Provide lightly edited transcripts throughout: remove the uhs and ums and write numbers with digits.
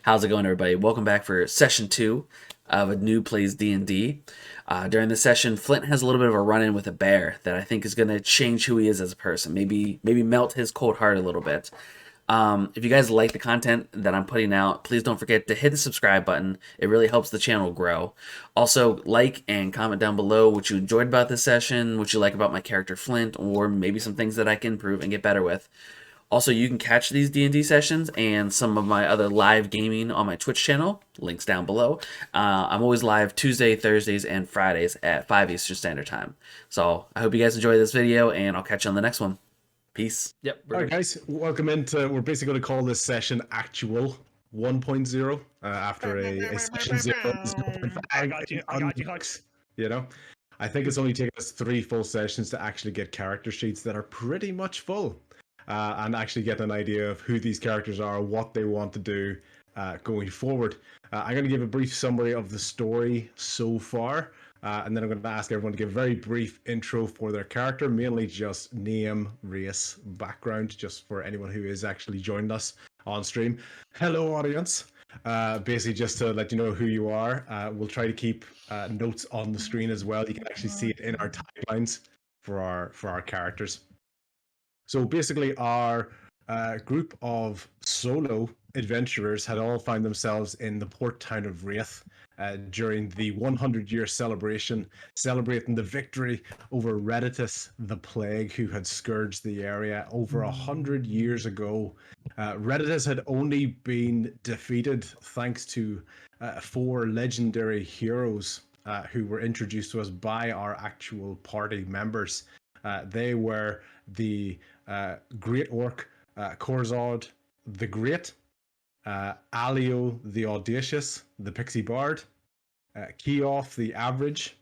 How's it going, everybody? Welcome back for session 2 of A New Plays D&D. During this session, Flint has a little bit of a run-in with a bear that I think is going to change who he is as a person. Maybe melt his cold heart a little bit. If you guys like the content that I'm putting out, please don't forget to hit the subscribe button. It really helps the channel grow. Also, like and comment down below what you enjoyed about this session, what you like about my character Flint, or maybe some things that I can improve and get better with. Also, you can catch these D&D sessions and some of my other live gaming on my Twitch channel. Links down below. I'm always live Tuesday, Thursdays, and Fridays at 5 Eastern Standard Time. So I hope you guys enjoy this video, and I'll catch you on the next one. Peace. Yep. All right, guys, welcome into. We're basically going to call this session Actual 1.0 after a session 0.5. I got you. You know, I think it's only taken us 3 full sessions to actually get character sheets that are pretty much full and actually get an idea of who these characters are, what they want to do going forward. I'm going to give a brief summary of the story so far. And then I'm going to ask everyone to give a very brief intro for their character, mainly just name, race, background, just for anyone who is actually joined us on stream. Hello, audience. Basically, just to let you know who you are. We'll try to keep notes on the screen as well. You can actually see it in our taglines for our characters. So basically, our group of solo adventurers had all found themselves in the port town of Wraith during the 100-year celebration, celebrating the victory over Reditus, the plague who had scourged the area over 100 years ago. Reditus had only been defeated thanks to 4 legendary heroes who were introduced to us by our actual party members. They were the Great Orc, Korzod the Great, Alio the Audacious, the Pixie Bard, Keoff the Average,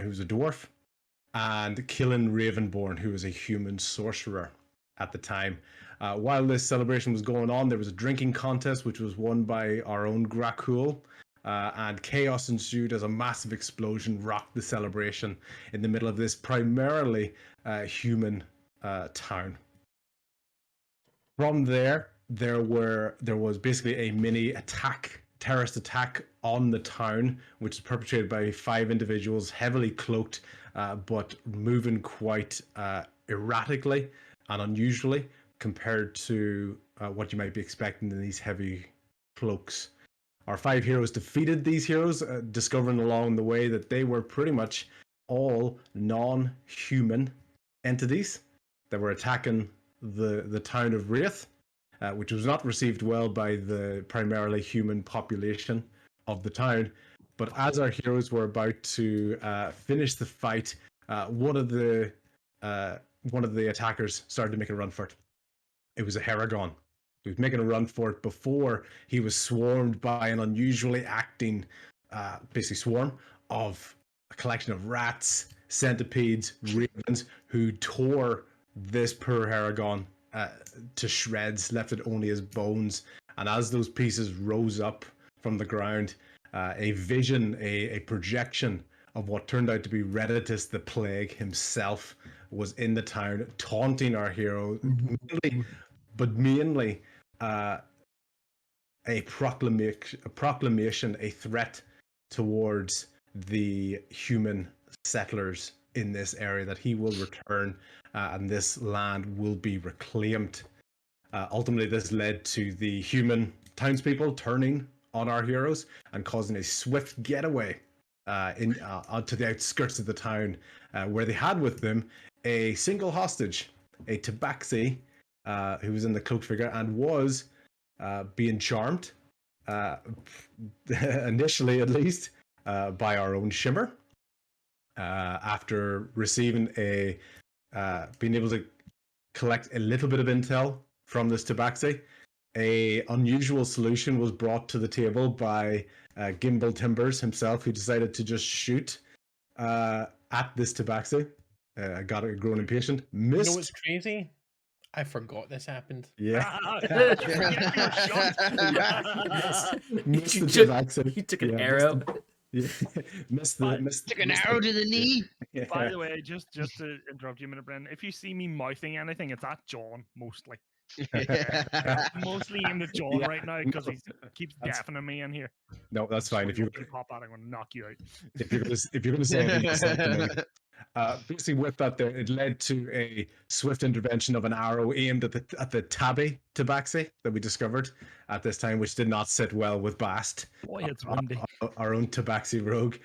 who's a dwarf, and Killen Ravenborn, who was a human sorcerer at the time. While this celebration was going on, there was a drinking contest which was won by our own Grakul, and chaos ensued as a massive explosion rocked the celebration in the middle of this primarily human town. From there was basically a mini terrorist attack on the town, which was perpetrated by 5 individuals, heavily cloaked, but moving quite erratically and unusually compared to what you might be expecting in these heavy cloaks. Our 5 heroes defeated these heroes, discovering along the way that they were pretty much all non-human entities that were attacking the town of Wraith, which was not received well by the primarily human population of the town. But as our heroes were about to finish the fight, one of the attackers started to make a run for it. It was a Haragon. He was making a run for it before he was swarmed by an unusually acting, basically swarm of a collection of rats, centipedes, ravens, who tore this poor Haragon to shreds, left it only as bones. And as those pieces rose up from the ground, a vision, a projection of what turned out to be Reditus the Plague himself was in the town, taunting our hero, mainly a proclamation, a threat towards the human settlers in this area, that he will return and this land will be reclaimed. Ultimately, this led to the human townspeople turning on our heroes and causing a swift getaway to the outskirts of the town, where they had with them a single hostage, a tabaxi, who was in the cloaked figure and was being charmed, initially at least, by our own Shimmer. After receiving being able to collect a little bit of intel from this tabaxi, a unusual solution was brought to the table by Gimbal Timbers himself, who decided to just shoot at this tabaxi. Got it, grown impatient. Missed. You know what's crazy? I forgot this happened. Yeah. Missed the tabaxi. He took an arrow. Yeah. Took an arrow to the knee. Yeah. By the way, just to interrupt you a minute, Brendan, if you see me mouthing anything, it's at John mostly. Mostly aimed at John Yeah, right now because he keeps that's- deafening me in here. No, that's fine. If you pop out, I'm going to knock you out. if you're gonna say anything, just say it to me. Basically, with that, there it led to a swift intervention of an arrow aimed at the tabby tabaxi that we discovered at this time, which did not sit well with Bast, Boy, it's windy. our own tabaxi rogue.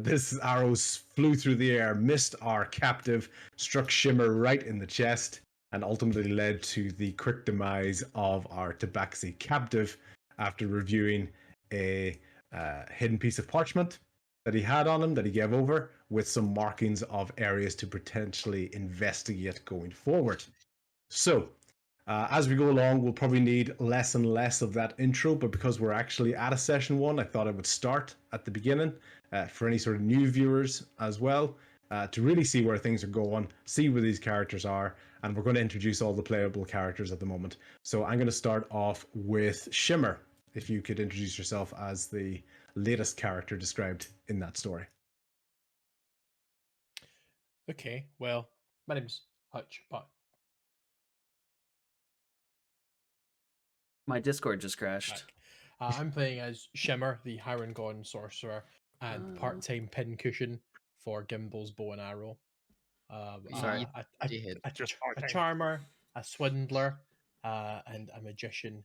This arrow flew through the air, missed our captive, struck Shimmer right in the chest, and ultimately led to the quick demise of our tabaxi captive after reviewing a hidden piece of parchment that he had on him that he gave over with some markings of areas to potentially investigate going forward. So, as we go along, we'll probably need less and less of that intro, but because we're actually at a session 1, I thought I would start at the beginning for any sort of new viewers as well, to really see where things are going, see where these characters are, and we're going to introduce all the playable characters at the moment. So I'm going to start off with Shimmer. If you could introduce yourself as the latest character described in that story. Okay, well, my name's Hutch, but My Discord just crashed. I'm playing as Shimmer, the Hirangon sorcerer, and part-time pincushion for Gimble's bow and arrow. Sorry. A charmer, a swindler, and a magician,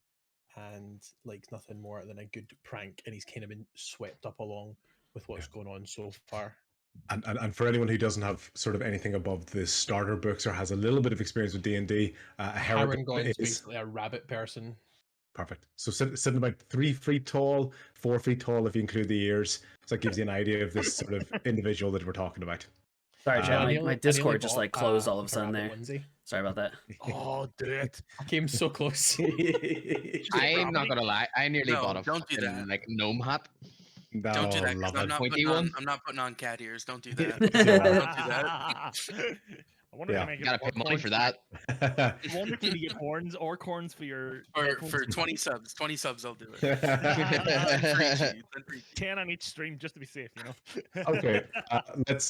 and like nothing more than a good prank. And he's kind of been swept up along with what's going on so far. And for anyone who doesn't have sort of anything above the starter books or has a little bit of experience with D&D, Hirangon is basically a rabbit person. Perfect. So sitting about 3 feet tall, 4 feet tall if you include the ears. So that gives you an idea of this sort of individual that we're talking about. Sorry, Chad. I My nearly Discord just bought, like closed all of a a sudden there. rabbit onesie. Sorry about that. Oh, do it. I came so close. I'm not gonna lie. I nearly No, bought a don't do fucking, that. like gnome hat. No, Don't do that because love I'm it. not Pointy putting on. one? I'm not putting on cat ears. Don't do that. Yeah. Don't do that. I wonder Yeah. if I You gotta pay money for that. I wonder can you get horns or corns for your For 20 subs, 20 subs, I'll do it. Okay, 10 on each stream just to be safe, you know.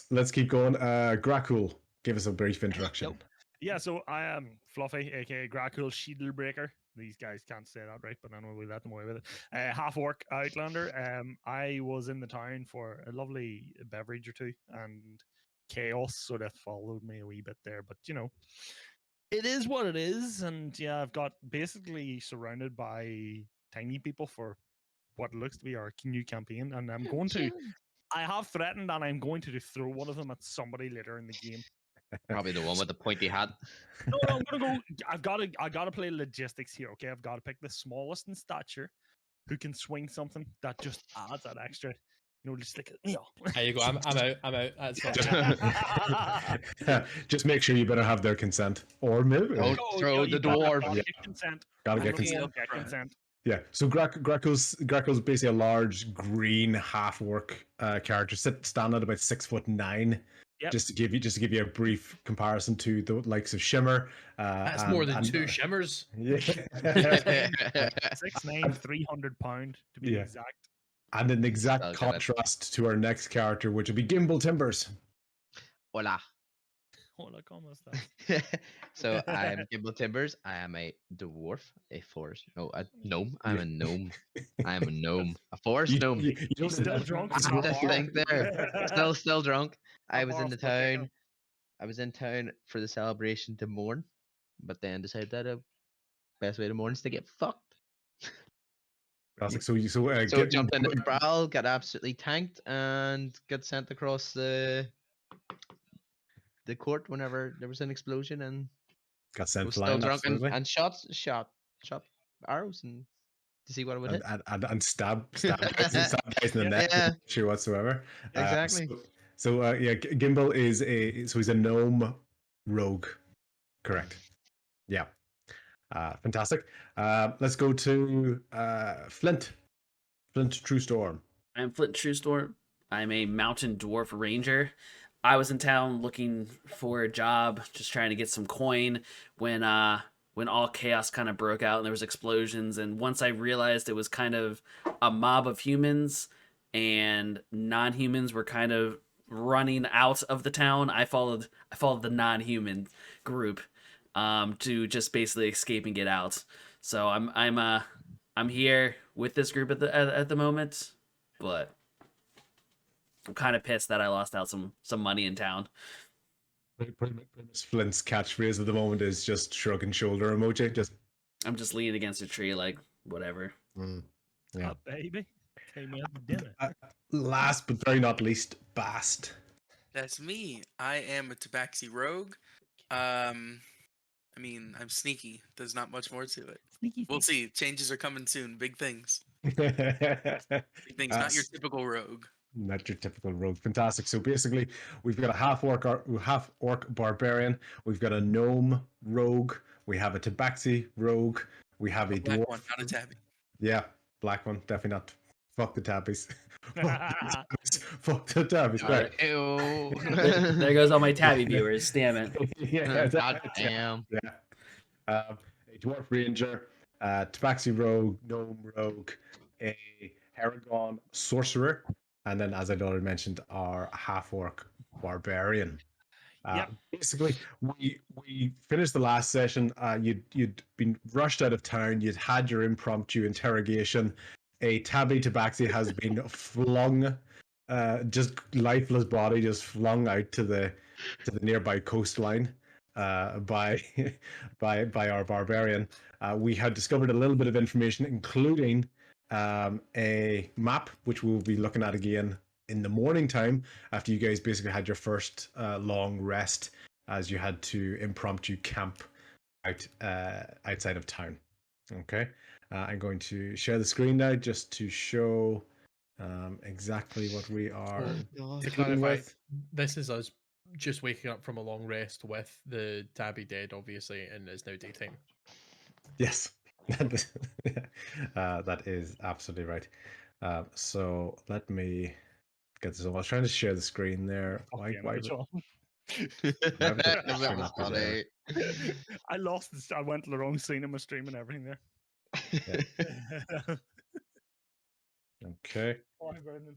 let's keep going. Grakul, give us a brief introduction. Yeah, so I am Fluffy, aka Grakul Shiedelbreaker. These guys can't say that right, but anyway, we let them away with it. Half orc outlander. I was in the town for a lovely beverage or two, and chaos sort of followed me a wee bit there. But you know, it is what it is, and yeah, I've got basically surrounded by tiny people for what looks to be our new campaign, and I'm going to. I have threatened, and I'm going to throw one of them at somebody later in the game. Probably the one with the pointy hat. No, I'm gonna go. I gotta play logistics here. Okay, I've got to pick the smallest in stature, who can swing something that just adds that extra. You know, just like There you go. I'm out. That's fine. Just make sure you better have their consent, or maybe Don't throw the dwarf. Gotta get consent. gotta get I'm gonna consent. get consent. Yeah, so Graco's basically a large green half orc character, standing at about 6'9". Yep. Just to give you a brief comparison to the likes of Shimmer. That's more than two Shimmers. Yeah. 6'9", 300 pound to be Yeah. exact. And an exact I'll get it. contrast to our next character, which would be Gimble Timbers. Hola. Hola, ¿cómo estás? So I'm Gimble Timbers. I am a dwarf, a gnome. I'm a gnome. I'm a gnome. A forest gnome. You He's still drunk. I It's had not to hard. think there. Still drunk. I was in the Tomorrow's town. I was in town for the celebration to mourn, but then decided that the best way to mourn is to get fucked. Classic. So jumped in the barrel, got absolutely tanked, and got sent across the court whenever there was an explosion, and got sent was still flying, drunk absolutely. and shot arrows and to see what it would hit. and stab guys in the neck, Yeah. no issue whatsoever. Exactly. Gimbal is he's a gnome rogue, correct? Yeah, fantastic. Let's go to Flint Truestorm. I'm Flint Truestorm. I'm a mountain dwarf ranger. I was in town looking for a job, just trying to get some coin when all chaos kind of broke out and there was explosions. And once I realized it was kind of a mob of humans and non-humans were kind of running out of the town, I followed the non-human group. to just basically escape and get out. So I'm here with this group at the moment, but I'm kind of pissed that I lost out some money in town. Pretty much Flint's catchphrase at the moment is just shrug shoulder emoji. Just I'm just leaning against a tree, like whatever. yeah. Oh, baby, take me out to dinner. Last but very not least, Bast. That's me. I am a Tabaxi rogue. I mean, I'm sneaky. There's not much more to it. Sneaky. We'll see. Changes are coming soon. Big things. Big things. Not your typical rogue. Not your typical rogue. Fantastic. So basically, we've got a half orc barbarian. We've got a gnome rogue. We have a tabaxi rogue. We have a Black dwarf. one, not a tabby. Yeah, black one. Definitely not. Fuck the tabbies. Fuck the tabbies. Right. Ew. There goes all my tabby viewers. Damn it. Yeah. God damn. Yeah. A dwarf ranger, tabaxi rogue, gnome rogue, a Haragon sorcerer, and then, as I'd already mentioned, our half orc barbarian. Yep. Basically, we finished the last session. You'd been rushed out of town. You'd had your impromptu interrogation. A tabby tabaxi has been flung, just lifeless body, just flung out to the nearby coastline by by our barbarian. We had discovered a little bit of information, including a map, which we'll be looking at again in the morning time after you guys basically had your first long rest, as you had to impromptu camp out outside of town. Okay, I'm going to share the screen now just to show exactly what we are To dealing clarify, with. this is us just waking up from a long rest with the tabby dead, obviously, and it's now daytime. Yes, that is absolutely right. So let me get this. I was trying to share the screen there. Why would the screen not be there? I lost this. I went to the wrong scene in my stream and everything there. Okay. Oh, Brendan.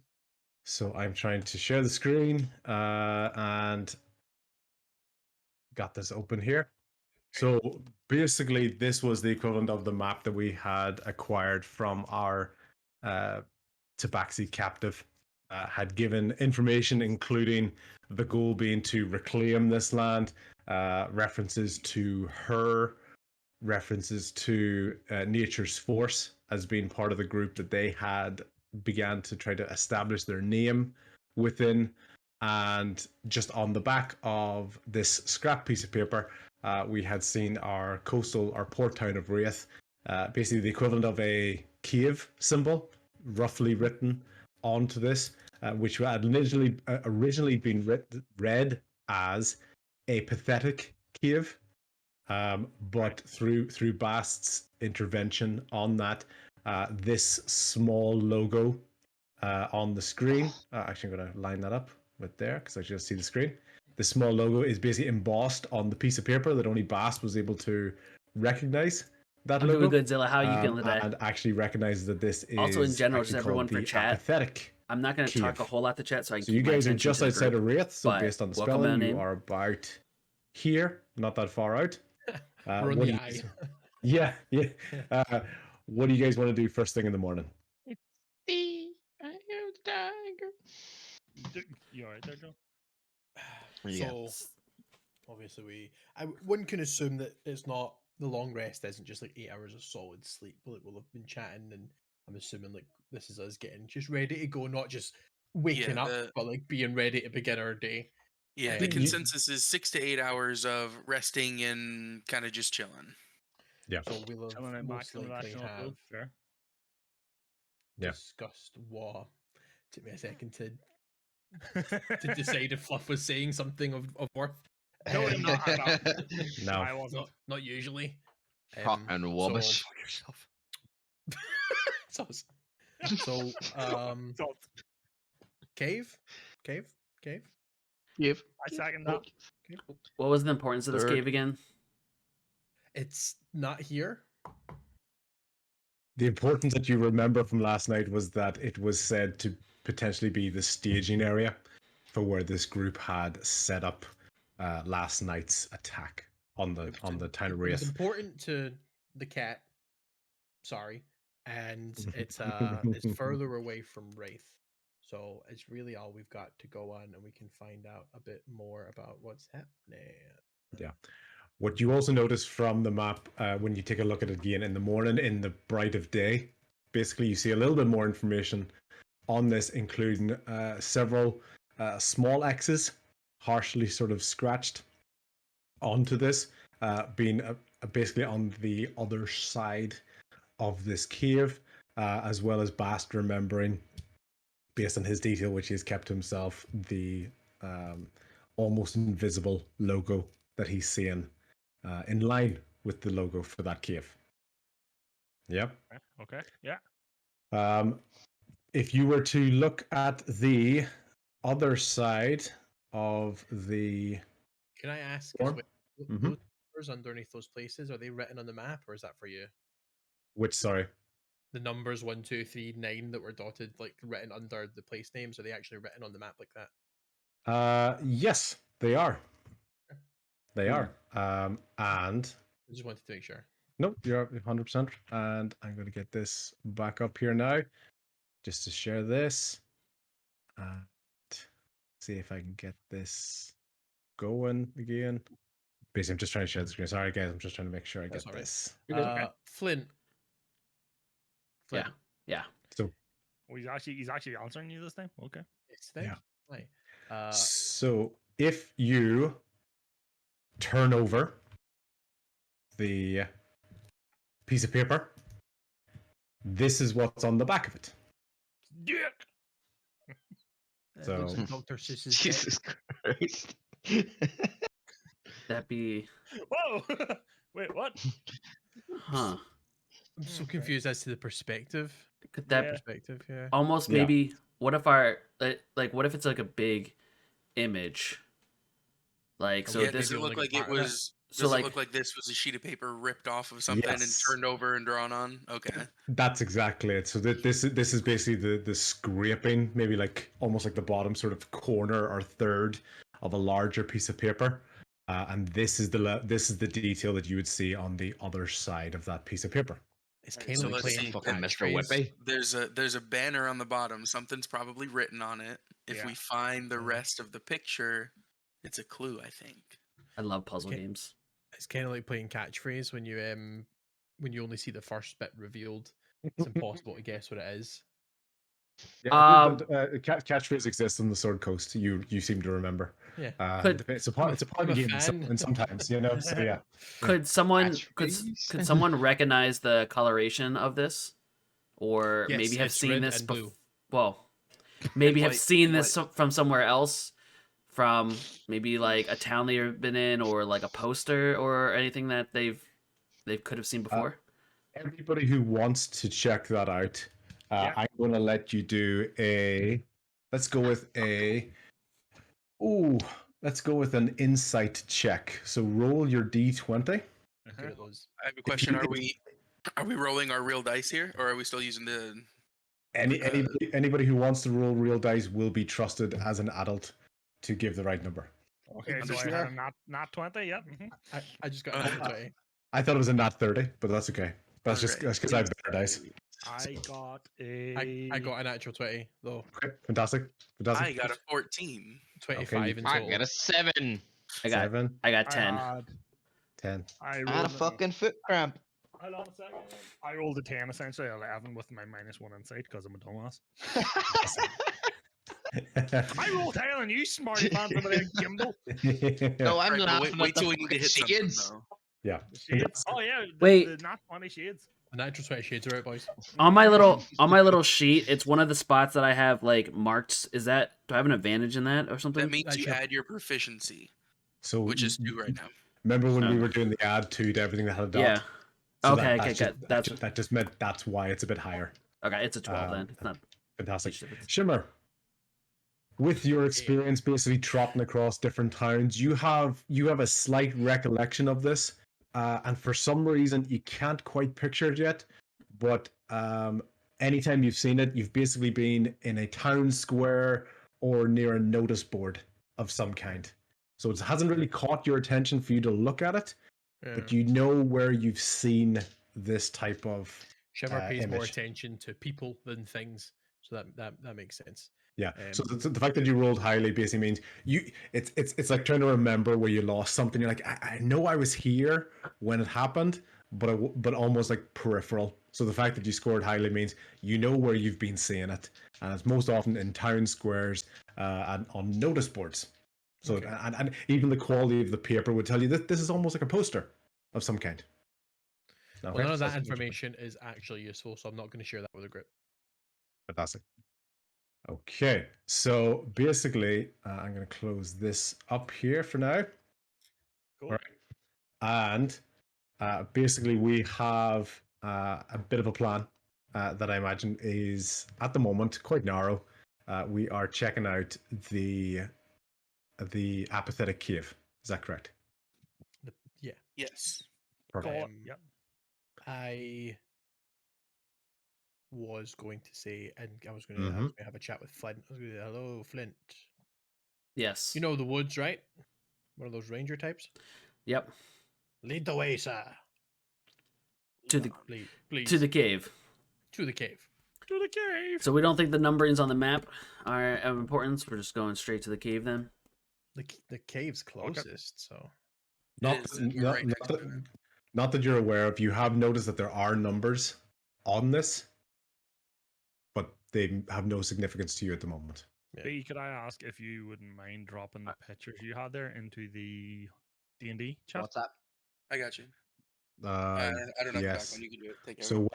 So I'm trying to share the screen and got this open here. So basically, this was the equivalent of the map that we had acquired from our Tabaxi captive. Had given information, including the goal being to reclaim this land, references to her, references to Nature's Force as being part of the group that they had began to try to establish their name within. And just on the back of this scrap piece of paper, we had seen our port town of Wraith, basically the equivalent of a cave symbol, roughly written onto this, which had originally been read as a pathetic cave. But through Bast's intervention on that, this small logo on the screen, actually I'm going to line that up with there because I just see the screen. The small logo is basically embossed on the piece of paper that only Bast was able to recognize. That I'm logo. doing good, Zilla. How are you feeling today? And actually recognizes that this is Also, in general, just actually everyone called for the chat. apathetic. I'm not going to talk a Kiev. whole lot to chat, so I can So keep you my guys are attention just to the outside group. of Wraith, so But based on the welcome, spelling, no you name. are about here, not that far out. We're on what the do eye. yeah. What do you guys want to do first thing in the morning? You alright there, Joe? Yeah. So obviously one can assume that it's not the long rest isn't just like 8 hours of solid sleep. Like we'll have been chatting, and I'm assuming like this is us getting just ready to go, not just waking up, but like being ready to begin our day. Yeah, the consensus is 6 to 8 hours of resting and kind of just chilling. Yeah. So we'll have Chilling and most maxing likely relaxing off have road, fair. discussed what. Took me a second to decide if Fluff was saying something of worth. No, I'm not. I'm not. No. I wasn't. Not usually. Hot and wobbish. Fuck yourself. So Salt. cave. Give. I second that. What was the importance of this Third. cave again? It's not here. The importance that you remember from last night was that it was said to potentially be the staging area for where this group had set up last night's attack. on the town of It was Wraith. important to the cat. Sorry, and it's further away from Wraith, so it's really all we've got to go on, and we can find out a bit more about what's happening. Yeah. What you also notice from the map when you take a look at it again in the morning, in the bright of day, basically you see a little bit more information on this, including several small X's, harshly sort of scratched onto this, being basically on the other side of this cave, as well as Bast remembering, based on his detail, which he's kept to himself, the almost invisible logo that he's seeing in line with the logo for that cave. Yep. Okay. Yeah. If you were to look at the other side of the... Can I ask, Or- those numbers underneath those places, are they written on the map, or is that for you? Which, sorry? The numbers 1, 2, 3, 9 that were dotted, like written under the place names, are they actually written on the map like that? Yes, they are. They Hmm. are. And I just wanted to make sure. nope, you're 100%. And I'm going to get this back up here now, just to share this. And see if I can get this going again. Basically, I'm just trying to share the screen. Sorry, guys. I'm just trying to make sure I That's get all right. this. Flint. Yeah. Yeah. So, Oh, he's actually answering you this time. Okay. It's there. Yeah. Hi. So if you turn over the piece of paper, this is what's on the back of it. Dick. It So- looks like Dr. Seuss's dick. Jesus Christ. That'd be, Whoa. Wait. What? huh? I'm so Okay. confused as to the perspective. Could that Yeah. Perspective, yeah. almost Yeah. maybe? What if our like? What if it's like a big image? Like so Yeah, this. does it look like like part it of it? was? So, Does like- it look like this was a sheet of paper ripped off of something and Yes. turned over and drawn on? Okay. That's exactly it. So this is basically the scraping, maybe like almost like the bottom sort of corner or third of a larger piece of paper, and this is the detail that you would see on the other side of that piece of paper. It's Alright, kind So of like let's playing see. Fucking Mr. catchphrase. Whippy. There's a banner on the bottom. Something's probably written on it. If Yeah. we find the Yeah. rest of the picture, it's a clue, I think. I love puzzle Okay. games. It's kind of like playing catchphrase when you only see the first bit revealed. It's impossible to guess what it is. Yeah, catchphrase exists on the Sword Coast. You seem to remember. Yeah. It's a part I'm a of the game, fan. and sometimes you know. So yeah. Could someone Catchphrase. could someone recognize the coloration of this, or Yes, maybe have it's seen red this? and blue. Well, maybe have White- seen this white. from somewhere else, from maybe like a town they've been in, or like a poster or anything that they could have seen before. Everybody who wants to check that out, Yeah. I'm going to let you do a. Let's go with a. Ooh, let's go with an insight check. So roll your d20. Good at those. I have a question. Are we rolling our real dice here, or are we still using the? Anybody who wants to roll real dice will be trusted as an adult to give the right number. Okay. So I Understood. had a not 20. Yep. I just got an 20. I thought it was a nat 30, but that's okay. That's Alright. just because I have better dice. I got a. I got an actual 20 though. Okay, fantastic. I got a 14. 25 in I total. got a 7. I got 7, I got I 10. had. 10. I I had rolled a fucking foot cramp. Hold on a second. I rolled a 10 essentially, 11 with my -1 insight because I'm a dumbass. I rolled hell and you smarty pants over there, Gimbal. No, I'm Right, but laughing wait at the till we need to fucking hit something shades. though. Yeah. The shades. Oh yeah. Wait. The not 20 shades. The natural 20 shades are out, boys. On my little sheet, it's one of the spots that I have like marked. Is that, do I have an advantage in that or something? That means you Actually- add your proficiency, So which is 2 right now. Remember when we Oh. were doing the add to everything that had a dot? Yeah. So Okay, that, okay, good. that just meant that's why it's a bit higher. Okay, it's a 12 then. Um, It's not Fantastic. much difference. Shimmer, with your experience basically trotting across different towns, you have a slight recollection of this, and for some reason you can't quite picture it yet. But anytime you've seen it, you've basically been in a town square or near a notice board of some kind. So it hasn't really caught your attention for you to look at it, but Yeah. you know where you've seen this type of Shimmer pays more image. attention to people than things, so that makes sense. Yeah. So Um, the fact that you rolled highly basically means it's like trying to remember where you lost something. You're like, I know I was here when it happened, but almost like peripheral. So the fact that you scored highly means you know where you've been seeing it, and it's most often in town squares and on notice boards. So Okay. and even the quality of the paper would tell you that this is almost like a poster of some kind. well, none of that information is actually useful, so I'm not going to share that with a group. Fantastic. Okay, so basically, I'm going to close this up here for now. Cool. All right. And basically, we have a bit of a plan that I imagine is, at the moment, quite narrow. We are checking out the apathetic cave. Is that correct? Yeah. Yes. Perfect. Call it. Um, Yep. I was going to say, and I was going Mhm. to have a chat with Flint. I was going to say, hello, Flint. Yes. You know the woods, right? One of those ranger types. Yep. Lead the way, sir. To the Please. to the cave. To the cave. To the cave. So we don't think the numberings on the map are of importance. We're just going straight to the cave then. The cave's closest, so Not, It is, th- we're not, right not, next to that, it. not that you're aware of. You have noticed that there are numbers on this, but they have no significance to you at the moment. yeah. B, could I ask if you wouldn't mind dropping the pictures you had there into the D&D chat? WhatsApp. I got you. Uh, I don't have a back yes. one. You can do it. Take care. So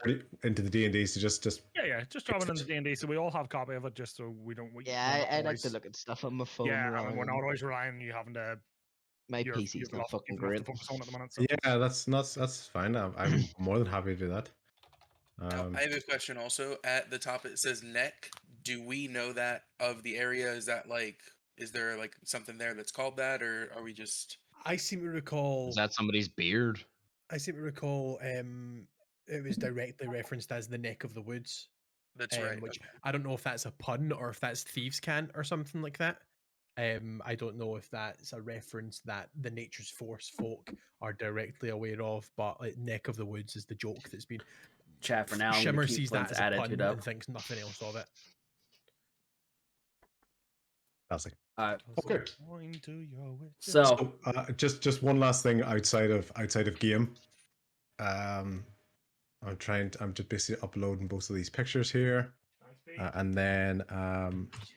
into the D&D, so just Yeah, just drop it into D&D so we all have a copy of it, just so we don't. Yeah, we're not I like to always- look at stuff on my phone. Yeah, I rather mean, we're not than- always relying on you having to. My You've PC's not enough, fucking you've enough to great. focus on at the minute. So. yeah, that's fine. I'm more than happy to do that. Now, I have a question also. At the top, it says neck. Do we know that of the area? Is that like, is there like something there that's called that, or are we just? I seem to recall. Is that somebody's beard? I seem to recall. It was directly referenced as the neck of the woods. That's right. Which Okay. I don't know if that's a pun or if that's thieves' cant or something like that. I don't know if that's a reference that the Nature's Force folk are directly aware of, but like, neck of the woods is the joke that's been. Chat for now. I'm gonna Shimmer keep sees that Flint's as a pun attitude up. and thinks nothing else of it. Fantastic. Okay. Point to your witches. So Just one last thing outside of game. I'm just basically uploading both of these pictures here, and then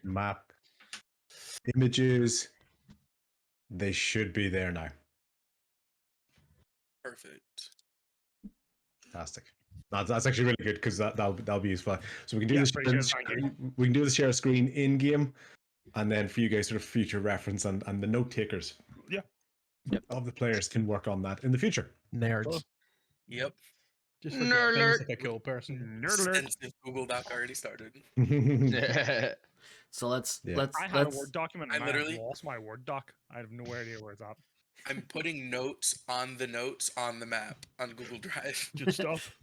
map images. They should be there now. Perfect. Fantastic. That's actually really good because that'll be useful. So we can do Yeah, this. appreciate it, thank you. We can do the share screen in game, and then for you guys sort of future reference and the note takers. Yeah. Yep. Of the players can work on that in the future. Nerds. Yep. Just forget Nerd things alert. like a cool person. Nerd alert. Extensive Google Doc already started. so let's Yeah. let's I had a let's Word document I and I literally- lost my Word doc. I have no idea where it's at. I'm putting notes on the map on Google Drive. Good stuff.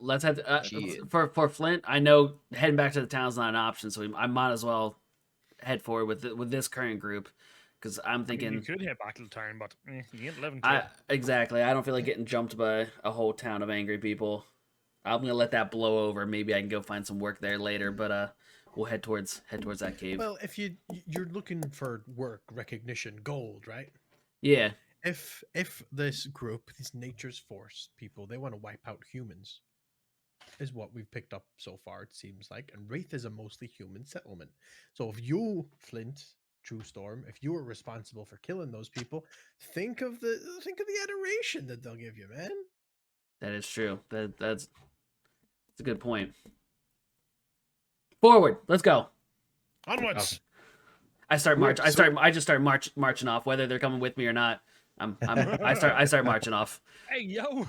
let's have Shit. for Flint. I know heading back to the town is not an option, so I might as well head forward with this current group because I'm thinking I mean, you could head back to the town, but you ain't living to it. exactly. I don't feel like getting jumped by a whole town of angry people. I'm gonna let that blow over. Maybe I can go find some work there later, but we'll head towards that cave. Well, if you're looking for work, recognition, gold, right? Yeah, If this group, these Nature's Force people, they want to wipe out humans, is what we've picked up so far. It seems like, and Wraith is a mostly human settlement. So if you, Flint Truestorm, if you are responsible for killing those people, think of the adoration that they'll give you, man. that is true. That's a good point. Forward, let's go. Onwards. I just start marching off, whether they're coming with me or not. I start marching off. Hey, yo!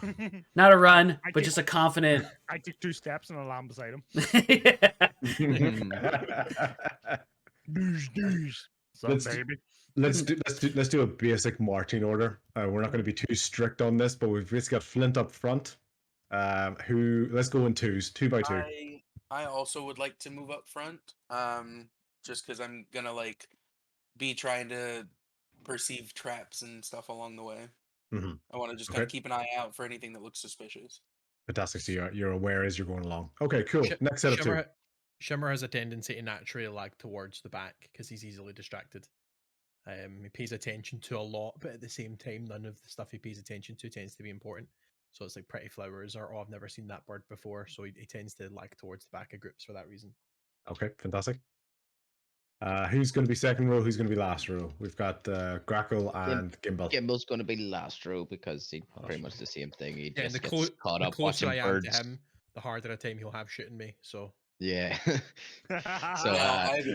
Not a run, I but get- just a confident. I took 2 steps and a lamb beside him. Doosh. So, Let's- baby. let's do a basic marching order. We're not going to be too strict on this, but we've basically got Flint up front. Let's go in twos, 2 by 2. I also would like to move up front. Just because I'm gonna like be trying to perceive traps and stuff along the way. Mm-hmm. I want to just kind of keep an eye out for anything that looks suspicious. Fantastic. So you're aware as you're going along. Okay, cool. Next set of two. Shimmer has a tendency to naturally lag towards the back because he's easily distracted. He pays attention to a lot, but at the same time, none of the stuff he pays attention to tends to be important. So it's like pretty flowers or, oh, I've never seen that bird before. So he tends to lag towards the back of groups for that reason. Okay, fantastic. Who's going to be second row? Who's going to be last row? We've got Grackle and Gimbal. Gimbal's going to be last row because he pretty much the same thing. He just the gets caught up closer watching I am birds. to him, the harder a time he'll have shooting me. So yeah. So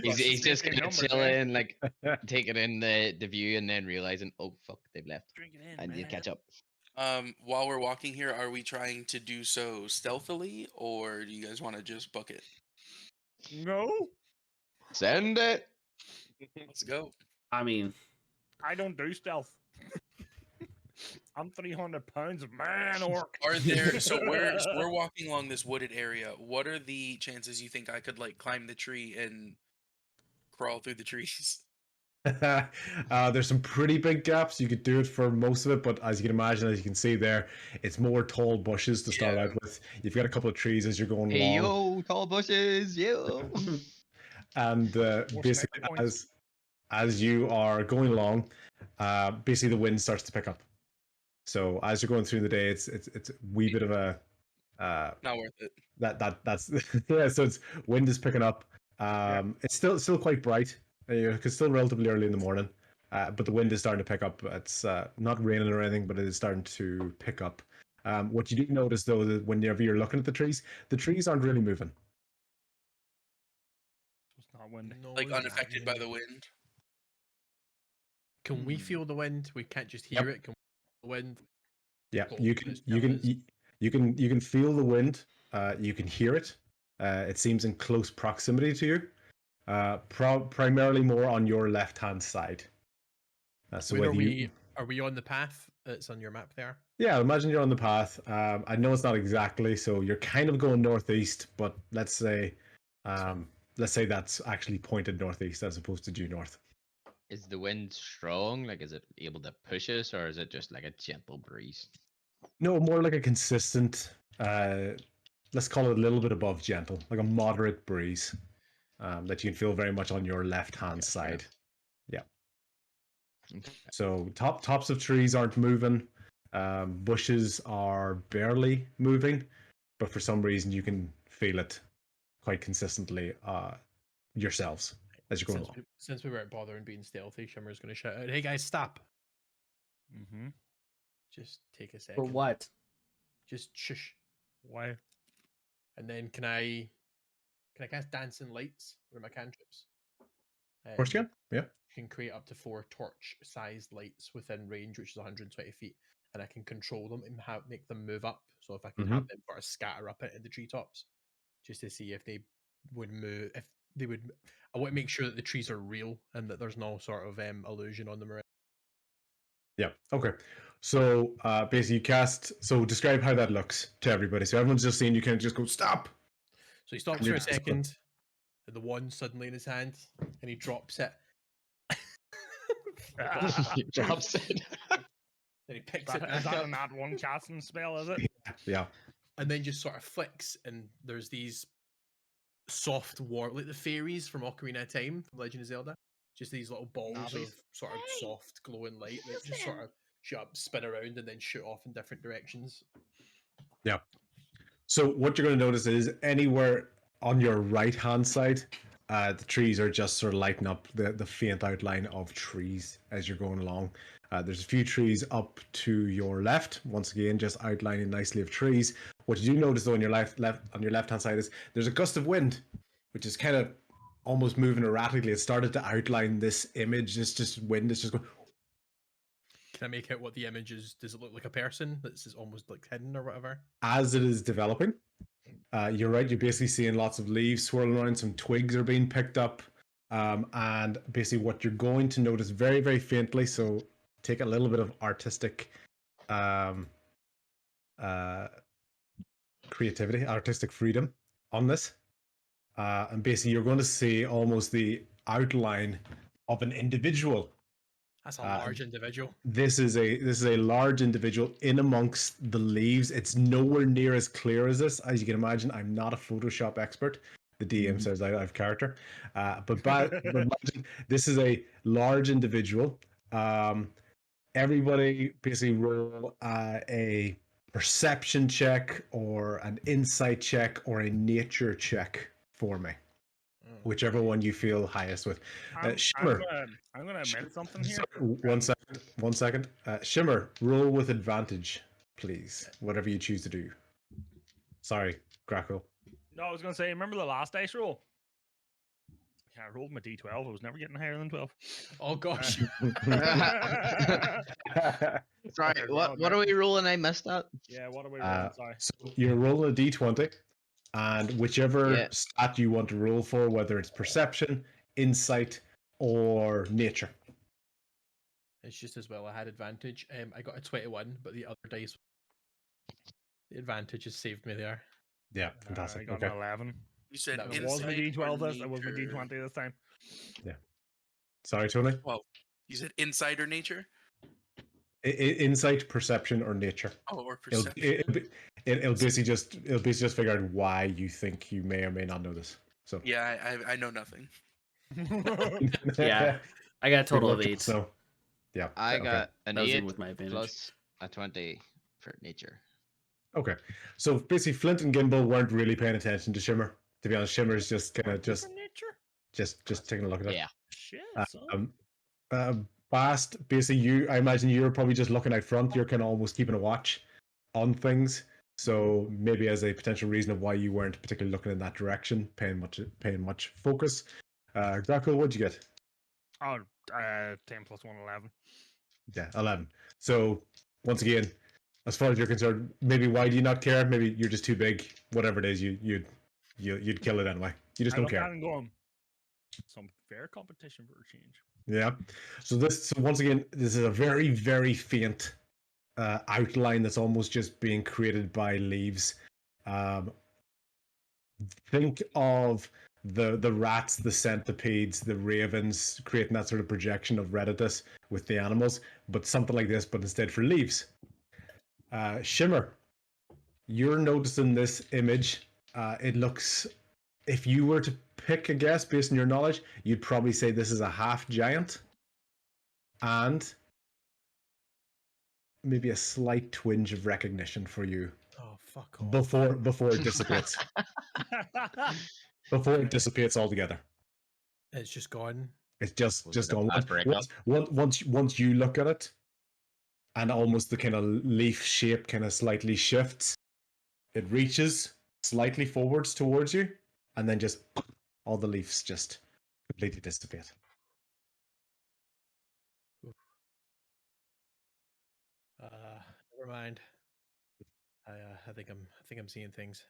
he's just kind of chilling, like taking in the view, and then realizing, oh fuck, they've left. Drink it in, I need to catch up. While we're walking here, are we trying to do so stealthily, or do you guys want to just book it? No. Send it. Let's go. I mean, I don't do stealth. I'm 300 pounds of man orc. Are there? So we're walking along this wooded area. What are the chances you think I could like climb the tree and crawl through the trees? There's some pretty big gaps. You could do it for most of it, but as you can imagine, as you can see there, it's more tall bushes to start out with. You've got a couple of trees as you're going Hey along. yo, tall bushes, yo. And basically, as you are going along, basically the wind starts to pick up. So as you're going through the day, it's a wee bit of a not worth it. That's yeah. So it's wind is picking up. It's still quite bright. It's still relatively early in the morning, but the wind is starting to pick up. It's not raining or anything, but it is starting to pick up. What you do notice though, that whenever you're looking at the trees aren't really moving. It's not windy. Like unaffected by the wind. Can we feel the wind? We can't just hear it. Can we feel the wind? Yeah, you can feel the wind. You can hear it. It seems in close proximity to you. Primarily more on your left-hand side. So are we on the path that's on your map there? Yeah, imagine you're on the path. I know it's not exactly, so you're kind of going northeast, but let's say that's actually pointed northeast as opposed to due north. Is the wind strong? Like, is it able to push us, or is it just like a gentle breeze? No, more like a consistent, let's call it a little bit above gentle, like a moderate breeze that you can feel very much on your left-hand side. Yeah. Okay. So tops of trees aren't moving. Bushes are barely moving, but for some reason you can feel it quite consistently yourselves as you're going along. Since we weren't bothering being stealthy, Shimmer's going to shout out, "Hey guys, stop!" Mm-hmm. Just take a second. For what? Just shush. Why? And then can I cast dancing lights with my cantrips? Of course you can. Yeah. You can create up to 4 torch-sized lights within range, which is 120 feet, and I can control them and make them move up. So if I can have them sort of scatter up into the treetops, just to see if they would move, if they would. I want to make sure that the trees are real and that there's no sort of illusion on them. Yeah. Okay. So basically, you cast. So describe how that looks to everybody. So everyone's just seeing you can just go stop. So he stops for a second, and the wand suddenly in his hand, and he drops it. He drops it. Then he picks it. Is that not one casting spell? Is it? Yeah. And then just sort of flicks, and there's these soft like the fairies from Ocarina of Time from Legend of Zelda. Just these little balls of sort of soft glowing light that just sort of spin around and then shoot off in different directions. Yeah. So what you're going to notice is anywhere on your right hand side, the trees are just sort of lighting up the faint outline of trees as you're going along. There's a few trees up to your left, once again, just outlining nicely of trees. What you do notice though on your left hand side is there's a gust of wind, which is kind of almost moving erratically. It started to outline this image. It's just wind. It's just going. Can I make out what the image is? Does it look like a person that's almost like hidden or whatever? As it is developing, you're right. You're basically seeing lots of leaves swirling around. Some twigs are being picked up. And basically what you're going to notice very, very faintly, so take a little bit of artistic creativity, artistic freedom on this. And basically you're going to see almost the outline of an individual. That's a large individual. This is a large individual in amongst the leaves. It's nowhere near as clear as this. As you can imagine, I'm not a Photoshop expert. The DM says I have character, but imagine this is a large individual. Everybody basically roll a perception check or an insight check or a nature check for me. Whichever one you feel highest with. Shimmer. I'm gonna admit something here. Sorry, one second. Shimmer, roll with advantage, please. Whatever you choose to do. Sorry, Grackle. No, I was gonna say, remember the last dice roll? Yeah, I rolled my D12. I was never getting higher than 12. Oh gosh. Sorry, what are we rolling? I missed that. Yeah, what are we rolling? Sorry. So you're rolling a d20, and whichever stat you want to roll for, whether it's perception, insight, or nature. It's just as well I had advantage. I got a 21, but the other dice, the advantage has saved me there. Yeah, fantastic. I got an 11. You said It was my insight D12 or this. It was my nature? D20 this time. Yeah. Sorry, Tony. Well, you said insight or nature? Insight, perception, or nature. Oh, or It'll, perception. it'll basically just figure out why you think you may or may not know this. So Yeah, I know nothing. Yeah, I got a total of Good luck, 8. Snow. Yeah, I okay. got an That was 8 with my advantage. plus a 20 for nature. Okay, so basically, Flint and Gimbal weren't really paying attention to Shimmer. To be honest, Shimmer's just kind of just taking a look at it. Yeah. Shit, son. Bast, basically, I imagine you're probably just looking out front. You're kind of almost keeping a watch on things. So maybe as a potential reason of why you weren't particularly looking in that direction, paying much focus. Grackle, what'd you get? Oh, 10 plus 1, 11. Yeah, 11. So once again, as far as you're concerned, maybe why do you not care? Maybe you're just too big. Whatever it is, you'd kill it anyway. You just don't care. I'm going some fair competition for a change. Yeah. So once again, this is a very, very faint outline that's almost just being created by leaves. Think of the rats, the centipedes, the ravens, creating that sort of projection of Reditus with the animals, but something like this, but instead for leaves. Shimmer, you're noticing this image. It looks, if you were to pick a guess based on your knowledge, you'd probably say this is a half giant and maybe a slight twinge of recognition for you. Oh, fuck off. Before it dissipates. Before it dissipates altogether. It's just gone. It's just Was it a gone. bad breakup? Once you look at it, and almost the kind of leaf shape kind of slightly shifts, it reaches slightly forwards towards you, and then just all the leaves just completely dissipate. Never mind. I think I'm seeing things.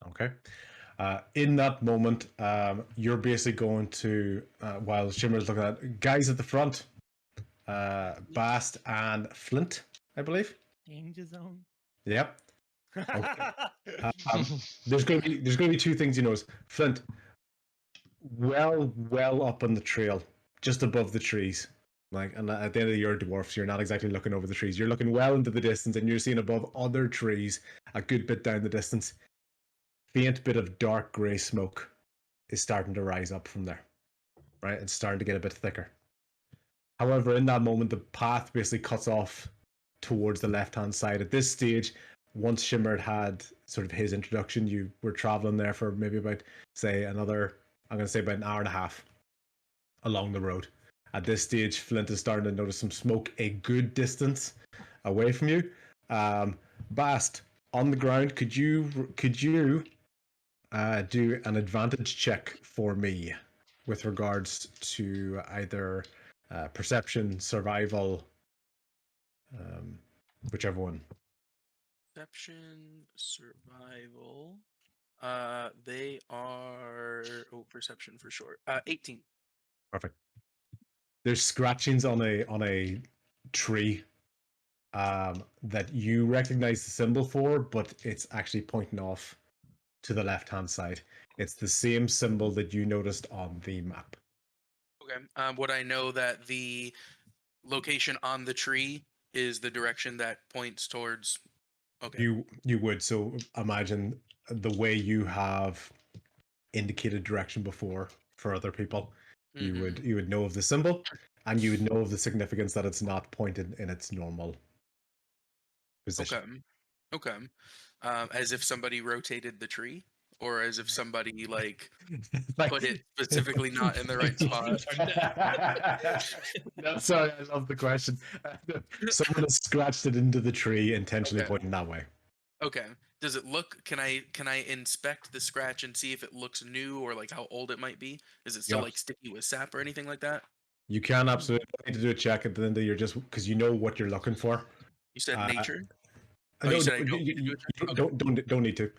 Okay. In that moment, you're basically going to, while Shimmer's looking at guys at the front, Bast and Flint, I believe. Danger zone. Yep. Okay. There's going to be two things you notice. Flint, well up on the trail, just above the trees. And at the end of your dwarfs, you're not exactly looking over the trees. You're looking well into the distance, and you're seeing above other trees a good bit down the distance. Faint bit of dark grey smoke is starting to rise up from there. Right? It's starting to get a bit thicker. However, in that moment, the path basically cuts off towards the left-hand side. At this stage, once Shimmer had sort of his introduction, you were traveling there for maybe about, say, I'm going to say about an hour and a half along the road. At this stage, Flint is starting to notice some smoke a good distance away from you. Bast, on the ground, could you do an advantage check for me with regards to either perception, survival, whichever one. Perception, survival. They are perception for sure. 18. Perfect. There's scratchings on a tree that you recognize the symbol for, but it's actually pointing off to the left-hand side. It's the same symbol that you noticed on the map. Okay. Would I know that the location on the tree is the direction that points towards? Okay. You would. So imagine the way you have indicated direction before for other people. Mhm. You would know of the symbol, and you would know of the significance that it's not pointed in its normal position. Okay. Okay. As if somebody rotated the tree, or as if somebody like put it specifically not in the right spot. No, sorry, I love the question. Someone has scratched it into the tree, intentionally Okay. pointing that way. Okay. Does it look? Can I inspect the scratch and see if it looks new or like how old it might be? Is it still Yep. like sticky with sap or anything like that? You can absolutely need to do a check at the end of your just because you know what you're looking for. You said nature. Oh, No, you said I no, don't need to do a check? Okay. don't need to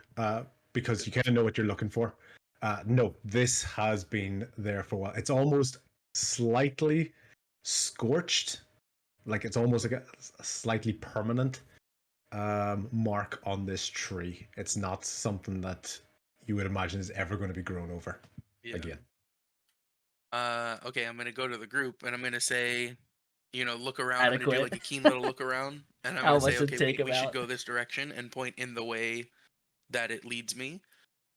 because you kind of know what you're looking for. No, this has been there for a while. It's almost slightly scorched, like it's almost like a slightly permanent mark on this tree. It's not something that you would imagine is ever going to be grown over Yeah. again. Okay, I'm gonna go to the group and I'm gonna say, look around. I'm gonna do Adequate. like a keen little look around, and I'm How gonna much say, would okay, take we should about? go this direction and point in the way that it leads me.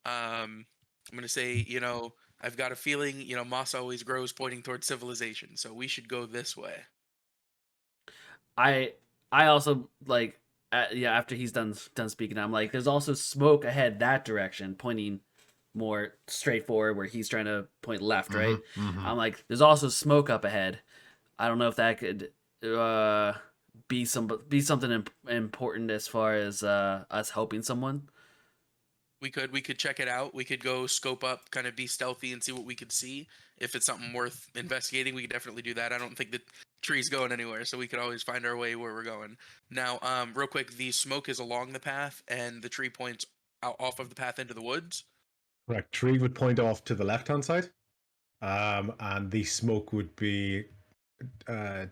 I'm gonna say, I've got a feeling, moss always grows pointing towards civilization, so we should go this way. I also like yeah, after he's done speaking, I'm like, there's also smoke ahead that direction, pointing more straight forward where he's trying to point left, right? I'm like, there's also smoke up ahead. I don't know if that could be something important as far as us helping someone. We could check it out. We could go scope up, kind of be stealthy and see what we could see. If it's something worth investigating, we could definitely do that. I don't think the tree's going anywhere, so we could always find our way where we're going. Now, real quick, the smoke is along the path, and the tree points out off of the path into the woods. Correct. Tree would point off to the left-hand side, and the smoke would be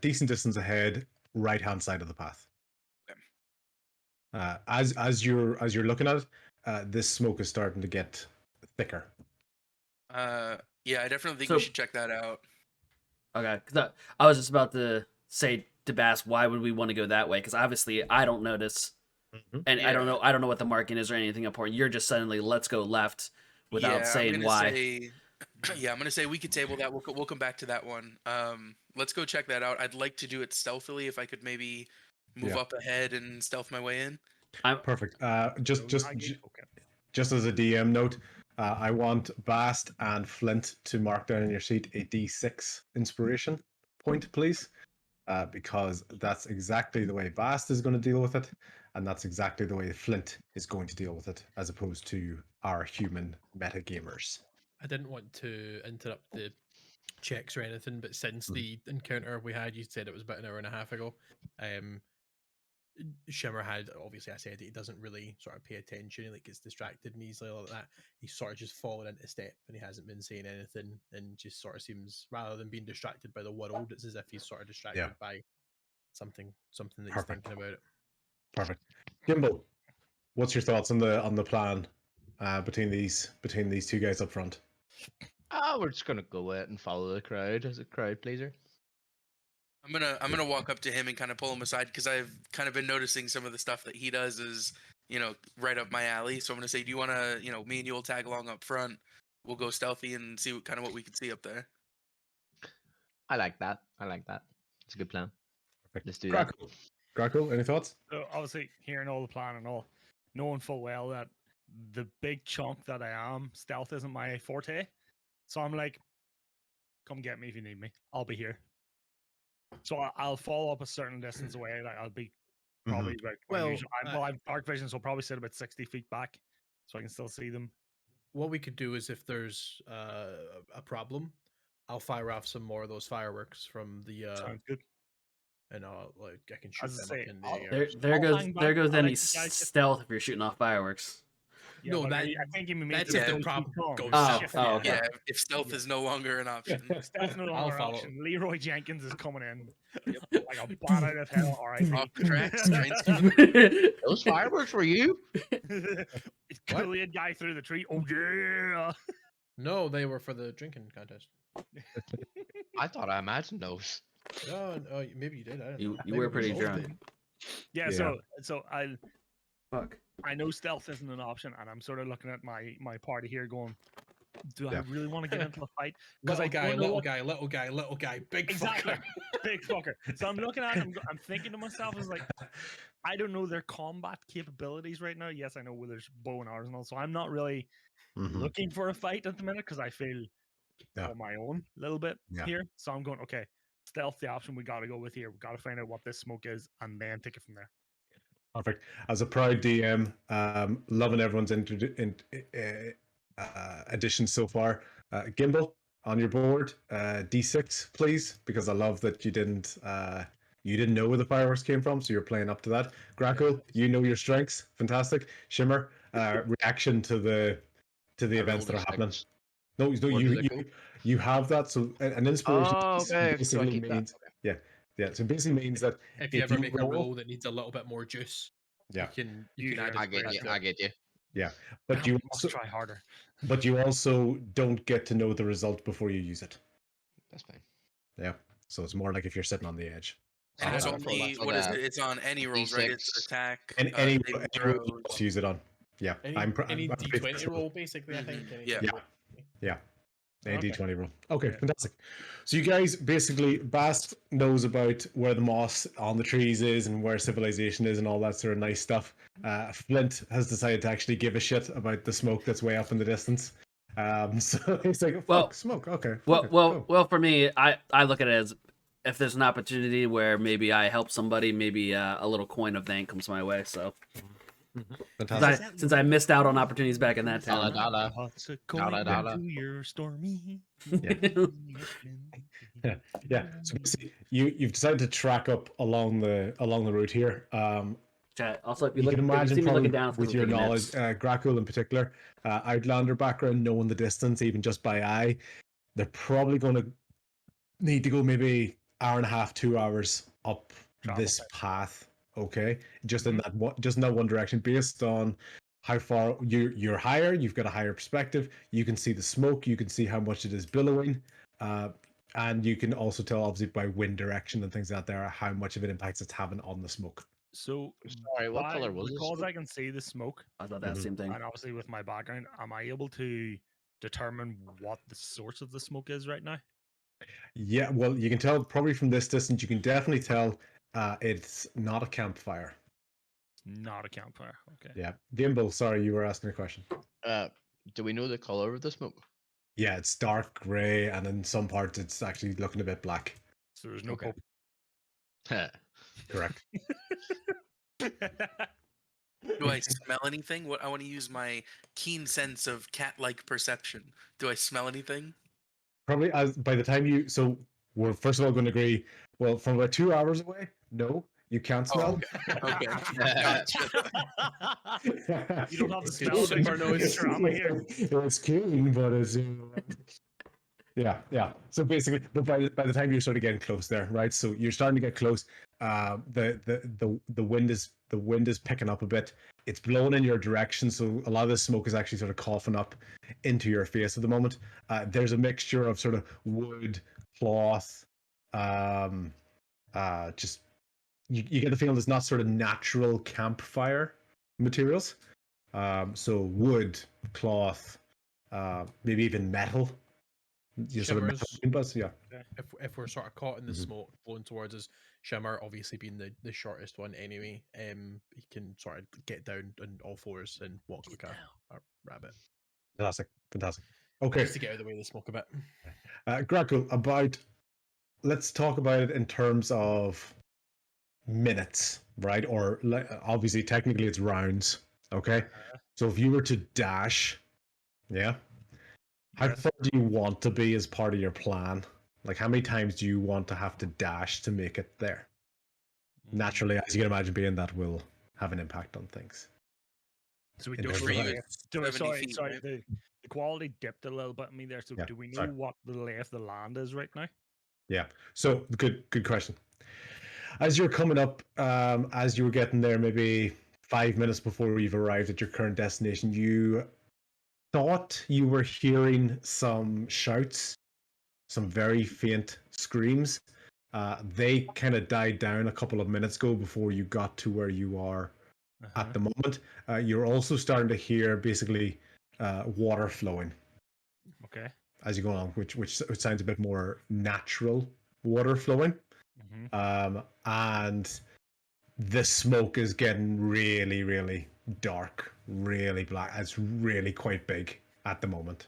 decent distance ahead, right-hand side of the path. Okay. As you're looking at it, this smoke is starting to get thicker. Yeah, I definitely think So- we should check that out. Okay, because I was just about to say to Bass, why would we want to go that way? Because obviously I don't notice, and I don't know what the marking is or anything important. You're just suddenly let's go left without saying why. I'm gonna say we could table that. We'll come back to that one. Let's go check that out. I'd like to do it stealthily. If I could maybe move up ahead and stealth my way in. Perfect. Just Okay. as a DM note, I want Bast and Flint to mark down in your sheet a D6 inspiration point, please, because that's exactly the way Bast is going to deal with it, and that's exactly the way Flint is going to deal with it, as opposed to our human meta gamers. I didn't want to interrupt the checks or anything, but since the encounter we had, you said it was about an hour and a half ago. Shimmer had, obviously, I said he doesn't really sort of pay attention, he like gets distracted and easily like that. He's sort of just fallen into step and he hasn't been saying anything, and just sort of seems, rather than being distracted by the world, it's as if he's sort of distracted by something that he's thinking about it. Perfect. Gimbal, what's your thoughts on the plan between these two guys up front? We're just gonna go out and follow the crowd as a crowd pleaser. I'm gonna walk up to him and kind of pull him aside because I've kind of been noticing some of the stuff that he does is right up my alley. So I'm gonna say, do you want to me and you will tag along up front. We'll go stealthy and see what we can see up there. I like that. It's a good plan. Perfect. Let's do that. Grackle, any thoughts? So obviously, hearing all the plan and all, knowing full well that the big chunk that I am, stealth isn't my forte. So I'm like, come get me if you need me. I'll be here. So I'll follow up a certain distance away. Like I'll be probably about. I have dark vision, so I'll probably sit about 60 feet back, so I can still see them. What we could do is, if there's a problem, I'll fire off some more of those fireworks from the. Sounds good. And I can shoot them up in the air. There goes any stealth if you're shooting off fireworks. Yeah, no, I think you mean that's if the problem goes. Okay. Yeah, if stealth is no longer an option. Stealth no longer an option. Leroy Jenkins is coming in like a bat out of hell. All right, off the tracks. Those fireworks were you? It's Korean guy through the tree. Oh yeah. No, they were for the drinking contest. I thought I imagined those. No, maybe you did. I don't You know. you Maybe were we pretty both drunk. did. Yeah, Yeah. so Fuck. I know stealth isn't an option, and I'm sort of looking at my party here, going, do I Yeah. really want to get into a fight? Because Little I guy, don't know little what guy, little guy, little guy, big exactly fucker. big fucker. So I'm looking at, I'm thinking to myself, is like, I don't know their combat capabilities right now. Yes, I know where there's bow and arrows and all, so I'm not really Mhm. looking for a fight at the minute because I feel Yeah. on my own a little bit Yeah. here. So I'm going, okay, stealth the option we got to go with here. We got to find out what this smoke is and then take it from there. Perfect. As a proud DM, loving everyone's additions so far. Gimbal on your board, D6, please, because I love that you didn't know where the fireworks came from, so you're playing up to that. Grackle, you know your strengths, fantastic. Shimmer, reaction to the I events rolled that a are happening. 6. No, Where you did it go? you have that. So an inspiration Oh, piece okay. So I basically keep that. means Okay. yeah. So it basically means that If you if ever you make a roll, roll that needs a little bit more juice, yeah, you can add Usually, I get you. inspiration to I it. get you. yeah, but Damn, you we must also try harder. don't get to know the result before you use it. That's fine. Yeah. So it's more like if you're sitting on the edge. And it's for only that. what is it? It's on any rolls, right? It's D6. attack, And saving any roll throws. you must use it on. Yeah. Any I'm any pretty D20 sure. roll, basically, I think. Mhm. Any Yeah. Yeah. roll. Yeah. A Okay. D20 roll. Okay, Yeah. fantastic. So you guys basically, Bast knows about where the moss on the trees is and where civilization is and all that sort of nice stuff. Flint has decided to actually give a shit about the smoke that's way up in the distance. So he's like, fuck, Well- smoke. Okay. Well, fuck it, well, go." well. For me, I look at it as if there's an opportunity where maybe I help somebody, maybe a little coin of thank comes my way. So Fantastic. since I missed out on opportunities back in that Dollar, town. dollar. What's a Dollar, coin dollar. to your stormy? Yeah. So basically, you've decided to track up along the route here. Chat. Also, if you You look, can if you imagine see me probably looking down, it's 'cause with I'm your taking knowledge, nips. Grackle in particular, Outlander background, knowing the distance even just by eye, they're probably going to need to go maybe hour and a half, 2 hours up Travel. this path. Okay, just in that one direction, based on how far you're higher, you've got a higher perspective. You can see the smoke, you can see how much it is billowing, and you can also tell obviously by wind direction and things out there how much of an impact it's having on the smoke. So, Sorry, what color was this? because I can see the smoke, I thought that Mhm. same thing. and obviously with my background, am I able to determine what the source of the smoke is right now? Yeah, well, you can tell probably from this distance. You can definitely tell it's not a campfire. Not a campfire. Okay. Yeah, Gimbal. Sorry, you were asking a question. Do we know the color of the smoke? Yeah, it's dark gray, and in some parts it's actually looking a bit black. So there's no Okay. Correct. Do I smell anything? What I want to use my keen sense of cat-like perception. Do I smell anything? Probably as by the time you we're first of all going to agree. Well, from about 2 hours away, no, you can't smell. Okay. Gotcha. You don't have the It's smell of super it. noise. Drama here. It's clean, but it's yeah. So basically, but by the time you're sort of getting close there, right? So you're starting to get close. The wind is picking up a bit. It's blowing in your direction, so a lot of the smoke is actually sort of coughing up into your face at the moment. There's a mixture of sort of wood, cloth, just you get the feeling there's not sort of natural campfire materials. So wood, cloth, maybe even metal. You sort of Shimmers. buzz, yeah. If we're sort of caught in the Mhm. smoke blowing towards us, Shimmer obviously being the shortest one anyway, he can sort of get down on all fours and walk like a rabbit. Fantastic. Okay, Just to get out of the way of the smoke a bit. Grackle, let's talk about it in terms of minutes, right? Or obviously, technically, it's rounds. Okay, so if you were to dash, yeah, how Yes. far do you want to be as part of your plan? Like, how many times do you want to have to dash to make it there? Naturally, as you can imagine, being that will have an impact on things. So we in don't terms For of you, height. it's do 70 sorry, feet, sorry. right? The quality dipped a little bit in me there. So Yeah, do we know sorry. what the lay of the land is right now? Yeah. So good question. As you're coming up, as you were getting there, maybe 5 minutes before you've arrived at your current destination, you thought you were hearing some shouts, some very faint screams. They kind of died down a couple of minutes ago before you got to where you are at the moment. You're also starting to hear basically water flowing Okay. as you go along, which sounds a bit more natural water flowing. And the smoke is getting really, really dark, really black. It's really quite big at the moment.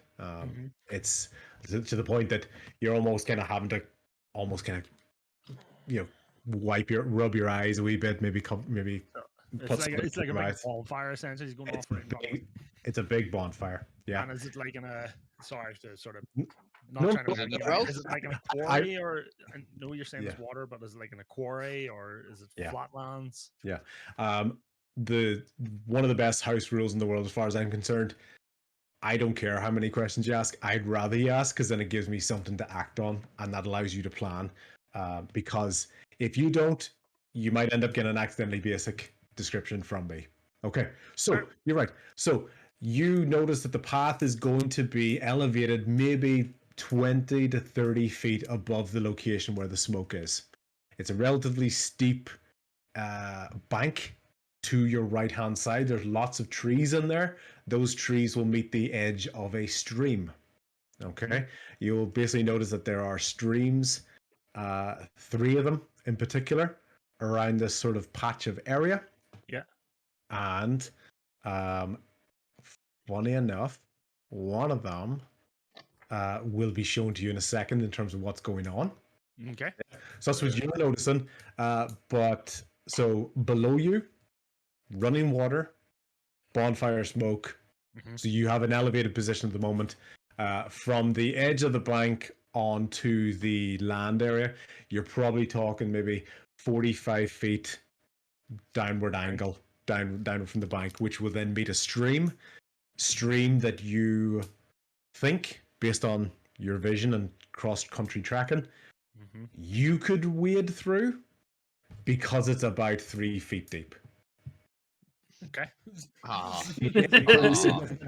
It's to the point that you're almost kind of having to almost kind of, you know, rub your eyes a wee bit, maybe It's like a big bonfire essentially. He's going off right in front of it. It's a big bonfire. Yeah. And is it like in a sorry to sort of No, not trying to is it be mean, gross? is it like in a quarry or I know you're saying it's water, but is it like in a quarry or is it flatlands? Yeah. The one of the best house rules in the world, as far as I'm concerned. I don't care how many questions you ask. I'd rather you ask because then it gives me something to act on, and that allows you to plan. Because if you don't, you might end up getting an accidentally basic description from me. Okay, so you're right. So you notice that the path is going to be elevated maybe 20 to 30 feet above the location where the smoke is. It's a relatively steep bank to your right hand side. There's lots of trees in there. Those trees will meet the edge of a stream. Okay, you'll basically notice that there are streams, 3 of them in particular, around this sort of patch of area. Yeah. And funny enough, one of them will be shown to you in a second in terms of what's going on. Okay. So that's what you're noticing. But so below you, running water, bonfire smoke. So you have an elevated position at the moment. From the edge of the bank onto the land area, you're probably talking maybe 45 feet downward angle, down from the bank, which will then meet a stream that you think, based on your vision and cross-country tracking, you could wade through because it's about 3 feet deep. Okay.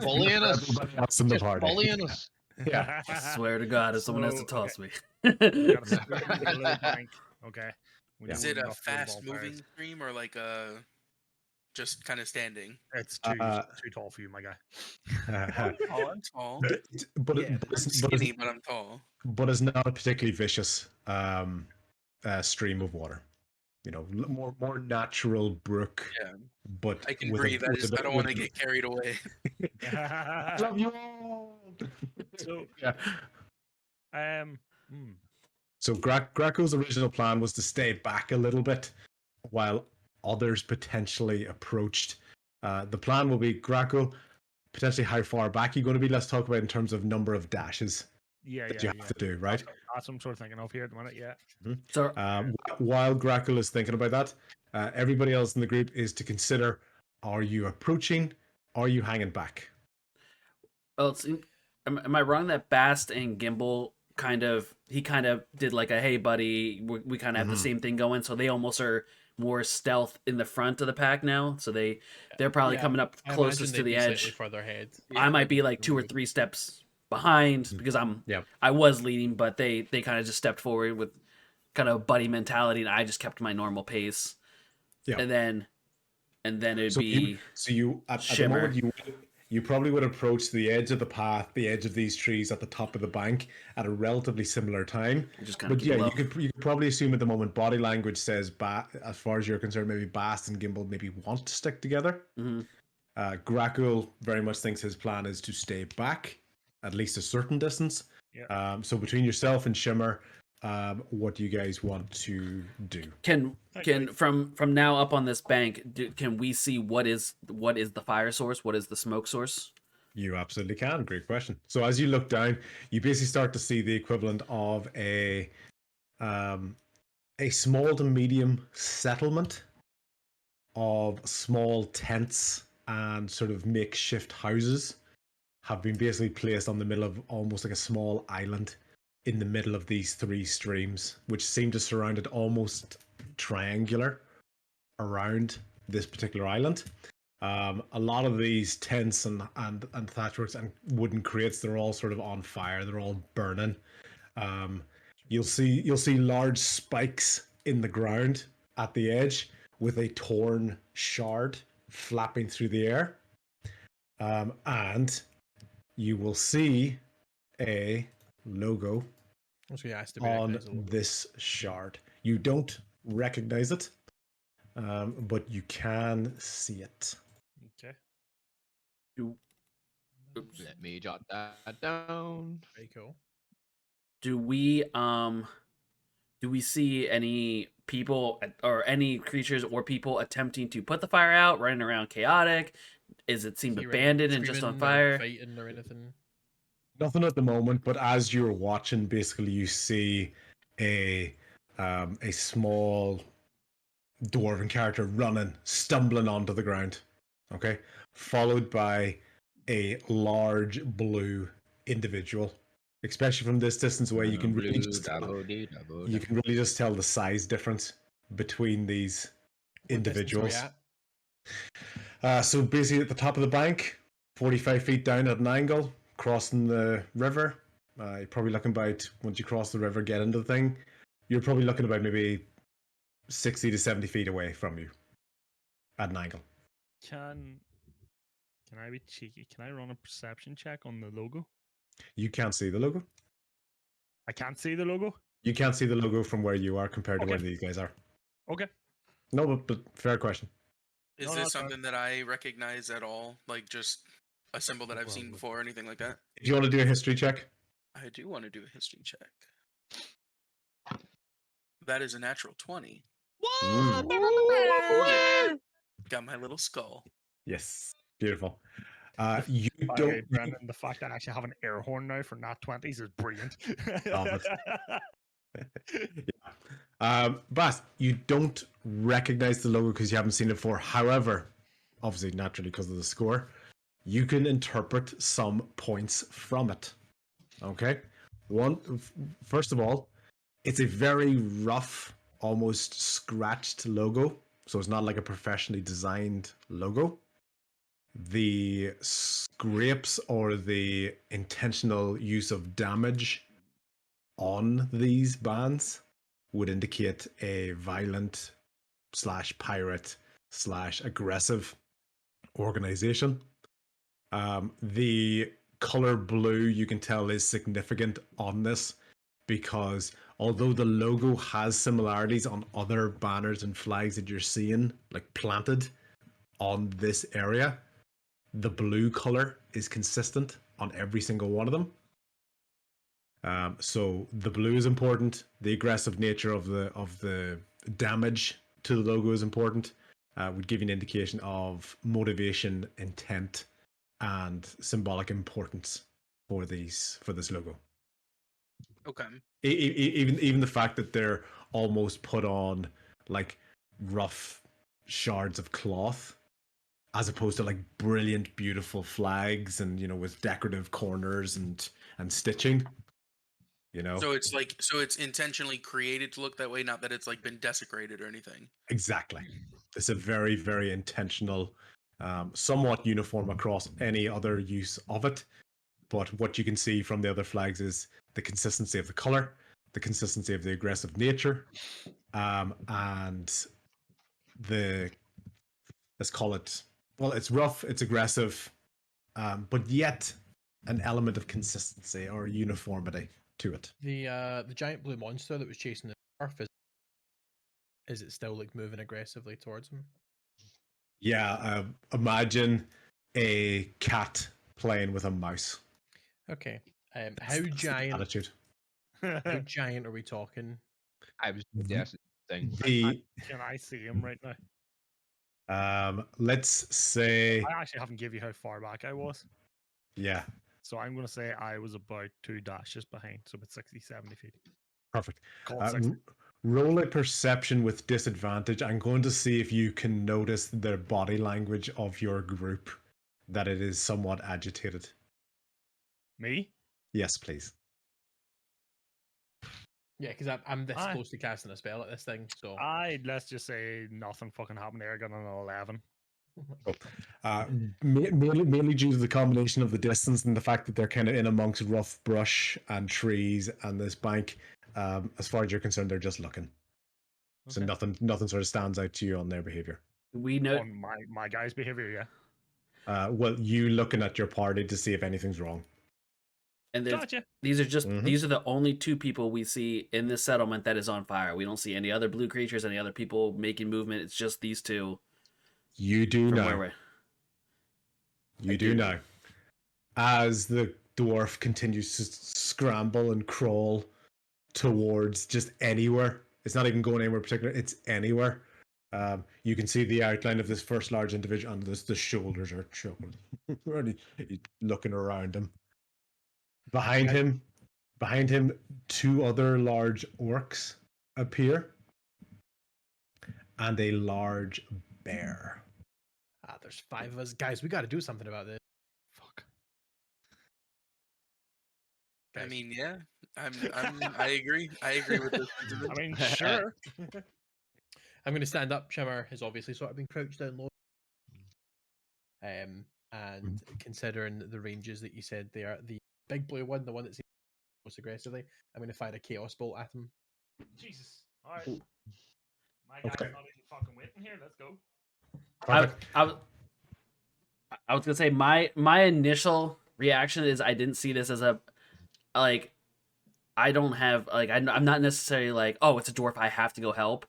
Bullying us. That's in the party. Bullying us. Yeah. I swear to God, if someone has to toss me. We got a stream in the middle of the bank. Okay. Is it a fast-moving stream or like a just kind of standing? It's too tall for you, my guy. Oh, I'm tall. But I'm skinny, but I'm tall. But it's not a particularly vicious stream of water. You know, more natural brook. Yeah. But I can breathe. I don't want to get carried away. Love you all. So yeah. So Graco's original plan was to stay back a little bit while others potentially approached. The plan will be, Graco, potentially how far back you're going to be. Let's talk about in terms of number of dashes you have to do, right? That's what I'm sort of thinking of here at the minute, yeah. So while Graco is thinking about that, everybody else in the group is to consider, are you approaching? Are you hanging back? Well, am I wrong that Bast and Gimbal kind of did like a, hey buddy, we kind of have the same thing going, so they almost are more stealth in the front of the pack now, so they're probably coming up closest to the edge. Further ahead. I might be like 2 or 3 steps behind because I was leading, but they kind of just stepped forward with kind of buddy mentality, and I just kept my normal pace. Yeah, and then it'd be at the moment you probably would approach the edge of the path, the edge of these trees at the top of the bank at a relatively similar time. But yeah, you could probably assume at the moment body language says, as far as you're concerned, maybe Bast and Gimbal maybe want to stick together. Grackle very much thinks his plan is to stay back at least a certain distance. Yeah. So between yourself and Shimmer, what do you guys want to do? Can from now up on this bank, can we see what is the fire source? What is the smoke source? You absolutely can. Great question. So as you look down, you basically start to see the equivalent of a small to medium settlement of small tents and sort of makeshift houses have been basically placed on the middle of almost like a small island in the middle of these 3 streams, which seem to surround it almost triangular around this particular island. A lot of these tents and thatchworks and wooden crates, they're all sort of on fire. They're all burning. Um, you'll see large spikes in the ground at the edge with a torn shard flapping through the air. And you will see a logo So he has to be on recognized. this shard. You don't recognize it, but you can see it. Okay. Do, oops. Let me jot that down. Very cool. Do we see any people or any creatures or people attempting to put the fire out, running around chaotic? Is it seemed Hearing abandoned and just on screaming or fire? fighting or anything. Nothing at the moment, but as you're watching, basically you see a small dwarven character running, stumbling onto the ground. Okay, followed by a large blue individual. Especially from this distance away, you can really just tell the size difference between these What distance are we individuals. at? So basically, at the top of the bank, 45 feet down at an angle, crossing the river. You're probably looking about, once you cross the river, get into the thing, you're probably looking about maybe 60 to 70 feet away from you at an angle. Can I be cheeky? Can I run a perception check on the logo? You can't see the logo. I can't see the logo. You can't see the logo from where you are compared to Okay. where these guys are. Okay. No, but fair question. Is No, this it's fine. something that I recognize at all? Like just a symbol that I've seen Well, before or anything like that? If you want to do a history check, I do want to do a history check. That is a natural 20. Mm. Yeah. Got my little skull. Yes, beautiful. You By the don't. way, Brendan, the fact that I actually have an air horn now for nat 20s is brilliant. Love But you don't recognize the logo because you haven't seen it before. However, obviously, naturally, because of the score, you can interpret some points from it. Okay, first of all, it's a very rough, almost scratched logo, so it's not like a professionally designed logo. The scrapes or the intentional use of damage on these bands would indicate a violent / pirate / aggressive organization. The color blue, you can tell, is significant on this because although the logo has similarities on other banners and flags that you're seeing, like planted on this area, the blue color is consistent on every single one of them. So the blue is important. The aggressive nature of the damage to the logo is important. Would give you an indication of motivation, intent, and symbolic importance for this logo. Okay. Even the fact that they're almost put on like rough shards of cloth, as opposed to like brilliant, beautiful flags and with decorative corners and stitching. So it's intentionally created to look that way, not that it's like been desecrated or anything. Exactly. It's a very, very intentional, somewhat uniform across any other use of it. But what you can see from the other flags is the consistency of the color, the consistency of the aggressive nature, and let's call it, well, it's rough, it's aggressive, but yet an element of consistency or uniformity to it. The giant blue monster that was chasing the dwarf, is it still like moving aggressively towards him? Yeah, imagine a cat playing with a mouse. Okay. How That's the giant? attitude. How giant are we talking? I was yes thing. Can I see him right now? Let's say, I actually haven't give you how far back I was. yeah, So I'm going to say I was about 2 dashes behind. So about 60, 70 feet. perfect. Call it 60. Roll a perception with disadvantage. I'm going to see if you can notice the body language of your group, that it is somewhat agitated. Me? Yes, please. Yeah, because I'm this Aye. close to casting a spell at this thing, so Let's just say nothing fucking happened there. I got an 11. Mainly due to the combination of the distance and the fact that they're kind of in amongst rough brush and trees and this bank. As far as you're concerned, they're just looking. So Okay. nothing sort of stands out to you on their behavior. We know. On my guy's behavior, yeah. Well, you looking at your party to see if anything's wrong. And Gotcha. these are the only two people we see in this settlement that is on fire. We don't see any other blue creatures, any other people making movement. It's just these two. You do From know. where we're... You do know. As the dwarf continues to scramble and crawl towards just anywhere. It's not even going anywhere particular. It's anywhere. You can see the outline of this first large individual, and the shoulders are showing. Looking around him. Behind him, two other large orcs appear, and a large bear. There's 5 of us, guys. We got to do something about this. Fuck. I mean, yeah, I agree. I agree with this. I mean, sure. I'm going to stand up. Shimmer has obviously sort of been crouched down low. And considering the ranges that you said there, the big blue one, the one that's most aggressively, I'm going to fire a chaos bolt at him. Jesus. All right. My guy's Okay. not even fucking waiting here. Let's go. I was gonna say my initial reaction is I didn't see this as a like I don't have like I'm not necessarily like, oh, it's a dwarf, I have to go help.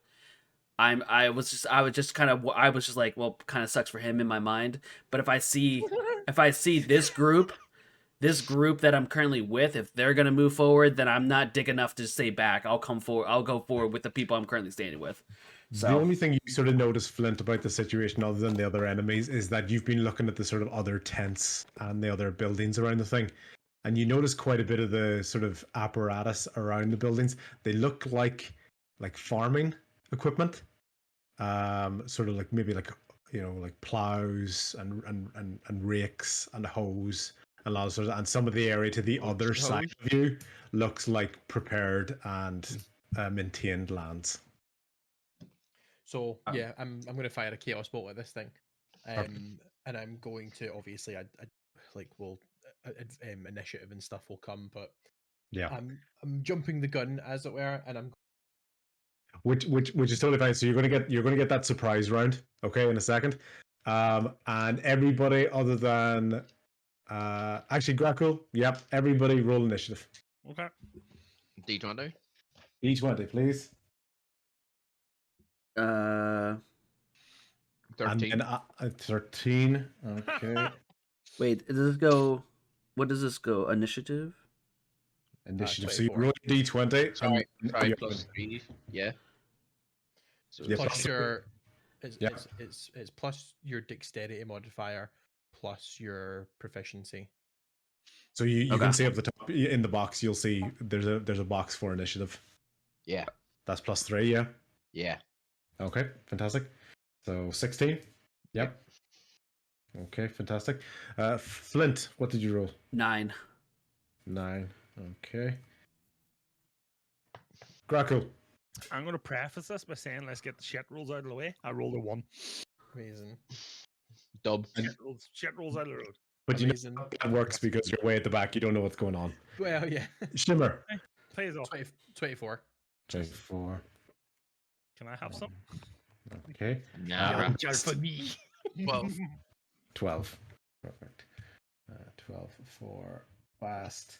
I was just like, well, kind of sucks for him in my mind. But if I see this group that I'm currently with, if they're gonna move forward, then I'm not dick enough to stay back. I'll go forward with the people I'm currently standing with. So the only thing you sort of notice, Flint, about the situation, other than the other enemies, is that you've been looking at the sort of other tents and the other buildings around the thing, and you notice quite a bit of the sort of apparatus around the buildings. They look like farming equipment, sort of like maybe like like plows and rakes and hoes. A lot of and some of the area to the other side of you looks like prepared and maintained lands. So yeah, I'm going to fire a chaos bolt at this thing, and I'm going to obviously I will initiative and stuff will come, but yeah, I'm jumping the gun as it were, and I'm which is totally fine. So you're gonna get that surprise round, okay, in a second, and everybody other than actually Grackle, yep, everybody roll initiative. Okay. D20. D20, please. 13. And 13. Okay. wait, does this go? What does this go? Initiative. Initiative. So you roll D20. Sorry, plus 3. Yeah. So Yeah, plus plus your Yeah. it's plus your dexterity modifier plus your proficiency. So you Okay. can see up the top in the box. You'll see there's a box for initiative. yeah. That's plus 3. Yeah. Yeah. Okay. Fantastic. So 16. Yep. Okay. Fantastic. Flint, what did you roll? 9. 9. Okay. Grackle. I'm going to preface this by saying let's get the shit rolls out of the way. I rolled a 1. Amazing. Dub. Shit rolls out of the road. But Amazing. you know that works because you're way at the back. You don't know what's going on. Well, yeah. Shimmer. Plays off. 24. 24. Can I have some? Okay. Nah. Just for me. 12. 12. Perfect. 12 for last.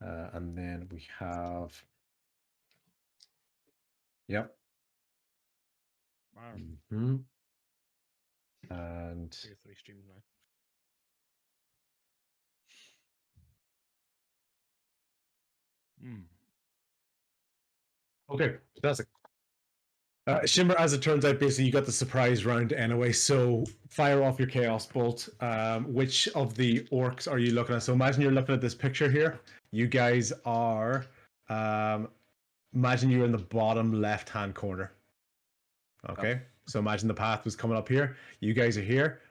And then we have. Yep. Wow. Mm-hmm. And 3 streams now. okay, fantastic. Shimmer, as it turns out, basically you got the surprise round anyway. So fire off your chaos bolt. Which of the orcs are you looking at? So imagine you're looking at this picture here. You guys are. Imagine you're in the bottom left-hand corner. Okay, so imagine the path was coming up here. You guys are here.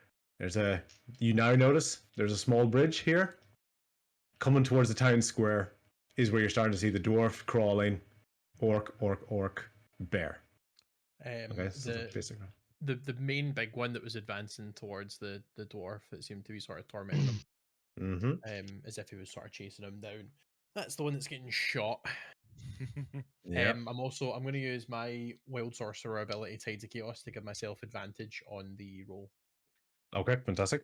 You now notice there's a small bridge here. Coming towards the town square is where you're starting to see the dwarf crawling, orc, bear. Okay, so that's basic. the main big one that was advancing towards the dwarf that seemed to be sort of tormenting him, Mm-hmm. as if he was sort of chasing him down. That's the one that's getting shot. Yeah. I'm going to use my wild sorcerer ability Tides of Chaos to give myself advantage on the roll, Okay, fantastic.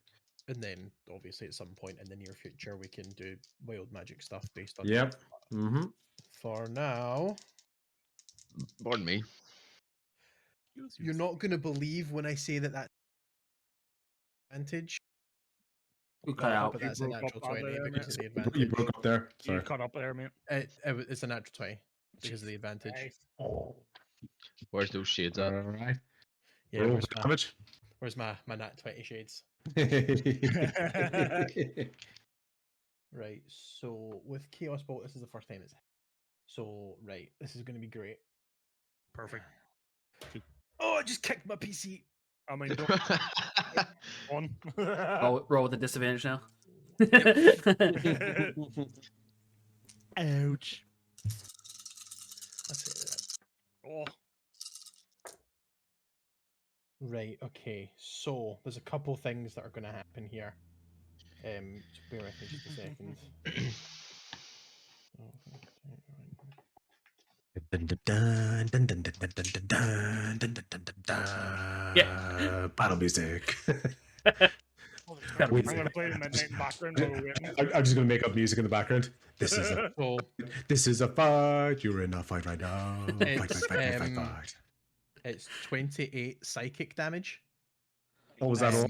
and then obviously at some point in the near future we can do wild magic stuff based on Yep. that. Mm-hmm. For now, Pardon me. you're not going to believe when I say that advantage. You cut No, out. but You that's a broke up natural badly 20 there, because mate. of the You advantage. broke up there. You Sorry. cut up there, mate. It's a natural 20 because of the advantage. Nice. Where's those shades All at? right. Yeah, Roll where's for damage. my nat 20 shades? Right, so with Chaos Bolt, this is the first time it's so right. This is going to be great. Perfect. Oh, I just kicked my PC. I mean, one. Roll with a disadvantage now. Ouch. That's it. Oh, Right, okay. So there's a couple things that are going to happen here. So bear with me just a second. Battle music. I'm Wait. gonna play the midnight background while we're waiting. I'm just gonna make up music in the background. This is a fight. You're in a fight right now. Fight. It's 28 psychic damage. What was that all?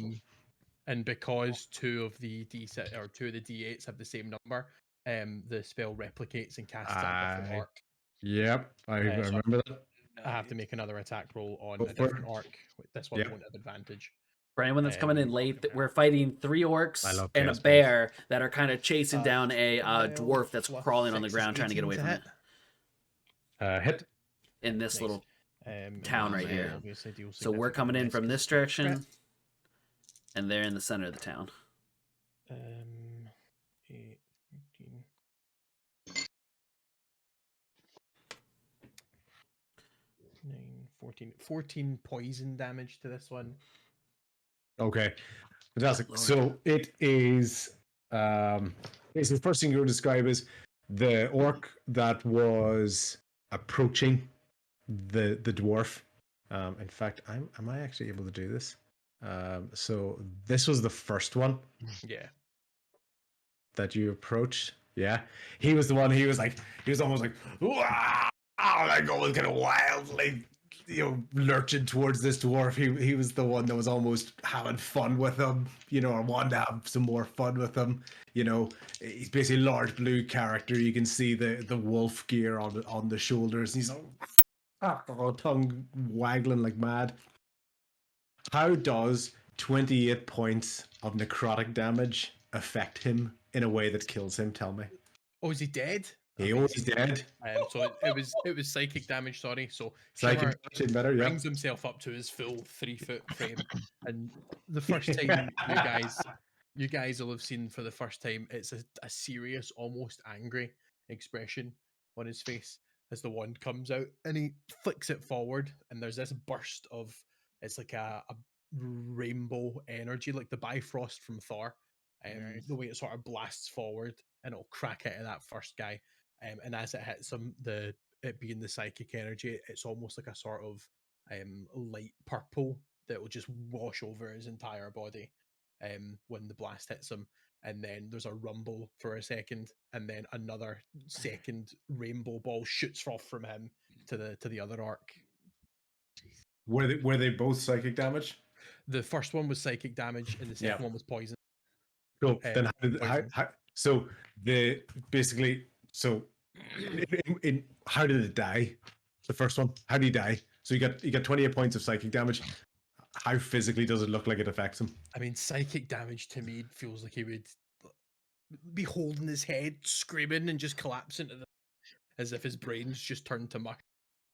And because two of the D8s have the same number, the spell replicates and casts at a different arc. Yep, I remember that. I have to make another attack roll on Go a for it. different arc. This one Yep. won't have advantage. For anyone that's coming in late, we're fighting 3 I orcs love and a chaos bear that are kind of chasing 12 down a dwarf that's plus crawling on the 6 is ground trying to get 18 away to from hit. it Hit. in this Nice. little And town then right here. obviously deal So we're significant coming in risk from as this a crit. direction, and they're in the center of the town. 8, 15. 9, 14. 14 poison damage to this one. Okay, fantastic. Lord. So it is. It's the first thing you would describe is the orc that was approaching the dwarf. In fact, am I actually able to do this? So this was the first one Yeah. that you approached. Yeah, he was the one. He was almost like, wow, like almost kind of wildly, lurching towards this dwarf. He was the one that was almost having fun with him, or wanted to have some more fun with him. He's basically a large blue character. You can see the wolf gear on the shoulders. He's tongue waggling like mad. How does 28 points of necrotic damage affect him in a way that kills him? Tell me. Oh, is he dead? He always dead. So it was psychic damage. Sorry. So Psychic damage better. Yeah. brings himself up to his full 3-foot frame, and the first time you guys will have seen for the first time, it's a serious, almost angry expression on his face as the wand comes out, and he flicks it forward, and there's this burst of it's like a rainbow energy, like the Bifrost from Thor. Nice. The way it sort of blasts forward, and it'll crack out of that first guy. And as it hits him, it being the psychic energy, it's almost like a sort of light purple that will just wash over his entire body when the blast hits him. And then there's a rumble for a second, and then another second rainbow ball shoots off from him to the other arc. Were they both psychic damage? The first one was psychic damage, and the second one was poison. Cool. Then poison. how did it die? The first one. How did he die? So you got 28 points of psychic damage. How physically does it look like it affects him? I mean, psychic damage to me feels like he would be holding his head, screaming, and just collapse into as if his brain's just turned to mush.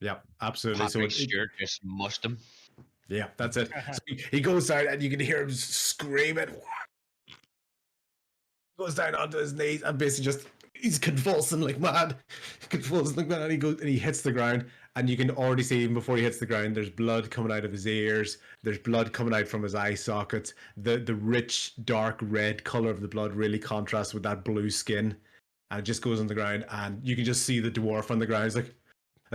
Yeah, absolutely. Patrick Stewart just mushed him. Yeah, that's it. So he goes down, and you can hear him screaming. Goes down onto his knees and basically just he's convulsing like mad, and he goes and he hits the ground, and you can already see even before he hits the ground, there's blood coming out of his ears, there's blood coming out from his eye sockets. The rich dark red color of the blood really contrasts with that blue skin, and it just goes on the ground, and you can just see the dwarf on the ground. He's like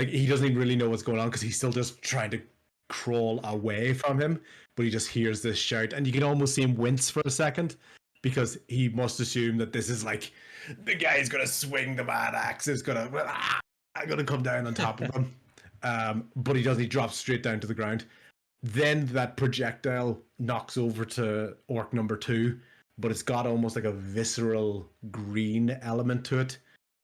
he doesn't even really know what's going on because he's still just trying to crawl away from him, but he just hears this shout, and you can almost see him wince for a second because he must assume that this is like the guy's gonna swing the mad axe, is gonna come down on top of him. But he doesn't. He drops straight down to the ground. Then that projectile knocks over to orc number 2, but it's got almost like a visceral green element to it,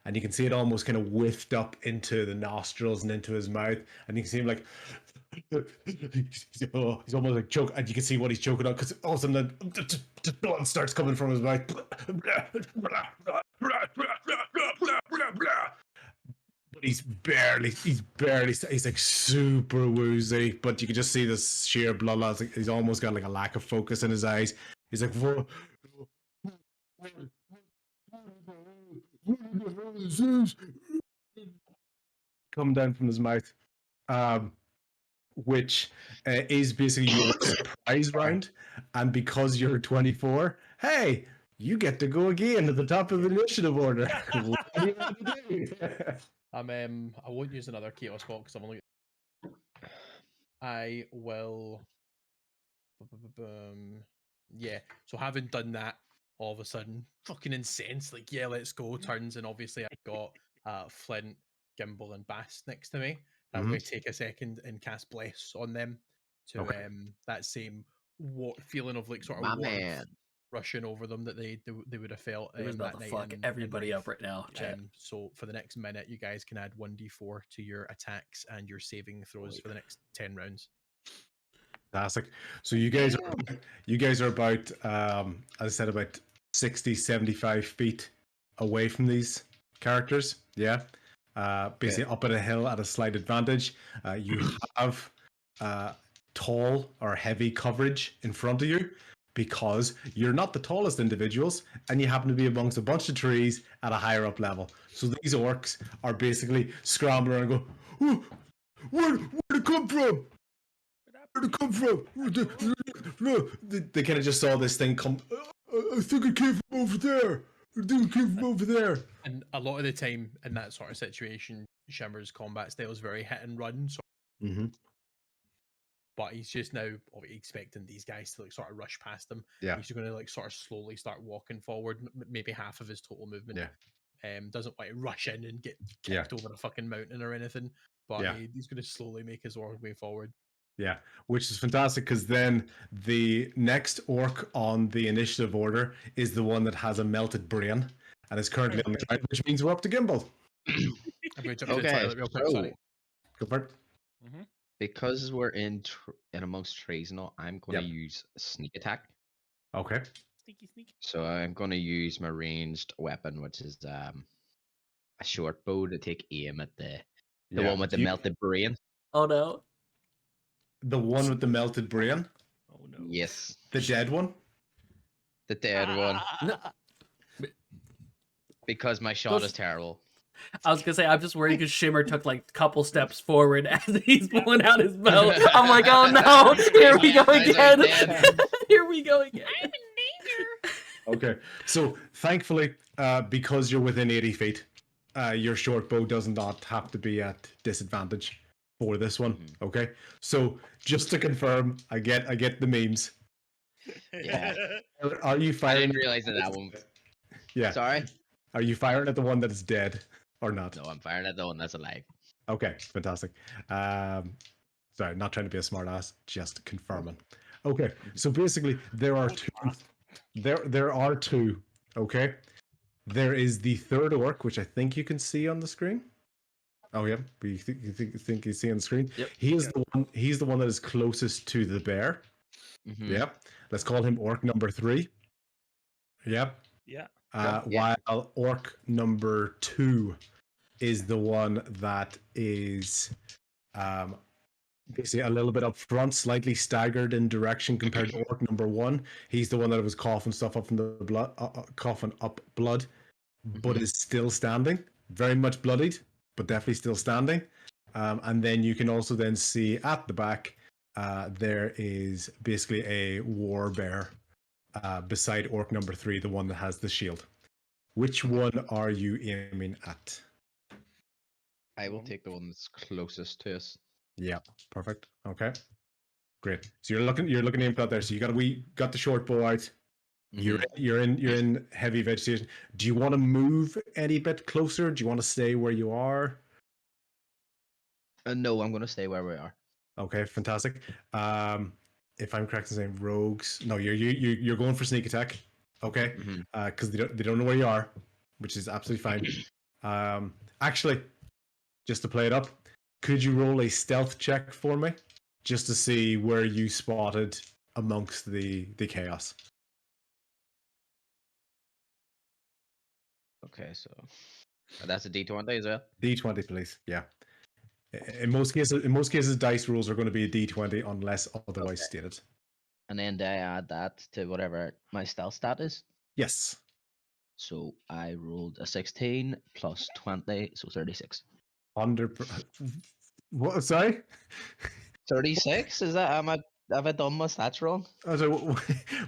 and you can see it almost kind of whiffed up into the nostrils and into his mouth, and you can see him like he's almost like choke, and you can see what he's choking on because all of a sudden the blood starts coming from his mouth. But he's like super woozy, but you can just see this sheer blood loss. Like, he's almost got like a lack of focus in his eyes. He's like, what come down from his mouth, which is basically your surprise round. And because you're 24, hey, you get to go again at the top of the initiative order. What do you want to do? I won't use another chaos spot because I'm only. I will. Yeah. So having done that, all of a sudden, fucking incensed. Like, yeah, let's go. Turns, and obviously I've got Flint, Gimbal, and Bass next to me. I'm going to take a second and cast Bless on them to that same feeling of like sort of warmth rushing over them that they would have felt It was about that to night. fuck everybody up right now. So for the next minute, you guys can add 1d4 to your attacks and your saving throws for the next 10 rounds. Fantastic. So you guys are about as I said, about 60, 75 feet away from these characters. Yeah. Basically up at a hill at a slight advantage. You have tall or heavy coverage in front of you because you're not the tallest individuals and you happen to be amongst a bunch of trees at a higher up level. So these orcs are basically scrambling and go, oh, where'd it come from? Where'd it come from? They kind of just saw this thing come. I think it came from over there. And a lot of the time in that sort of situation, Shimmer's combat style is very hit and run. So, but he's just now expecting these guys to like sort of rush past him. Yeah, he's going to like sort of slowly start walking forward, maybe half of his total movement. Yeah, doesn't want to rush in and get kicked over a fucking mountain or anything. But he's going to slowly make his way forward. Yeah, which is fantastic because then the next orc on the initiative order is the one that has a melted brain and is currently on the ground, which means we're up to Gimbal. I'm going to jump to the toilet real quick, sorry. Go for it. Because we're in amongst trees now, I'm going to use sneak attack. Okay. Sneaky. So I'm going to use my ranged weapon, which is a short bow to take aim at the one with the melted brain. Oh no. The one with the melted brain? Oh no. Yes. The dead one? The dead one. No. Because my shot is terrible. I was gonna say I'm just worried because Shimmer took like a couple steps forward as he's pulling out his bow. I'm like, oh no, here we go again. Here we go again. I'm in danger. Okay, so thankfully, because you're within 80 feet, your short bow does not have to be at disadvantage for this one. Okay, so just to confirm, I get the memes. Yeah. Are you firing? I didn't realize that one. Yeah. Sorry. Are you firing at the one that is dead or not? No, I'm firing at the one that's alive. Okay, fantastic. Sorry, not trying to be a smart ass, just confirming. Okay, so basically there are two. There are two. Okay, there is the third orc, which I think you can see on the screen. Oh yeah, you think you see on the screen? Yep. He is the one. He's the one that is closest to the bear. Yep. Let's call him orc number 3. Yep. Yeah. While orc number 2 is the one that is basically a little bit up front, slightly staggered in direction compared to orc number 1. He's the one that was coughing stuff up from the blood, coughing up blood, but is still standing, very much bloodied, but definitely still standing. And then you can also then see at the back, there is basically a war bear beside orc number 3, the one that has the shield. Which one are you aiming at? I will take the one that's closest to us. Yeah, perfect. Okay, great. So you're looking to aim out there. So got the short bow out. You're in heavy vegetation. Do you want to move any bit closer? Do you want to stay where you are? No, I'm going to stay where we are. Okay, fantastic. If I'm correct in saying rogues, no, you're going for sneak attack. Okay, because they don't know where you are, which is absolutely fine. Actually, just to play it up, could you roll a stealth check for me, just to see where you spotted amongst the chaos? Okay, so that's a D20 as well. D20, please. Yeah. In most cases, dice rolls are going to be a D20 unless otherwise stated. And then I add that to whatever my stealth stat is. Yes. So I rolled a 16 plus 20, so 36. 100. What? Sorry. 36? Is that have I done my stats wrong? So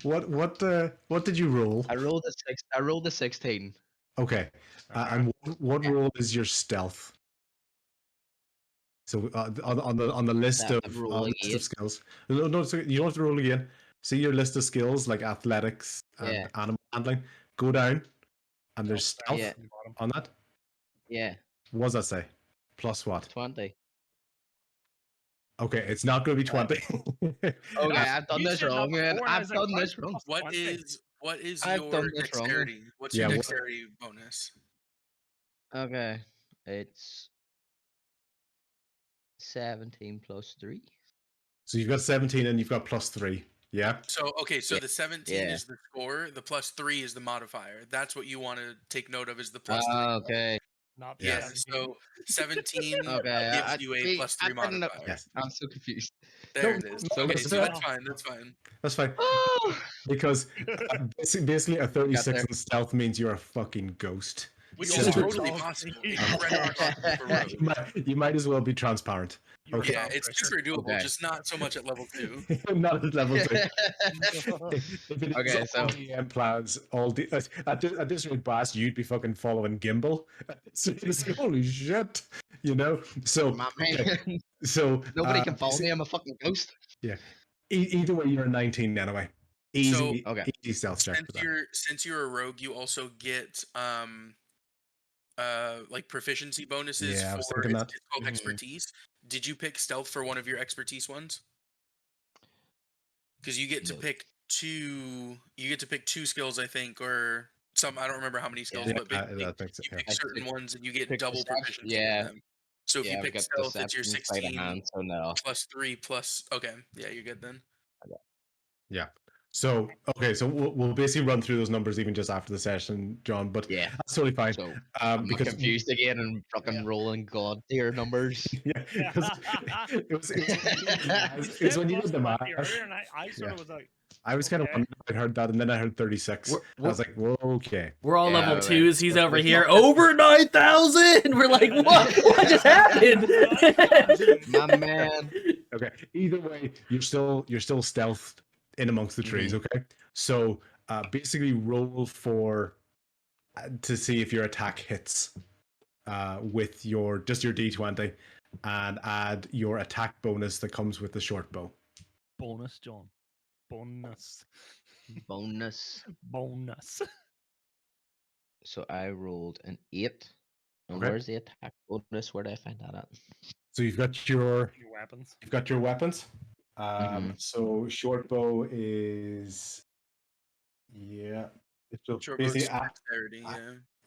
what did you roll? I rolled a 16. Okay. And what role is your stealth? So on the list That of rolling list of 8. skills. No, so you don't have to roll again. See your list of skills like athletics and animal handling. Go down, and there's stealth Yeah. on that. Yeah, What does that say? Plus what? 20. Okay, it's not going to be 20. Okay, I've done You this said that wrong, man. before, and I I've was like, done "Why this is it wrong. plus What 20?" is I've your done this wrong. dexterity? What's Yeah, your what- dexterity bonus? Okay, it's 17 plus 3. So you've got 17 and you've got plus 3. Yeah. So okay, so Yeah. the 17 Yeah. is the score, the plus 3 is the modifier. That's what you want to take note of is the plus 3. Okay. Not Yeah, 17. so 17 Okay. gives you a plus 3 modifier. Yes. I'm so confused. There No, it is. no, Okay, that's so fair. that's fine. That's fine. That's fine. Oh! Because basically a 36 there. in stealth means you're a fucking ghost. Which So- is totally possible. Incredibly possible for rogue. You might as well be transparent. You're Okay. Yeah, wrong, it's Christian. super doable, Okay. just not so much at level 2. Not at level 2. If it is Okay, all so- DM plans, at this rate, Bass, you'd be fucking following Gimbal. So it's like, holy shit, you know. So My man. so Nobody can follow me. I'm a fucking ghost. Either way, you're a 19 anyway. Easy, Okay. easy stealth check for that. Since you're a rogue, you also get like proficiency bonuses Yeah, I was for thinking it's that. called Mhm. expertise. Did you pick stealth for one of your expertise ones? Because you get to No. pick two. You get to pick 2 skills, I think, or some. I don't remember how many skills, Yeah, but basically I think so, you yeah. pick I certain pick- ones and you get pick double perception, proficiency yeah. with them. So if Yeah, you I've pick got stealth, it's your deception, sleight of 16 hand, so no. plus 3 plus. Okay, yeah, you're good then. Yeah. So okay, so we'll basically run through those numbers even just after the session, John. But Yeah. that's totally fine. So I'm Because confused again and fucking rolling god tier numbers. yeah, because it's when you did the math. Earlier, and I sort of was like, I was kind of okay. wondering if I heard that, and then I heard 36. I was like, "Whoa, okay." We're all Yeah, level right. 2s. He's over It's here not- over 9,000. We're like, what just happened? My man. Okay. Either way, you're still stealthed in amongst the trees. Okay. So basically, roll for to see if your attack hits with your D20, and add your attack bonus that comes with the short bow. Bonus, John. Bonus. Bonus. Bonus. So I rolled an 8. And Okay. where's the attack bonus? Where do I find that at? So you've got your Weapons. So short bow is it's Short basically bow's dexterity,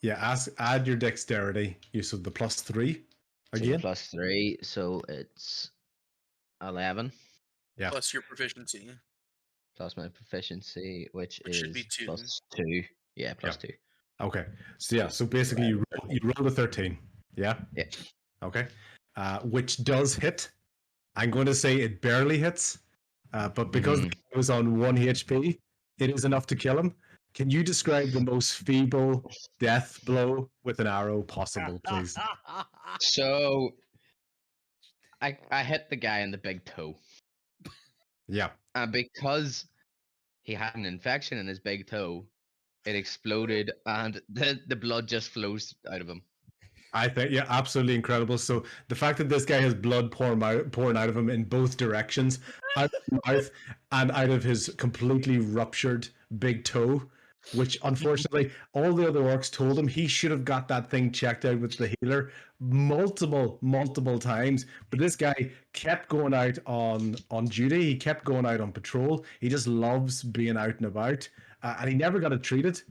yeah. add your dexterity use of the plus 3 So again. plus 3, so it's 11 Yeah. Plus your proficiency. plus my proficiency, which should be is 2. plus 2. Yeah, plus 2. Okay. So basically you roll a 13. Yeah. Yeah. Okay. Which does hit. I'm going to say it barely hits, but because the guy was on 1 HP, it is enough to kill him. Can you describe the most feeble death blow with an arrow possible, please? So I hit the guy in the big toe, Yeah. and because he had an infection in his big toe, it exploded, and the blood just flows out of him. I think, yeah, absolutely incredible. So the fact that this guy has blood pouring out of him in both directions, out of his mouth and out of his completely ruptured big toe, which unfortunately all the other orcs told him he should have got that thing checked out with the healer multiple times. But this guy kept going out on duty. He kept going out on patrol. He just loves being out and about, and he never got it treated.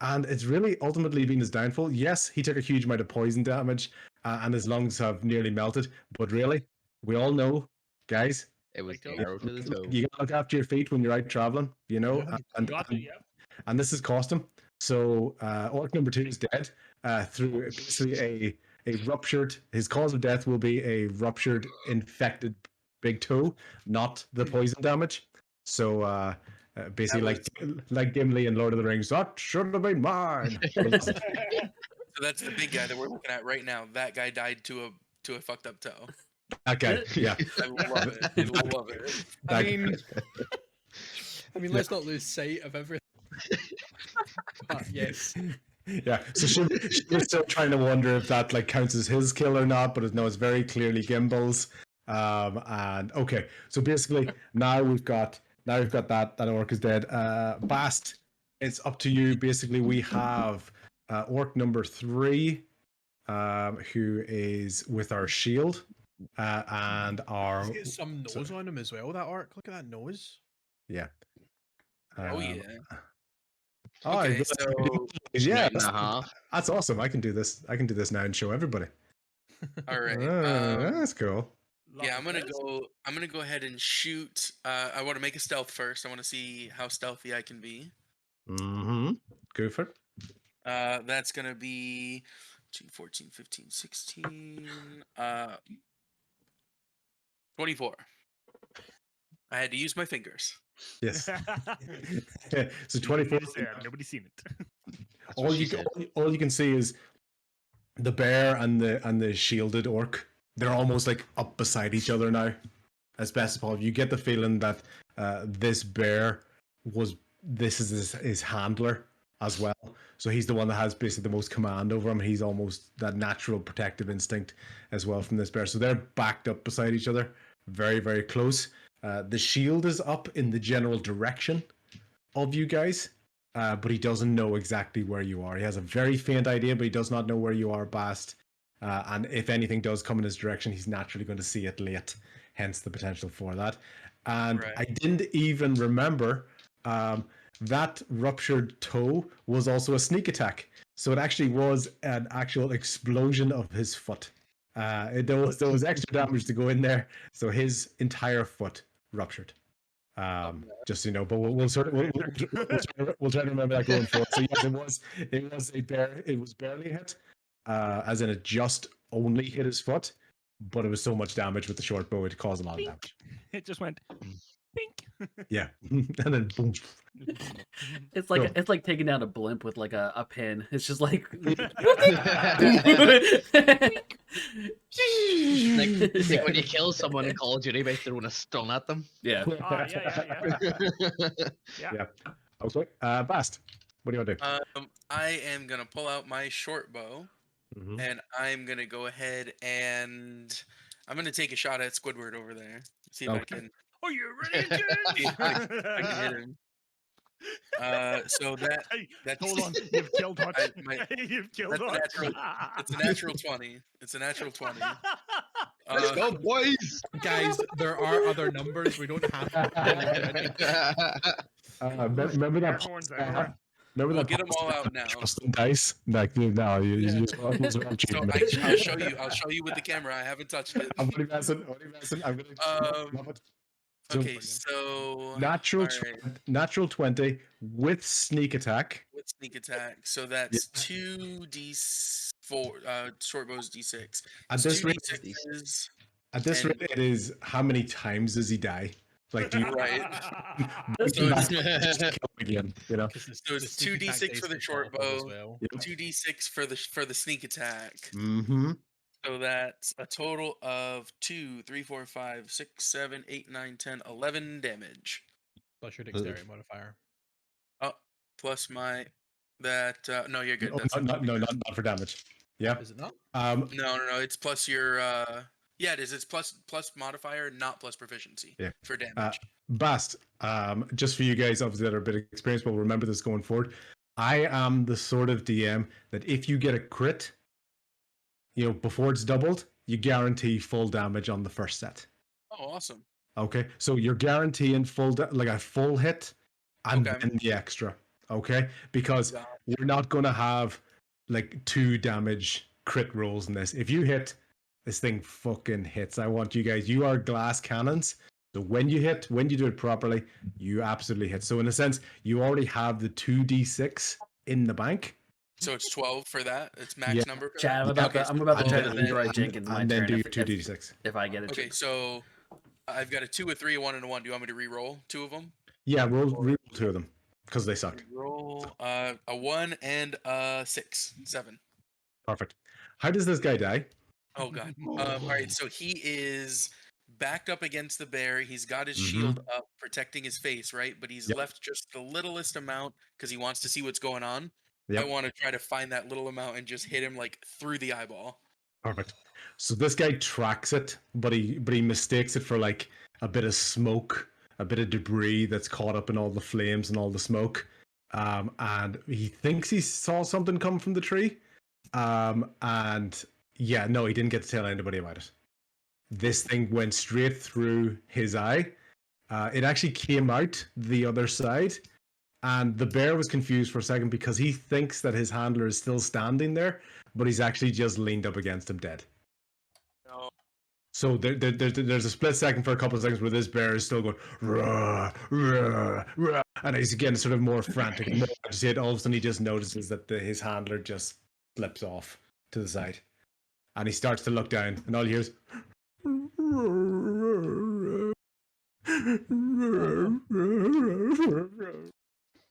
And it's really ultimately been his downfall. Yes, he took a huge amount of poison damage, and his lungs have nearly melted. But really, we all know, guys, It was Big the toe. arrow to the toe. you gotta look after your feet when you're out traveling, you know. Yeah, and, Got to, yeah. and this has cost him. So orc number 2 is dead through basically a ruptured. His cause of death will be a ruptured, infected big toe, not the poison damage. So basically, like Gimli in Lord of the Rings, that should have been mine. So that's the big guy that we're looking at right now. That guy died to a fucked up toe. That guy, yeah. I love it. I love it. I mean, let's not lose sight of everything. But yes, Yeah, so she was still trying to wonder if that like counts as his kill or not, but no, it's very clearly Gimble's. And okay, so basically now we've got that orc is dead. Bast, it's up to you. Basically, we have orc number 3, who is with our shield, and our he's got some nose on him as well. That arc, look at that nose. yeah. Oh Um, yeah. Oh, Okay, that's- so yeah, Minute and a half. that's awesome. I can do this. I can do this now and show everybody. all right. That's cool. Yeah, I'm Love gonna this. go. I'm gonna go ahead and shoot. I want to make a stealth first. I want to see how stealthy I can be. Mm-hmm. Go for it. That's gonna be 2, 14, 15, 16, 24. I had to use my fingers. Yes. so You 24. just said, nobody's seen it. That's what she said. All you can see is the bear and the shielded orc. They're almost like up beside each other now, as best as possible. You get the feeling that this bear is his handler as well. So he's the one that has basically the most command over him. He's almost that natural protective instinct as well from this bear. So they're backed up beside each other, very, very close. The shield is up in the general direction of you guys, but he doesn't know exactly where you are. He has a very faint idea, but he does not know where you are, Bast. And if anything does come in his direction, he's naturally going to see it late, hence the potential for that. And Right. I didn't even remember that ruptured toe was also a sneak attack. So it actually was an actual explosion of his foot. There was extra damage to go in there, so his entire foot ruptured. Just so you know, but we'll try to remember that going forward. So yes, it was a bear. It was barely hit, as in it just only hit his foot, but it was so much damage with the short bow it caused a lot of damage. It just went pink. Yeah, and then boom. It's like Cool. it's like taking down a blimp with like a pin. It's just like Like when you kill someone in Call of Duty by throwing a stun at them. yeah. Ah, yeah. Yeah. Okay. Bast, what do you want to do? I am gonna pull out my short bow, Mhm. and I'm gonna go ahead and I'm gonna take a shot at Squidward over there. See if I Okay. can. Are you ready, See if I can hit him. So Hey, that's hold on, you've killed Hutch. my- You've killed that's Hutch. it's a natural 20. It's a natural 20. Let's go, boys! Guys, there are other numbers. We don't have to. Remember Air that? horns everywhere. Remember We'll that? get 'em all podcast out now. Trusting dice. Like no, you just So I'll show you. I'll show you with the camera. I haven't touched it. I'm only messing. I'm gonna. Love it. So, Okay, so natural alright, natural 20 with sneak attack. with sneak attack. So that's 2d4. Short bow's d6. At It's this two rate, d6s. at this and- rate, it is how many times does he die? Like, do you Right. bring So him it's- back just to kill him again? You know. So it's 2d6 for the short bow, well. Yep. 2d6 for the sneak attack. Mm-hmm. So that's a total of 2, 3, 4, 5, 6, 7, 8, 9, 10, 11 damage. Plus your dexterity modifier. Oh, plus my no, you're good. Oh, That's not for damage. Yeah. Is it not? no. It's plus your yeah, it is. It's plus modifier, not plus proficiency Yeah. for damage. Bast, just for you guys, obviously, that are a bit experienced, but remember this going forward. I am the sort of DM that if you get a crit, before it's doubled, you guarantee full damage on the first set. Oh, awesome. Okay, so you're guaranteeing like a full hit, and Okay. then the extra. Okay, because you're not gonna have like 2 damage crit rolls in this. If you hit, this thing fucking hits. I want you guys. You are glass cannons. So when you do it properly, you absolutely hit. So in a sense, you already have the 2d6 in the bank. So it's 12 for that. It's max number. For Chad, that? I'm about to try to and Leroy then- Jenkins my and then turn do your if 2d6. I get it. Okay, so I've got a 2, a 3, a 1, and a 1. Do you want me to re-roll 2 of them? Yeah, roll 2 of them because they sucked. Roll a 1 and a 6, 7. Perfect. How does this guy die? Oh god. All right, so he is backed up against the bear. He's got his shield up, protecting his face, right? But he's left just the littlest amount because he wants to see what's going on. Yep. I want to try to find that little amount and just hit him like through the eyeball. Perfect. So this guy tracks it, but he mistakes it for like a bit of smoke, a bit of debris that's caught up in all the flames and all the smoke. And he thinks he saw something come from the tree. And yeah, no, he didn't get to tell anybody about it. This thing went straight through his eye. It actually came out the other side. And the bear was confused for a second because he thinks that his handler is still standing there, but he's actually just leaned up against him dead. No. So there's a split second for a couple of seconds where this bear is still going, rah, rah, rah, and he's again sort of more frantic and more agitated. All of a sudden, he just notices that his handler just slips off to the side. And he starts to look down, and all he hears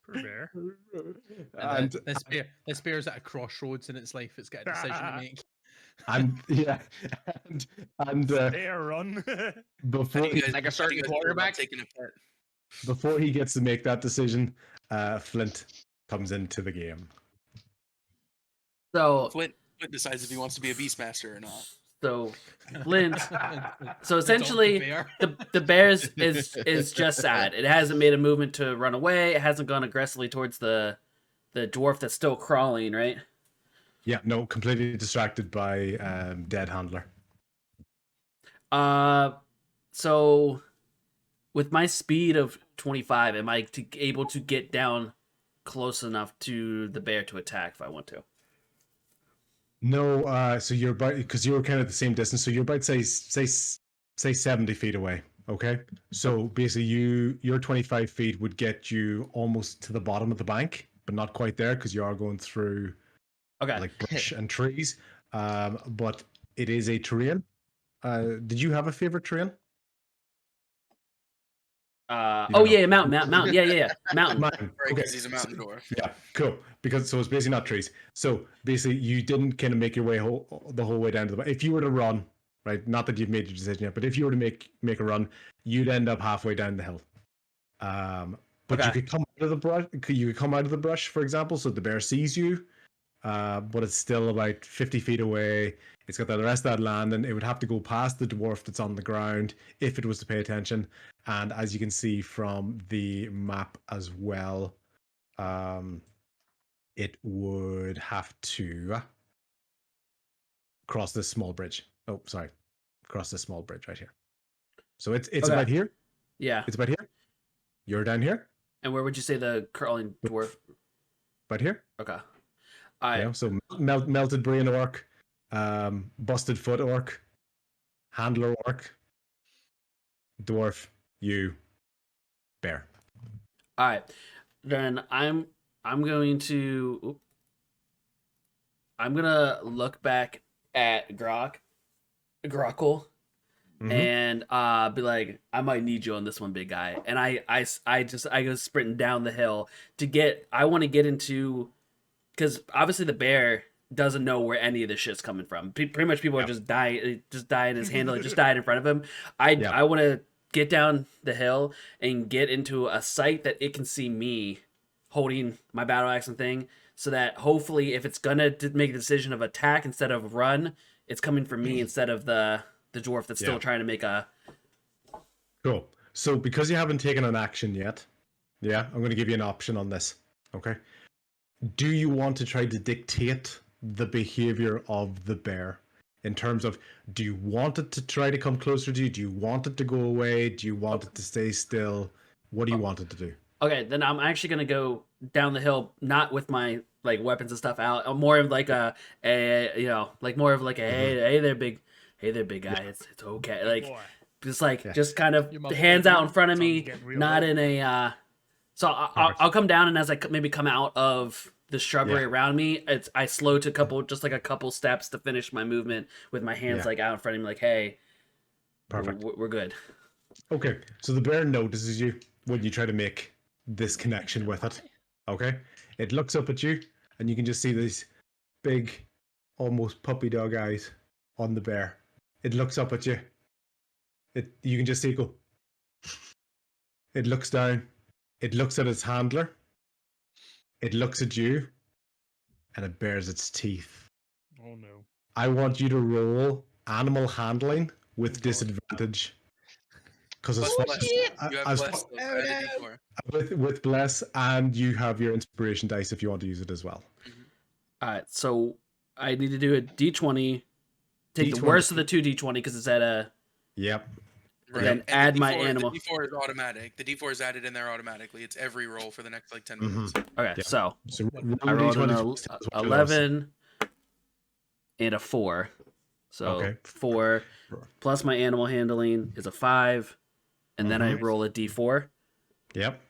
Poor bear. And this bear's at a crossroads in its life. It's got a decision to make. and Bear run. before like a certain quarterback. Taking a pet. before he gets to make that decision, Flint comes into the game. So Flint decides if he wants to be a Beastmaster or not. So Flint. So essentially, the bears is just sad. It hasn't made a movement to run away. It hasn't gone aggressively towards the dwarf that's still crawling, right? Yeah, no, completely distracted by dead handler. So with my speed of 25, am I able to get down close enough to the bear to attack if I want to? No, so you're about, because you were kind of the same distance, so you're about say 70 feet away. Okay, so basically your 25 feet would get you almost to the bottom of the bank, but not quite there because you are going through like brush and trees. But it is a terrain. Did you have a favorite terrain? Yeah, mountain. Yeah, mountain. Right, Okay, because he's a mountain dwarf. yeah, cool. Because so it's basically not trees. So basically, you didn't kind of make your way the whole way down to the. If you were to run, right? Not that you've made your decision yet, but if you were to make a run, you'd end up halfway down the hill. But you could come out of the brush. You could come out of the brush, for example, so the bear sees you. But it's still about 50 feet away. It's got the rest of that land, and it would have to go past the dwarf that's on the ground if it was to pay attention. And as you can see from the map as well, it would have to cross this small bridge. Oh, sorry. Cross this small bridge right here. So it's about here. Yeah. It's about here. You're down here. And where would you say the crawling dwarf? About here. Okay. All right. Yeah, so melted brain orc, busted foot orc, handler orc, dwarf, you, bear. All right. Then I'm going to look back at Grockle, and be like, I might need you on this one, big guy. And I go sprinting down the hill to get. I want to get into, because obviously the bear doesn't know where any of this shit's coming from. Pretty much people are just dying. His handler just died in front of him. I want to get down the hill and get into a site that it can see me holding my battle axe and thing, so that hopefully if it's gonna make a decision of attack instead of run, it's coming from me instead of the dwarf that's still trying to make a... Cool. So because you haven't taken an action yet, I'm going to give you an option on this. Okay. Do you want to try to dictate the behavior of the bear in terms of, do you want it to try to come closer to you? Do you want it to go away? Do you want it to stay still? What do you want it to do? Okay, then I'm actually gonna go down the hill, not with my like weapons and stuff out. I'm more of like a more of like a hey there big guy. It's okay. Like just kind of hands out in front of me, not in a. So I'll come down, and as I maybe come out of the shrubbery around me, I slow to a couple steps to finish my movement with my hands like out in front of me, like, hey, perfect, we're good. Okay, so the bear notices you when you try to make this connection with it. Okay, it looks up at you, and you can just see these big, almost puppy dog eyes on the bear. It looks up at you. You can just see it go. It looks down. It looks at its handler. It looks at you, and it bares its teeth. Oh no! I want you to roll animal handling with disadvantage. Because with bless, and you have your inspiration dice if you want to use it as well. All right, so I need to do a D20. Take the worst of the two D20 because it's at a. Yep. Right. Then add my animal. The D4 is automatic. The D4 is added in there automatically. It's every roll for the next 10 minutes. Okay, so I rolled an 11 and a 4. So 4 plus my animal handling is a 5, and then I roll a D4. Yep.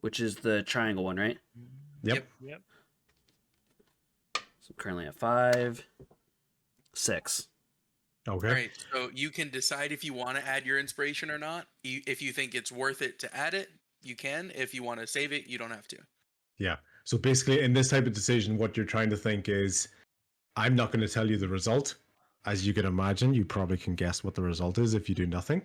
Which is the triangle one, right? Yep. So I'm currently at 5, 6. Okay. All right. So you can decide if you want to add your inspiration or not. If you think it's worth it to add it, you can. If you want to save it, you don't have to. Yeah. So basically, in this type of decision, what you're trying to think is, I'm not going to tell you the result. As you can imagine, you probably can guess what the result is if you do nothing,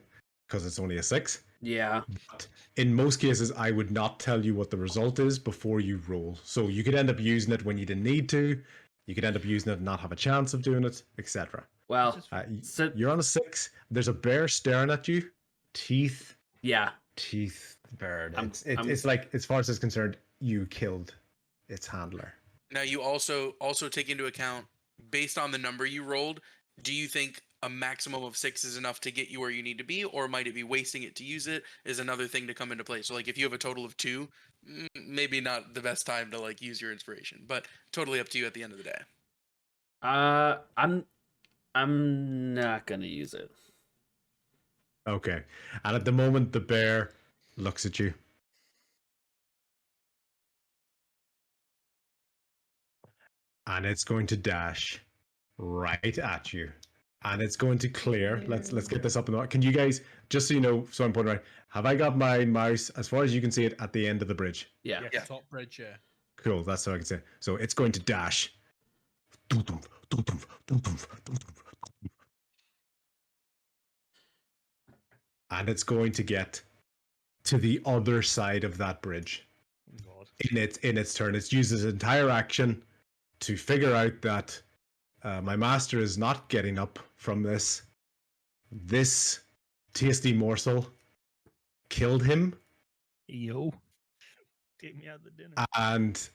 because it's only a 6. Yeah. But in most cases, I would not tell you what the result is before you roll. So you could end up using it when you didn't need to. You could end up using it and not have a chance of doing it, etc. Well, you're on a 6. There's a bear staring at you. Teeth. Yeah. Teeth bared. It's like, as far as it's concerned, you killed its handler. Now you also take into account, based on the number you rolled, do you think a maximum of 6 is enough to get you where you need to be, or might it be wasting it to use it? Is another thing to come into play. So like if you have a total of 2, maybe not the best time to like use your inspiration, but totally up to you at the end of the day. I'm not gonna use it. Okay. And at the moment, the bear looks at you. And it's going to dash right at you. And it's going to clear. Let's get this up and on. Can you guys, just so you know, so I'm pointing right, have I got my mouse, as far as you can see it, at the end of the bridge? Yeah. Top bridge, yeah. Cool, that's what I can say. So it's going to dash. And it's going to get to the other side of that bridge. God. In its turn. It's used its entire action to figure out that my master is not getting up from this. This tasty morsel killed him. Yo. Take me out the dinner. And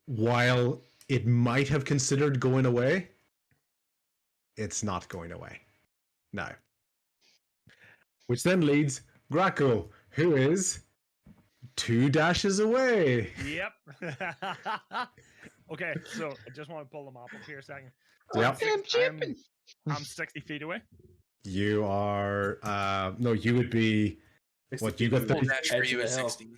while it might have considered going away, it's not going away. No. Which then leads Graco, who is 2 dashes away. Yep. Okay, so I just want to pull the map up here a second. Yep. I'm 60 feet away. You are no, you would be what you got Full 30. dash for you is 60.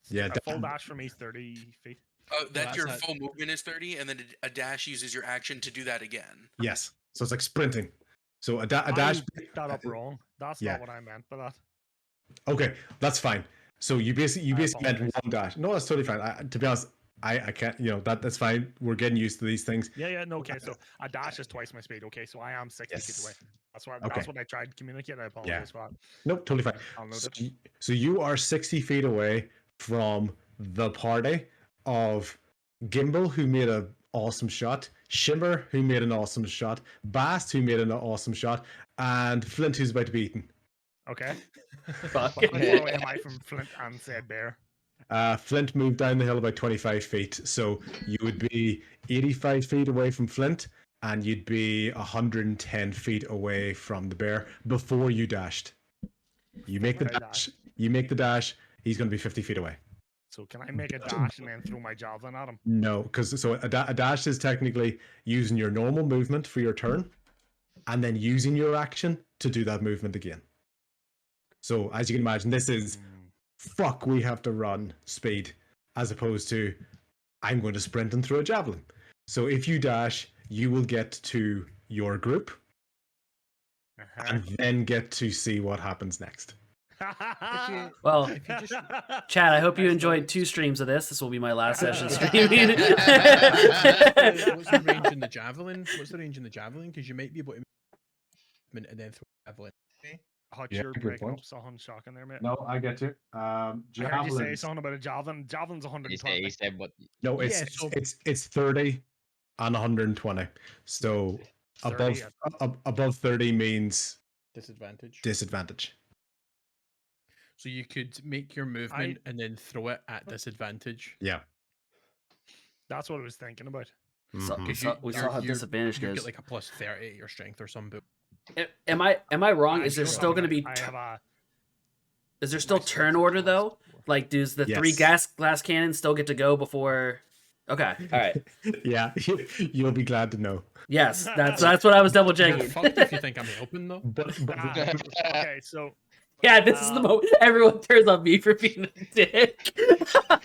Yeah, A full dash for me is 30 feet. Oh, that's your full movement is 30, and then a dash uses your action to do that again. Yes. So it's like sprinting. So a dash. I picked that up wrong. That's yeah. not what I meant by that. Okay, that's fine. So you basically meant apologize. one dash. No, that's totally fine. To be honest, I can't. That's fine. We're getting used to these things. Yeah, no, okay. So a dash is twice my speed. Okay, so I am 60 feet away. That's what I tried to communicate. I apologize for that. Nope, totally fine. I'll note it. So you are 60 feet away from the party of Gimbal, who made an awesome shot, Shimmer, who made an awesome shot, Bast, who made an awesome shot, and Flint, who's about to be eaten. Okay. Fuck. How far away am I from Flint and said bear? Flint moved down the hill about 25 feet, so you would be 85 feet away from Flint, and you'd be 110 feet away from the bear before you dashed. You make the dash. You make the dash. He's going to be 50 feet away. So can I make a dash and then throw my javelin at him? No, because a dash is technically using your normal movement for your turn, and then using your action to do that movement again. So as you can imagine, this is fuck. We have to run speed, as opposed to I'm going to sprint and throw a javelin. So if you dash, you will get to your group, and then get to see what happens next. Well, If you just Chad, I hope you enjoyed 2 streams of this. This will be my last session streaming. what's the range in the javelin? What's the range in the javelin? Because you might be able to and then throw a javelin. Hutch, Yeah, you're good breaking point. up something shocking there, mate. No, I get you. I heard you say something about a javelin. Javelin's 120. He said what? No, Yeah, so- it's 30 and 120. So 30 above 30 means Disadvantage. disadvantage. So you could make your movement and then throw it at disadvantage. Yeah. That's what I was thinking about. So, Mhm. we saw how disadvantage You goes. get like a plus 30 at your strength or something. Am I wrong? I Is there don't still know. going to be? I have a. Is there still my turn strength is order plus though? 4. Like, does the 3 Yes. glass cannons still get to go before? Okay, all right. Yeah, you'll be glad to know. Yes, that's what I was double You're checking. fucked if you think I'm helping though. But Okay, so Yeah, this is the moment everyone turns on me for being a dick.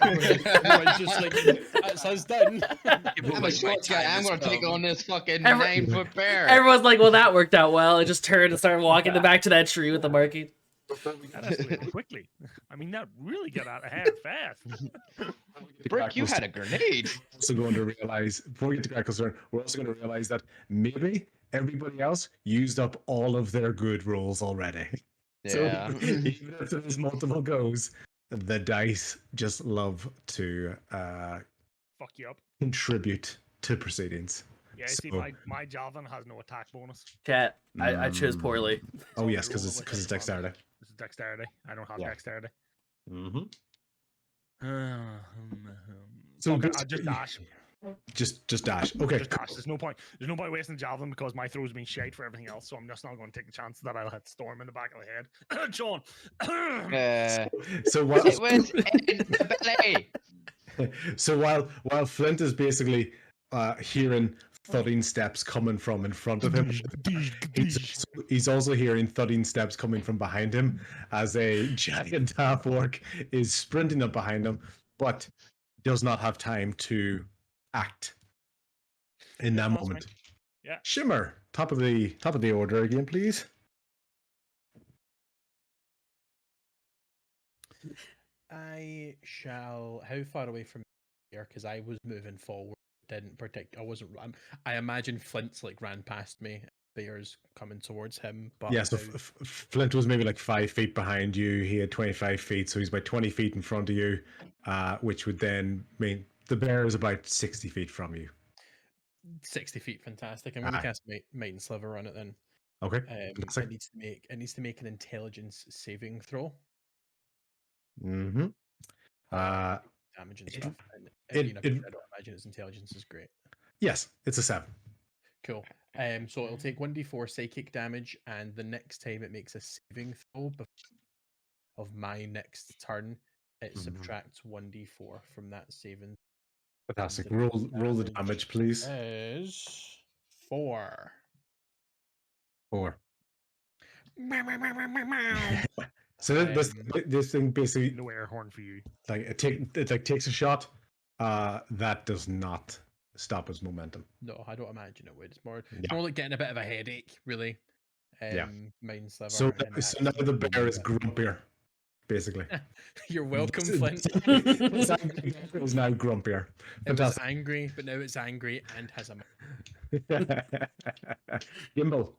Everyone's just like, that's us done. I'm a short guy. I'm gonna take on this fucking Every- 9-foot bear. Everyone's like, "Well, that worked out well." I just turned and started walking back to that tree with the marking. that escalated quickly. I mean, that really got out of hand fast. Brick, you had a grenade. also going to realize before we get to Crackle's turn, we're also going to realize that maybe everybody else used up all of their good rolls already. Yeah. So even if there's multiple goes, the dice just love to Fuck you up. contribute to proceedings. Yeah, see, So- my javelin has no attack bonus. Chat, I chose poorly. Oh yes, I because roll it's with because it's disadvantage. dexterity. This is dexterity. I don't have Yeah. dexterity. Mm-hmm. So okay, good- I'll just dash. Just dash. Okay. Just dash. There's no point. There's no point wasting javelin because my throw's been shite for everything else. So I'm just not going to take the chance that I'll hit Storm in the back of the head. Sean. So while It went in the belly. so while Flint is basically hearing thudding steps coming from in front of him, he's also hearing thudding steps coming from behind him as a giant half orc is sprinting up behind him, but does not have time to act in that that's fine. moment. Yeah. Shimmer, top of the order again, please. I shall. How far away from here? Because I was moving forward. Didn't protect. I wasn't. I imagine Flint's like ran past me. Bear's coming towards him. But Yeah, so how- Flint was maybe like 5 feet behind you. He had 25 feet, so he's about 20 feet in front of you, which would then mean the bear is about 60 feet from you. 60 feet, fantastic. I'm going to cast Might and Sliver on it then. Okay. It Fantastic. needs to make an intelligence saving throw. Mm-hmm. Damage and it- stuff. And, it- I don't imagine its intelligence is great. Yes, it's a 7. Cool. So it'll take 1d4 psychic damage, and the next time it makes a saving throw of my next turn, it Mhm. subtracts 1d4 from that saving. Fantastic. The Roll the damage, please. Is 4. 4. So this thing basically No air horn for you. like it takes a shot. That does not stop its momentum. No, I don't imagine it would. It's Yeah. more like getting a bit of a headache, really. Yeah. Mind Sliver. So, and so now the actually bear is remove grumpier, basically. it. You're welcome, This- Flint. this angry bear is now grumpier. It was Fantastic. angry, but now it's angry and has a. Gimbal.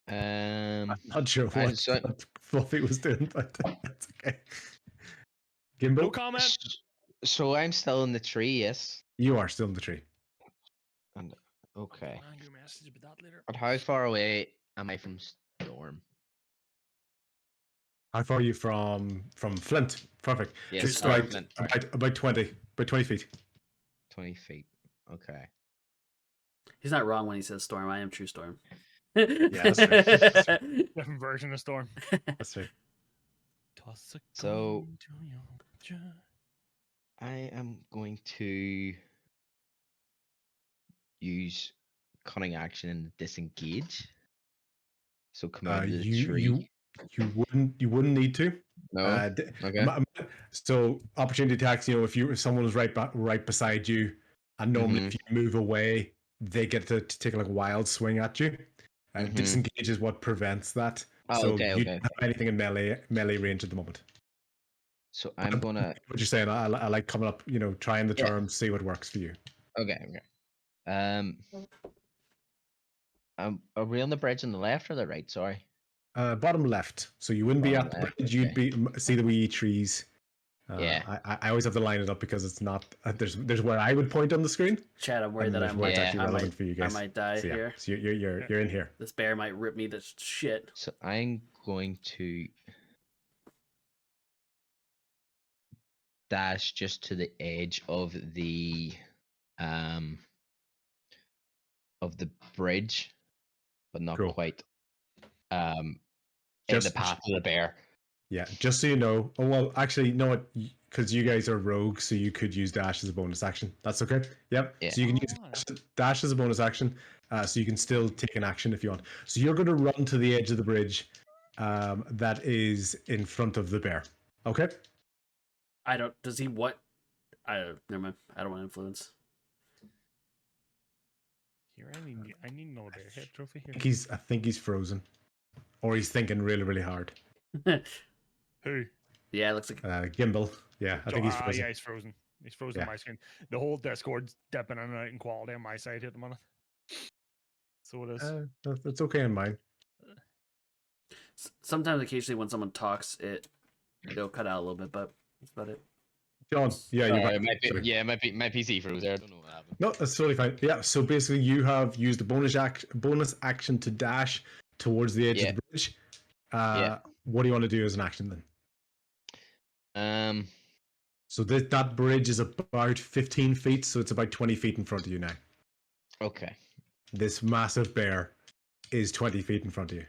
Um, I'm not sure I- what, so- what Fluffy was doing, but that's okay. No Gimbal, comment. so I'm still in the tree, yes. you are still in the tree. And okay. Angry message about that later. But how far away am I from Storm? How far are you from Flint? Perfect. Yes, Just sorry, about, Flint, sorry. about 20 feet. 20 feet. Okay. He's not wrong when he says Storm. I am True Storm. that's right. That's right. Different version of Storm. That's right. Toss a So- coin to your jar. I am going to use cunning action and disengage. So come out of the tree. You wouldn't need to. No. Okay. So opportunity attacks. If someone was right beside you, and normally Mhm. if you move away, they get to take like a wild swing at you. Mhm. Disengage is what prevents that. Oh, so okay, you okay. don't have anything in melee range at the moment. So I'm gonna. What you're saying, I like coming up. Trying the Yeah. terms, see what works for you. Okay. Are we on the bridge on the left or the right? Sorry. Bottom left. So you wouldn't be Bottom at the left, bridge. You'd be see the wee trees. Yeah. I always have to line it up because it's not. There's where I would point on the screen. Chad, I'm worried And that there's I'm where it's Yeah. actually relevant for you I guys. might die So, yeah. here. So you're in here. This bear might rip me to shit. So I'm going to dash just to the edge of the bridge, but not Cool. quite in Just- the path of the bear. Yeah, just so you know. Oh well, actually, no, because you guys are rogues, so you could use dash as a bonus action. That's okay. Yep. Yeah. So you can use dash as a bonus action, so you can still take an action if you want. So you're going to run to the edge of the bridge, that is in front of the bear. Okay. I don't. Does he what? Never mind. I don't want influence. Here, I need another bear head trophy here. I think he's frozen, or he's thinking really, really hard. Who? Yeah, it looks like Gimbal. Yeah, I think he's frozen. Yeah, he's frozen. He's frozen Yeah. on my screen. The whole Discord's dipping in and out in quality on my side at the minute. So it is. That's okay in mine. sometimes, occasionally, when someone talks, it'll cut out a little bit, but that's about it. John, yeah, you're back. my PC froze there. I don't know what happened. No, that's totally fine. Yeah, so basically you have used a bonus action to dash towards the edge of the bridge. What do you want to do as an action then? So that bridge is about 15 feet, so it's about 20 feet in front of you now. Okay. This massive bear is 20 feet in front of you.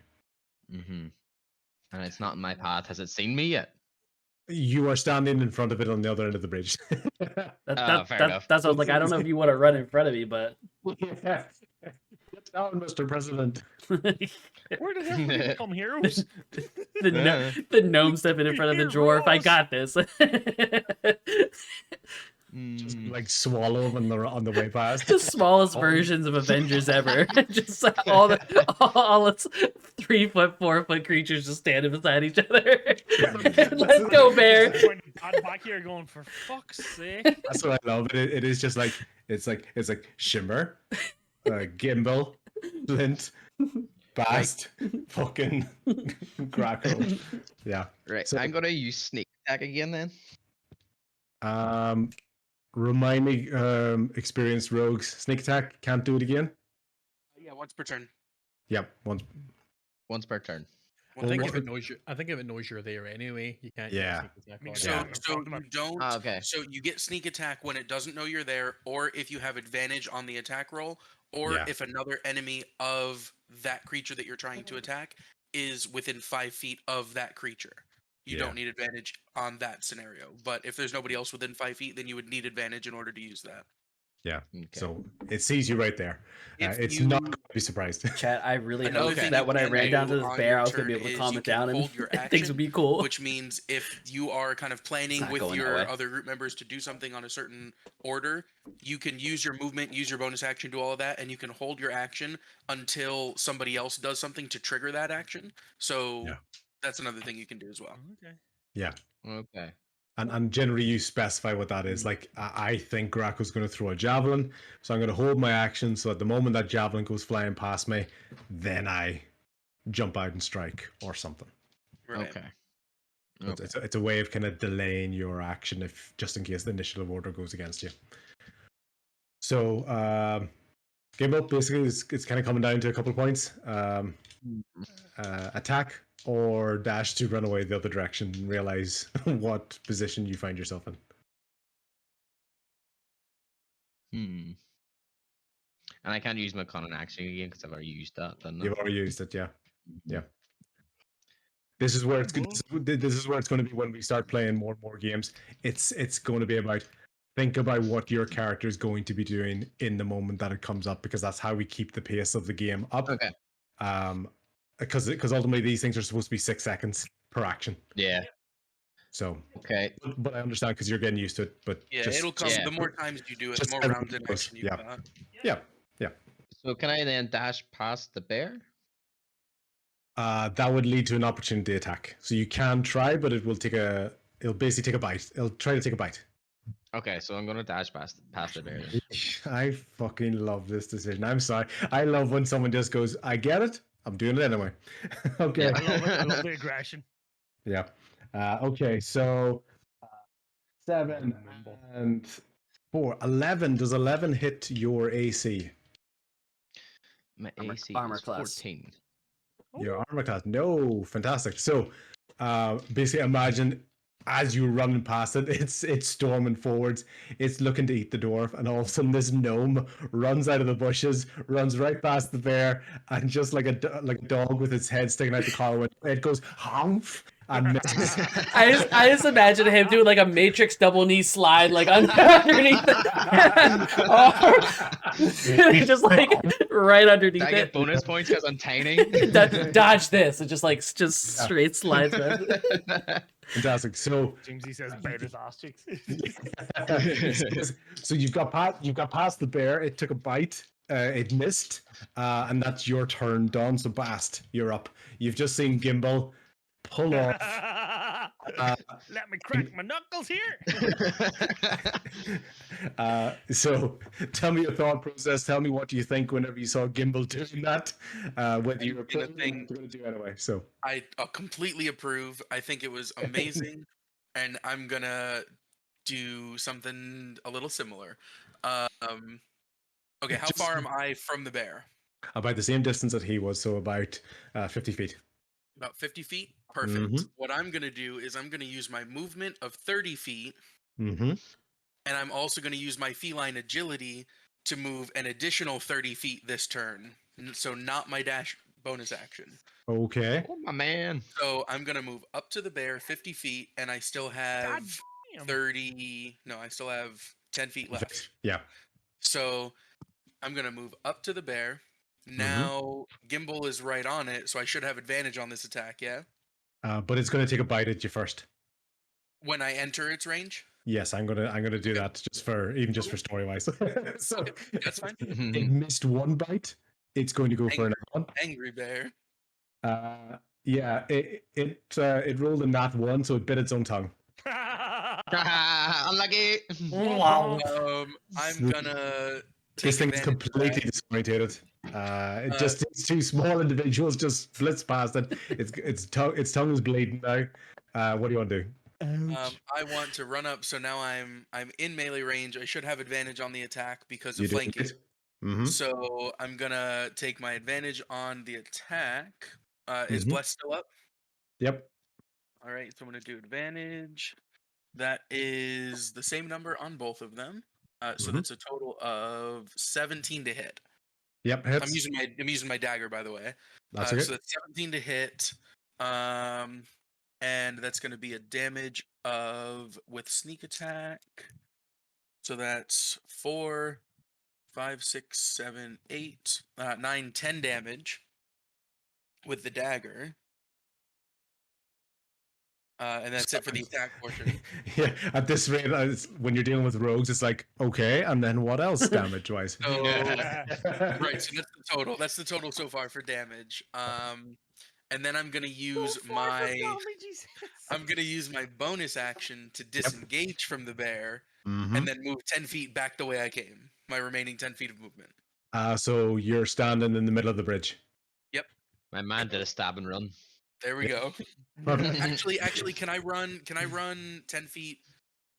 And it's not in my path. Has it seen me yet? You are standing in front of it on the other end of the bridge. Fair enough. That's what I was like. I don't know if you want to run in front of me, but Yeah. Get down, Mr. President. Where did everybody become heroes? the gnome stepping in front of the dwarf. I got this. Just like swallow him on the way past. The smallest versions of Avengers ever. Just all its 3 foot, 4 foot creatures just standing beside each other. Let's go, bear. I'm back here going, for fuck's sake. That's what I love. It is just like it's like Shimmer, Gimbal, Flint, Bast, fucking Grackle. Yeah. Right. So- I'm gonna use sneak attack again then. Remind me, experienced rogues, sneak attack, can't do it again. Yeah, once per turn. Yep, once. Once per turn. I think if it knows you're there anyway, you can't. Yeah. Use sneak attack on it. So, Yeah. so you don't. Okay. So you get sneak attack when it doesn't know you're there, or if you have advantage on the attack roll, or Yeah. if another enemy of that creature that you're trying to attack is within 5 feet of that creature. You Yeah. don't need advantage on that scenario. But if there's nobody else within 5 feet, then you would need advantage in order to use that. Yeah. Okay. So it sees you right there. If It's you- not going to be surprised. Chat, I really Another hoped thing that you when I can ran down do to this on bear, your I was going to be turn able to is calm you it can down and hold your things action, would be cool. which means if you are kind of planning not with going that your way. other group members to do something on a certain order, you can use your movement, use your bonus action, do all of that, and you can hold your action until somebody else does something to trigger that action. So Yeah. that's another thing you can do as well. Okay. Yeah. Okay. And generally you specify what that is. Like, I think Graco's going to throw a javelin, so I'm going to hold my action, so at the moment that javelin goes flying past me, then I jump out and strike or something. Right. Okay. So it's a way of kind of delaying your action, if just in case the initiative order goes against you. So game up basically it's kind of coming down to a couple of points. Attack or dash to run away the other direction and realize what position you find yourself in. And I can't use my Conan action again because I've already used that. Didn't I? You've already used it, yeah. Mhm. Yeah. This is where Cool. this is where it's going to be when we start playing more and more games. It's going to be about think about what your character is going to be doing in the moment that it comes up, because that's how we keep the pace of the game up. Okay. Because ultimately these things are supposed to be 6 seconds per action. Yeah. So Okay. but I understand because you're getting used to it. But Yeah, just, it'll come. Yeah. The more times you do it, the just more everyone rounds in knows, action you've yeah. got. Yeah. So can I then dash past the bear? That would lead to an opportunity attack. So you can try, but it'll basically take a bite. It'll try to take a bite. Okay, so I'm gonna dash past the bear. Then. I fucking love this decision. I'm sorry. I love when someone just goes, I get it. I'm doing it anyway. Okay. Yeah. I love it. I love the aggression. Yeah. Okay. So 7 and 4. 11. Does 11 hit your AC? My AC armor is class. 14. Your armor class? No. Fantastic. So basically imagine as you're running past it, it's storming forwards. It's looking to eat the dwarf, and all of a sudden this gnome runs out of the bushes, runs right past the bear, and just like a dog with its head sticking out the car window, it goes humph and misses. I just imagine him doing like a Matrix double knee slide, like underneath it, just like right underneath I get it. bonus points because I'm tiny. Dodge this. It just straight slides back. Fantastic. So Jamesy says bear his ass cheeks. so you've got past the bear. It took a bite. It missed, and that's your turn, Don. So Bast, you're up. You've just seen Gimbal pull off. Let me crack my knuckles here. So tell me your thought process. Tell me what you think whenever you saw Gimbal doing that. Whether you were And the thing- going to do anyway. So I completely approve. I think it was amazing, and I'm gonna do something a little similar. Okay, how far am I from the bear? about the same distance that he was, so about 50 feet. About 50 feet? Perfect. What I'm gonna do is I'm gonna use my movement of 30 feet, Mm-hmm. and I'm also gonna use my feline agility to move an additional 30 feet this turn. So not my dash bonus action. Okay. Oh my man. So I'm gonna move up to the bear 50 feet, and I still have damn. 30. No, I still have 10 feet left. Yeah. So I'm gonna move up to the bear. Now Gimbal is right on it, so I should have advantage on this attack. Yeah. But it's going to take a bite at you first. When I enter its range. Yes, I'm gonna do that just for story wise. So That's fine. it missed one bite. It's going to go for another one. Angry bear. Yeah, it rolled a nat 1, so it bit its own tongue. Unlucky. Wow. I'm gonna. This thing is completely disorientated. Just these two small individuals just flits past it. Its tongue is bleeding now. What do you want to do? I want to run up, so now I'm in melee range. I should have advantage on the attack because You of do flanking. it. Mm-hmm. So I'm gonna take my advantage on the attack. Is Mhm. Bless still up? Yep. All right, so I'm gonna do advantage. That is the same number on both of them. So Mhm. that's a total of 17 to hit. Yep. I'm Hits. using my dagger, by the way. That's okay. So that's 17 to hit. And that's going to be a damage of with sneak attack. So that's 4 5, 6, 7, 8, 9, 10 damage with the dagger. And that's it for the attack portion. Yeah, at this rate, when you're dealing with rogues, it's like, okay, and then what else damage-wise? So, right, so that's the total. That's the total so far for damage. And then I'm gonna use my bonus action to disengage from the bear, and then move 10 feet back the way I came. My remaining 10 feet of movement. So you're standing in the middle of the bridge. Yep. My man did a stab and run. There we go. Actually, can I run? Can I run 10 feet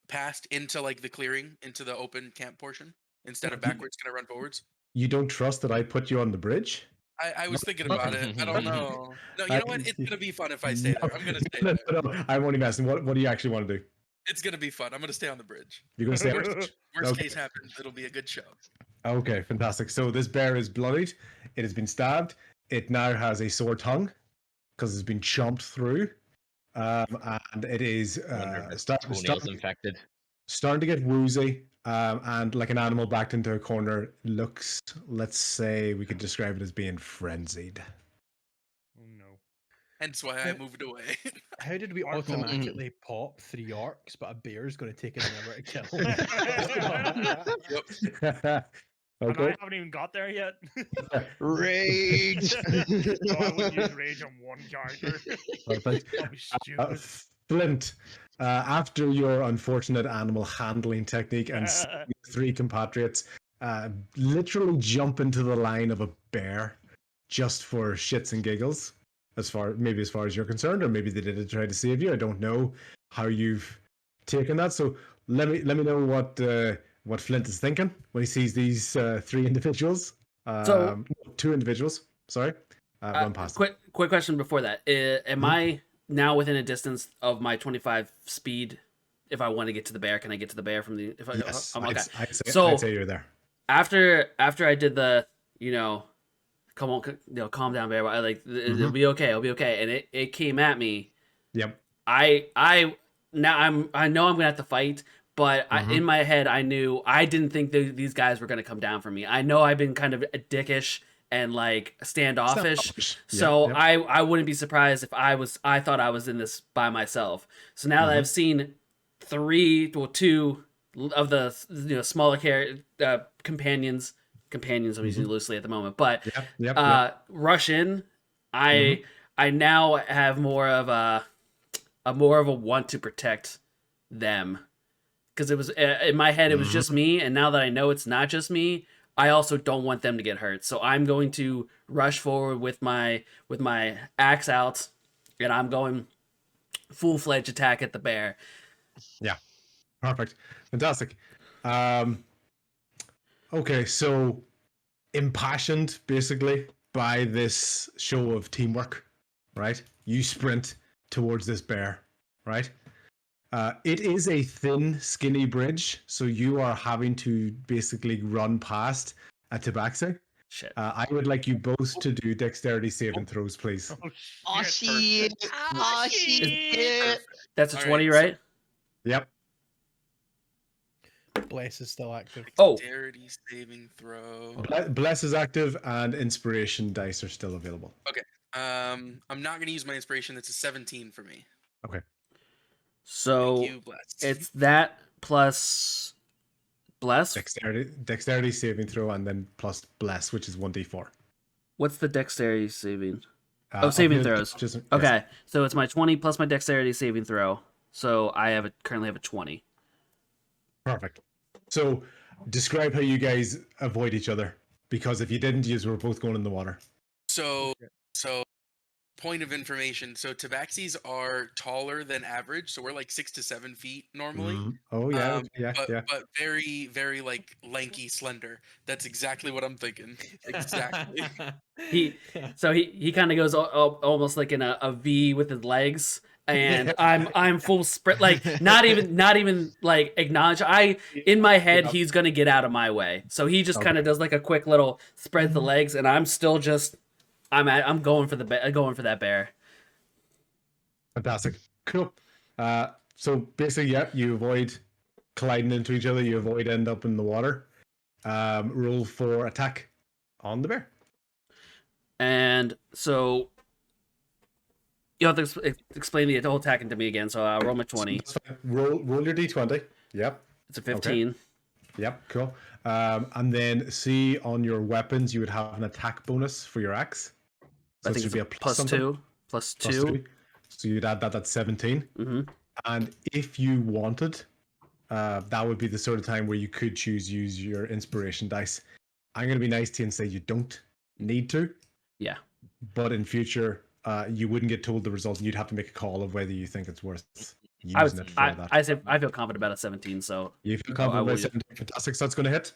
past into like the clearing, into the open camp portion instead of backwards? Can I run forwards? You don't trust that I put you on the bridge? I was thinking about it. I don't know. No, you know what? It's gonna be fun if I stay there. I'm gonna stay there. No, I'm only messing. What do you actually want to do? It's gonna be fun. I'm gonna stay on the bridge. You're going to stay on the bridge? Worst Okay. case happens, it'll be a good show. Okay, fantastic. So this bear is bloodied. It has been stabbed. It now has a sore tongue because it's been chomped through. And it is starting infected. to get woozy. And like an animal backed into a corner, looks, let's say we could describe it as being frenzied. Oh no. Hence why I moved away. How did we automatically pop 3 orcs, but a bear's going to take an hour to kill? And Okay. I haven't even got there yet. Rage. No, I wouldn't use rage on one character. Perfect. That'd be stupid. Flint, after your unfortunate animal handling technique and 3 compatriots literally jump into the line of a bear just for shits and giggles, as far as you're concerned, or maybe they did it to try to save you. I don't know how you've taken that. So let me know what Flint is thinking when he sees these 3 individuals. 2 individuals. Sorry. Run past. Quick question before that. Am I now within a distance of my 25 speed? If I want to get to the bear, can I get to the bear from the? If I, Yes, I'm okay. I'd So say you're there. after I did the, come on, calm down, bear. It'll be okay. It'll be okay. And it came at me. Yep. I know I'm gonna have to fight, but in my head I knew I didn't think these guys were gonna come down for me. I know I've been kind of dickish and like standoffish, so Yep. I wouldn't be surprised if I thought I was in this by myself. So now that I've seen 2 of the smaller companions I'm using loosely at the moment, but Yep. rush in, I now have more of a want to protect them, because it was in my head it was just me, and now that I know it's not just me, I also don't want them to get hurt. So I'm going to rush forward with my axe out, and I'm going full-fledged attack at the bear. Yeah. Perfect. Fantastic. Okay, so impassioned basically by this show of teamwork, right? You sprint towards this bear, right? It is a thin, skinny bridge, so you are having to basically run past a tabaxi. Shit. I would like you both to do dexterity saving throws, please. Oh shit! Oh shit! That's a All 20, right, right? Yep. Bless is still active. Oh, Dexterity saving throw. Bless is active, and inspiration dice are still available. Okay. I'm not gonna use my inspiration. That's a 17 for me. Okay. so Thank you, Bless. it's that plus bless. Dexterity saving throw, and then plus bless, which is 1d4. What's the dexterity saving? Of saving your throws. dodges- yes. Okay, so it's my 20 plus my dexterity saving throw. So I currently have a 20. Perfect. So describe how you guys avoid each other, because if you didn't, you were both going in the water. So point of information. So tabaxis are taller than average. So we're like 6 to 7 feet normally. Oh yeah, But very, very like lanky, slender. That's exactly what I'm thinking. Exactly. He kind of goes almost like in a V with his legs, and I'm full sprint, like not even like acknowledge. In my head he's gonna get out of my way, so he just kind of does like a quick little spread the legs, and I'm still just I'm going for that bear. Fantastic. Cool. So basically, yeah, you avoid colliding into each other. You avoid end up in the water. Roll for attack on the bear. And so you have to explain the whole attacking to me again. So I'll roll my 20. That's fine. Roll your d20. Yep. It's a 15. Yep, cool. And then see on your weapons, you would have an attack bonus for your axe. So I it think should it's be a a plus something. 2. Plus Plus 2. 2. So you'd add that at 17. Mm-hmm. And if you wanted, that would be the sort of time where you could use your inspiration dice. I'm going to be nice to you and say you don't need to. Yeah. But in future, you wouldn't get told the result, and you'd have to make a call of whether you think it's worth I using it for that. I feel confident about a 17. So You feel I confident will about use- 17. Fantastic. So that's going to hit.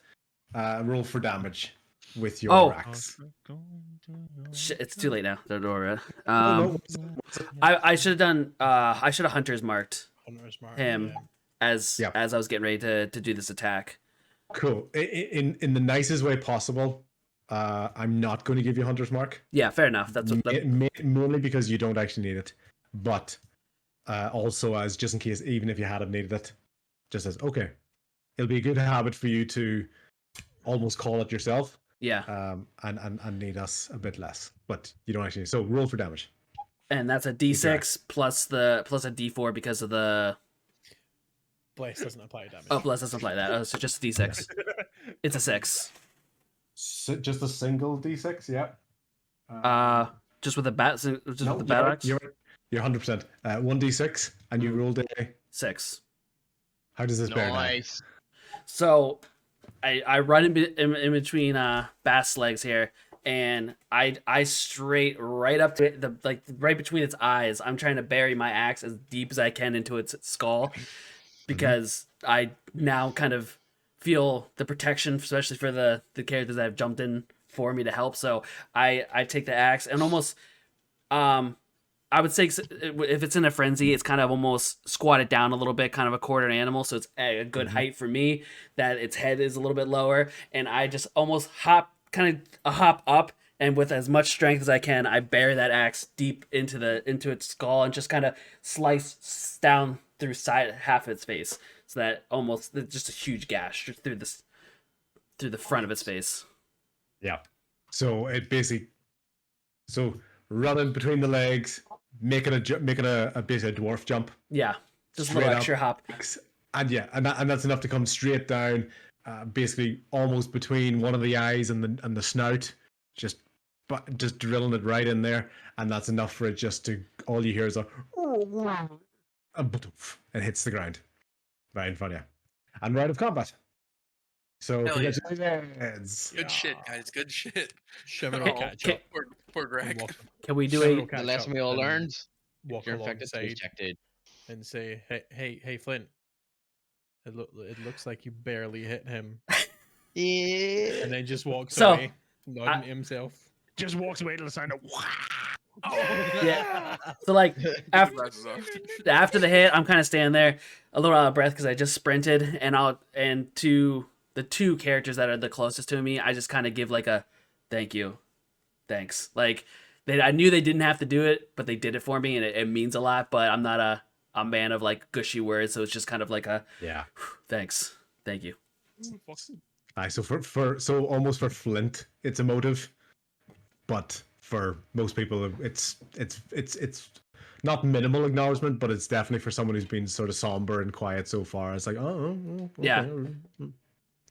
Roll for damage with your axe. shit, it's too late now. Don't worry. No. I should have done. I should have hunters marked Hunter's Mark. him Yeah. as Yeah. I was getting ready to do this attack. Cool. In the nicest way possible, I'm not going to give you Hunter's Mark. Yeah, fair enough. That's what. Mainly because you don't actually need it, but also as just in case, even if you had needed it, just as okay, it'll be a good habit for you to almost call it yourself. Yeah, and need us a bit less, but you don't actually. So roll for damage. and that's a D6 plus a D4 because of the. Bless doesn't apply damage. Oh, plus doesn't apply that. Oh, so just a D6. It's a 6. Just a single d6, yeah. Just with a bat. Just with the bat axe. You're 100%. 1d6, and you rolled a 6. How does this bear die? Nice. So, I run in between Bass's legs here, and I straight right up to the right between its eyes. I'm trying to bury my axe as deep as I can into its skull, because I now kind of feel the protection, especially for the characters that have jumped in for me to help. So I take the axe and almost I would say if it's in a frenzy, it's kind of almost squatted down a little bit, kind of a quarter animal, so it's a good height for me, that its head is a little bit lower, and I just almost hop up, and with as much strength as I can, I bury that axe deep into its skull and just kind of slice down through half of its face, so that almost just a huge gash through the front of its face. Yeah. So it basically, running between the legs, making a basically a dwarf jump. Yeah, just a Straight little up. extra hop. And that's enough to come straight down, basically almost between one of the eyes and the snout, just drilling it right in there, and that's enough for it just to, all you hear is and hits the ground right in front of you, and right of combat. So Hell yeah. congratulations. Good shit, guys. Good shit. Shimmer Oh, will catch up. Poor Greg. Walk, Can we do Shimmer will a? catch The lesson up we all and learned. Walk You're infected, please alongside check, dude. and say, "Hey, Flint. It looks like you barely hit him," Yeah. and then just walks So, away, nodding to himself. Just walks away to the sound of wow. Yeah. So like after the hit, I'm kind of standing there, a little out of breath because I just sprinted, and to the two characters that are the closest to me, I just kind of give like a thank you, thanks. Like I knew they didn't have to do it, but they did it for me, and it means a lot. But I'm not a man of like gushy words, so it's just kind of like a thanks, thank you. So so almost for Flint, it's emotive, but for most people, it's not minimal acknowledgement, but it's definitely for someone who's been sort of somber and quiet so far. It's like, okay, Yeah.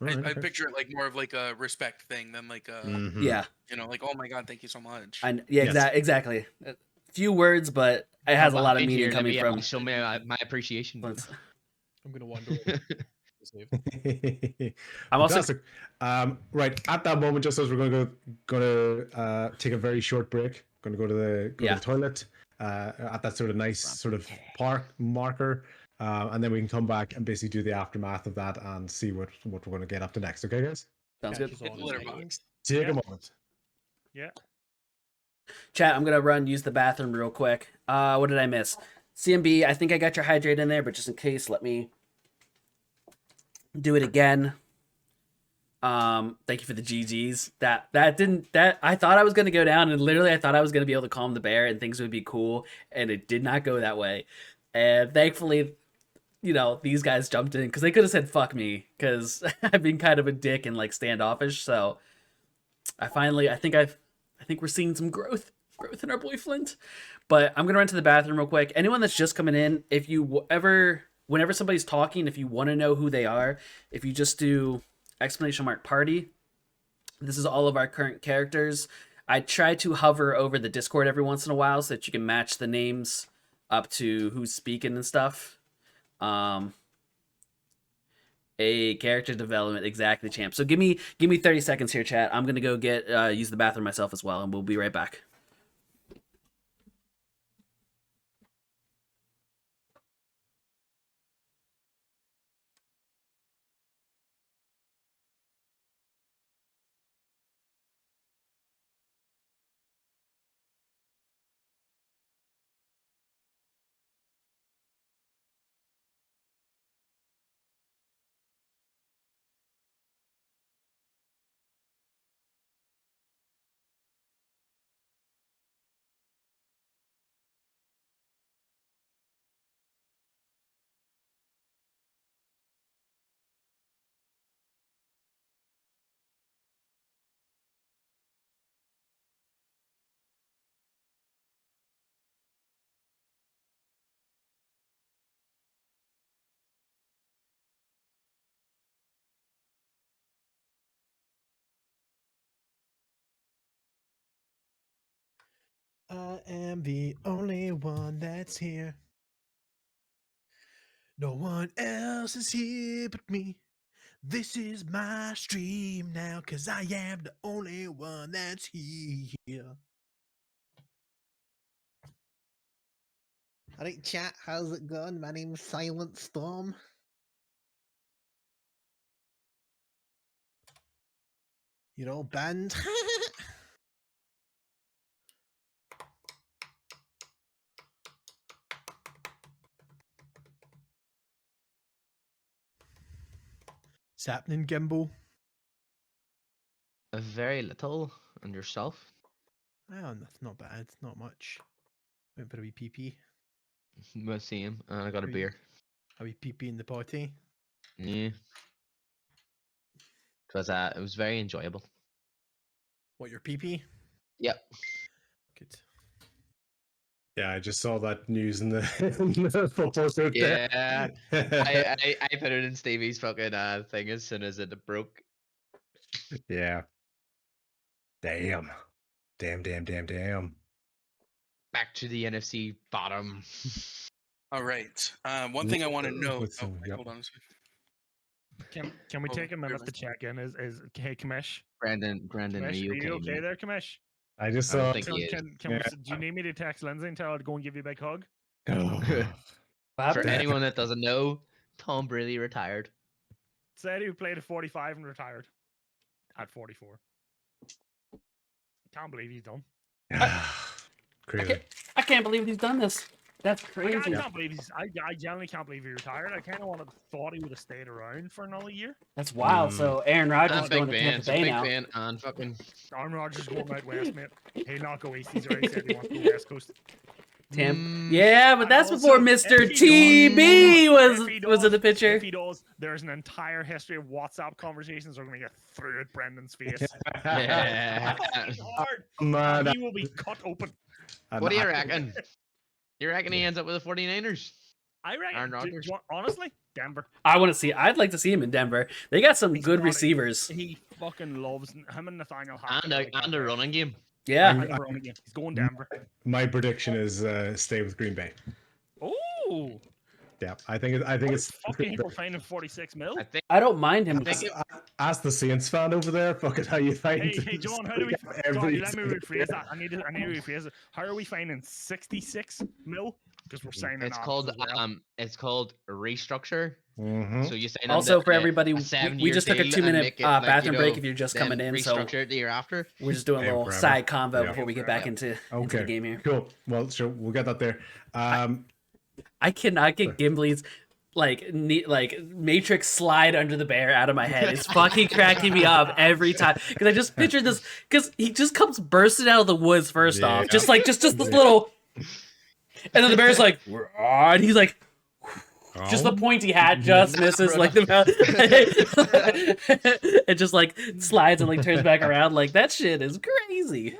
I picture it like more of like a respect thing than like a Yeah, like, oh my god, thank you so much. exactly. Few words, but it has a lot of Here, meaning let coming me from. show me my appreciation. Flint's. I'm gonna wonder. Save. I'm also Fantastic. Right at that moment, just as we're gonna take a very short break, gonna go to the toilet at that sort of nice sort of park marker, and then we can come back and basically do the aftermath of that and see what we're gonna get up to next. Okay, guys? sounds good. Catches on Litter in box. Take a moment. Yeah. Chat, I'm gonna use the bathroom real quick. What did I miss? CMB, I think I got your hydrate in there, but just in case, let me do it again. Thank you for the GGs. That I thought I was gonna go down, and literally I thought I was gonna be able to calm the bear and things would be cool, and it did not go that way. And thankfully, these guys jumped in, because they could have said fuck me, because I've been kind of a dick and like standoffish. So I think we're seeing some growth in our boy Flint. But I'm gonna run to the bathroom real quick. Anyone that's just coming in, if you whenever somebody's talking, if you want to know who they are, if you just do !party, this is all of our current characters. I try to hover over the Discord every once in a while so that you can match the names up to who's speaking and stuff. A character development, exactly, champ. So give me 30 seconds here, chat. I'm gonna go use the bathroom myself as well, and we'll be right back. I am the only one that's here. No one else is here but me. This is my stream now, cause I am the only one that's here. Alright, chat, how's it going? My name's Silent Storm. You're all banned. What's happening, Gimbal? Very little. And yourself? Oh, not bad. Not much. Went for a wee pee-pee. The same. And I got a Really? beer. A wee pee-pee in the potty. Yeah. It was very enjoyable. What, your pee-pee? Yep. Good. Yeah, I just saw that news in the, in the football out there. Yeah. I put it in Stevie's fucking thing as soon as it broke. Yeah. Damn. Damn. Back to the NFC bottom. All right. One thing I want to know. Let's see, yep. Hold on a second. Can we Oh, take a minute never to check in? Is hey Kamish? Brandon, are Kamish, you are okay? you okay mate? there, Kamish? I just I don't saw. think he is. Do you need me to text Lindsay and tell her to go and give you a big hug? For anyone that doesn't know, Tom Brady retired. Said he played at 45 and retired at 44. Can't believe he's done. Crazy. I can't believe he's done this. That's I crazy. can't believe I genuinely can't believe he retired. I kind of thought he would have stayed around for another year. That's wild. So Aaron Rodgers I'm is a going big to fan. Tampa So Bay big now. fan and fucking Aaron Rodgers going out west, mate. He'll not go east. He's already said he wants to go west coast. Yeah, but that's And before also, Mr. if he TB does- was in the picture. If he does, there's an entire history of WhatsApp conversations that are going to get through at Brendan's face. yeah. Hard. Man, He will be cut open. What do you reckon? You reckon he ends up with the 49ers? I reckon. Aaron Rodgers. Honestly, Denver. I'd like to see him in Denver. They got some He's good got it. receivers. He fucking loves him and Nathaniel Hackett. And a running game. Yeah. And a running game. He's going Denver. My prediction is stay with Green Bay. Oh, Yeah, I think it's. fucking people finding 46 mil. I think I don't mind him. Ask the Saints fan over there. Fucking how you find. Hey, John, how do we? every John, let me rephrase that. I need to rephrase it. How are we finding 66 mil? Because we're signing. it's options called as well. it's called restructure. Mhm. So you sign Also, into for everybody, a we 7-year just took a deal 2-minute and make it, like, bathroom you break know, if you're just then coming in. So restructure it the year after. we're just doing a Yeah, little forever. side convo Yeah. before we get back into the game here. Cool. Well, sure, we'll get that there. I cannot get Gimbli's like Matrix slide under the bear out of my head. It's fucking cracking me up every time because I just picture this because he just comes bursting out of the woods first off, just this little, and then the bear's like, "We're on." He's like, Just the Oh. pointy hat just misses like the mouth. It just like slides and like turns back around. Like that shit is crazy.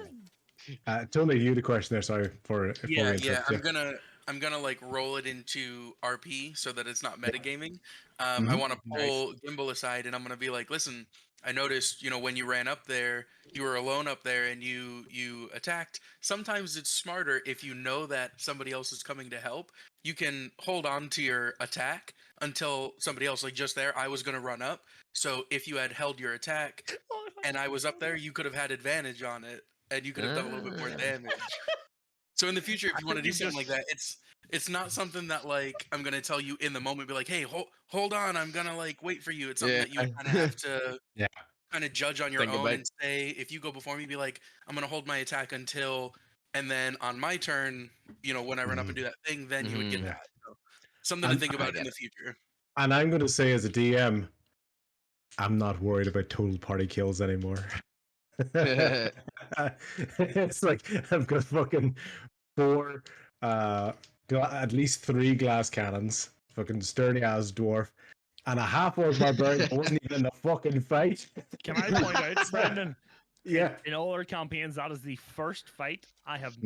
Tony, you had a question there. Sorry for Yeah, interrupt you. I'm gonna like roll it into RP so that it's not metagaming. I Mhm. want to pull Gimbal aside and I'm gonna be like, listen, I noticed, when you ran up there, you were alone up there and you attacked. Sometimes it's smarter if you know that somebody else is coming to help. You can hold on to your attack until somebody else, like just there, I was gonna run up. So if you had held your attack and I was up there, you could have had advantage on it and you could have done a little bit more damage. So in the future, if you want to do something like that, it's not something that like I'm gonna tell you in the moment. Be like, hey, hold on, I'm gonna like wait for you. It's something Yeah. that you kind of have to Yeah. kind of judge on your Think own about. and say if you go before me, be like, I'm gonna hold my attack until, and then on my turn, when I run up and do that thing, then you would get Mhm. that. So, something to And, think I about in get the it. future. and I'm going to say as a DM, I'm not worried about total party kills anymore. It's like I've got fucking 4, at least 3 glass cannons, fucking sturdy ass dwarf, and a half orc barbarian that wasn't even in the fucking fight. Can I point out, Brendan? Yeah. In all our campaigns, that is the first fight I have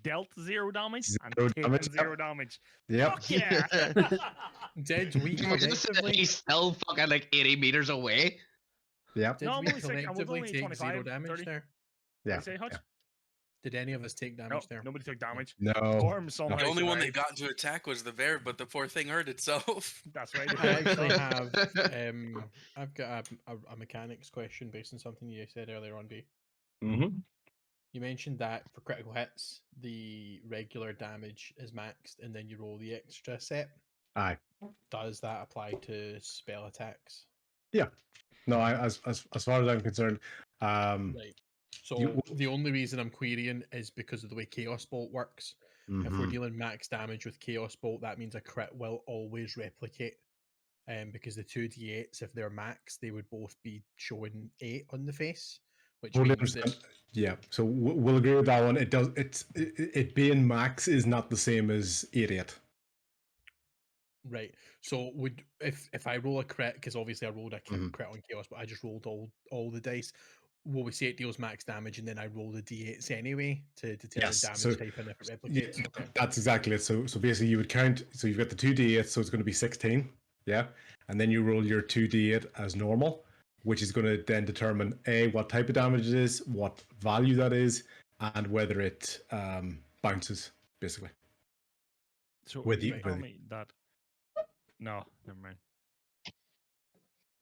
dealt 0 damage and 0 taken damage, 0 damage. Yep. Fuck yeah! Did we Imagine collectively? he's still fucking like 80 meters away. Yep. Did No, I'm we only sick. I was collectively only take 25, 0 damage 30. there? What Yeah. do you say, Hutch? Yeah. Did any of us take No, damage there? nobody took damage. No. Storm somehow The only one that survived. got to attack was the bear, but the poor thing hurt itself. That's right. I actually have. I've got a mechanics question based on something you said earlier on, B. Mm-hmm. You mentioned that for critical hits, the regular damage is maxed, and then you roll the extra set. Aye. Does that apply to spell attacks? Yeah. No, as far as I'm concerned, Right. So You- the only reason I'm querying is because of the way Chaos Bolt works. If we're mhm. dealing max damage with Chaos Bolt, that means a crit will always replicate. Because the 2d8s, if they're max, they would both be showing 8 on the face, which Totally means that understand. Yeah, so we'll agree with that one. It does. It being max is not the same as idiot. right. So would if I roll a crit, because obviously I rolled a Mhm. crit on Chaos, but I just rolled all the dice. Will we say it deals max damage, and then I roll the d8s anyway to determine Yes, damage so- type and if it Yeah, replicates? Okay. that's exactly it. So basically, you would count. So you've got the 2d8, so it's going to be 16. Yeah, and then you roll your 2d8 as normal, which is going to then determine what type of damage it is, what value that is, and whether it bounces. Basically, So with you the tell me that. No, never mind.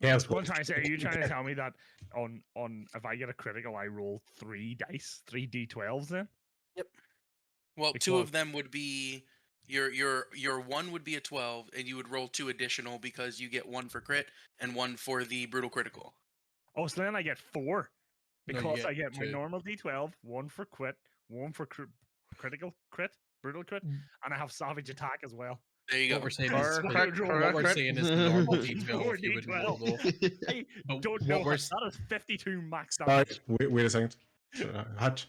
chaos. What I'm trying to say, are you trying to tell me that on if I get a critical, I roll 3 dice, 3 d12s then? Well, Like two what? of them would be your one would be a 12, and you would roll 2 additional because you get 1 for crit and 1 for the brutal critical. Oh, so then I get 4 No, you because get I get my 2. normal d12, 1 for quit, 1 for critical crit, brutal crit, and I have savage attack as well. There you What go. we're saying Or- is or- what we're saying is the normal Four d12 you wouldn't roll D12. though. I But don't what know. we're That is 52 max Sorry, damage. wait a second. Hutch.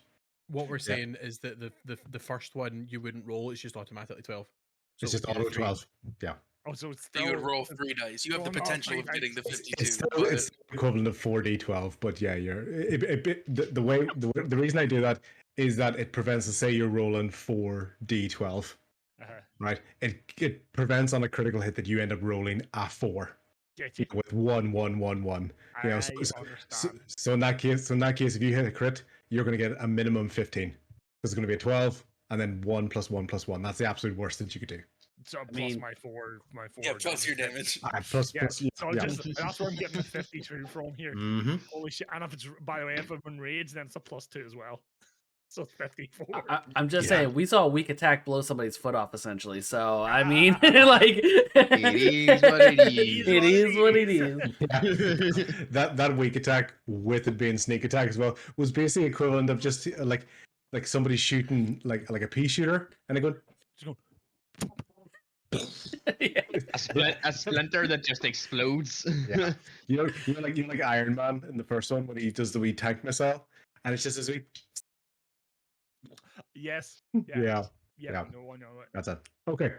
what we're Yeah. saying is that the first one you wouldn't roll; it's just automatically 12. It's just do the auto three. 12. Yeah. Oh, so it's So you would still roll 3 dice. You have the Storm roll potential 3 of getting the dice. 52. It's equivalent of 4d12, but yeah, the way the reason I do that is that it prevents, say you're rolling 4d12, right? It prevents on a critical hit that you end up rolling a 4 Get you. with 1 1 1 1. You know, I so understand. in that case, if you hit a crit, you're going to get a minimum 15. It's going to be a 12, and then 1 plus 1 plus 1. That's the absolute worst that you could do. So plus mean- my four Yeah, plus your hit. damage. Plus, Yeah, plus, so yeah. that's where I'm getting the 52 from here. Mm-hmm. Holy shit! And if it's, by the way, if I'm in rage, then it's a +2 as well. So it's 54. I'm just Yeah. saying, we saw a weak attack blow somebody's foot off, essentially. So I mean, like, It is what it is. It is what it is. Yeah. that weak attack with it being sneak attack as well was basically equivalent of just like somebody shooting like a pea shooter and they go Yeah. A splinter that just explodes. yeah. you know like Iron Man in the first one when he does the wee tank missile and it's just as wee Yes. yeah Yeah. yeah. No, I know it. That's it. Okay.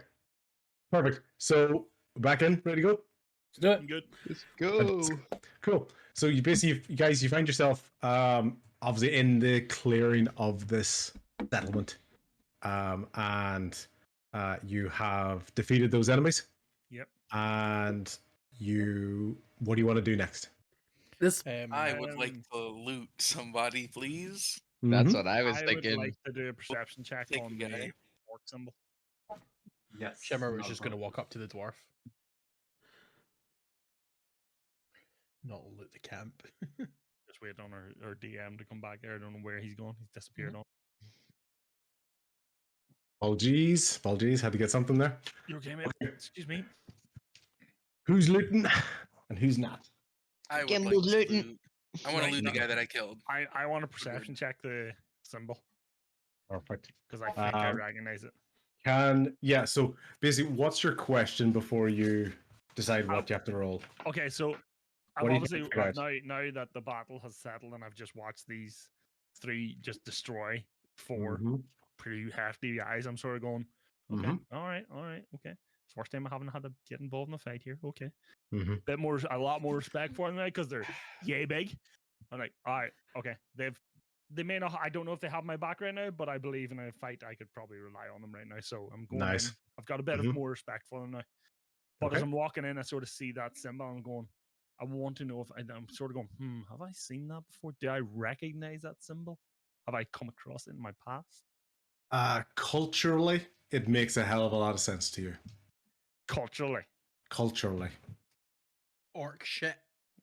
Perfect. So back in, ready to go? Let's do it. Good. Let's go. Cool. So you basically, you guys, you find yourself obviously in the clearing of this settlement, and you have defeated those enemies. Yep. And what do you want to do next? This I would like to loot somebody, please. That's Mhm. what I was I thinking. would like to do a perception check Take on a the guy. orc symbol. Yes. Shimmer was not a just going to problem. walk up to the dwarf. Not loot the camp. Just wait on our DM to come back there. I don't know where he's gone. He's disappeared on. Apologies, had to get something there. You okay, mate? Okay. Excuse me. Who's looting and who's not? I would Gimbal like to looting. loot. I want to Right, loot the no. guy that I killed. I want to perception check the symbol Perfect. because I think I Um, recognize it. So basically, what's your question before you decide what you have to roll? Okay, so I've What do you obviously figure out? now that the battle has settled and I've just watched these three just destroy 4 Mhm. pretty hefty guys, I'm sort of going, okay, Mhm. all right, okay. First time I haven't had to get involved in a fight here. Okay, Mhm. a lot more respect for them now because they're yay big. I'm like, all right, okay. They may not. I don't know if they have my back right now, but I believe in a fight I could probably rely on them right now. So I'm going Nice. in. I've got a bit of Mhm. more respect for them now. But as Okay. I'm walking in, I sort of see that symbol. I'm going. I want to know if I'm sort of going. Have I seen that before? Do I recognize that symbol? Have I come across it in my past? Culturally, it makes a hell of a lot of sense to you. Culturally, Culturally. Orc shit.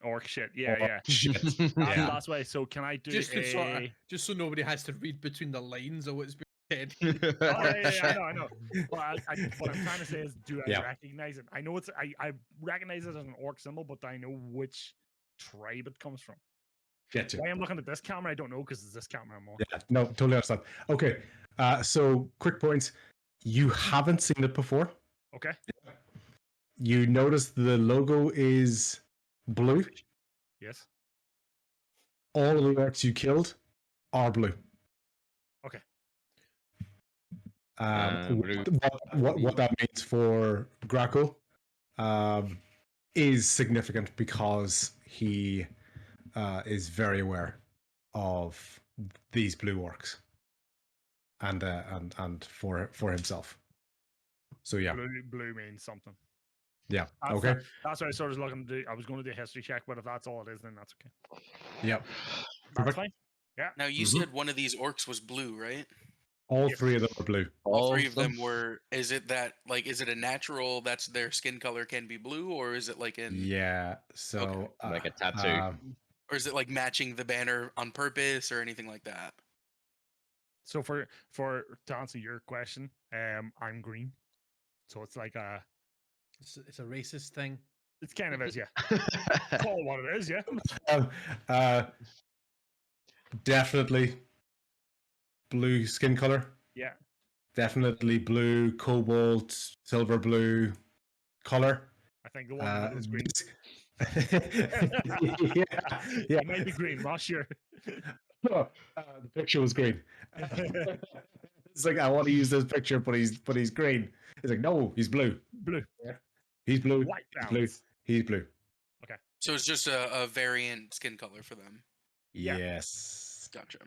orc shit. Yeah, Orc yeah. shit. Yeah. That's why. So can I do Just so nobody has to read between the lines of what's being said. Oh, yeah, I know. But what I'm trying to say is, do I Yeah. recognize it? I know I recognize it as an orc symbol, but I know which tribe it comes from. Get you. Why I'm looking at this camera, I don't know because it's this camera I'm on. Yeah. No, totally understand. Okay. So quick points. You haven't seen it before. Okay. You notice the logo is blue. Yes. All of the orcs you killed are blue. Okay. Blue. What that means for Graco is significant because he is very aware of these blue orcs and for himself. So yeah, Blue means something. yeah, That's okay, that's what I sort of looking to do. I was going to do a history check, but if that's all it is, then that's okay. yep. That's Perfect. fine. Yeah. Now you said one of these orcs was blue, right? All Yes. 3 of them are blue. All 3 of them were. Is it that is it a natural that's their skin color can be blue, or is it like in Yeah. So Like a tattoo. or is it like matching the banner on purpose or anything like that? So for to answer your question, I'm green. So it's like It's a racist thing. it's kind of is, yeah. Call it what it is, yeah. Definitely blue skin color. Yeah. Definitely blue, cobalt, silver blue color. I think the one with it is green. Yeah. It might be green, not sure. The picture was green. It's like, I want to use this picture, but he's green. It's like, no, he's blue. Blue. He's blue. White He's blue. balance. He's blue. So it's just a variant skin color for them. Yeah. Yes. Gotcha.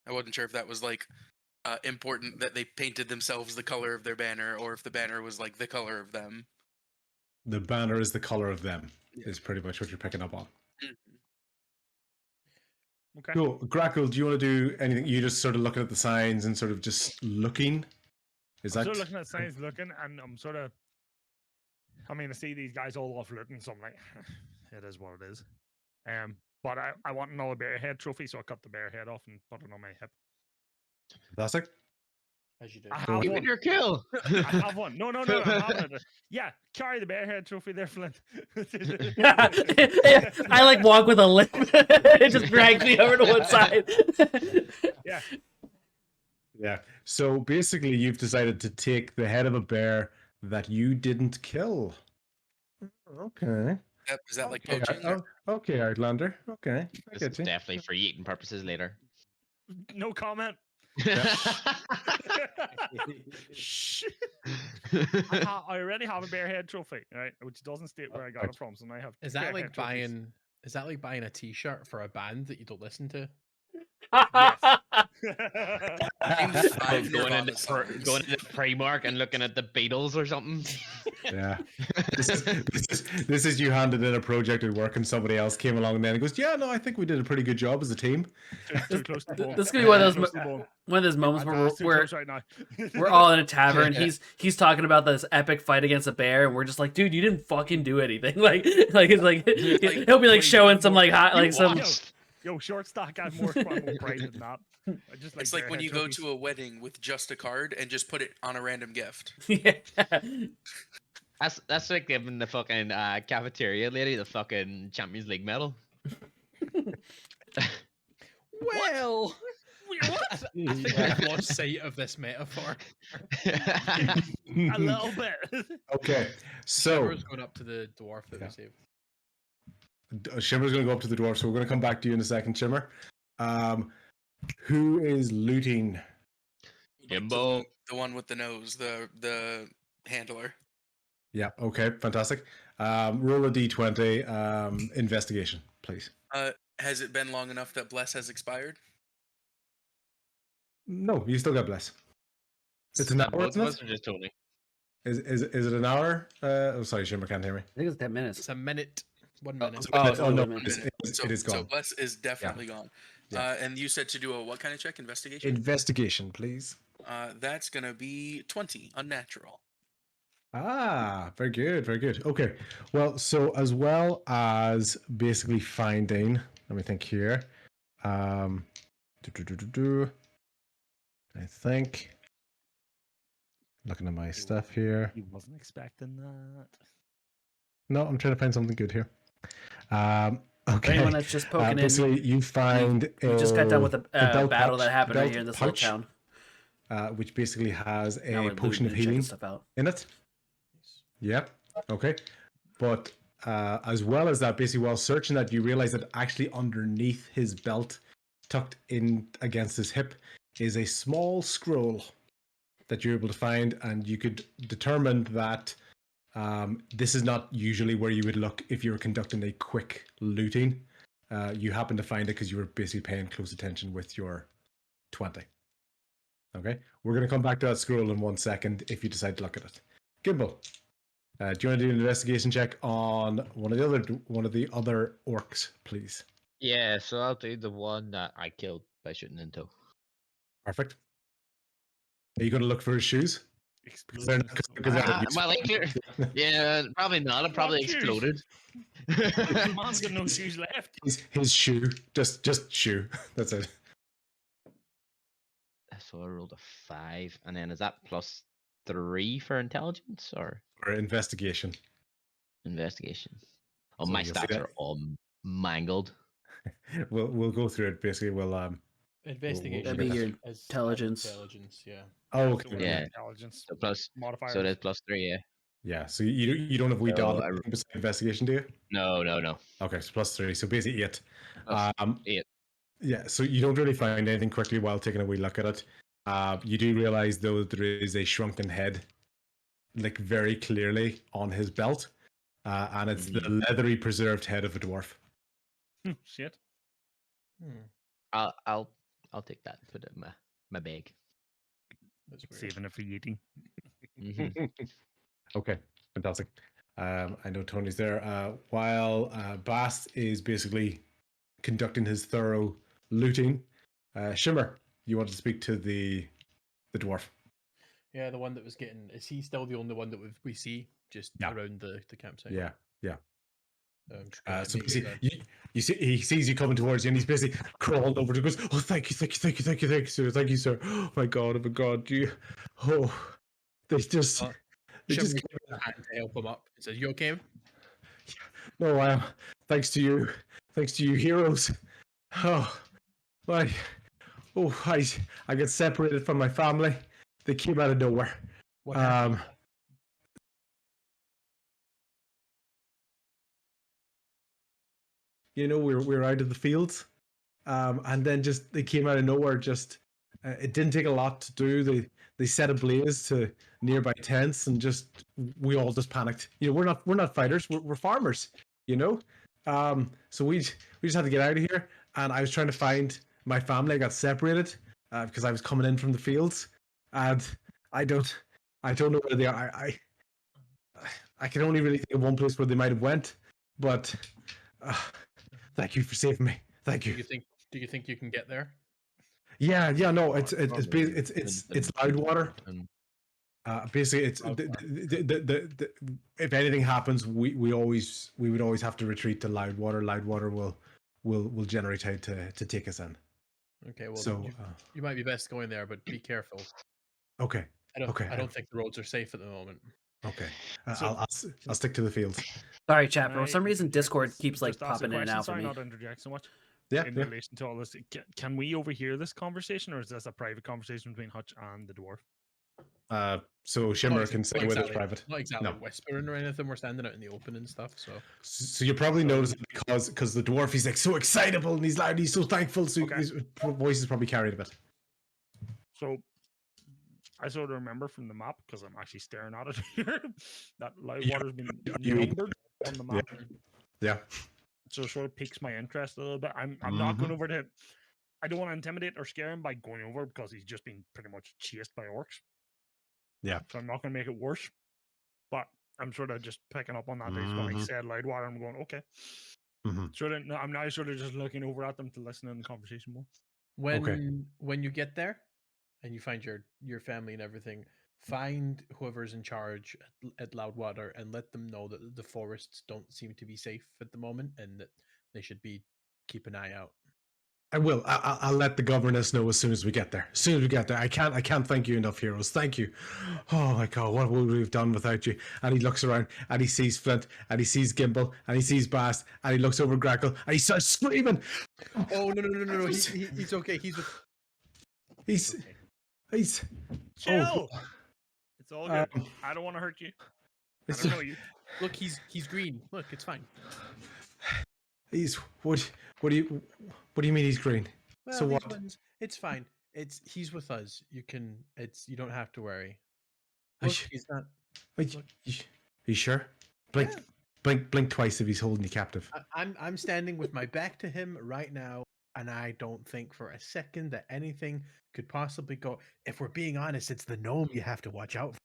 I wasn't sure if that was like important that they painted themselves the color of their banner, or if the banner was like the color of them. The banner is the color of them. Yeah. Is pretty much what you're picking up on. Okay. Cool. Grackle, do you want to do anything? You just sort of looking at the signs and sort of just looking? Is I'm that sort of looking at signs, looking, and I'm sort of. I mean, I see these guys all off looting, so I'm like, it is what it is. But I want another bear head trophy, so I cut the bear head off and put it on my hip. fantastic? As you do. I Go have ahead. Give one. it your kill. I have one. No, I'm having it. Yeah, carry the bear head trophy there, Flint. I like walk with a limp. It just drags me over to one side. Yeah. Yeah. So basically, you've decided to take the head of a bear that you didn't kill. Okay. Is that like Okay, poaching? or- okay, Outlander. Okay, I This get is you. definitely for eating purposes later. No comment. Shh. I already have a bear head trophy, right? Which doesn't state where I got it from. So now I have Is two bear that like head trophies. buying? Is that like buying a T-shirt for a band that you don't listen to? Yes. Name five going Nirvana into songs. going into Primark and looking at the Beatles or something. Yeah. This is you handed in a project at work and somebody else came along and then goes, yeah, no, I think we did a pretty good job as a team. Too close to the bone. This could be one of Too those close to the bone. one of those moments My where dad's too we're close right now. we're all in a tavern. He's talking about this epic fight against a bear, and we're just like, dude, you didn't fucking do anything. Like it's like he'll be like showing some like hot like some. Yo, short stock. I'm more pride than that. I just It's bear like when head you trophies. go to a wedding with just a card and just put it on a random gift. Yeah. That's like giving the fucking cafeteria lady the fucking Champions League medal. Well, What? I think I've lost sight of this metaphor. A little bit. Okay, so Shimmer's going up to the dwarf that we saved. Shimmer's going to go up to the dwarf, so we're going to come back to you in a second, Shimmer. Who is looting? Jimbo. The one with the nose, the handler. Yeah, okay, fantastic. Roll a d20, investigation, please. Has it been long enough that Bless has expired? No, you still got bless. It's an hour, Both isn't of us it? are just Tony. Is it an hour? Oh, sorry, Shimmer can't hear me. I think it's 10 minutes. It's a minute. 1 minute. Oh, no, wait a minute. it is gone. So Bless is definitely gone. Yeah. And you said to do a what kind of check? Investigation? Investigation, please. That's going to be 20, unnatural. Ah, very good, very good. Okay, well, so as well as basically finding, let me think here. I think looking at my stuff here. He wasn't expecting that. No, I'm trying to find something good here. For Okay. anyone that's just poking in, Basically, you find we just got done with a belt battle pouch- that happened right belt here in this pouch, little town. which basically has Now a we're potion of looting and checking healing stuff out. in it. Yep. Okay. But as well as that, basically while searching that, you realize that actually underneath his belt, tucked in against his hip, is a small scroll that you're able to find, and you could determine that this is not usually where you would look if you were conducting a quick looting. You happen to find it because you were basically paying close attention with your 20. Okay, we're going to come back to that scroll in 1 second if you decide to look at it. Gimbal, do you want to do an investigation check on one of the other orcs, please? Yeah, so I'll do the one that I killed by shooting into. Perfect. Are you going to look for his shoes? Explosion. Well, yeah, probably not. It probably Not shoes. exploded. The man's got no shoes left. His shoe, just shoe. That's it. So I rolled a 5, and then is that +3 for intelligence or Or investigation. investigation? Oh, So my you'll see stats that- are all mangled. We'll go through it. Basically, we'll Investigation. That'd be your is intelligence. Intelligence, yeah. Oh, So okay. what's Yeah. Intelligence So plus, modifier. so that's +3. Yeah. Yeah. So you don't have we So dot I- investigation, do you? No. Okay, so +3. So basically 8. Plus 8. Yeah. So you don't really find anything quickly while taking a wee look at it. You do realize though that there is a shrunken head, like very clearly on his belt, and it's the leathery preserved head of a dwarf. Shit. I'll take that. Put it in my bag. That's weird. Saving it for eating. Mhm. Okay, fantastic. I know Tony's there. While Bast is basically conducting his thorough looting, Shimmer, you want to speak to the dwarf? Yeah, the one that was getting. Is he still the only one that we see just Yeah. around the campsite? Yeah. Just gonna So make basically, it you see, he sees you coming towards you, and he's basically crawled over to goes, "Oh, thank you, sir. Thank you, sir. Oh my God, you. Oh, they just, Oh, they Shimmer just. gives him a hand to help him up. He says, "You okay?" No, I am. Thanks to you, heroes. Oh, my. Oh, I get separated from my family. They came out of nowhere. What happened? You know, we were out of the fields, and then just they came out of nowhere, just It didn't take a lot to do. They set ablaze to nearby tents, and we all just panicked. We're not fighters. We're farmers. So we just had to get out of here. And I was trying to find my family. I got separated because I was coming in from the fields, and I don't know where they are. I can only really think of one place where they might have went, but thank you for saving me. Thank Do you. you think you can get there? Yeah, no, it's Probably Loudwater. Basically, it's Loudwater. if anything happens, we would always have to retreat to Loudwater. Loudwater will generate out to take us in. Okay, well, So you might be best going there, but be careful. okay, I okay, don't think the roads are safe at the moment. okay. So- I'll stick to the fields. Sorry, chat. Can For I some reason, interject Discord this- keeps like just ask a popping in and question? out for Sorry, me. not to interject so much. Yeah, In yeah. relation to all this, can we overhear this conversation, or is this a private conversation between Hutch and the dwarf? So Shimmer Not can say not whether exactly, it's private. Not exactly No. whispering or anything. We're standing out in the open and stuff. So you probably notice it because the dwarf, he's like so excitable and he's loud, he's so thankful. So Okay. his voice is probably carried a bit. So I sort of remember from the map, because I'm actually staring at it here, that Loudwater's been numbered on the map. Yeah. So it sort of piques my interest a little bit. I'm not going over to. I don't want to intimidate or scare him by going over, because he's just been pretty much chased by orcs. Yeah. So I'm not going to make it worse. But I'm sort of just picking up on that. He's when he said Loudwater, I'm going, okay. Sort of. I'm now sort of just looking over at them to listen in the conversation more. When you get there, and you find your family and everything, find whoever's in charge at Loudwater and let them know that the forests don't seem to be safe at the moment, and that they should keep an eye out. I will. I'll let the governess know as soon as we get there. As soon as we get there, I can't thank you enough, heroes. Thank you. Oh my God, what would we have done without you? And he looks around and he sees Flint and he sees Gimbal and he sees Bast and he looks over Grackle and he starts screaming. Oh no! He's okay. He's Chill. It's all good. I don't want to hurt you. I don't know you. Look, he's green. Look, it's fine. He's what do you mean he's green? Well, So these what? ones, it's fine. He's with us. You don't have to worry. Are Look, you- he's not. Are you sure? Blink twice if he's holding you captive. I'm standing with my back to him right now, and I don't think for a second that anything could possibly go. If we're being honest, it's the gnome you have to watch out for.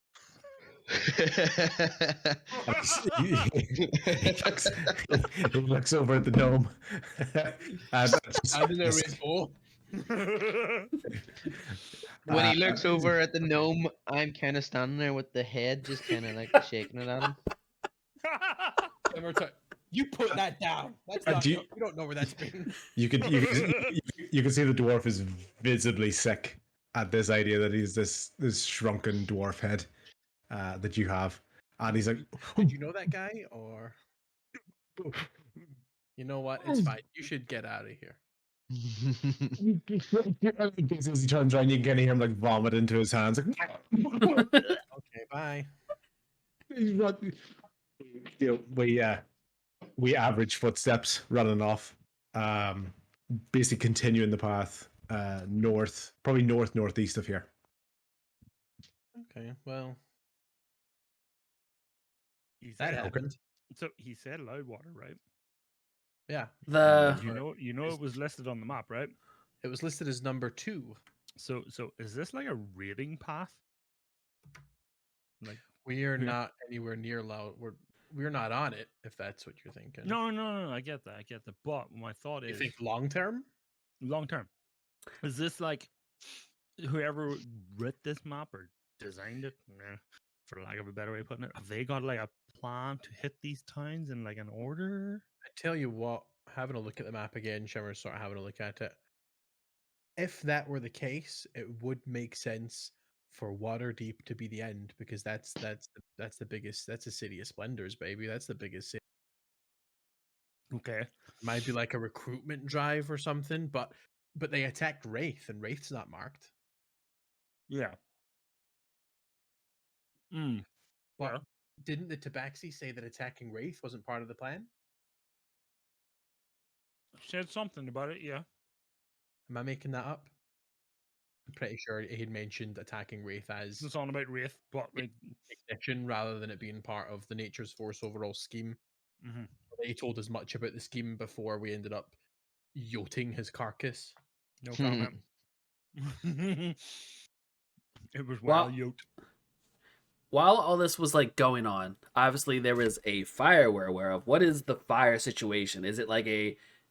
He looks over at the dome. When he looks over at the gnome, I'm kind of standing there with the head just kind of like shaking it at him. You put that down. That's not. You don't know where that's been. You can see the dwarf is visibly sick at this idea that he's this shrunken dwarf head that you have, and he's like, Did you know that guy, or you know what? It's fine. You should get out of here. as he turns around, you can hear him like vomit into his hands. Okay, bye. We average footsteps running off, basically continuing the path north, probably northeast of here. Okay, well, That happened. So he said Loudwater, right? Yeah. You know it was listed on the map, right? It was listed as number 2. So is this like a raiding path? Like we are not anywhere near Loud. We're not on it. If that's what you're thinking. No. I get that. But my thought is, you think long term? Long term. Is this like whoever wrote this map or designed it, for lack of a better way of putting it, have they got like a plan to hit these towns in like an order? I tell you what, having a look at the map again, Shimmer started having a look at it. If that were the case, it would make sense for Waterdeep to be the end, because that's the biggest. That's a city of splendors, baby. That's the biggest city. Okay, might be like a recruitment drive or something, but they attacked Wraith, and Wraith's not marked. Yeah. Well, didn't the Tabaxi say that attacking Wraith wasn't part of the plan? Said something about it, yeah. Am I making that up? I'm pretty sure he had mentioned attacking Wraith as It's on about Wraith, but like, ignition rather than it being part of the Nature's Force overall scheme. mhm. He told us much about the scheme before we ended up yoting his carcass. No comment. It was Well- well yoked. While all this was like going on, obviously there was a fire we're aware of. What is the fire situation? Is it like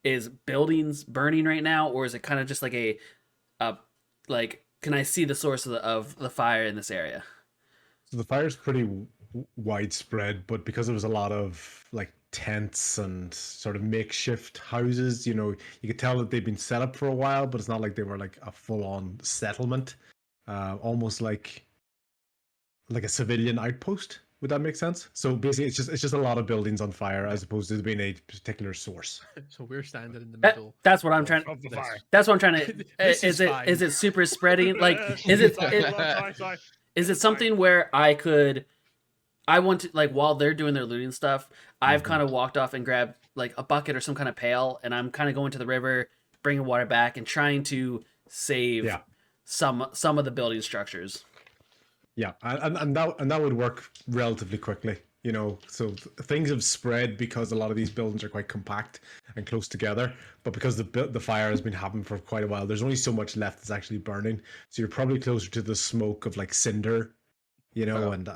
is buildings burning right now, or is it kind of just like like can I see the source of the fire in this area? So the fire's pretty widespread, but because there was a lot of like tents and sort of makeshift houses, you know, you could tell that they've been set up for a while, but it's not like they were like a full-on settlement, almost like a civilian outpost. Would that make sense? So basically, it's just a lot of buildings on fire as opposed to being a particular source. So we're standing in the middle. That's what I'm trying. Of the this. fire. That's what I'm trying to. This is is it fine. is it super spreading? Like is it? Sorry. Is it something where I want to, like, while they're doing their looting stuff, I've kind of walked off and grabbed like a bucket or some kind of pail, and I'm kind of going to the river, bringing water back, and trying to save Yeah. some of the building structures. Yeah, and that would work relatively quickly. You know, so things have spread because a lot of these buildings are quite compact and close together. But because the fire has been happening for quite a while, there's only so much left that's actually burning. So you're probably closer to the smoke of like cinder, you know, and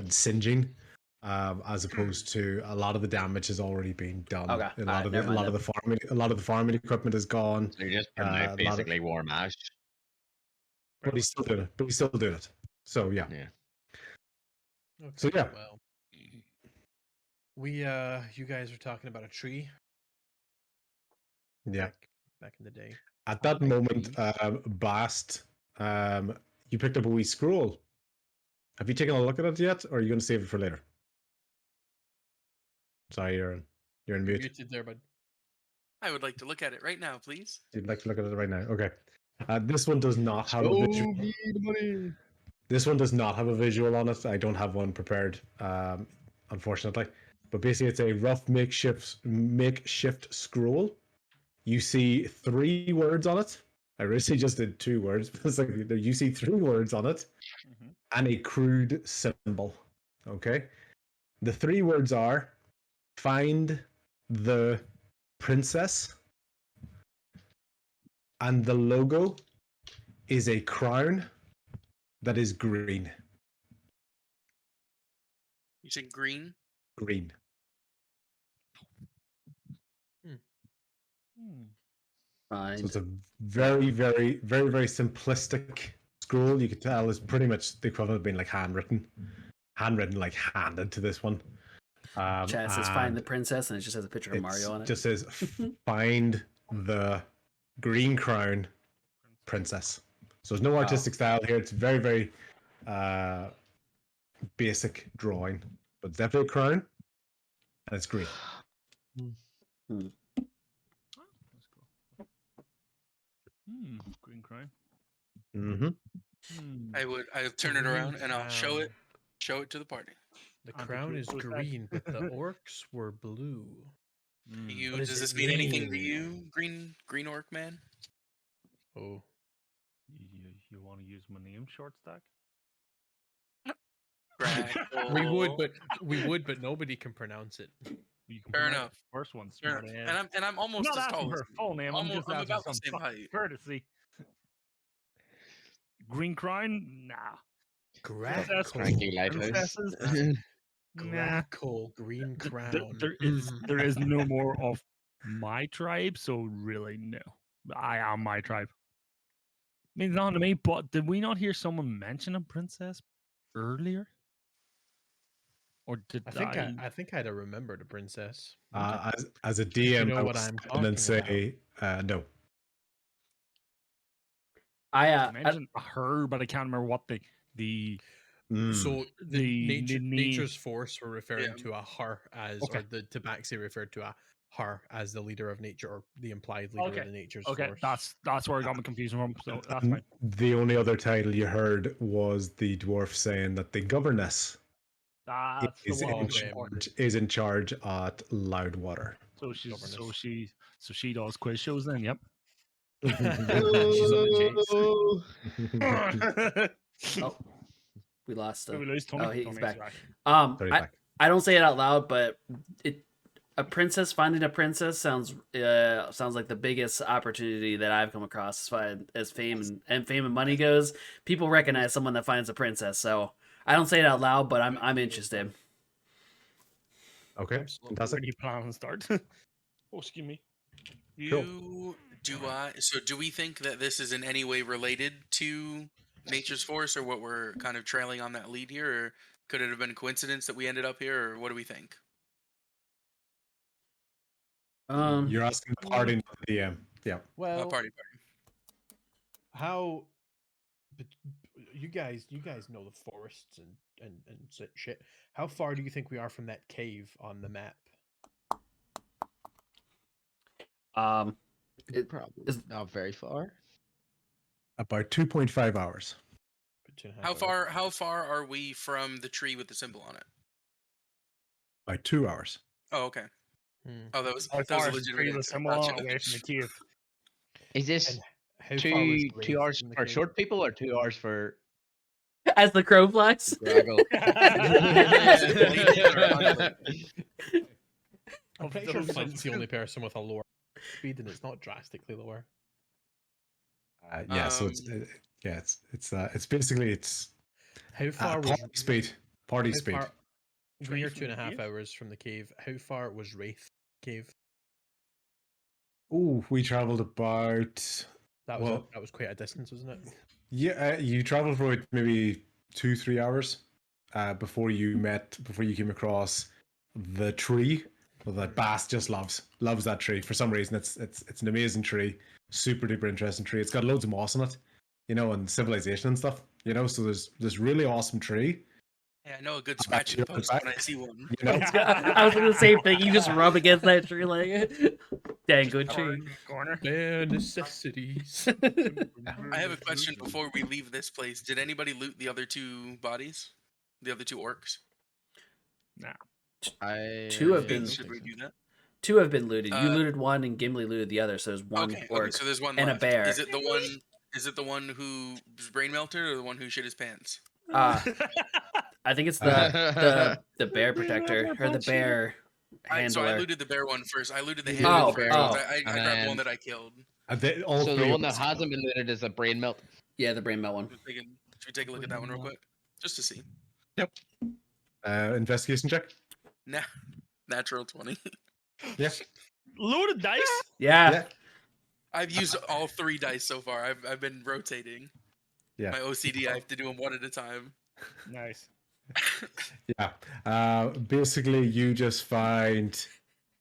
singeing, as opposed to a lot of the damage has already been done. Okay, A lot of the farming equipment is gone. So you're just putting a out lot of- basically warm ash. But he's still doing it. So yeah. Yeah. Okay, So, yeah. Well, we you guys were talking about a tree. Yeah. Back in the day. At that like moment, trees. Bast, you picked up a wee scroll. Have you taken a look at it yet, or are you going to save it for later? Sorry, you're in You're mute. muted there, bud. I would like to look at it right now, please. You'd like to look at it right now. Okay. This one does not have a visual. This one does not have a visual on it. I don't have one prepared, unfortunately. But basically, it's a rough makeshift scroll. You see 3 words on it. I originally just did 2 words, but it's like you see 3 words on it and a crude symbol. Okay. The 3 words are find the princess, and the logo is a crown that is green. You said green. Green. Fine. So it's a very, very, very, very simplistic scroll. You could tell it's pretty much the equivalent of being like handwritten, like handed to this one. Chat says find the and princess, and it just has a picture of it Mario on it. just says find the green crown princess. So there's no artistic style here. It's very, very basic drawing, but it's definitely a crown, and it's green. Green crown. Mm-hmm. I'll turn it around and I'll show it to the party. The And the crown tree is goes back. green, but the orcs were blue. You What does does it this mean anything to mean? you, green orc man? Oh, You want to use my name, short stack? we would, but nobody can pronounce it. You can Fair pronounce enough. the first one, Fair smart enough. ass. And I'm I'm almost not as asking tall for as her full name. I'm just I'm asking about the some same fucking height. courtesy. Green crown? Nah. Grackle. Cranky lighthouse. Princesses? Nah. Grackle, green crown. There is no more of my tribe, so really no. I am my tribe. Means nothing to me, but did we not hear someone mention a princess earlier? Or did I think I'd have remembered a princess. As a DM, know I what would I'm step in and talking say no. I mentioned her, but I can't remember what the So the name- nature's force were referring Yeah. to a her as, Okay. or the Tabaxi referred to a her as the leader of nature, or the implied leader Okay. of the nature's okay, force. that's where I got my confusion from. So that's And fine. the only other title you heard was the dwarf saying that the governess That's the is one. in, I'm looking for. is in charge at Loudwater. So she's Governess. so she does quiz shows then. Yep. She's on the Oh, we lost Did him. we lose Tony? Oh, he's Tony's back. back. Sorry, I, back. I don't say it out loud, but a princess finding a princess sounds like the biggest opportunity that I've come across as far as fame and fame and money goes. People recognize someone that finds a princess, so I don't say it out loud, but I'm interested. Okay, Where fantastic. do you plan on start? Oh, excuse me. Do we think that this is in any way related to Nature's Force, or what we're kind of trailing on that lead here, or could it have been a coincidence that we ended up here, or what do we think? You're asking the party, not the DM. Yeah. Well, Party. how? But you guys know the forests and shit. How far do you think we are from that cave on the map? Probably is- not very far. About 2.5 hours. About 2.5 How hours. far are we from the tree with the symbol on it? About 2 hours. Oh, okay. Hmm. Oh, that was How a far is the legitimate tree with answer. symbol Gotcha. away from the cave? Is this And how far was two Wraith hours from the for cave? short people or 2 hours for As the crow flies. Graggle? I'm Of pretty sure those Flint's the of- only person with a lower speed, and it's not drastically lower. Yeah, so it's basically How far was party speed. Party how speed. far? Tree We are from the 2.5 cave? hours from the cave. How far was Wraith cave? Oh, we traveled about. That was quite a distance, wasn't it? Yeah, you traveled for about maybe 2-3 hours before you came across the tree. Well, that Bass just loves that tree for some reason. It's an amazing tree, super duper interesting tree. It's got loads of moss on it, and civilization and stuff. So there's this really awesome tree. Yeah, I know a good I'm back scratching to post back. when I see one. I was doing the same thing. You just rub against that tree like dang good tree. Corner. Bare necessities. I have a question before we leave this place. Did anybody loot the other two bodies? The other two orcs? Two have been- Should we do that? Two have been looted. You Uh, looted one, and Gimli looted the other. So there's one Okay, orc so there's one and left. a bear. Is it the one? Is it the one who was brain melted, or the one who shit his pants? I think it's the bear protector or the bear So handler. I looted the bear one first. I looted the You handler looted first. the bear because one. I grabbed the one that I killed. All So three the one of that us- hasn't been looted is a brain melt. Yeah, the brain melt one. Should we take a look at that one real quick, just to see? investigation check. Nah, natural 20. Yeah. Loaded dice? Yeah. I've used all 3 dice so far. I've been rotating. Yeah. My OCD, I have to do them one at a time. Nice. Yeah. Basically, you just find.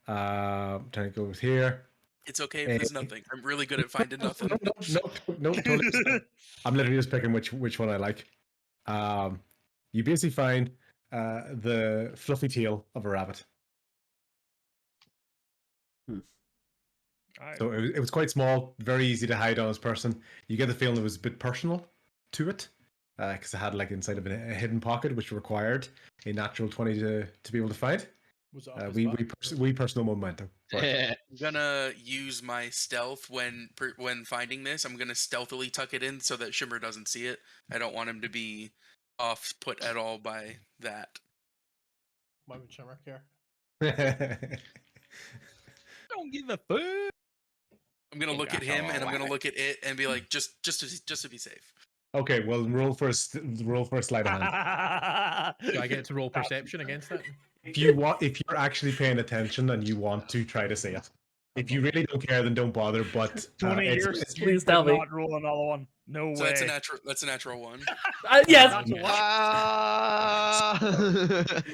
Trying to go with here. It's okay if there's nothing. I'm really good at finding nothing. No, totally. I'm literally just picking which one I like. You basically find the fluffy tail of a rabbit. So it was quite small, very easy to hide on his person. You get the feeling it was a bit personal to it, because it had like inside of a hidden pocket, which required a natural 20 to be able to find. Was it up his butt? We personal momentum. I'm gonna use my stealth when finding this. I'm gonna stealthily tuck it in so that Shimmer doesn't see it. I don't want him to be off put at all by that. Why would Shimmer care? Don't give a fuck. I'm gonna look at him and I'm gonna look at it and be like, just to be safe. Okay, well, roll for a sleight of hand. Do I get to roll perception against it? If you're actually paying attention and you want to try to say it. If you really don't care, then don't bother. But 20 years. please tell me. Not roll another one. No So way. that's a natural 1. Yes. That's a one.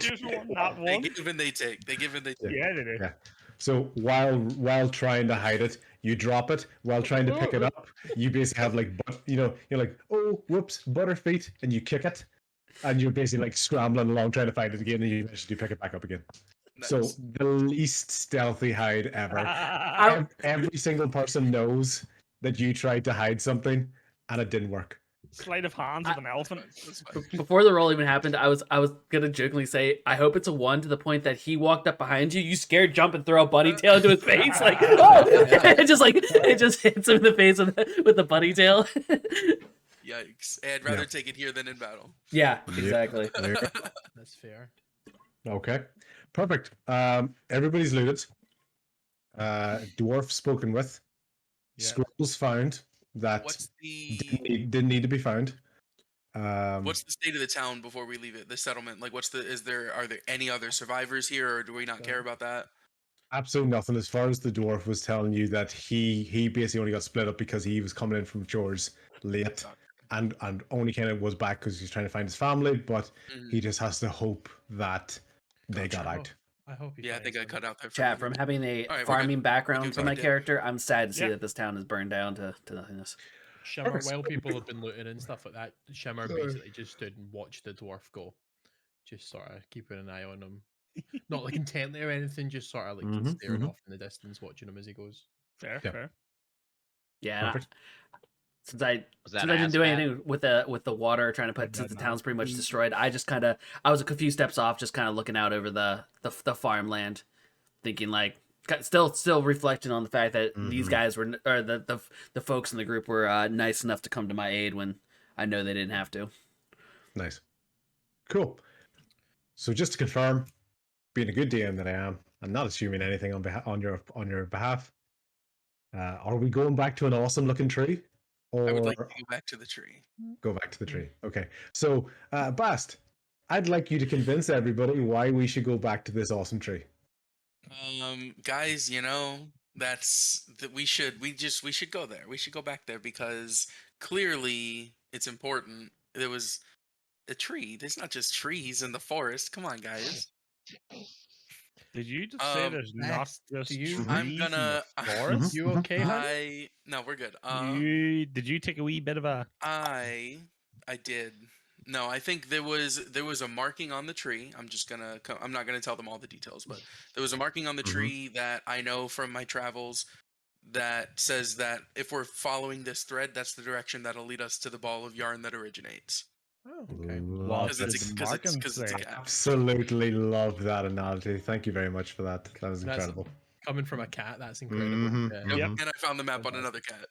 Just one, not They one. give and they take. They give and they take. Yeah, they do. Yeah. So while trying to hide it, you drop it. While trying to pick it up, you basically have like you're like, oh whoops, butterfeet, and you kick it, and you're basically like scrambling along trying to find it again, and you eventually pick it back up again. Nice. So the least stealthy hide ever. Every single person knows that you tried to hide something and it didn't work. Sleight of hands with an elephant. That's fine. Before the roll even happened, I was gonna jokingly say, I hope it's a 1 to the point that he walked up behind you, you scared, jump and throw a bunny tail into his face, like oh, it just hits him in the face with the bunny tail. Yikes! I'd rather take it here than in battle. Yeah, exactly. That's fair. Okay, perfect. Everybody's looted. Dwarf spoken with. Yeah. Scrolls found that What's the didn't need to be found. what's the state of the town before we leave it? The settlement. Like, are there any other survivors here, or do we not care about that? Absolutely nothing. As far as the dwarf was telling you that he basically only got split up because he was coming in from chores late and only kind of was back because he's trying to find his family, but he just has to hope that they got out. I hope. Yeah, I think I cut out there. Chat, from having a farming background for my character, I'm sad to see that this town is burned down to nothingness. Shimmer, while people have been looting and stuff like that, Shimmer basically just stood and watched the dwarf go. Just sort of keeping an eye on him. Not like intently or anything, just sort of like staring off in the distance, watching him as he goes. Fair. Yeah. Since I didn't do anything with the water trying to put, since the town's pretty much destroyed, I was a few steps off, just kind of looking out over the farmland, thinking like still reflecting on the fact that these guys were, or the folks in the group were nice enough to come to my aid when I know they didn't have to. Nice, cool. So just to confirm, being a good DM that I am, I'm not assuming anything on your behalf. Are we going back to an awesome looking tree? Or I would like to go back to the tree. Go back to the tree. Okay. So, Bast, I'd like you to convince everybody why we should go back to this awesome tree. Guys, we should go there. We should go back there because clearly it's important. There was a tree. There's not just trees in the forest. Come on, guys. Did you just say there's not just trees I'm gonna. in the forest? You okay, honey? No, we're good. Did you take a wee bit of a? I did. No, I think there was a marking on the tree. I'm not gonna tell them all the details, but there was a marking on the tree that I know from my travels that says that if we're following this thread, that's the direction that'll lead us to the ball of yarn that originates. Oh, okay. Because it's a cat. Absolutely love that analogy. Thank you very much for that. That was incredible. Coming from a cat, that's incredible. Yep. And I found the map on another cat.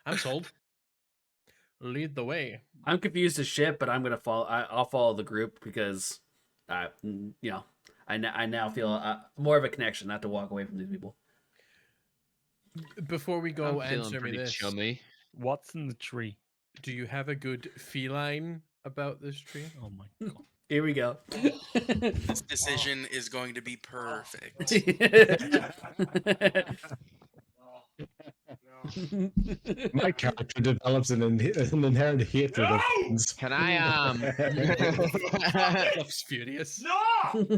I'm sold. Lead the way. I'm confused as shit, but I'm gonna follow. I'll follow the group because, I now feel more of a connection, not to walk away from these people. Before we go, answer me this. Chummy. What's in the tree? Do you have a good feline about this tree? Oh my god. Here we go. This decision is going to be perfect. My character develops an inherent hatred of things. Can I Fluff's furious. No!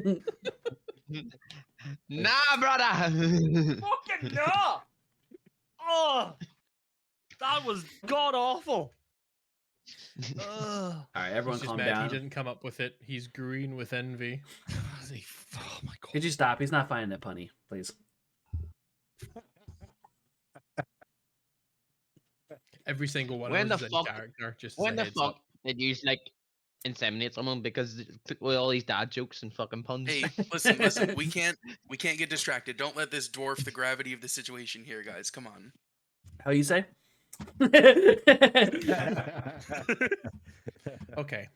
Nah, brother. Fucking no! Oh, that was god awful. All right, everyone, He's calm mad down. he didn't come up with it. He's green with envy. Oh my god. Could you stop? He's not finding it, punny. Please. Every single one When of us the is in fuck- character. Just When as a the heads fuck up. did you like inseminate someone because with all these dad jokes and fucking puns? Hey, listen. We can't get distracted. Don't let this dwarf the gravity of the situation here, guys. Come on. How you say? Okay.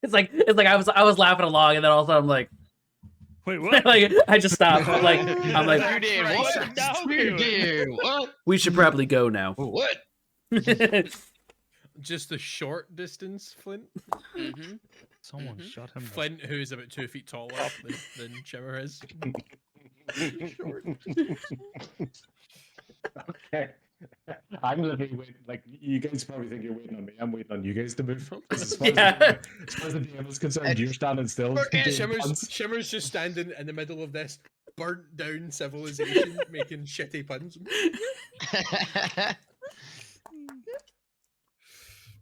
It's like I was laughing along, and then all of a sudden I'm like, Wait, what? like I just stopped. I'm like, You did what? Now You did what? we should probably go now. What? Just a short distance, Flint. Mm-hmm. Someone shot him. Flint, who is about 2 feet taller than Shimmer is. Okay. I'm literally waiting. Like, you guys probably think you're waiting on me. I'm waiting on you guys to move. As far as the DM is concerned, you're standing still. doing puns. Shimmer's just standing in the middle of this burnt down civilization making shitty puns.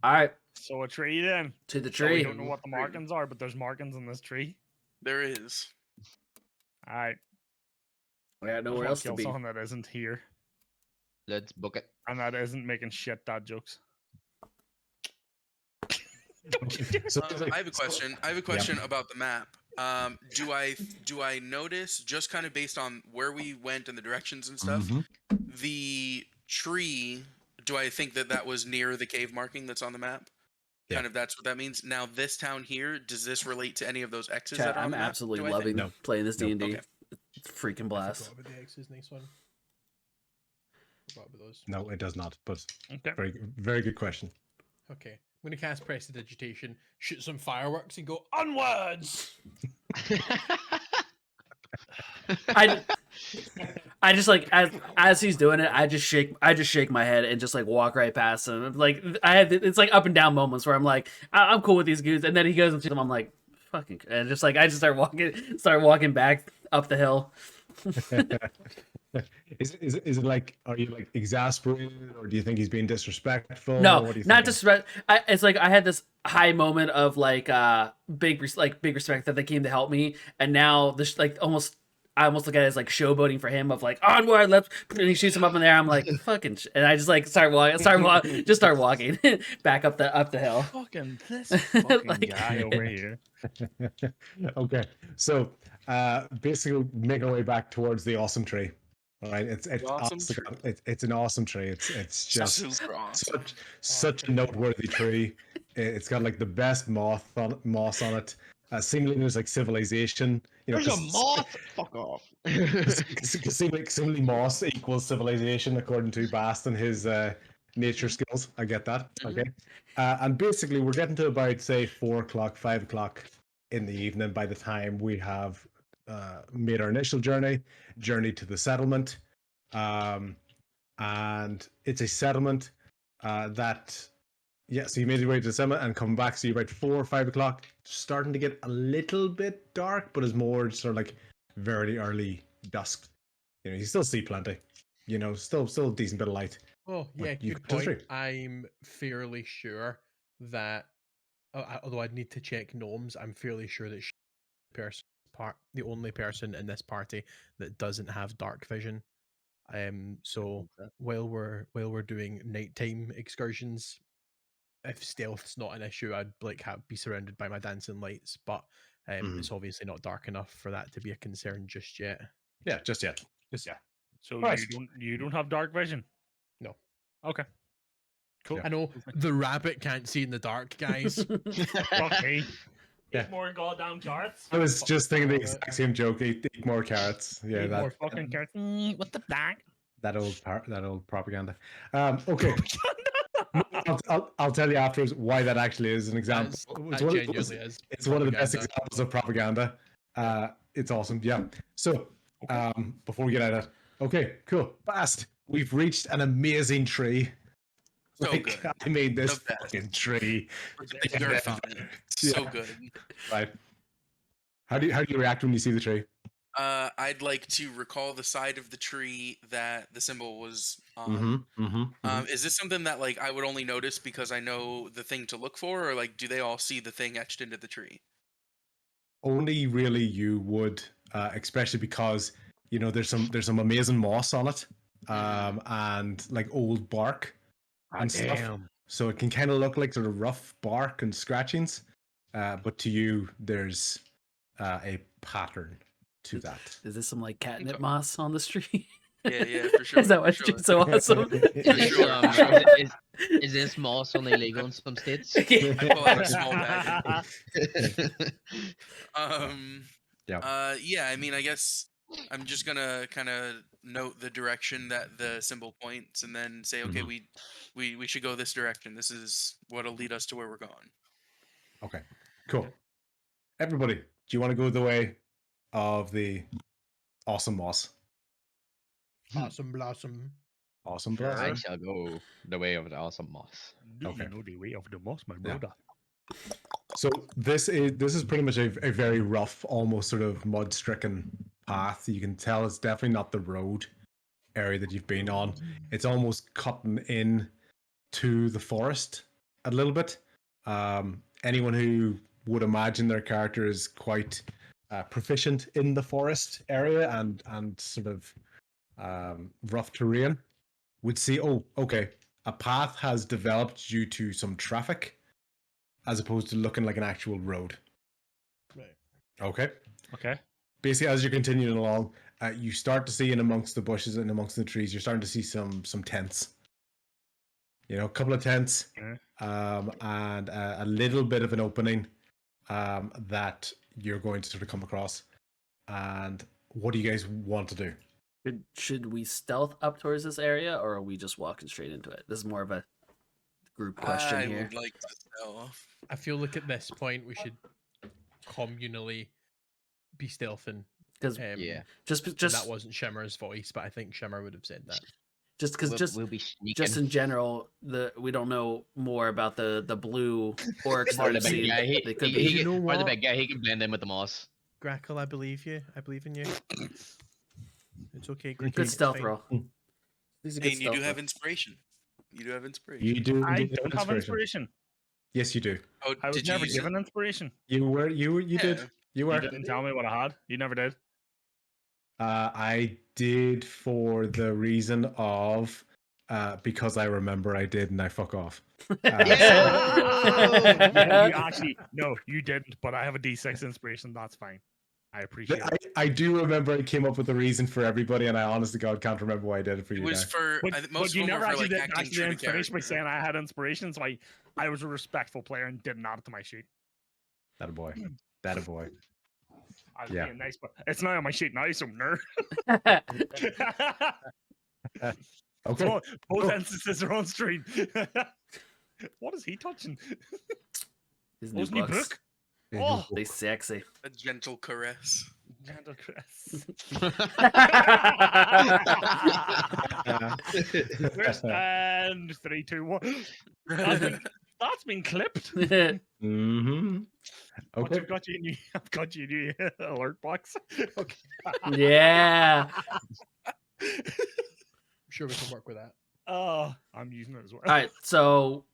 All right, So a tree then. to the So we tree. don't know what the markings are, but there's markings on this tree. There is. All right. We got nowhere I'll else to kill be. someone that isn't here. Let's book it. And that isn't making shit dad jokes. So, I have a question. I have a question about the map. Do I notice, just kind of based on where we went and the directions and stuff, the tree? Do I think that was near the cave marking that's on the map? Yeah. Kind of that's what that means. Now this town here, does this relate to any of those X's Chat, that are on I'm the map? absolutely do I think? loving No. playing this No. D&D. Okay. It's a freaking I blast. forgot about the X's. Nice one. Forgot about those. no, it does not. But Okay. very good question. Okay. I'm going to cast Prestidigitation, shoot some fireworks, and go, onwards! I just like as he's doing it, I just shake my head and just like walk right past him. Like it's like up and down moments where I'm like I'm cool with these dudes, and then he goes into them. I'm like fucking, and just like I just start walking back up the hill. Is it like, are you like exasperated, or do you think he's being disrespectful? No, What do you not think? disrespect. It's like I had this high moment of like big respect that they came to help me, and now this like I almost look at it as like showboating for him of like onward, let's, and he shoots him up in there. I'm like fucking, and I just like start walking back up the hill. Fucking this fucking Like- guy over here. Okay, so basically make our way back towards the awesome tree. All right, it's awesome awesome. tree. It's an awesome tree. It's just Super awesome. such a noteworthy tree. It's got like the best moss on it. Seemingly there's like civilization. You know, There's a 'cause- moth. Fuck off. seemingly moss equals civilization according to Bast and his nature skills. I get that. Okay, and basically we're getting to about say 4 o'clock, 5 o'clock in the evening by the time we have made our initial journey to the settlement, and it's a settlement that. Yeah, so you made your way to the settlement and come back. So you're about 4 or 5 o'clock, starting to get a little bit dark, but it's more sort of like very early dusk. You know, you still see plenty. You know, still a decent bit of light. Oh, But yeah, you good can point. disagree. I'm fairly sure that, although I'd need to check gnomes, I'm fairly sure that the only person in this party that doesn't have dark vision. So while we're doing nighttime excursions, if stealth's not an issue, I'd like be surrounded by my dancing lights, but it's obviously not dark enough for that to be a concern just yet. Yeah, just yet. So Right. you don't have dark vision? No. Okay. Cool. Yeah. I know the rabbit can't see in the dark, guys. Fuck me. Yeah. Eat more goddamn carrots. I was just thinking the exact same joke. Eat more carrots. Yeah, Eat more that fucking carrots. What the fuck? that old propaganda. Okay. I'll tell you afterwards why that actually is an example. That genuinely is. It's one of the best propaganda. examples of propaganda. It's awesome. Yeah. So before we get out of that, okay, cool. Fast. We've reached an amazing tree. So good. I made this The best. fucking tree. Terrifying. So good. Right. How do you react when you see the tree? I'd like to recall the side of the tree that the symbol was on. Is this something that like I would only notice because I know the thing to look for, or like do they all see the thing etched into the tree? Only really you would, especially because you know there's some amazing moss on it, and like old bark and stuff. So it can kind of look like sort of rough bark and scratchings, but to you there's a pattern to that. Is this some like catnip moss on the street? Yeah, for sure. Is that for what's sure. just so awesome? Is this moss only legal in some states? I pull out a small bag. Yeah, I mean, I guess I'm just gonna kind of note the direction that the symbol points, and then say, okay, we should go this direction. This is what'll lead us to where we're going. Okay, cool. Everybody, do you want to go the way of the awesome moss? Awesome blossom. Awesome I blossom. shall go the way of the awesome moss. Do Okay. you know the way of the moss, my Yeah. brother? So this is pretty much a very rough, almost sort of mud-stricken path. You can tell it's definitely not the road area that you've been on. It's almost cutting in to the forest a little bit. Anyone who would imagine their character is quite proficient in the forest area and sort of rough terrain would see, oh, okay, a path has developed due to some traffic, as opposed to looking like an actual road. Right. Okay. Okay. Basically, as you're continuing along, you start to see in amongst the bushes and amongst the trees, you're starting to see some tents. You know, a couple of tents, Okay. and a little bit of an opening that you're going to sort of come across. And what do you guys want to do? Should we stealth up towards this area, or are we just walking straight into it? This is more of a group question I here. would like to stealth. I feel like at this point we should communally be stealthing. Because Yeah. just And that wasn't Shimmer's voice, but I think Shimmer would have said that. just because We'll be sneaking. just in general, we don't know more about the blue orcs Or that the we've big seen. guy. They could You be. know Or the what? big guy. He can blend in with the moss. Grackle, I believe you. I believe in you. It's okay. Grackle, Good it's stealth fine. roll. These are good And you do stealth have roll. inspiration. You do have inspiration. You do. I indeed don't have inspiration. Yes, you do. Oh, I was did you never use it? given inspiration. You Yeah. did. You were. You didn't tell me what I had. You never did. I did for the reason of because I remember I did and I fuck off. Yeah, you actually no, you didn't. But I have a D6 inspiration. That's fine. I appreciate it. I do remember I came up with a reason for everybody, and I honest to God can't remember why I did it for It you. was now. for But, most you of them never were for actually like did, acting actually true to didn't finish by character. saying I had inspiration, so I was a respectful player and didn't add it to my sheet. That a boy. That a boy. I was Yeah. being nice, but it's not on my sheet now, so nerd. Okay. Both instances are on stream. What is he touching? His Oh, new his new books. book. Oh, They sexy. A gentle caress. gentle caress. Where's and 3, 2, 1. That's been clipped. Mm-hmm. But Okay. I've got you a new alert box. Okay. Yeah. I'm sure we can work with that. Oh, I'm using it as well. All right. So,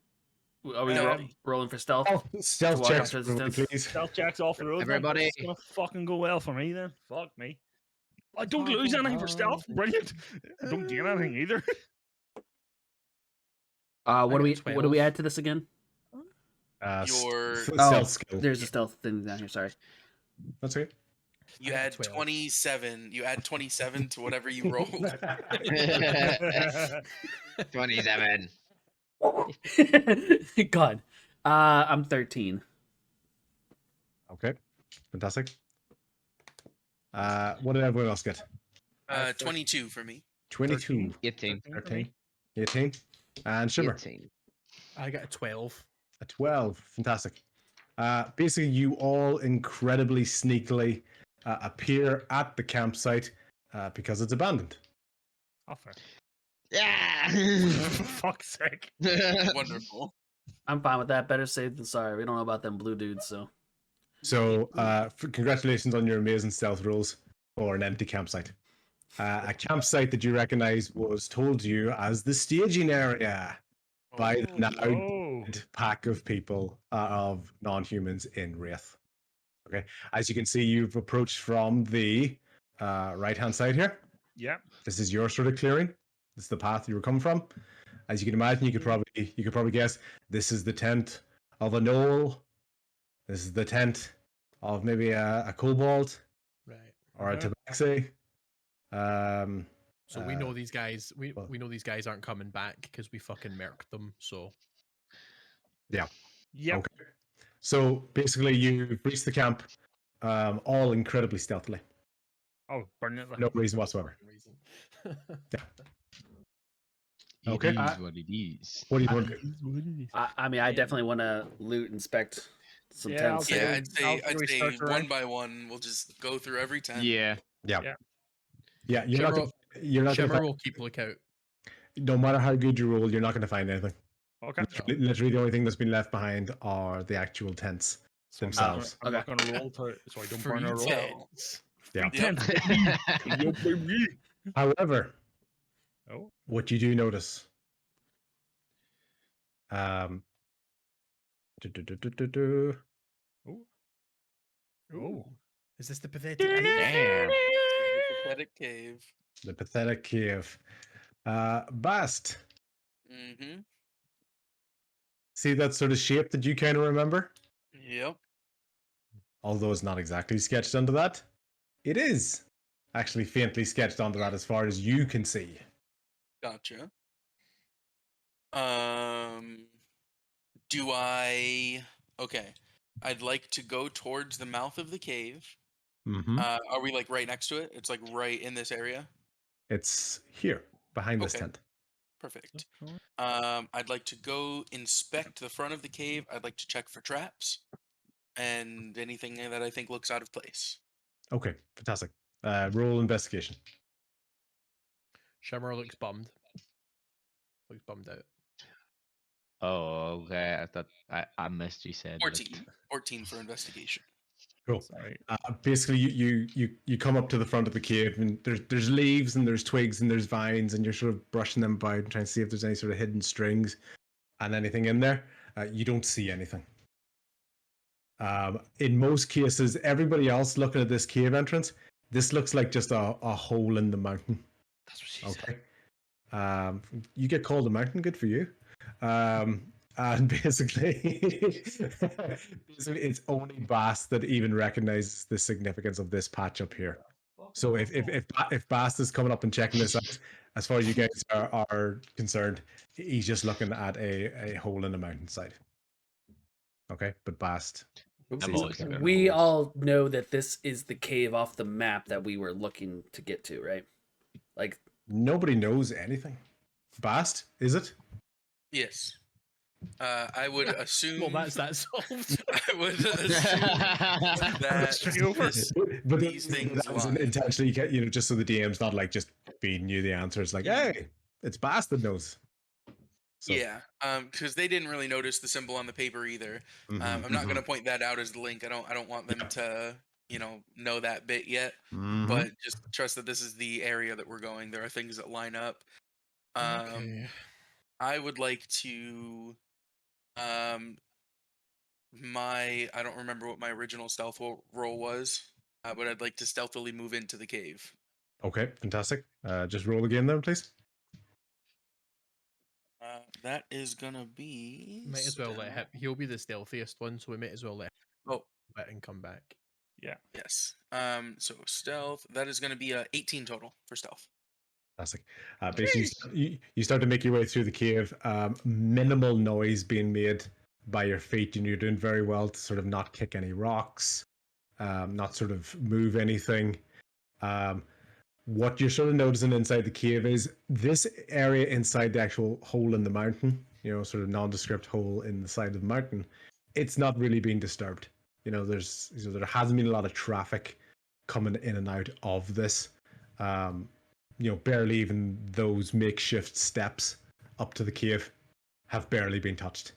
are we Um, rolling for stealth? Oh, stealth walk up checks, to for me, resistance. please. Stealth checks off the road. Everybody. It's gonna fucking go well for me then. Fuck me. I don't lose anything for stealth. Brilliant. I don't gain anything either. What do got we 12. add to this again? Your- stealth skill. There's a stealth thing down here. Sorry. That's okay. You I got add 12. 27. You add 27 to whatever you rolled. 27. God. I'm 13. Okay. Fantastic. What did everyone else get? 22 for me. 22. 18. 13. 18. And Shimmer. 18. I got a 12. A 12. Fantastic. Basically, you all incredibly sneakily appear at the campsite because it's abandoned. Offer. Yeah. For fuck's sake. Wonderful. I'm fine with that. Better safe than sorry. We don't know about them blue dudes, so. So, congratulations on your amazing stealth rolls for an empty campsite. A campsite that you recognize was told to you as the staging area by the now Oh. dead pack of people, of non-humans in Wraith. Okay, as you can see, you've approached from the right-hand side here. Yep. This is your sort of clearing. This is the path you were coming from. As you can imagine, you could probably guess this is the tent of a gnoll. This is the tent of maybe a kobold Right. or a tabaxi. So we know these guys. well- We know these guys aren't coming back because we fucking murked them. So Yep. Okay. So basically, you've reached the camp, all incredibly stealthily. Oh, brilliant. No reason whatsoever. reason. Okay. It is what it is. What do you want to do? I mean, I definitely want to loot, inspect some Yeah, tents. Okay, Yeah, I'll I'd do say research around. one by one, we'll just go through every tent. Yeah. Yeah, you're Shimmer, not. You're not Shimmer gonna will keep lookout. no matter how good you roll, you're not going to find anything. Okay. Literally, the only thing that's been left behind are the actual tents So themselves. I'm not gonna roll to so I don't burn a roll. tents. Yeah. Free tents, baby. Yo, baby. However, Oh. what you do notice, do, do, do, do, do, do. Oh. Is this the pathetic? Damn. Pathetic cave. The pathetic cave. Bast. Mm-hmm. See that sort of shape that you kind of remember? Yep. Although it's not exactly sketched onto that. It is actually faintly sketched onto that as far as you can see. Gotcha. Do I? Okay. I'd like to go towards the mouth of the cave. Mm-hmm. Are we like right next to it? It's like right in this area. It's here, behind this Okay. tent. Perfect. I'd like to go inspect the front of the cave. I'd like to check for traps and anything that I think looks out of place. Okay, fantastic. Roll investigation. Shimmer looks bummed. Looks bummed out. Oh, okay. I thought I missed you said 14. 14 for investigation. Cool. Sorry. Basically, you come up to the front of the cave, and there's leaves and there's twigs and there's vines, and you're sort of brushing them by and trying to see if there's any sort of hidden strings and anything in there. You don't see anything. In most cases, everybody else looking at this cave entrance, this looks like just a hole in the mountain. That's what she Okay. You get called a mountain, good for you. And basically, it's only Bast that even recognizes the significance of this patch up here. So if Bast is coming up and checking this out, as far as you guys are concerned, he's just looking at a hole in the mountainside. Okay, but Bast. I've always looked at We holes. all know that this is the cave off the map that we were looking to get to, right? Like, Nobody knows anything. Bast, is it? Yes. I would assume. Well, that's that solved. I would assume that Straight over. this, But these things that was lie. intentionally, just so the DM's not like just feeding you the answer. It's like, Yeah. hey, it's Bast that knows. So, Yeah, because they didn't really notice the symbol on the paper either. I'm not going to point that out as the link. I don't want them to know that bit yet. But just trust that this is the area that we're going. There are things that line up. Okay. I would like to. I don't remember what my original stealth roll was, but I'd like to stealthily move into the cave. Okay, fantastic. Just roll again then, please. That is gonna be. Might as well let him. He'll be the stealthiest one, so we might as well let him Oh, bit and come back. Yeah. yes. So stealth. That is gonna be 18 total for stealth. Fantastic. Basically, you start to make your way through the cave. Minimal noise being made by your feet, and you're doing very well to sort of not kick any rocks, not sort of move anything. What you're sort of noticing inside the cave is this area inside the actual hole in the mountain, sort of nondescript hole in the side of the mountain. It's not really being disturbed. There hasn't been a lot of traffic coming in and out of this. Barely even those makeshift steps up to the cave have barely been touched.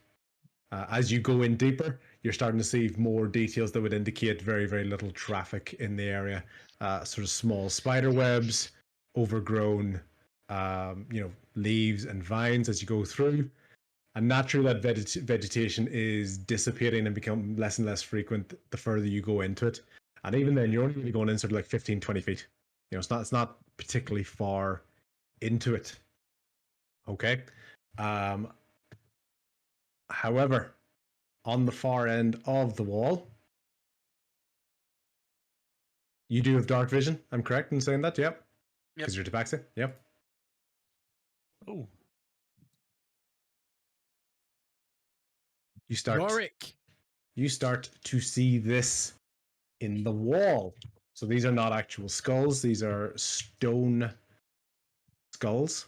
As you go in deeper, you're starting to see more details that would indicate very, very little traffic in the area. Sort of small spider webs, overgrown, leaves and vines as you go through. And naturally, that vegetation is dissipating and become less and less frequent the further you go into it. And even then, you're only really going in sort of like 15, 20 feet. It's not particularly far into it. Okay. However, on the far end of the wall, you do have dark vision. I'm correct in saying that? Yep. Because you're Tabaxi? Yep. Oh. You start Yorick. You start to see this in the wall. So these are not actual skulls, these are stone skulls.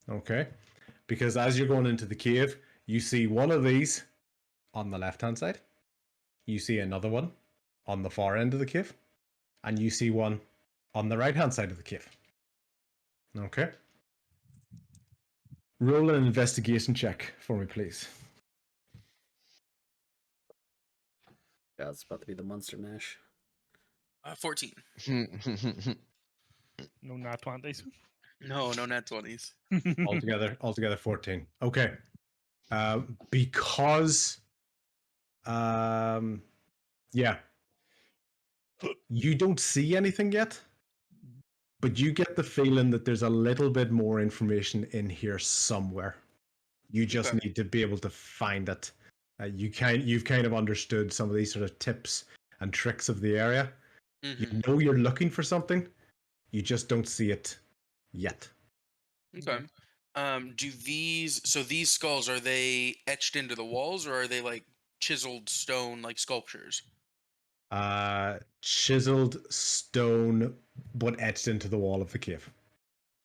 Okay. Because as you're going into the cave, you see one of these on the left-hand side. You see another one on the far end of the cave. And you see one on the right-hand side of the cave. Okay. Roll an investigation check for me, please. yeah, it's about to be the Monster Mash. 14. No nat 20s. No nat 20s. Altogether 14. Okay. Because yeah, you don't see anything yet, but you get the feeling that there's a little bit more information in here somewhere. You just Okay. need to be able to find it. You've kind of understood some of these sort of tips and tricks of the area. You Mhm. know you're looking for something, you just don't see it yet. Okay. Do these skulls, are they etched into the walls, or are they like chiseled stone like sculptures? Chiseled stone, but etched into the wall of the cave.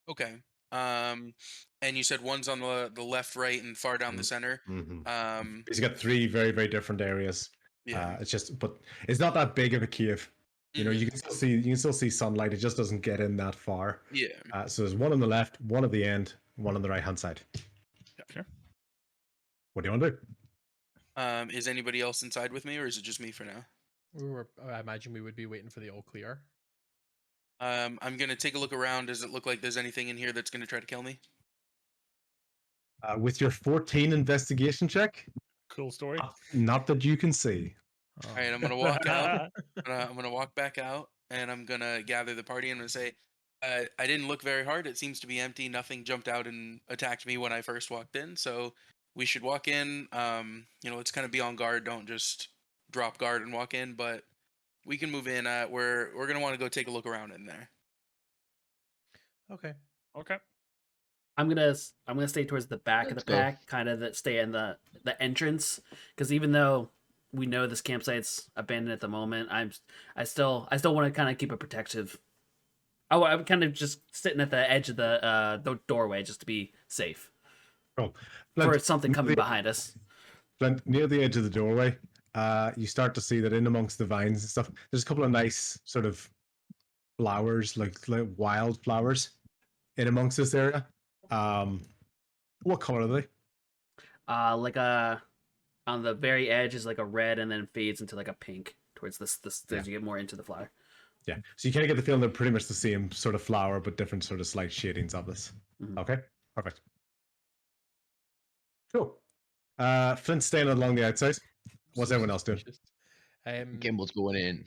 Okay. And you said one's on the left, right, and far down the center. Mm-hmm. He's got 3 very, very different areas. Yeah. But it's not that big of a cave. You know, Mhm. you can still see sunlight. It just doesn't get in that far. Yeah. So there's one on the left, one at the end, one on the right hand side. Sure. What do you want to do? Is anybody else inside with me, or is it just me for now? I imagine we would be waiting for the all clear. I'm gonna take a look around. Does it look like there's anything in here that's gonna try to kill me? With your 14 investigation check, Cool story. not that you can see. All right, I'm gonna walk out. I'm gonna walk back out, and I'm gonna gather the party. And I'm gonna say, I didn't look very hard. It seems to be empty. Nothing jumped out and attacked me when I first walked in. So we should walk in. Let's kind of be on guard. Don't just drop guard and walk in. But we can move in. We're gonna want to go take a look around in there. Okay. Okay. I'm gonna stay towards the back of the Let's go. pack, kind of stay in the entrance, because even though we know this campsite's abandoned at the moment, I still want to kind of keep a protective. I'm kind of just sitting at the edge of the doorway just to be safe Cool. for something coming near the- behind us. Flint, near the edge of the doorway, you start to see that in amongst the vines and stuff, there's a couple of nice sort of flowers, like wild flowers, in amongst this area. What color are they? On the very edge is like a red, and then fades into like a pink towards this as you get more into the flower. Yeah. So you kind of get the feeling they're pretty much the same sort of flower, but different sort of slight shadings of this. Mhm. Okay. Perfect. Cool. Flint's staying along the outside. What's everyone else doing? Gimble's going in.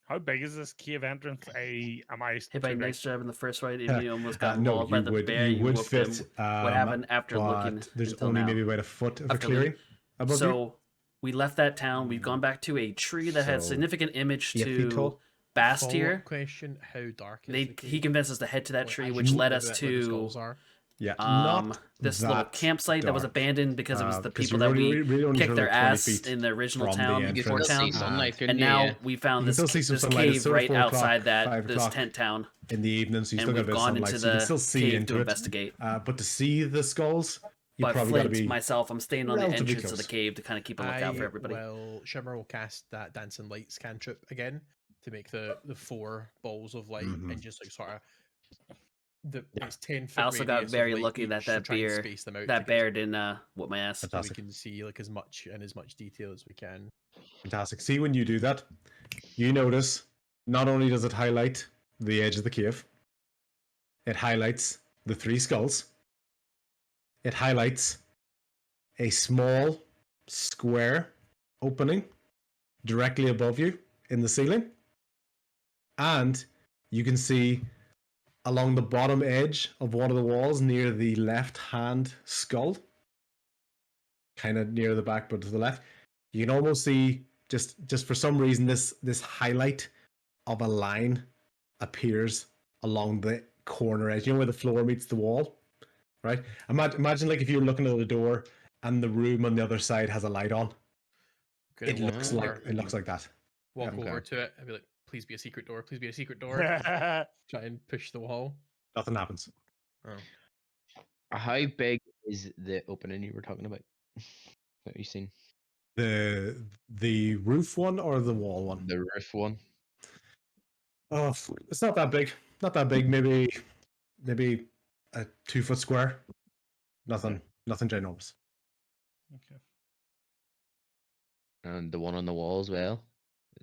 How big is this cave entrance? Am I Hit by too big? nice job in the first fight, and you almost got No, mauled by the bear. you would whooped fit. him. What happened after looking but there's until only now? maybe about a foot of a After clearing above you. So we left that town. We've gone back to a tree that had So, significant image 8 feet to tall. Bast Follow-up here. question: how dark is He the cave? convinced us to head to that Like, tree, as which you led know us where the to skulls are? Yeah, not this little that campsite that was dark. abandoned because it was the 'cause people you're that we really only kicked sort of their like 20 ass feet in the original from the town, You before can still town. see sunlight, couldn't And you? now Yeah. we found You can this, still see some this sunlight. It's cave sort of right 4 o'clock, outside 5 that this o'clock tent town, in the evening, so you and still got a we've bit of gone sunlight, into so you can the still see cave into to it. investigate. But to see the skulls, you But probably got to Flint, be myself, I'm staying on the relatively entrance of the close. cave to kind of keep a lookout for everybody. Shimmer will cast that dancing lights cantrip again to make the 4 balls of light Mhm. and just like sort of Yeah. it's 10-foot. I also got radius of very light lucky each that to that try and bear space them out that to bear didn't whoop my ass. so we Fantastic. can see like as much detail as we can. Fantastic. See, when you do that, you notice not only does it highlight the edge of the cave, it highlights the 3 skulls. It highlights a small square opening directly above you in the ceiling. And you can see along the bottom edge of one of the walls near the left hand skull, kind of near the back, but to the left, you can almost see just for some reason this highlight of a line appears along the corner edge. You know where the floor meets the wall, right? Imagine like if you were looking at the door and the room on the other side has a light on. Gonna It walk looks over- like that. walk Yeah. over Okay. to it and be like, please be a secret door, please be a secret door. Try and push the wall. Nothing happens. Oh. How big is the opening you were talking about? What you seen? The roof one or the wall one? The roof one. Oh, it's not that big. Not that big. Maybe a 2-foot square. Nothing ginormous. Okay. And the one on the wall as well.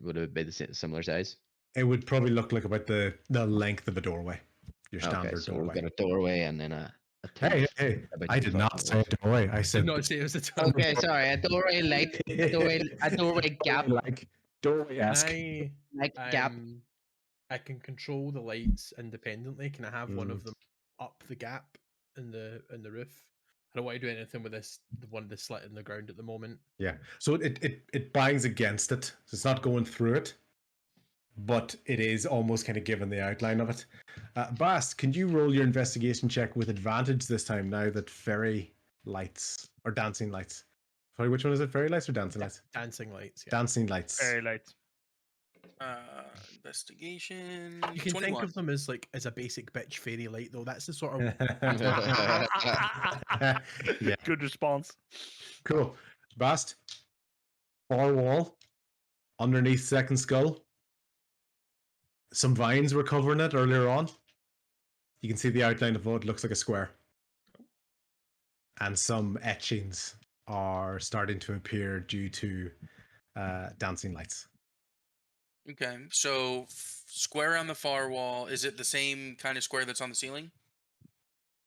Would it be the similar size? It would probably look like about the length of a doorway. Your standard Okay, so doorway. we've got a doorway and then a Hey! about I 2 did foot not say doorways. a doorway. I Did said not say it was a door. Okay, sorry, a doorway like a doorway gap like doorway esque. I like gap. I can control the lights independently. Can I have one Mm. of them up the gap in the roof? I don't want to do anything with the one that's slit in the ground at the moment. Yeah. So it bangs against it. So it's not going through it, but it is almost kind of given the outline of it. Bast, can you roll your investigation check with advantage this time now that fairy lights or dancing lights? Sorry, which one is it? Fairy lights or dancing lights? Dancing lights. Yeah. Dancing lights. Very light. Investigation. You can 21. think of them as like as a basic bitch fairy light, though. That's the sort of Yeah. Good response. Cool. Bast, far wall, underneath second skull. Some vines were covering it earlier on. You can see the outline of what looks like a square. And some etchings are starting to appear due to dancing lights. Okay, so square on the far wall. Is it the same kind of square that's on the ceiling?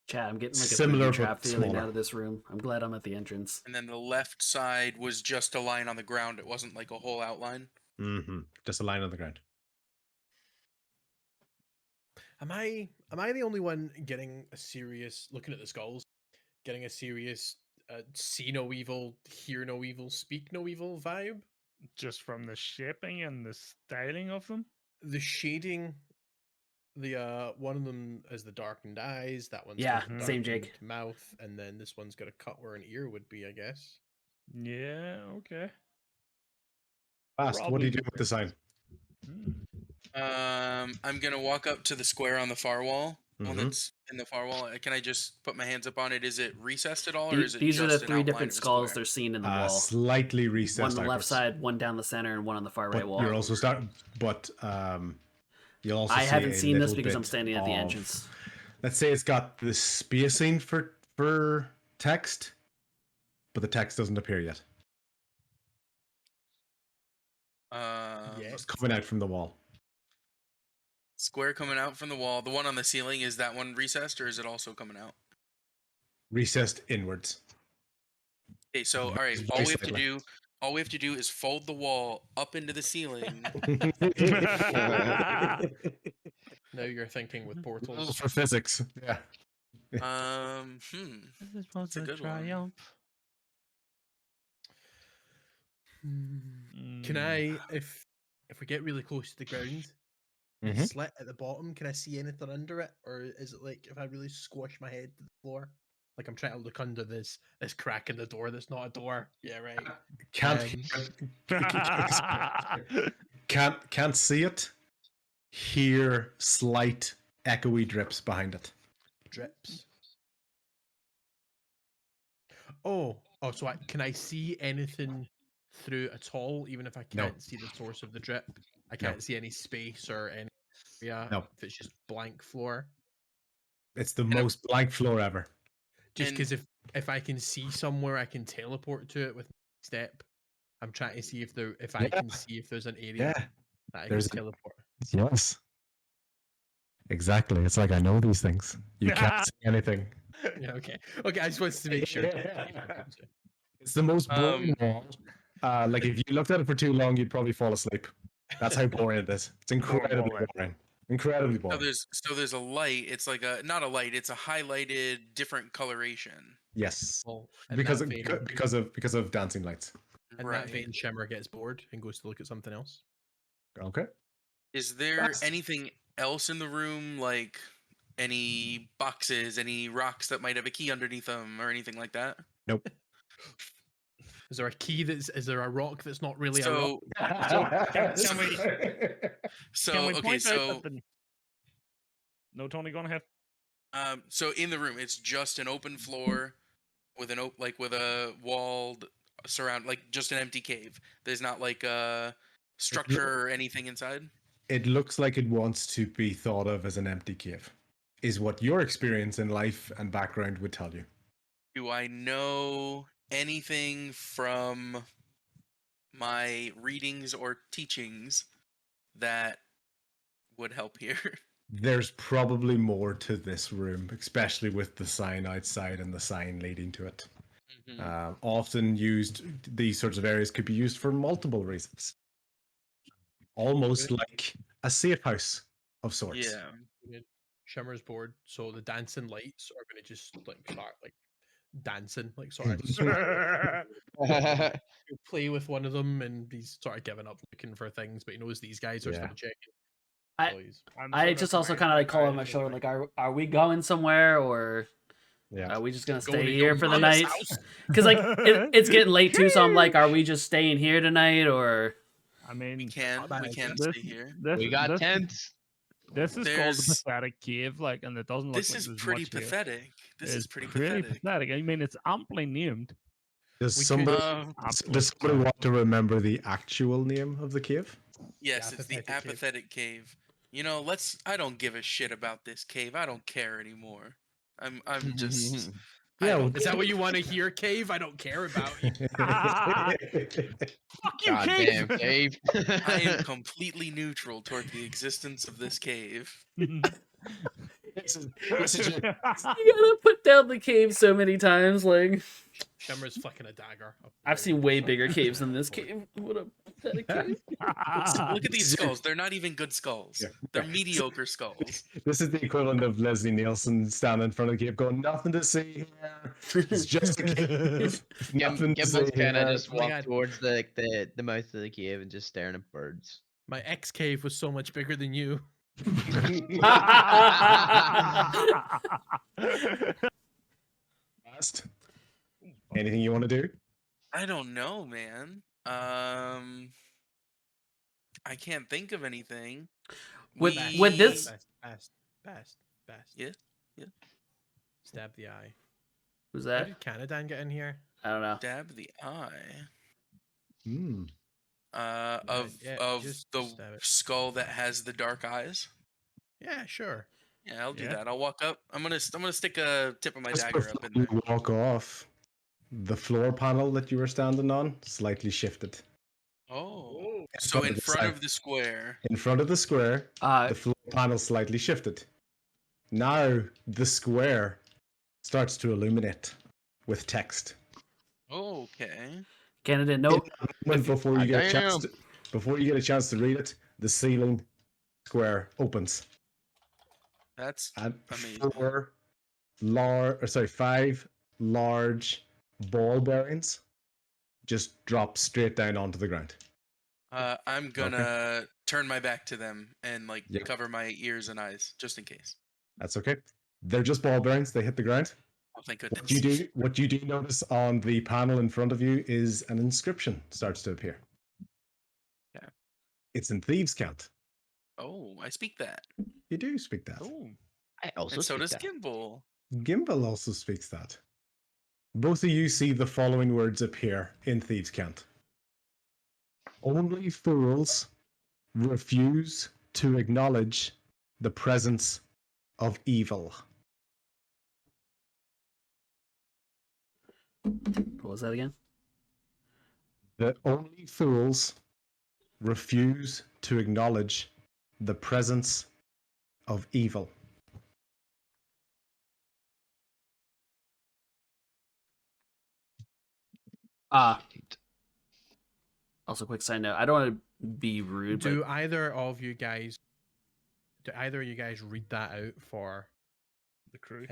Chad, I'm getting like a Similar, booby trap but feeling smaller. out of this room. I'm glad I'm at the entrance. And then the left side was just a line on the ground. It wasn't like a whole outline. Mm-hmm. Just a line on the ground. Am I the only one getting a serious looking at the skulls, getting a serious see no evil, hear no evil, speak no evil vibe? Just from the shaping and the styling of them. The shading, the one of them is the darkened eyes, that one's Yeah, got the same, darkened Jake. mouth, and then this one's got a cut where an ear would be, I guess. Yeah, okay. Bast, what do you do Probably with the sign? I'm gonna walk up to the square on the far wall. One Mhm. that's in the far wall. Can I just put my hands up on it? Is it recessed at all, or is it These are the just an three outline different of a skulls square? they're seeing in the wall. Slightly One recessed on the left outwards. side, one down the center, and one on the far right But wall. you're also but you'll also I see haven't a seen this little because I'm bit standing at the of- entrance. Let's say it's got the spacing for text, but the text doesn't appear yet. Yeah. It's coming out from the wall. Square coming out from the wall. The one on the ceiling, is that one recessed, or is it also coming out? Recessed inwards. Okay, so all right, Very all we have to slightly. do is fold the wall up into the ceiling. Now you're thinking with portals. For physics. Yeah. This That's a good one. Can I, if we get really close to the ground, the Mhm. slit at the bottom, can I see anything under it, or is it like if I really squash my head to the floor, like I'm trying to look under this crack in the door that's not a door? Yeah, right. Can't see it. Hear slight echoey drips behind it. Drips. Oh, so can I see anything through at all, even if I No. can't see the source of the drip? I No. can't see any space or any area. No. If it's just blank floor. It's the most blank floor ever. Just And- because if I can see somewhere, I can teleport to it with my step. I'm trying to see if I can see if there's an area Yeah. that I There's can a- teleport. Yes. Exactly. It's like I know these things. You can't see anything. Yeah, okay. Okay, I just wanted to make sure. It's the most boring wall. Like if you looked at it for too long, you'd probably fall asleep. That's how boring it is. It's incredibly boring. Incredibly So boring. there's a light. It's like not a light. It's a highlighted different coloration. Yes. Well, in Because that vein, because of dancing lights. in that vein, Shimmer gets bored and goes to look at something else. Okay. Is there That's- anything else in the room, like any boxes, any rocks that might have a key underneath them, or anything like that? Nope. Is there a key is there a rock that's not really a rock? So can we okay, point out so that the... No, Tony, go on ahead. so in the room, it's just an open floor with with a walled surround, like just an empty cave. There's not like a structure or anything inside. It looks like it wants to be thought of as an empty cave, is what your experience in life and background would tell you. Do I know anything from my readings or teachings that would help here? There's probably more to this room, especially with the sign outside and the sign leading to it. Often used, these sorts of areas could be used for multiple reasons. Almost like a safe house of sorts. Yeah. Shimmer's board, so the dancing lights are going to just like start like dancing, like sort of he'll play with one of them, and he's sort of giving up looking for things, but he knows these guys are Yeah. still checking. I- So he's I just also kind of like call on my shoulder, like, are we going somewhere, or Yeah. are we just gonna going stay to here your for the mama's night? house. Because like it's getting late too, so I'm like, are we just staying here tonight, or? I mean, We can this, stay here. this, We got this, tents. this is called the There's- pathetic cave, like, and it doesn't look This like is there's pretty much here. pathetic. This It's is pretty pathetic. I mean, it's amply named. Does We somebody could- does somebody want to remember the actual name of the cave? Yes, it's the apathetic cave. apathetic cave. You know, I don't give a shit about this cave. I don't care anymore. I'm just I Yeah, don't Is that care. what you want to hear, Cave? I don't care about you. Fuck you, Goddamn cave! cave. I am completely neutral toward the existence of this cave. This is You gotta put down the cave so many times. Like, Shimmer's flicking a dagger. I've seen way bigger caves than this cave. What a pathetic cave. Look at these skulls. They're not even good skulls. Yeah. They're mediocre skulls. This is the equivalent of Leslie Nielsen standing in front of the cave going, nothing to see here. It's just a cave. Nothing to see Gimble's kind of here. just Oh my walk God. towards the mouth of the cave and just staring at birds. My ex cave was so much bigger than you. Last. Anything you want to do? I don't know, man. I can't think of anything. With We- this- Best. Yeah, yeah. Stab the eye. Who's How that? did Canadan get in here? I don't know. Dab the eye. Hmm. Of yeah, just the stab it. skull that has the dark eyes. Yeah, sure. Yeah, I'll do Yeah. that. I'll walk up. I'm gonna stick a tip of my Just dagger before up in you there. walk off, the floor panel that you were standing on slightly shifted. Oh, so in the front side. of the square. In front of the square, the floor panel slightly shifted. Now the square starts to illuminate with text. Okay. Canada, nope. When before you get a chance Damn. before you get a chance to read it, the ceiling square opens That's and amazing. 5 large ball bearings just drop straight down onto the ground. I'm gonna turn my back to them and like Yep. cover my ears and eyes just in case. That's okay. They're just ball bearings. They hit the ground. Oh, thank What goodness. you do notice on the panel in front of you is an inscription starts to appear. Yeah. It's in Thieves' Cant. Oh, I speak that. You do speak that. Oh, I also and so speak does that. Gimbal. Gimbal also speaks that. Both of you see the following words appear in Thieves' Cant. Only fools refuse to acknowledge the presence of evil. What was that again? The only fools refuse to acknowledge the presence of evil. Also, quick side note. I don't want to be rude, Do but either of you guys read that out for The crew.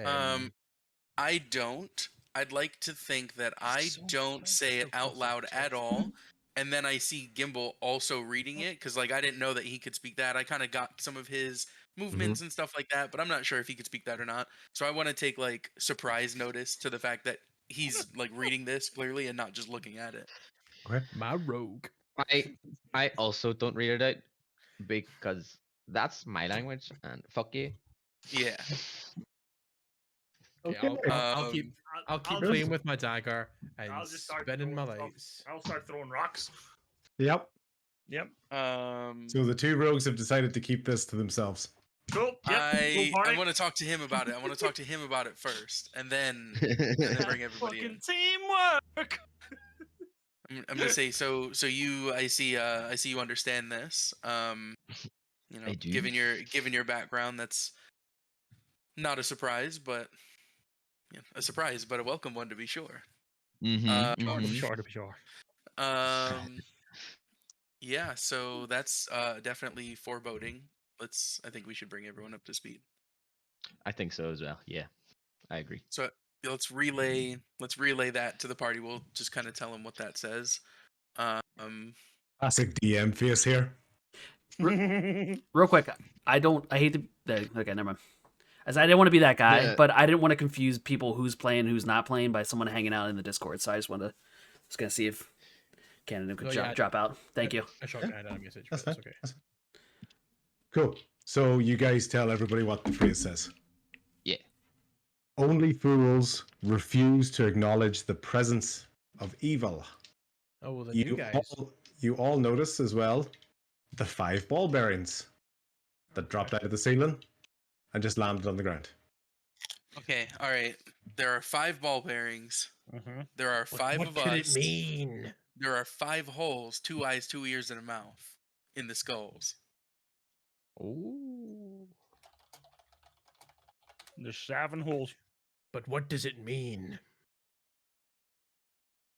I don't. I'd like to think that I So don't close, say so it out close, loud so at close. all. And then I see Gimbal also reading it because, like, I didn't know that he could speak that. I kind of got some of his movements and stuff like that, but I'm not sure if he could speak that or not. So I want to take like surprise notice to the fact that he's like reading this clearly and not just looking at it. my rogue? I also don't read it out because that's my language and fuck you. Yeah. Okay, Okay. I'll keep I'll playing just- with my dagger and I'll just start spinning my throwing stuff. lights. I'll start throwing rocks. Yep. Yep. So the two rogues have decided to keep this to themselves. Cool. Yep. I party. want to talk to him about it. I want to talk to him about it first, and then bring everybody in. Fucking teamwork. I'm gonna say so. So you, I see you understand this. You know, I do. given your background, that's not a surprise, but yeah, a surprise, but a welcome one to be sure. Sure to be sure. Yeah. So that's definitely foreboding. I think we should bring everyone up to speed. I think so as well. Yeah, I agree. So let's relay that to the party. We'll just kind of tell them what that says. Classic DM face here. Real quick, I hate to. Okay, never mind. As I didn't want to be that guy, Yeah. but I didn't want to confuse people who's playing, who's not playing by someone hanging out in the Discord. So I just wanted to, gonna see if Canada could drop out. Thank you. I shot Canada a message. That's That's fine. okay. Cool. So you guys tell everybody what the phrase says. Yeah. Only fools refuse to acknowledge the presence of evil. Oh well, the new guys. You all notice as well the 5 ball bearings that dropped out of the ceiling and just landed on the ground. Okay, all right. There are 5 ball bearings. There are 5 what of could us. it mean? There are 5 holes, 2 eyes, 2 ears, and a mouth in the skulls. Ooh. There's 7 holes. But what does it mean?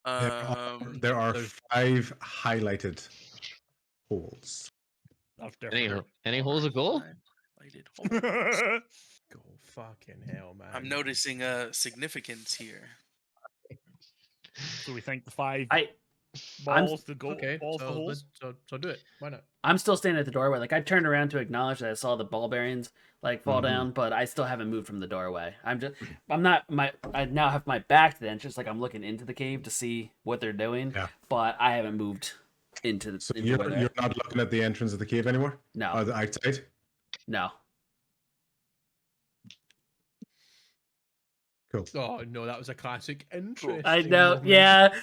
There are 5 highlighted holes. Any holes of gold? Highlighted holes. Go fucking hell, man. I'm noticing a significance here. So we think the 5 I'm- balls, the goal, Okay, balls, the so, holes. so do it. Why not? I'm still standing at the doorway. Like I turned around to acknowledge that I saw the ball bearings fall down, but I still haven't moved from the doorway. I now have my back to the entrance, like I'm looking into the cave to see what they're doing. Yeah. But I haven't moved into the. So into you're where they're- not looking at the entrance of the cave anymore? No. Or the outside? No. Cool. Oh no, that was a classic intro. I know. Yeah.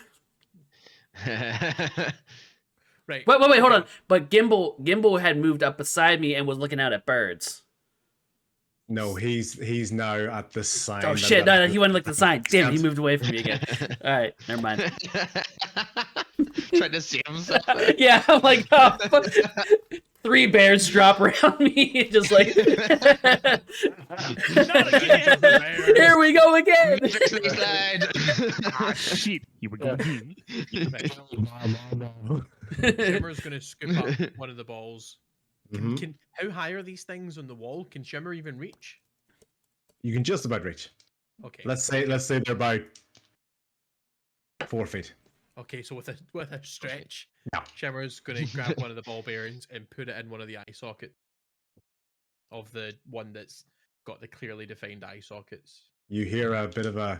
Right. Wait, hold on. But Gimbal had moved up beside me and was looking out at birds. No, he's now at the sign. Oh shit! No, he went to look at the sign. Damn, he moved away from me again. All right, never mind. Trying to see himself. Yeah, I'm like, oh, fuck. 3 bears drop around me, just like. Here we go again. Ah, shit! You were going. Shimmer's gonna scoop up one of the balls. Mhm. How high are these things on the wall? Can Shimmer even reach? You can just about reach. Okay. Let's say they're about 4 feet. Okay, so with a stretch, Yeah. Shimmer's gonna grab one of the ball bearings and put it in one of the eye sockets of the one that's got the clearly defined eye sockets. You hear a bit of a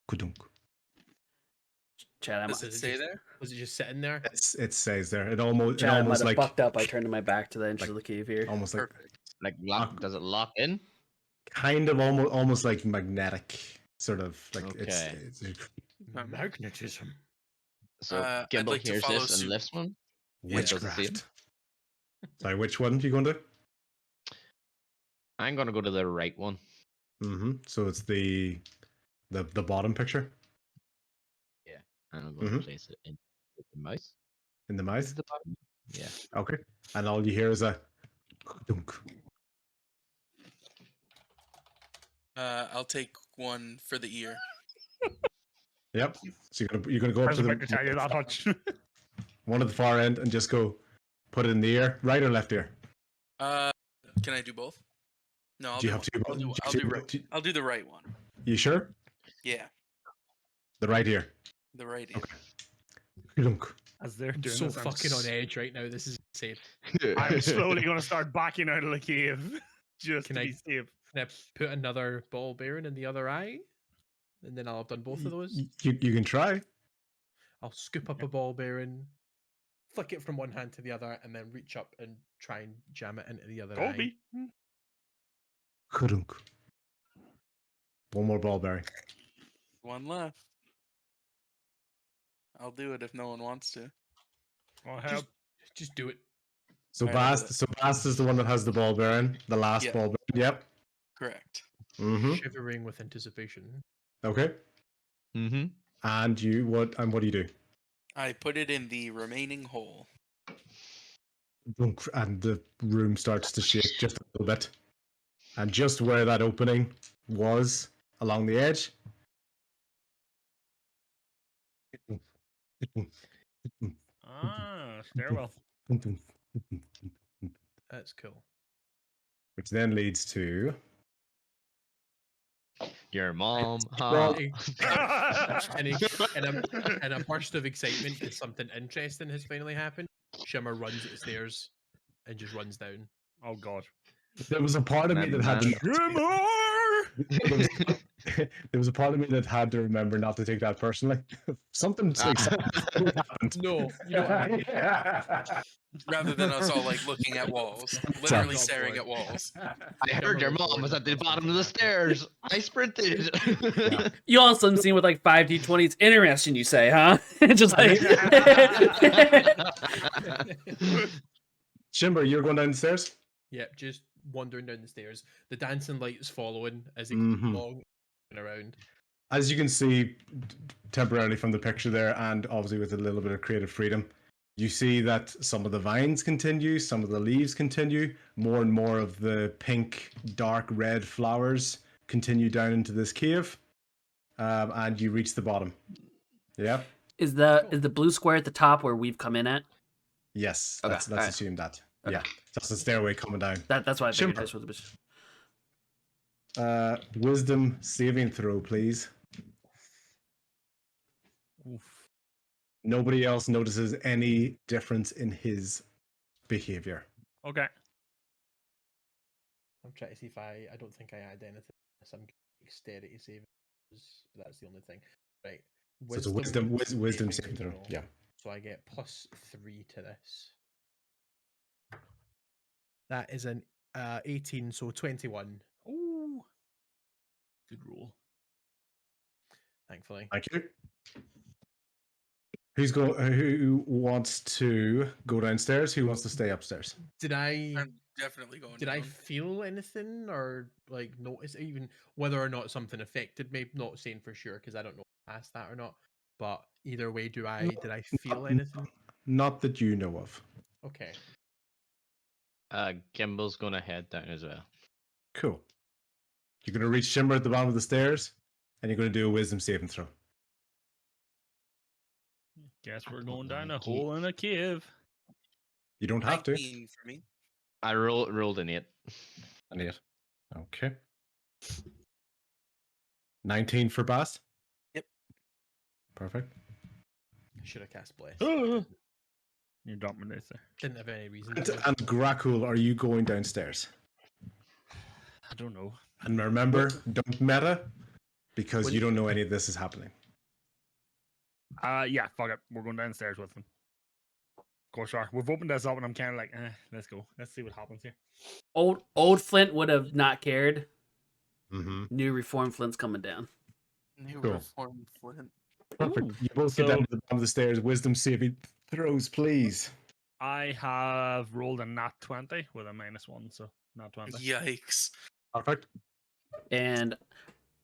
kudunk. Chad, Does it stay there? Was it just sitting there? It says there. It almost Chad, I might have like fucked up. I turned my back to the entrance of the cave here. almost like Perfect. Like lock? Does it lock in? kind of almost like magnetic, sort of like Okay. it's Magnetism. So I'd Gimbal like to hears follow this and suit. lifts one. Yeah. Doesn't see him. witchcraft. Sorry, which one are you going to? I'm gonna go to the right one. So it's the bottom picture And I'm gonna place it in the mouse. in the Is mouth. the bottom? Yeah. Okay, and all you hear is a dunk. I'll take one for the ear. Yep. So you're gonna go I up was to about to tell you that much. one at the far end and just go put it in the ear, right or left ear. Can I do both? No, I'll Do you do have to? one. do I'll you- do right. I'll do the right one. You sure? Yeah, The right ear. the right ear. Okay. Dunk. As they're I'm doing so this, fucking on edge right now. This is insane. I'm slowly going to start backing out of the cave just Can to I- be safe. Can I put another ball bearing in the other eye? And then I'll have done both of those. You can try. I'll scoop up a ball bearing, flick it from one hand to the other, and then reach up and try and jam it into the other eye. Colby. Dunk. One more ball bearing. One left. I'll do it if no one wants to. Well, how Just do it. So Alright, I'll do Bast is the one that has the ball bearing. The last Yeah. ball bearing. Yep. Correct. Shivering with anticipation. Okay. Mm-hmm. And what do you do? I put it in the remaining hole. Dunk, and the room starts to shake just a little bit. And just where that opening was along the edge. Ah, stairwell. That's cool. which then leads to Your mom, Well, huh? And in a burst of excitement as something interesting has finally happened, Shimmer runs at the stairs and just runs down. Oh God. there was a part of me that had to there was, there was a part of me that had to remember not to take that personally. Something exciting happened. No, you know what I mean. Rather than us all like looking at walls, literally Oh, staring boy. at walls. I heard your mom was at the bottom of the stairs. I sprinted. You all some scene with like 5d20s. Interesting, you say, huh? Just like Shimber, you're going downstairs? Yep, just wandering down the stairs. The dancing lights following as they Mhm. come along and around. As you can see temporarily from the picture there, and obviously with a little bit of creative freedom, you see that some of the vines continue, some of the leaves continue, more and more of the pink, dark red flowers continue down into this cave, and you reach the bottom. Yeah? is the blue square at the top where we've come in at? Yes, Okay, let's alright. assume that. Okay. Yeah, that's the stairway coming down. That's why I figured Shimper. this was a bitch. Wisdom saving throw, please. Oof. Nobody else notices any difference in his behavior. Okay. I'm trying to see if I don't think I add anything. Some dexterity saving. That's the only thing. Right. So it's a wisdom saving throw. Yeah. So I get +3 to this. That is an 18, so 21. Ooh. Good roll. Thankfully. Thank you. Who wants to go downstairs? Who wants to stay upstairs? Did I I'm definitely going. did I down. feel anything or like notice even whether or not something affected me? Not saying for sure because I don't know past that or not. But either way, did I feel anything? Not that you know of. Okay. Gimble's gonna head down as well. Cool. You're going to reach Shimmer at the bottom of the stairs, and you're going to do a wisdom saving throw. Guess we're going down a hole in a cave. You don't have to. 19 for me. I rolled an 8. An 8. Okay. 19 for Bass. Yep. Perfect. I should have cast Bless. You're dumping this there. Didn't have any reason And to. Grakul, are you going downstairs? I don't know. And remember, don't meta, because you don't know any of this is happening. Yeah, fuck it. We're going downstairs with them. Of course, sure. We've opened this up, and I'm kind of like, let's go. Let's see what happens here. Old Flint would have not cared. Mm-hmm. New reformed Flint's coming down. New Cool. reformed Flint. Perfect. Ooh. You both So- get down to the bottom of the stairs. Wisdom saving throws, please. I have rolled a nat 20 with a -1, so nat 20. Yikes. Perfect. And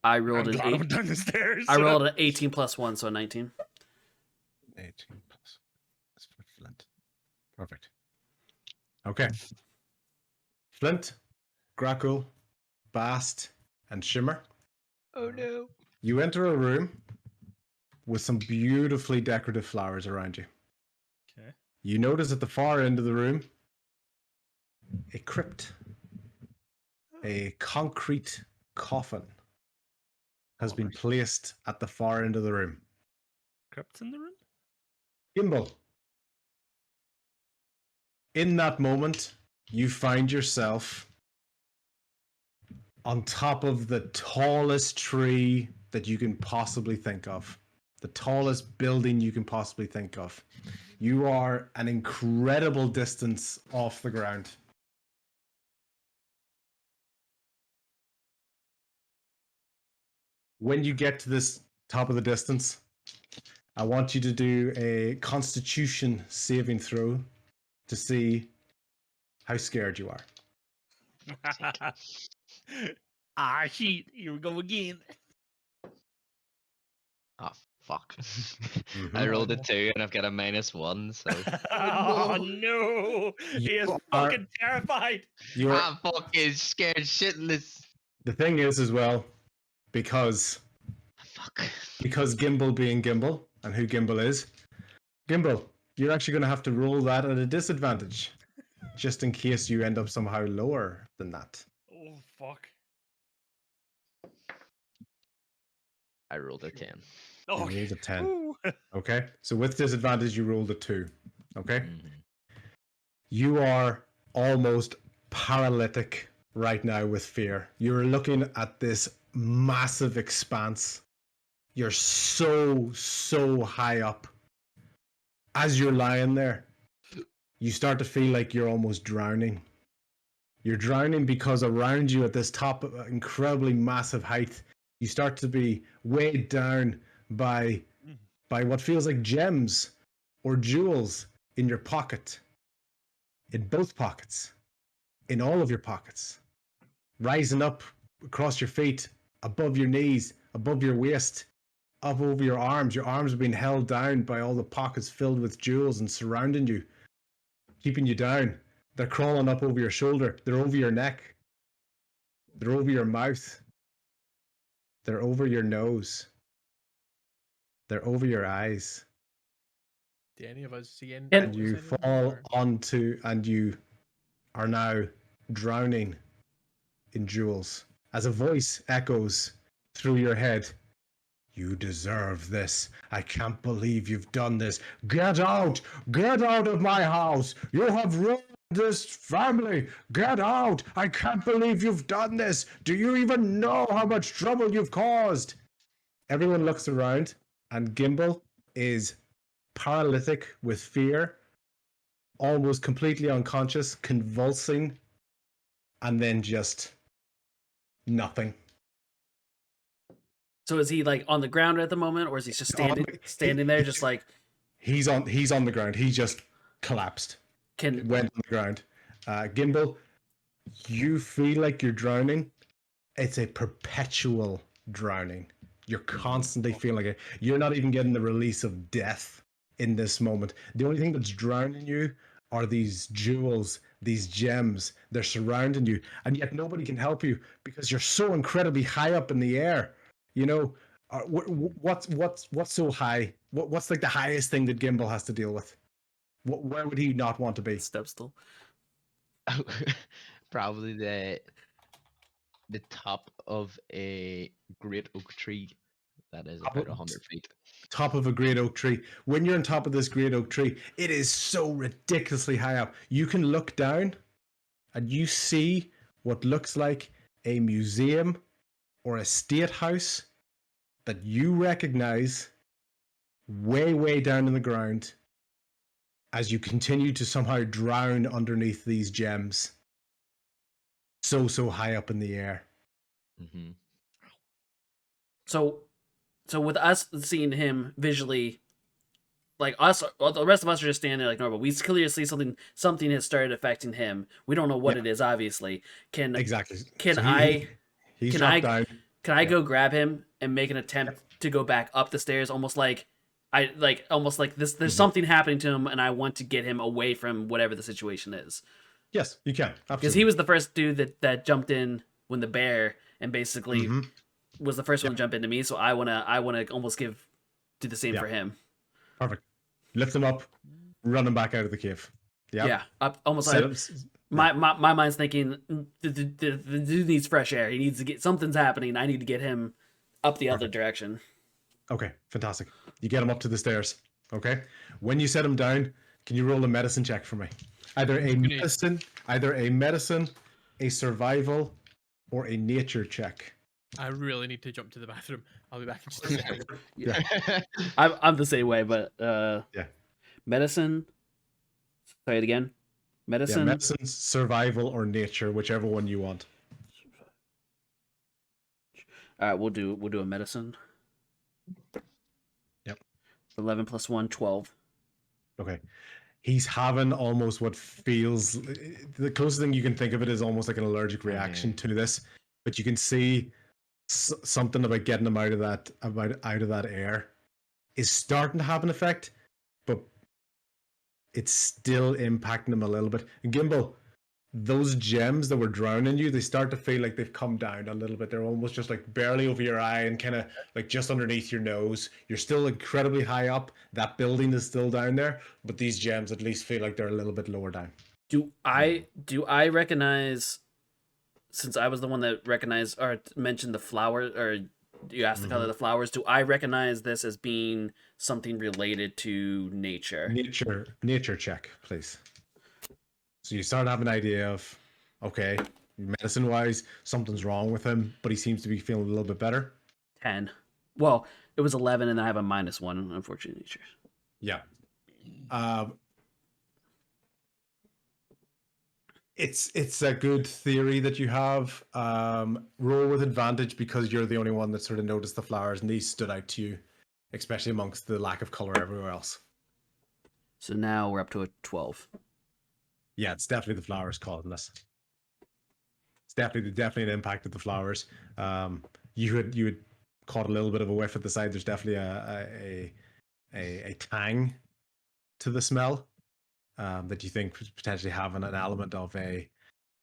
I I'm rolled an glad I 8. went down the stairs. I rolled an 18 plus 1, so a 19. 18 plus. That's for Flint. Perfect. Okay. Flint, Grakul, Bast, and Shimmer. Oh no. You enter a room with some beautifully decorative flowers around you. Okay. You notice at the far end of the room a crypt. A concrete coffin has been placed at the far end of the room. Crypts in the room? Gimbal. In that moment, you find yourself on top of the tallest tree that you can possibly think of. The tallest building you can possibly think of. You are an incredible distance off the ground. When you get to this top of the distance, I want you to do a Constitution saving throw to see how scared you are. Shit. Here we go again. Oh fuck. I rolled a 2 and I've got a -1, so Oh no! He is You are- fucking terrified. You're, I'm fucking scared shitless. the thing is as well, because Fuck. Gimbal being Gimbal, and who Gimbal is, Gimbal, you're actually going to have to roll that at a disadvantage. just in case you end up somehow lower than that. Oh fuck. I rolled a 10. You Okay. rolled a 10. Woo. Okay, so with disadvantage, you rolled a 2. Okay, Mhm. you are almost paralytic right now with fear. You're looking at this massive expanse. You're so high up. As you're lying there, you start to feel like you're almost drowning. You're drowning because around you at this top incredibly massive height, you start to be weighed down by what feels like gems or jewels in your pocket. In both pockets. In all of your pockets. Rising up across your feet, above your knees, above your waist, up over your arms. Your arms are being held down by all the pockets filled with jewels and surrounding you, keeping you down. They're crawling up over your shoulder. They're over your neck. They're over your mouth. They're over your nose. They're over your eyes. Do any of us see any? And And you notice any of them, fall or- onto, and you are now drowning in jewels as a voice echoes through your head. You deserve this. I can't believe you've done this. Get out! Get out of my house! You have ruined this family! Get out! I can't believe you've done this! Do you even know how much trouble you've caused? Everyone looks around, and Gimbal is paralytic with fear, almost completely unconscious, convulsing, and then just nothing. so is he like on the ground at the moment, or is he just standing there, just like He's on the ground. He just collapsed. can? Went on the ground. Gimbal, you feel like you're drowning. It's a perpetual drowning. You're constantly feeling it. You're not even getting the release of death in this moment. The only thing that's drowning you are these jewels, these gems. They're surrounding you, and yet nobody can help you because you're so incredibly high up in the air. You know, what's so high? What's like the highest thing that Gimbal has to deal with? Where would he not want to be? Step stool. Probably the top of a great oak tree that is about 100 feet. Top of a great oak tree. When you're on top of this great oak tree, it is so ridiculously high up. You can look down and you see what looks like a museum or a state house that you recognize way down in the ground as you continue to somehow drown underneath these gems. So high up in the air. Mm-hmm. So with us seeing him visually, like us, the rest of us are just standing there like normal. We clearly see something has started affecting him. We don't know what it is. Obviously, Exactly. Can So he's can dropped I down. can I go grab him and make an attempt to go back up the stairs, almost like this? There's something happening to him, and I want to get him away from whatever the situation is. Yes, you can. Because Absolutely. he was the first dude that jumped in when the bear, and basically was the first one to jump into me. So I wanna almost do the same for him. Perfect. Lift him up, run him back out of the cave. Yep. Yeah, almost Set like him- my mind's thinking the dude needs fresh air. He needs to get something's happening. I need to get him up the other direction. Okay, fantastic. You get him up to the stairs. Okay. When you set him down, can you roll a medicine check for me? Either a medicine, a survival, or a nature check. I really need to jump to the bathroom. I'll be back in just a second. I'm the same way, but Yeah. medicine. Say it again. Medicine. Yeah, medicine, survival, or nature, whichever one you want. All right, we'll do a medicine. Yep. 11 plus 1, 12. Okay. He's having almost what feels the closest thing you can think of it is almost like an allergic reaction to this, but you can see something about getting him out of that air is starting to have an effect, but it's still impacting him a little bit. And Gimbal, those gems that were drowning you, they start to feel like they've come down a little bit. They're almost just like barely over your eye and kind of like just underneath your nose. You're still incredibly high up. That building is still down there, but these gems at least feel like they're a little bit lower down. Do I recognize, since I was the one that recognized or mentioned the flowers, or you asked the color of the flowers, do I recognize this as being something related to nature? Nature check, please. So you start having an idea of, okay, medicine wise, something's wrong with him, but he seems to be feeling a little bit better. 10. Well, it was 11, and I have a -1, unfortunately, nature. Yeah. It's a good theory that you have. Roll with advantage because you're the only one that sort of noticed the flowers, and these stood out to you, especially amongst the lack of color everywhere else. So now we're up to a 12. Yeah, it's definitely the flowers causing this. It's definitely an impact of the flowers. You had caught a little bit of a whiff at the side. There's definitely a tang to the smell that you think potentially having an element of a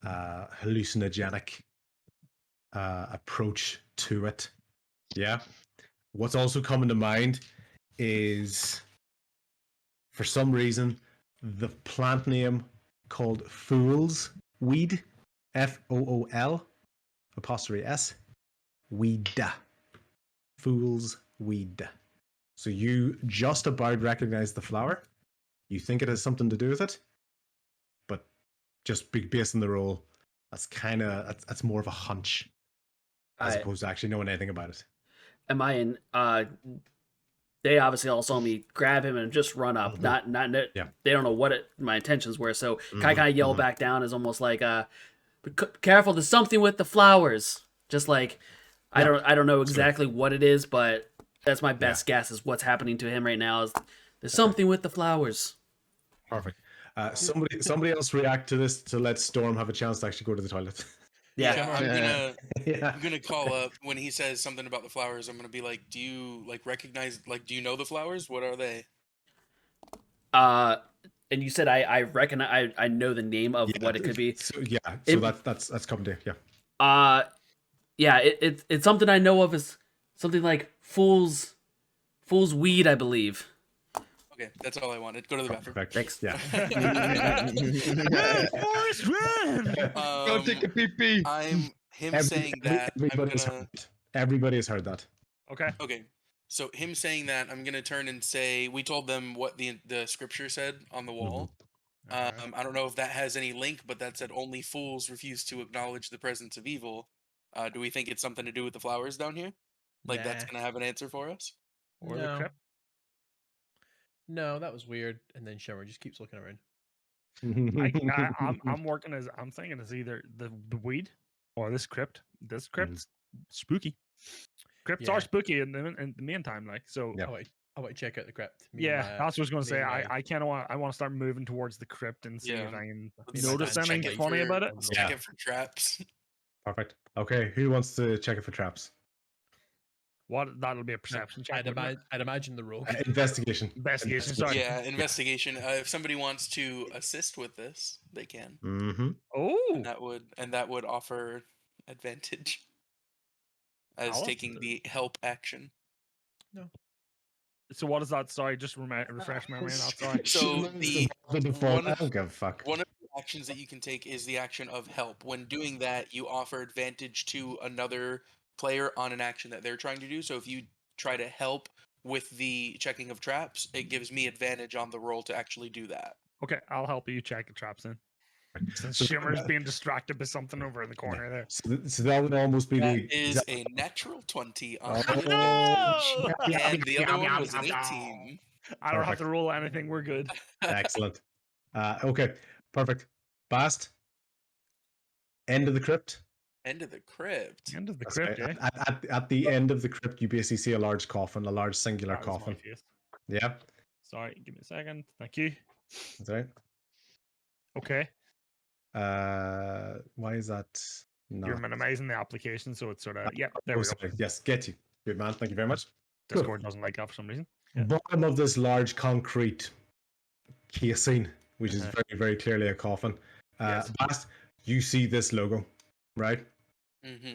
hallucinogenic approach to it. Yeah. What's also coming to mind is, for some reason, the plant name called fool's weed, FOOL apostrophe S, weed, fool's weed. So you just about recognize the flower. You think it has something to do with it, but just based on the roll, that's more of a hunch as opposed to actually knowing anything about it. Am I in? They obviously all saw me grab him and just run up. Not Yeah. They don't know what my intentions were. So can I kind of yell back down as almost like, careful, there's something with the flowers. Just like, I don't know exactly what it is, but that's my best guess is what's happening to him right now. Is there's something with the flowers. Perfect. Somebody else react to this to let Storm have a chance to actually go to the toilet. Yeah. I'm gonna call up when he says something about the flowers. I'm gonna be like, do you recognize, do you know the flowers? What are they? And you said I reckon I know the name of what it could be. So that's coming to you. Yeah. It's something I know of as something like fool's weed, I believe. Okay, that's all I wanted. Go to the bathroom. Perfect. Thanks. Yeah. Forest Wind! Go take a pee pee. I'm him saying that. Everybody has heard that. Okay. Okay. So him saying that, I'm gonna turn and say, we told them what the scripture said on the wall. I don't know if that has any link, but that said only fools refuse to acknowledge the presence of evil. Do we think it's something to do with the flowers down here? Like that's gonna have an answer for us? Or the crypt? No, that was weird. And then Shimmer just keeps looking around. I'm working as I'm thinking it's either the weed or this crypt. This crypt's spooky. Crypts are spooky in the meantime, like so. Yeah. I want to check out the crypt. That's what I was going to say. I want to start moving towards the crypt and see if I can notice anything funny about it. Check it for traps. Perfect. Okay, who wants to check it for traps? That'll be a perception check. I'd imagine the rogue. Investigation. Investigation. Sorry. Yeah, investigation. If somebody wants to assist with this, they can. Mm-hmm. Oh, that would offer advantage as taking the help action. No. So what is that? Sorry, just refresh my memory. Sorry. So one of one the actions that you can take is the action of help. When doing that, you offer advantage to another player on an action that they're trying to do. So if you try to help with the checking of traps, it gives me advantage on the roll to actually do that. Okay, I'll help you check the traps in. Since Shimmer's being distracted by something over in the corner there. So that would almost be is a natural 20 on no! And the other one was an 18. I don't have to roll anything. We're good. Excellent. Okay, perfect. Bast. End of the crypt. End of the crypt. End of the crypt, right. eh? At the end of the crypt, you basically see a large coffin, a large singular coffin. Yeah. Sorry, give me a second. Thank you. That's right. Okay. Why is that? You're minimizing the application, so it's sort of there we go. Yes, get you. Good man. Thank you very much. Discord doesn't like that for some reason. Yeah. Bottom of this large concrete casing, which is very, very clearly a coffin. Bast, you see this logo, right?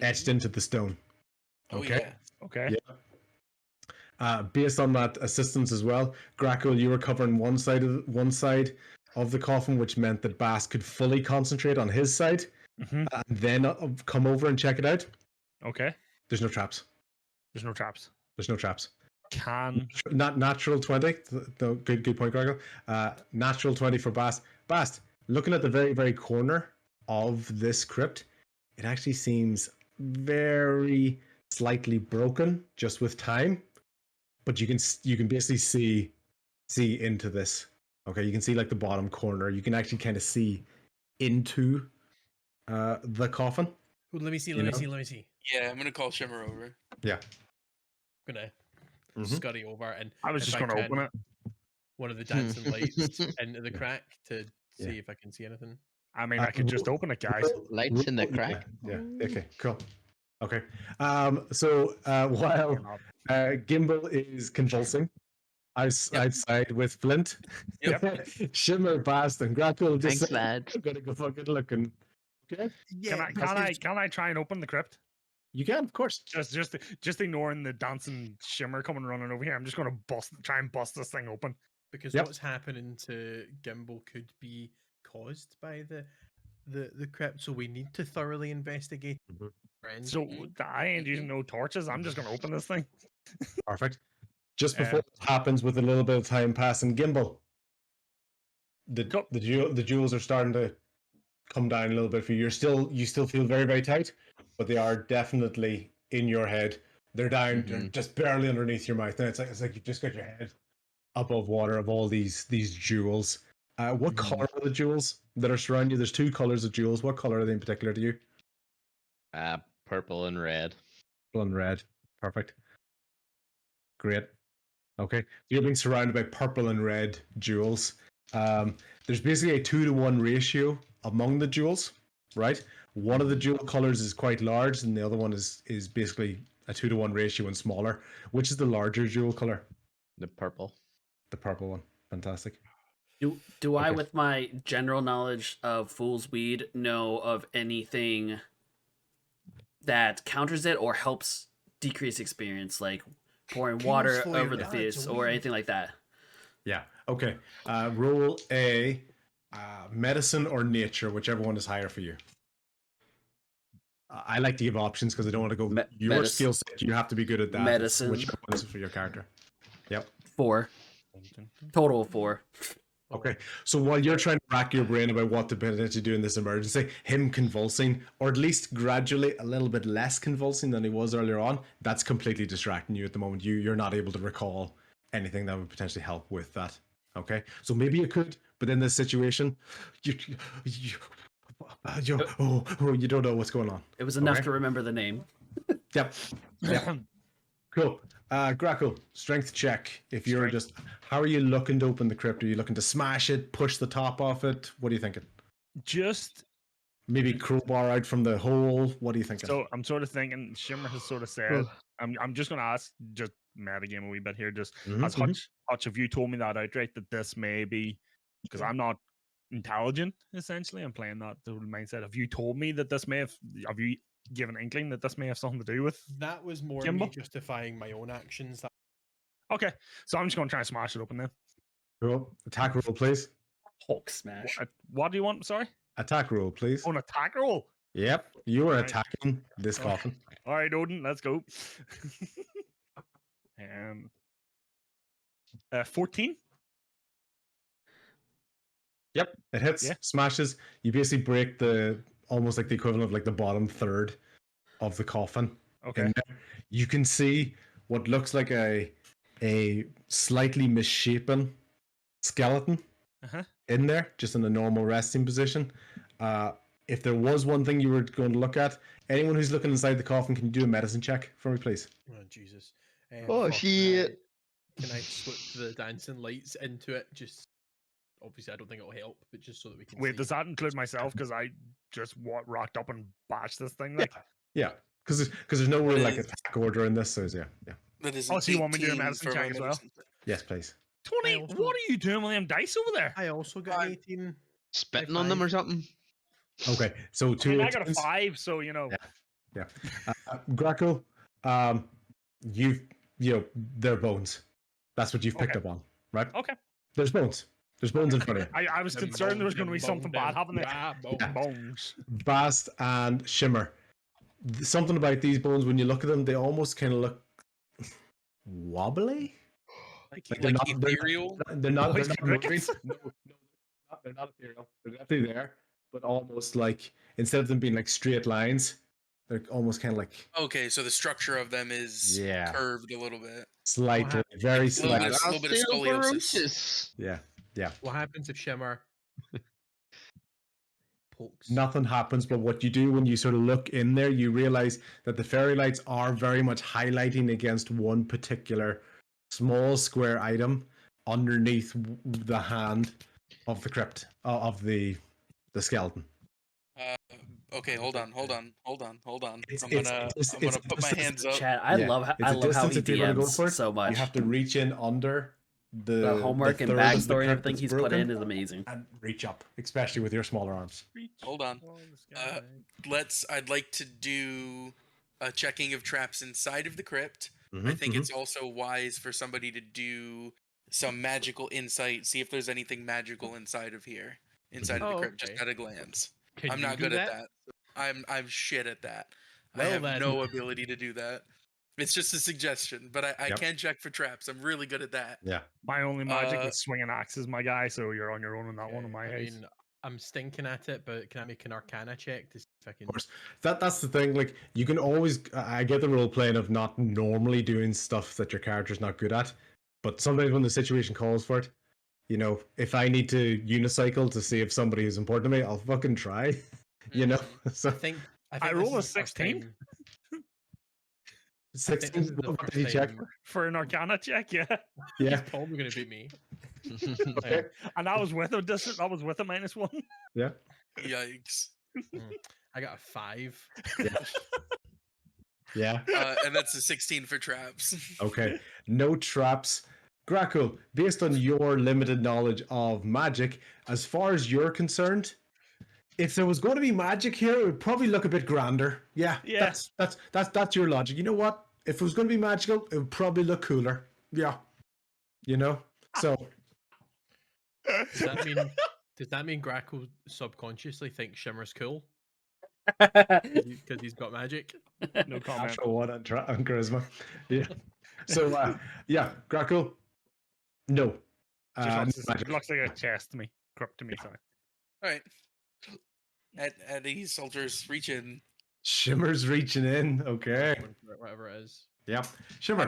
Etched into the stone. Okay. Okay. Yeah. Based on that assistance as well, Grackle, you were covering one side. of the coffin, which meant that Bass could fully concentrate on his side Mm-hmm. and then come over and check it out. Okay. There's no traps. There's no traps. There's no traps. Can Natural 20. Good point, Gregor. Natural 20 for Bast. Bast, looking at the very, very corner of this crypt, it actually seems very slightly broken just with time, but you can basically see into this. Okay, you can see like the bottom corner. You can actually kind of see into the coffin. Ooh, let me see. You Let me know? see. Let me see. Yeah, I'm gonna call Shimmer over. Yeah. I'm gonna Mhm. scurry over and I was if just I going to open can, it. one of the dancing lights into the Yeah. crack to see Yeah. if I can see anything. I mean, I could just open it, guys. Lights in the crack. Yeah. Okay. Cool. Okay. So while Gimbal is convulsing outside with Flint, Yep. Shimmer, Bast, and Grackle just Thanks, say, lads. I'm gonna go fucking looking. Okay. Yeah. Can I try and open the crypt? You can, of course. Just ignoring the dancing Shimmer coming running over here. I'm just going to try and bust this thing open. Because Yep. what's happening to Gimbal could be caused by the crypt, so we need to thoroughly investigate. Mhm. Friends. So I ain't using no torches. I'm just going to open this thing. Perfect. Just before it happens, with a little bit of time passing, Gimbal, Cool. the jewels are starting to come down a little bit for you. You still feel very, very tight, but they are definitely in your head. They're down, they're just barely underneath your mouth, and it's like you've just got your head above water of all these jewels. What color are the jewels that are surrounding you? There's two colors of jewels. What color are they in particular to you? Purple and red. Purple and red. Perfect. Great. Okay. So you're being surrounded by purple and red jewels. There's basically a 2-to-1 ratio among the jewels, right? One of the jewel colors is quite large, and the other one is basically a 2-to-1 ratio and smaller. Which is the larger jewel color? The purple. The purple one. Fantastic. Do I, Okay. with my general knowledge of Fool's Weed, know of anything that counters it or helps decrease experience, like pouring water Kingsflare, over the yeah, face it's a or weed. anything like that? Yeah. Okay. Roll a medicine or nature, whichever one is higher for you. I like to give options because I don't want to go your medicine. skill set. You have to be good at that. Medicine. Whichever one is for your character. Yep. 4. Total of 4. Okay. So while you're trying to rack your brain about what to potentially do in this emergency, him convulsing, or at least gradually a little bit less convulsing than he was earlier on, that's completely distracting you at the moment. You're not able to recall anything that would potentially help with that. Okay. So maybe you could, but in this situation, you don't know what's going on. It was enough Okay. to remember the name. Yep. Yep. Cool. Grackle, strength check. If you're just, how are you looking to open the crypt? Are you looking to smash it, push the top off it? What are you thinking? Just Maybe crowbar out from the hole? What are you thinking? so I'm sort of thinking. Shimmer has sort of said. I'm just going to ask, just meta game a wee bit here. Just as Hutch, have you told me that outright that this may be, because I'm not intelligent, essentially. I'm playing that the mindset. Have you told me that this may have you given an inkling that this may have something to do with That was more me Gimbal? justifying my own actions. Okay, so I'm just going to try and smash it open then. Cool. Attack roll, please. Hulk smash. What do you want? Sorry? Attack roll, please. Oh, an attack roll? Yep. You are Right. attacking this coffin. All right, Odin, let's go. 14? Yep. It hits, smashes. You basically break almost like the equivalent of like the bottom third of the coffin. Okay. You can see what looks like a slightly misshapen skeleton in there, just in a normal resting position. If there was one thing you were going to look at, anyone who's looking inside the coffin, can you do a medicine check for me, please? Oh, Jesus. Oh, shit. Can I swoop the dancing lights into it? Just obviously, I don't think it'll help, but just so that we can. Wait, see. does that include myself? Because I just rocked up and bashed this thing. Like, yeah, because there's no real like attack order in this. So yeah. That is. Oh, so you want me to do a 18 medicine for check my as well? medicine. Yes, please. 20. What are you doing with them dice over there? I also got an 18. Spitting on them or something? Okay, so I two. mean, I got a 5, so you know. Yeah. Grackle, they're bones. That's what you've picked up on, right? Okay. There's bones. There's bones in front of you. I was Them concerned there was bone- going to be them something bone bad them. happening. Yeah, bone. Yeah. Bones. Vast and Shimmer. Something about these bones, when you look at them, they almost kind of look wobbly. Like they're not. ethereal. They're not. They're Boys not and moving. crickets. They're not ethereal. They're definitely there, but almost like instead of them being like straight lines, they're almost kind of like Okay, so the structure of them is Yeah. curved a little bit. slightly, very A little bit slightly. of, little bit of scoliosis. Osteoporosis. Yeah, yeah. What happens if Shimmer pokes? Nothing happens, but what you do when you sort of look in there, you realize that the fairy lights are very much highlighting against one particular small square item underneath the hand of the crypt of the skeleton. Okay, hold on. It's- I'm it's- gonna it's put my distance- hands up. Chat, I Yeah, love it's a how distance he if you're gonna go DMs for it. so much. You have to reach in under the homework and third of the backstory and crypt everything that's he's put broken in is amazing. and reach up, especially with your smaller arms. Hold on. I'd like to do a checking of traps inside of the crypt. I think it's also wise for somebody to do some magical insight, see if there's anything magical inside of here, inside of the crypt, just at a glance. Can I'm you not do good at that. I'm shit at that. I Well, have then. no ability to do that. It's just a suggestion, but I Yep. can check for traps. I'm really good at that. Yeah. My only magic is swinging axes, my guy. So you're on your own on that one in my I house. mean, I'm stinking at it, but can I make an Arcana check to see if I can? Of course. That's the thing. Like you can always. I get the role playing of not normally doing stuff that your character's not good at, but sometimes when the situation calls for it, you know, if I need to unicycle to see if somebody is important to me, I'll fucking try. You know. So I think I this roll a is the first 16? time- 16. is the What first did you check? time- For an Arcana check, yeah. He's Yeah. probably going to beat me. Okay. And I was with a that was with a -1. Yeah. Yikes. I got a 5. Yeah. And that's a 16 for traps. Okay. No traps. Grackle, based on your limited knowledge of magic, as far as you're concerned, if there was going to be magic here, it would probably look a bit grander. Yeah. Yeah. That's your logic. You know what? If it was going to be magical, it would probably look cooler. Yeah. You know? So Does that mean Grackle subconsciously thinks Shimmer's cool because he's got magic? No comment. natural one on charisma. Yeah. So yeah, Grackle. No. Just no looks, it looks like a chest to me. Crook to me, sorry. All right. At these soldiers reach in. Shimmer's reaching in. Okay. Going for it, whatever it is. Yep. Shimmer.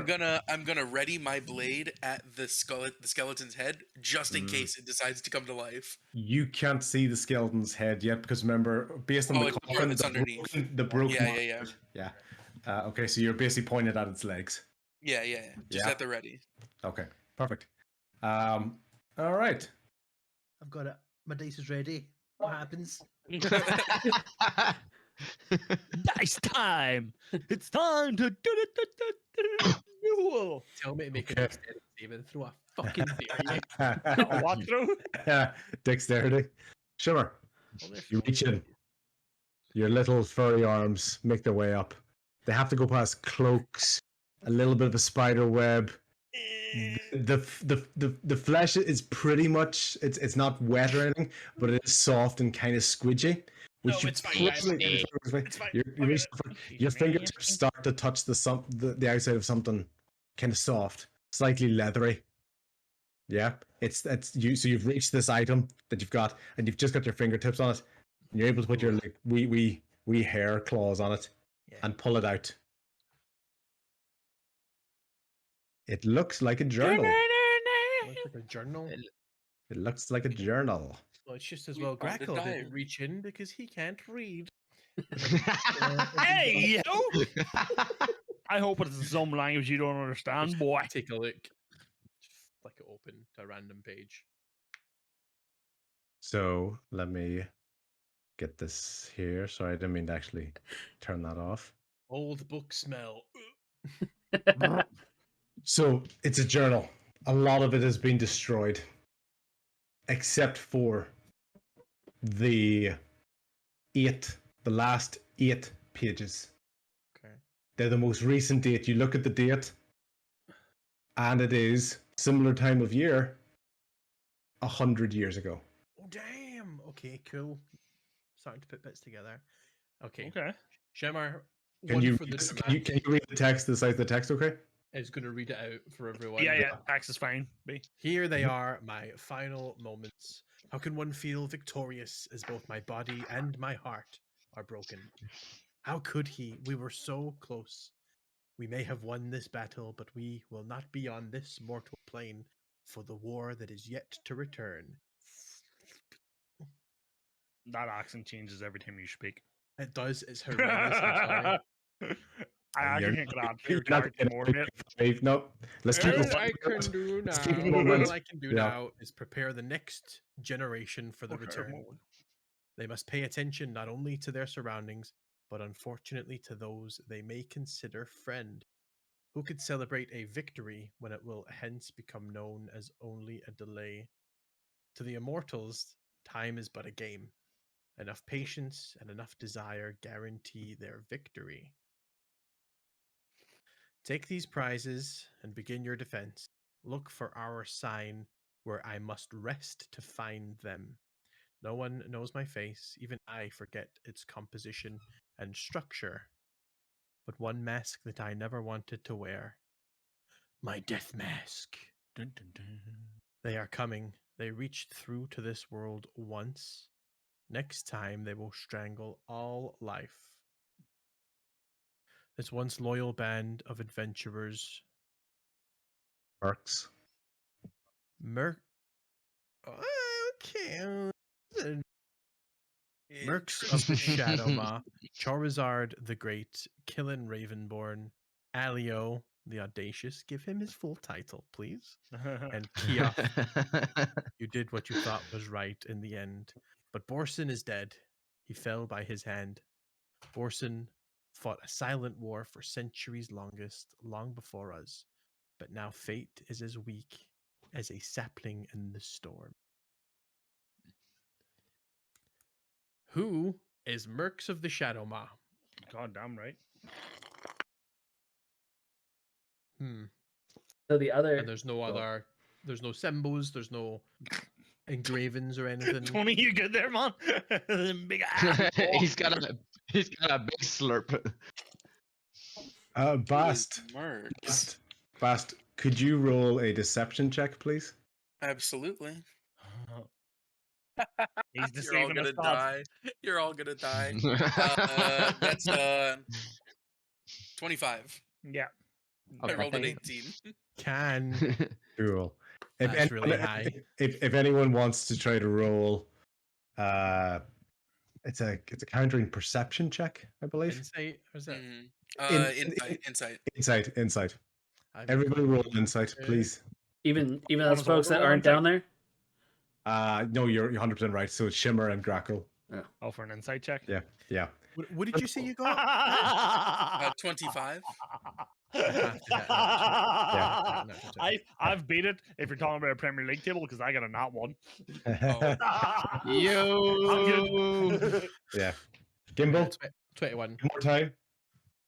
I'm gonna ready my blade at the skeleton's head just in case it decides to come to life. You can't see the skeleton's head yet because remember, based on the it's coffin, it's underneath. the broken. Yeah. Okay, so you're basically pointed at its legs. Yeah. Just Yeah. at the ready. Okay, perfect. All right. I've got it. My dice is ready. What happens? Dice time! It's time to duel! Tell me to make Okay. a dexterity save and throw a fucking dare. Walk through? Dexterity. Shimmer, you reach in. Your little furry arms make their way up. They have to go past cloaks, a little bit of a spider web. The flesh is pretty much it's not wet or anything, but it is soft and kind of squidgy. Which No, it's fine, guys. It's fine. Your fingertips start to touch the outside of something kind of soft, slightly leathery. Yeah, it's you. So you've reached this item that you've got, and you've just got your fingertips on it, and you're able to put your like wee hair claws on it, and pull it out. It looks like a journal. Looks like a journal. It looks like a journal. Well, it's just as We well found a Grackle diary. didn't reach in because he can't read. Hey, yo! I hope it's some language you don't understand, boy. Take a look. Just flick it open to a random page. So let me get this here. Sorry, I didn't mean to actually turn that off. Old book smell. So it's a journal. A lot of it has been destroyed, except for the last 8 pages. Okay. They're the most recent date. You look at the date, and it is similar time of year, 100 years ago. Oh damn! Okay, cool. Starting to put bits together. Okay, Okay. Shemar, Can one you for the can you read the text, the size of the text? Okay. is going to read it out for everyone. Yeah. Axe is fine. B. Here they are, my final moments. How can one feel victorious as both my body and my heart are broken? How could he? We were so close. We may have won this battle, but we will not be on this mortal plane for the war that is yet to return. That accent changes every time you speak. It does. It's horrendous. I'm sorry. I You're actually think that you're your not character gonna more get than it. five. No, let's keep All it. I can do Let's now, keep it moment. all I can do Yeah. now is prepare the next generation for the Okay, return. moment. They must pay attention not only to their surroundings, but unfortunately to those they may consider friend. Who could celebrate a victory when it will hence become known as only a delay? To the immortals, time is but a game. Enough patience and enough desire guarantee their victory. Take these prizes and begin your defense. Look for our sign where I must rest to find them. No one knows my face, even I forget its composition and structure. But one mask that I never wanted to wear. My death mask. Dun, dun, dun. They are coming. They reached through to this world once. Next time they will strangle all life. This once loyal band of adventurers. Works. Okay. Mercs of the Shadowmaw, Charizard the Great, Killin Ravenborn, Alio the Audacious. Give him his full title, please. And Keoth, you did what you thought was right in the end. But Borson is dead. He fell by his hand. Borson fought a silent war for centuries longest, long before us. But now fate is as weak as a sapling in the storm. Who is Mercs of the Shadowmaw? God damn right. So the other. And there's no other, there's no symbols, there's no engravings or anything. Tony, you good there, man? Big ass. he's got a big slurp. Bast. Mercs. Bast. Could you roll a deception check, please? Absolutely. He's You're all deceiving gonna us, God. die. You're all gonna die. That's 25. Yeah. I rolled an Okay. 18. Can Cool. If That's anyone, really high. If anyone wants to try to roll, it's a countering perception check, I believe. insight? Or is that? Insight. Insight. I've Everybody roll got- insight, please. Even Want those us all folks to that roll aren't insight? down there. No, you're 100% right. So it's Shimmer and Grackle. Oh, for an insight check? Yeah, yeah. What did you say you got? 25. I have to get that. Yeah. I've beat it if you're talking about a Premier League table because I got a nat one. Yo. I'm good. Yeah. Gimbal, 21. one more time.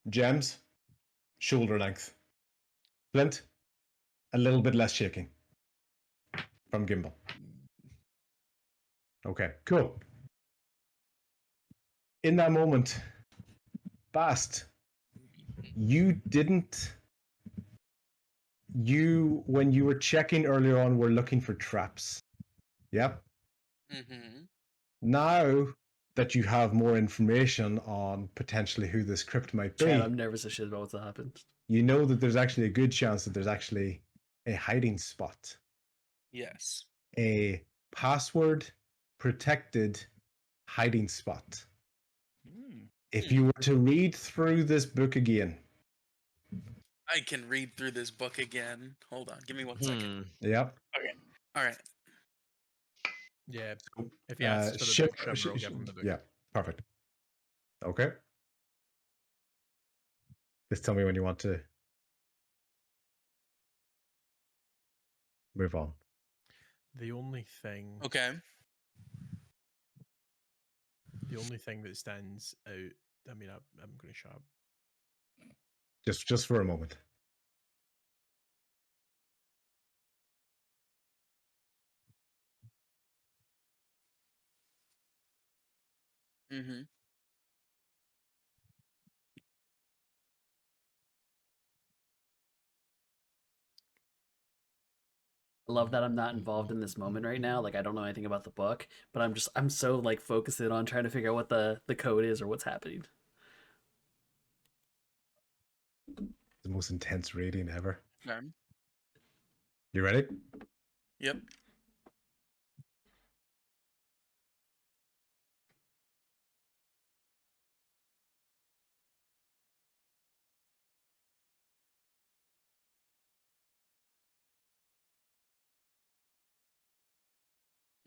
Gems, shoulder length. Flint, a little bit less shaking from Gimbal. Okay, cool. In that moment, Bast, when you were checking earlier on, were looking for traps. Yep. Mm-hmm. Now that you have more information on potentially who this crypt might be, Chad, I'm nervous as shit about what's happened. you know that there's actually a good chance that there's actually a hiding spot. Yes. A password protected hiding spot. If you were to read through this book again, I can read through this book again. Hold on. Give me 1 second. Yep. Okay. All right. Yeah. If he asks for the book, Shimmer will give him the book. Yeah, perfect. Okay. Just tell me when you want to move on. The only thing. Okay. The only thing that stands out. I mean, I'm going to shut up. Just for a moment. Mm-hmm. I love that I'm not involved in this moment right now. Like I don't know anything about the book, but I'm so like focused in on trying to figure out what the code is or what's happening. The most intense reading ever. Okay. You ready? Yep.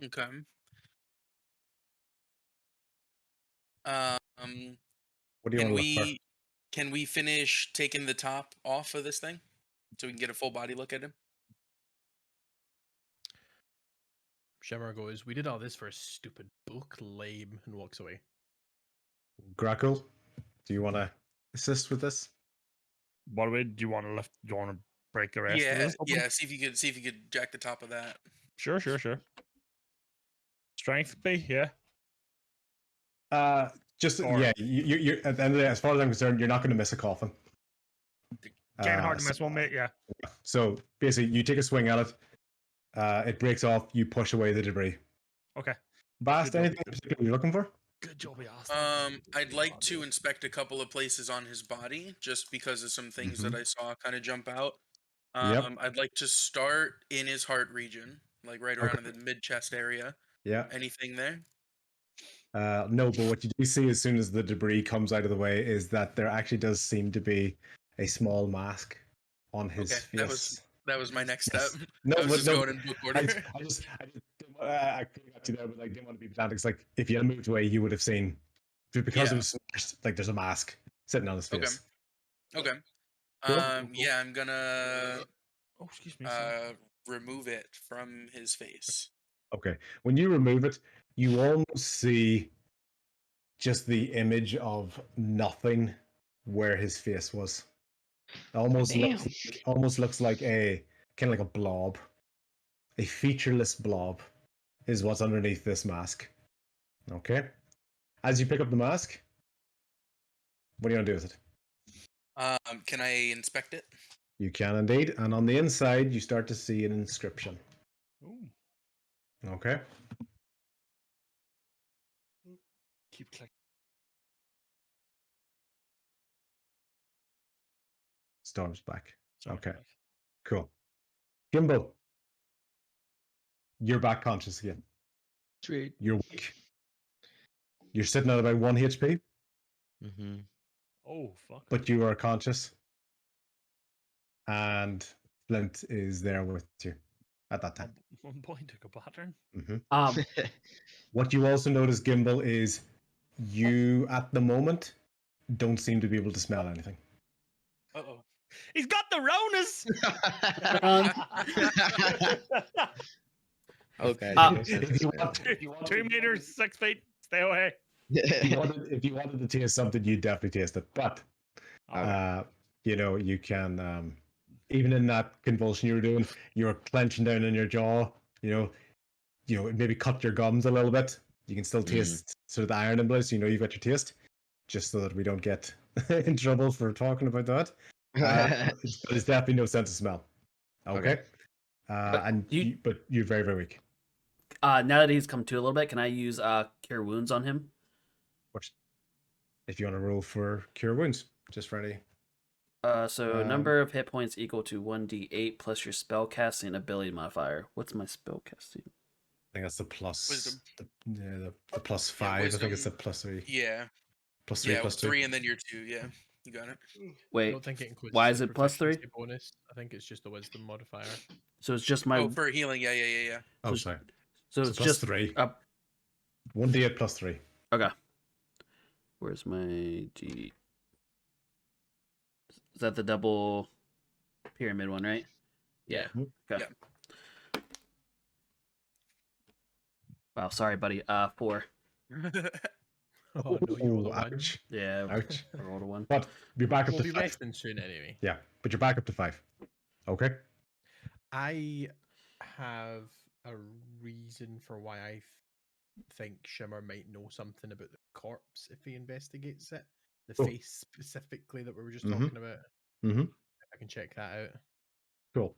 Okay. What do you want to look for? Can we finish taking the top off of this thing so we can get a full body look at him? Shimmer goes, "We did all this for a stupid book, lame," and walks away. Grackle, do you want to assist with this? By the way, do you want to lift? Do you want to break the rest of Yeah, this? open? yeah. See if you could jack the top of that. Sure. Strength B, yeah. Just Or- yeah. You at the end of the day, as far as I'm concerned, you're not going to miss a coffin. Kind of hard to So- miss one, mate. Yeah. So basically, you take a swing at it. It breaks off. You push away the debris. Okay. Bast, Good job. anything in particular you're looking for? Good job, he asked. I'd like to inspect a couple of places on his body just because of some things that I saw kind of jump out. Yep. I'd like to start in his heart region, like right around in the mid chest area. Yeah. Anything there? No, but what you do see as soon as the debris comes out of the way is that there actually does seem to be a small mask on his Okay, face. that was my next Yes. step. No, I was but just no, going in book order. I just didn't, I could have got you there, but like didn't want to be pedantic. It's like if you had moved away, you would have seen because it Yeah. was smashed, like there's a mask sitting on his Okay. face. Okay. Cool. Yeah, I'm gonna Oh, excuse me. Sorry. remove it from his face. Okay. When you remove it, you almost see just the image of nothing where his face was. Almost looks like a kind of like a blob. A featureless blob is what's underneath this mask. Okay. As you pick up the mask, what do you want to do with it? Can I inspect it? You can indeed. And on the inside, you start to see an inscription. Ooh. Okay. Keep clicking. Storm's back. Sorry, Okay. Mike. Cool. Gimbal, you're back conscious again. Sweet. You're weak. You're sitting at about 1 HP, Mm-hmm. Oh, fuck. but you are conscious. And Flint is there with you at that time. One point took a pattern. What you also notice, Gimbal, is you at the moment don't seem to be able to smell anything. Uh-oh. He's got the Ronas! Okay. If you want 2 meters, 6 feet. Stay away. if you wanted to taste something, you'd definitely taste it. But you can even in that convulsion you were doing, you were clenching down in your jaw. It maybe cut your gums a little bit. You can still taste sort of the iron in blood, so you know you've got your taste. Just so that we don't get in trouble for talking about that. There's definitely no sense of smell. Okay. But you're very, very weak. Now that he's come to a little bit, can I use Cure Wounds on him? Of course. If you want to roll for Cure Wounds, just for any. Number of hit points equal to 1d8 plus your spellcasting ability modifier. What's my spellcasting? I think that's the plus. Wisdom. The plus 5. I think it's the plus 3. Yeah. Plus 3, plus 2. 3 and then your 2. Yeah, you got it. I Wait, don't think it includes why the is it plus 3? proficiency bonus. I think it's just the wisdom modifier. So it's just my. Oh, for healing. Yeah. Oh, sorry. So So it's plus just 3. up. 1d8 plus 3. Okay. Where's my D? Is that the double pyramid one, right? Yeah. Okay. Yeah. Wow, sorry, buddy. 4. Oh no, you rolled a 1. Ouch. Yeah. Ouch. I rolled a 1. But you're back up We'll to be 5. resting soon anyway. Yeah, but you're back up to 5. Okay. I have a reason for why I think Shimmer might know something about the corpse if he investigates it. The Cool. face specifically that we were just Mhm. talking about. Mm-hmm. I can check that out. Cool.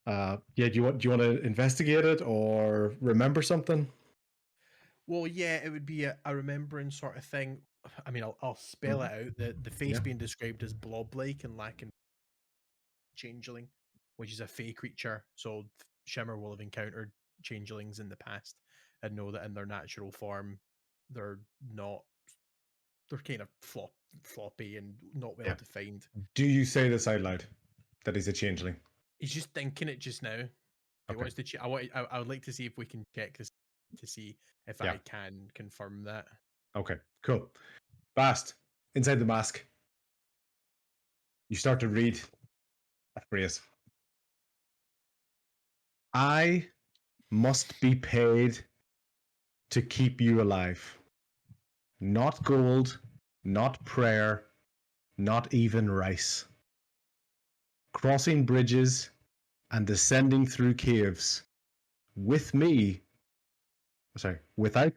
Yeah, do you want to investigate it or remember something? Well, yeah, it would be a remembering sort of thing. I mean, I'll spell it out. The face Yeah. being described as blob-like and lacking changeling, which is a fey creature. So Shimmer will have encountered changelings in the past and know that in their natural form, they're not. They're kind of floppy and not well Yeah. defined. Do you say this out loud? That he's a changeling? He's just thinking it just now. He Okay. wants to. I would like to see if we can check this to see if Yeah. I can confirm that. Okay, cool. Bast, inside the mask, you start to read a phrase. I must be paid to keep you alive. Not gold, not prayer, not even rice. Crossing bridges and descending through caves. Without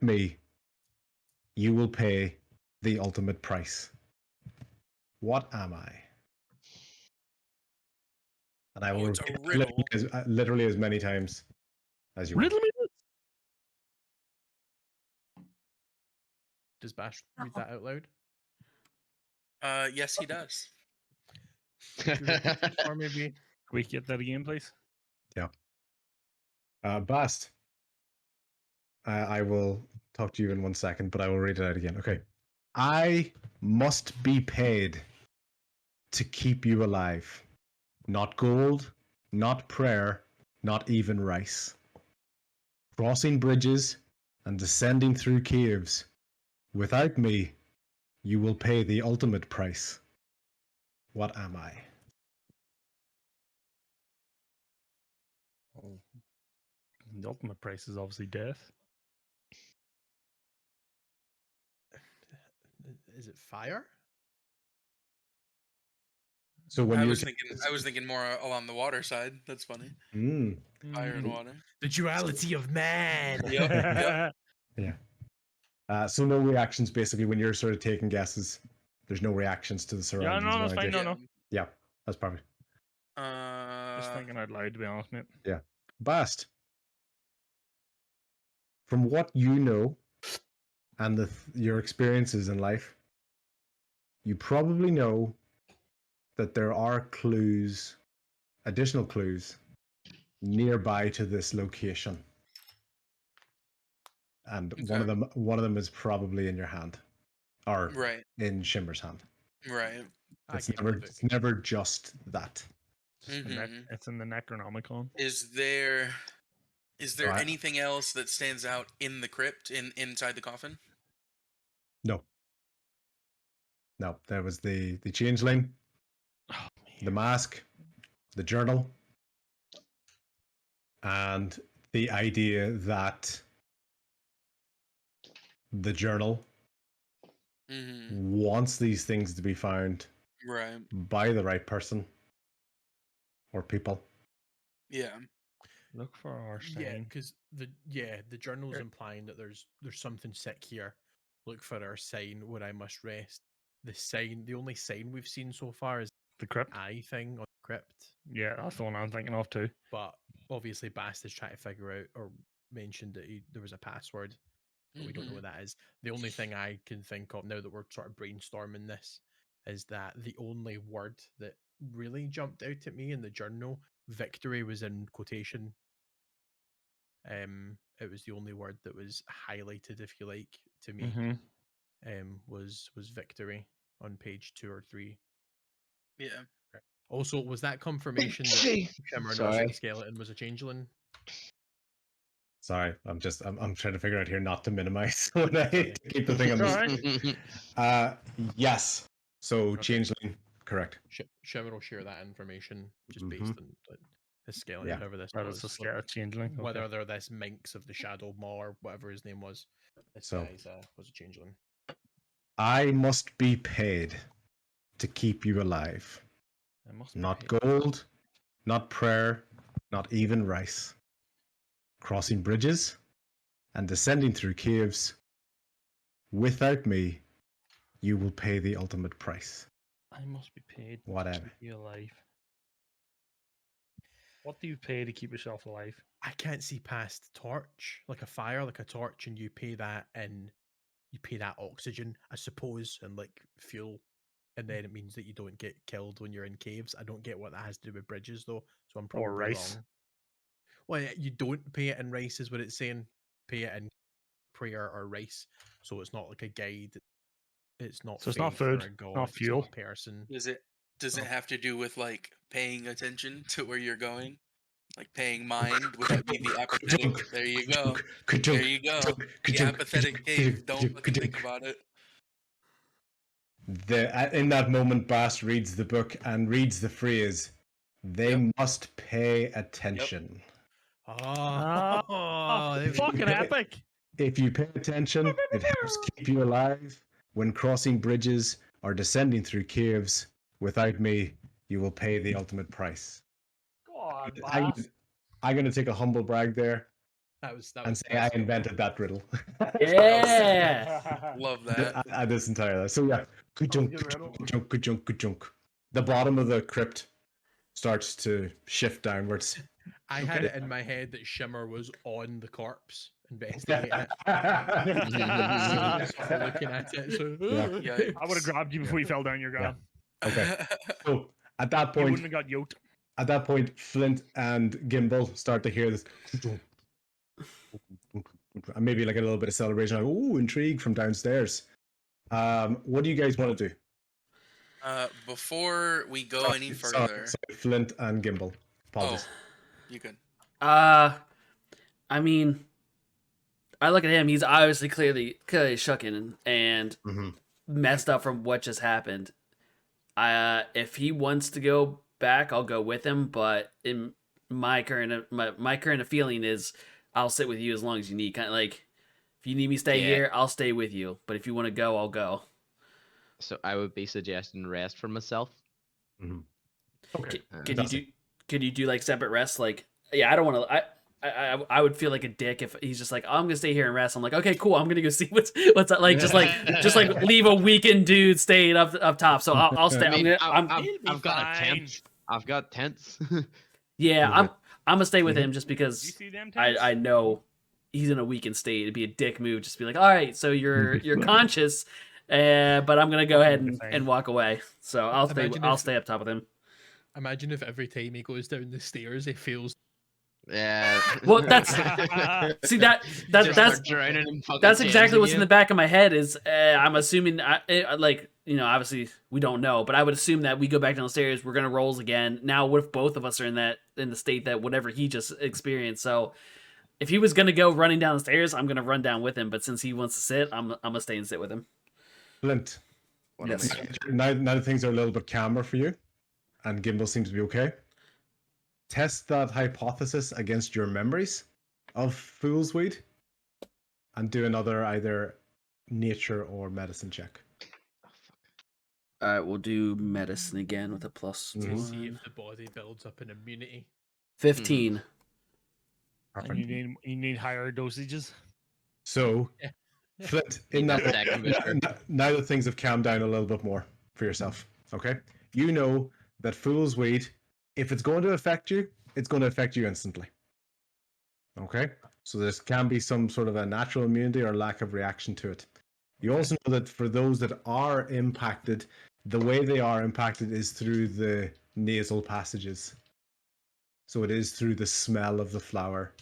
me, you will pay the ultimate price. What am I? And I will it's a repeat it riddle. literally as many times as you want. Riddle me this. Does Bash read that out loud? Yes, he does. Could you repeat it for me, maybe? Can we get that again, please? Yeah. Bast, I will talk to you in 1 second, but I will read it out again. Okay. I must be paid to keep you alive. Not gold, not prayer, not even rice. Crossing bridges and descending through caves. Without me, you will pay the ultimate price. What am I? Oh, the ultimate price is obviously death. Is it fire? So when I you was thinking more along the water side. That's funny. Fire and water. The duality of man. Yep. Yeah. So no reactions basically when you're sort of taking guesses. There's no reactions to the Yeah, surroundings. no, that's around fine. you. No, no. Yeah, that's perfect. Just thinking out loud, to be honest, mate. Yeah. Bast, from what you know and your experiences in life, you probably know that there are clues, additional clues, nearby to this location. And one Okay. of them is probably in your hand. Or Right. in Shimmer's hand. Right. It's never just that. It's in the Necronomicon. Is there Right. anything else that stands out in the crypt inside the coffin? No. No, there was the changeling, the mask, the journal, and the idea that the journal wants these things to be found Right. by the right person or people. Yeah. Look for our sign. Yeah, because the journal's implying that there's something sick here. Look for our sign where I must rest. The only sign we've seen so far is the crypt eye thing on the crypt. Yeah, that's the one I'm thinking of too. But obviously, Bast is trying to figure out or mentioned that there was a password, but we don't know what that is. The only thing I can think of now that we're sort of brainstorming this is that the only word that really jumped out at me in the journal, victory, was in quotation. It was the only word that was highlighted, if you like, to me. Was victory on page 2 or 3. Yeah. Also, was that confirmation that Shimmer Nursing Skeleton was a changeling? Sorry, I'm trying to figure out here not to minimize when I keep the thing on this. Yes. So changeling, correct. Shimmer will share that information just based on his skeleton, whoever this was. It's a changeling. Whether they're this Minx of the Shadow Maw or whatever his name was. This guy's was a changeling. I must be paid to keep you alive. Not gold, not prayer, not even rice. Crossing bridges and descending through caves. Without me, you will pay the ultimate price. I must be paid to Whatever. keep you alive. What do you pay to keep yourself alive? I can't see past torch, like a fire, like a torch, and you pay that oxygen, I suppose, and like fuel, and then it means that you don't get killed when you're in caves. I don't get what that has to do with bridges though, so I'm probably rice. wrong. Well, you don't pay it in rice, is what it's saying. Pay it in prayer or rice, so it's not like a guide. It's not. So it's not faith or food, a god, not it's fuel. a person. Does it Oh. have to do with like paying attention to where you're going? Like paying mind? Would that be the apathetic? There you go. There you go. The apathetic cave. Don't fucking think about it. In that moment, Bast reads the book and reads the phrase, "They must pay attention." Oh, there we Fucking go. epic! If you pay attention, it helps keep you alive when crossing bridges or descending through caves. Without me, you will pay the ultimate price. Go on, I'm, boss. I'm going to take a humble brag there That was and say I invented that riddle. Yeah. Love that. At this entire life. So yeah, good junk, good junk, good junk, good junk, good junk. The bottom of the crypt starts to shift downwards. I had it in my head that Shimmer was on the corpse investigating it. Looking at it. So, Yeah. I would have grabbed you before you fell down your ground. Okay. So at that You point, wouldn't have got yoked. Flint and Gimbal start to hear this, and maybe like a little bit of celebration, like intrigue from downstairs. What do you guys want to do? Before we go any further, sorry, Flint and Gimbal. Apologies. You can. I mean, I look at him. He's obviously clearly shucking and messed up from what just happened. If he wants to go back, I'll go with him. But in my current feeling is, I'll sit with you as long as you need. Kind of like, if you need me to stay here, I'll stay with you. But if you want to go, I'll go. So I would be suggesting rest for myself. Mm-hmm. Okay. Could you do like separate rests? Like, yeah, I don't want to. I would feel like a dick if he's just like, oh, I'm gonna stay here and rest. I'm like, okay, cool. I'm gonna go see what's up. Like, just like leave a weakened dude staying up top. So I'll stay. I've got a tent. I've got tents. Yeah, I'm gonna stay with him just You because see them tents? I know he's in a weakened state. It'd be a dick move just to be like, all right, so you're conscious, but I'm gonna go ahead and walk away. So I'll stay up top with him. Imagine if every time he goes down the stairs, he feels. Yeah. Well, that's exactly what's in the back of my head. Is I'm assuming obviously we don't know, but I would assume that we go back down the stairs, we're gonna rolls again. Now, what if both of us are in the state that whatever he just experienced? So if he was gonna go running down the stairs, I'm gonna run down with him. But since he wants to sit, I'm gonna stay and sit with him. Flint. Yes. Now that things are a little bit calmer for you, and Gimbal seems to be okay. Test that hypothesis against your memories of Fool's Weed and do another either nature or medicine check. All right, we'll do medicine again with a plus To see 1. if the body builds up an immunity. 15. And you need higher dosages. So, Flint, now that things have calmed down a little bit more for yourself, okay? You know that Fool's Weed, if it's going to affect you, it's going to affect you instantly. Okay? So there can be some sort of a natural immunity or lack of reaction to it. You also know that for those that are impacted, the way they are impacted is through the nasal passages. So it is through the smell of the flower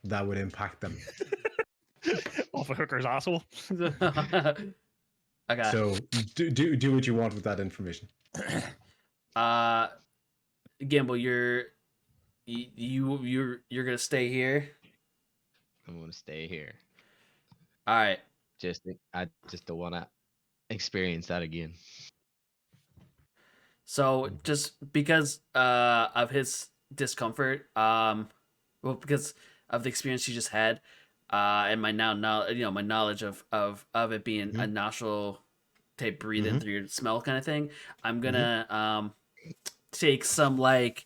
that would impact them. Off a hooker's asshole. Okay. So do what you want with that information. Gimbal, you're gonna stay here. I'm gonna stay here. All right. I just don't want to experience that again. So just because of his discomfort, because of the experience you just had, and my knowledge of it being a nostril type breathing through your smell kind of thing, I'm gonna take some Flint,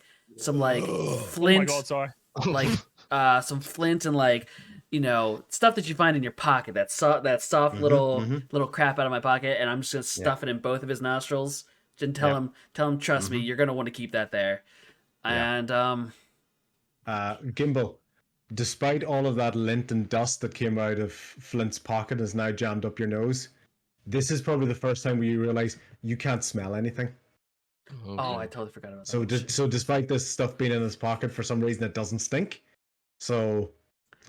Oh my God, sorry. some Flint and stuff that you find in your pocket. That soft little crap out of my pocket, and I'm just gonna stuff it in both of his nostrils and tell him, trust me, you're gonna want to keep that there. And Gimbal, despite all of that lint and dust that came out of Flint's pocket is now jammed up your nose, this is probably the first time where you realize you can't smell anything. Oh, I totally forgot about So, that. so despite this stuff being in his pocket, for some reason it doesn't stink. So,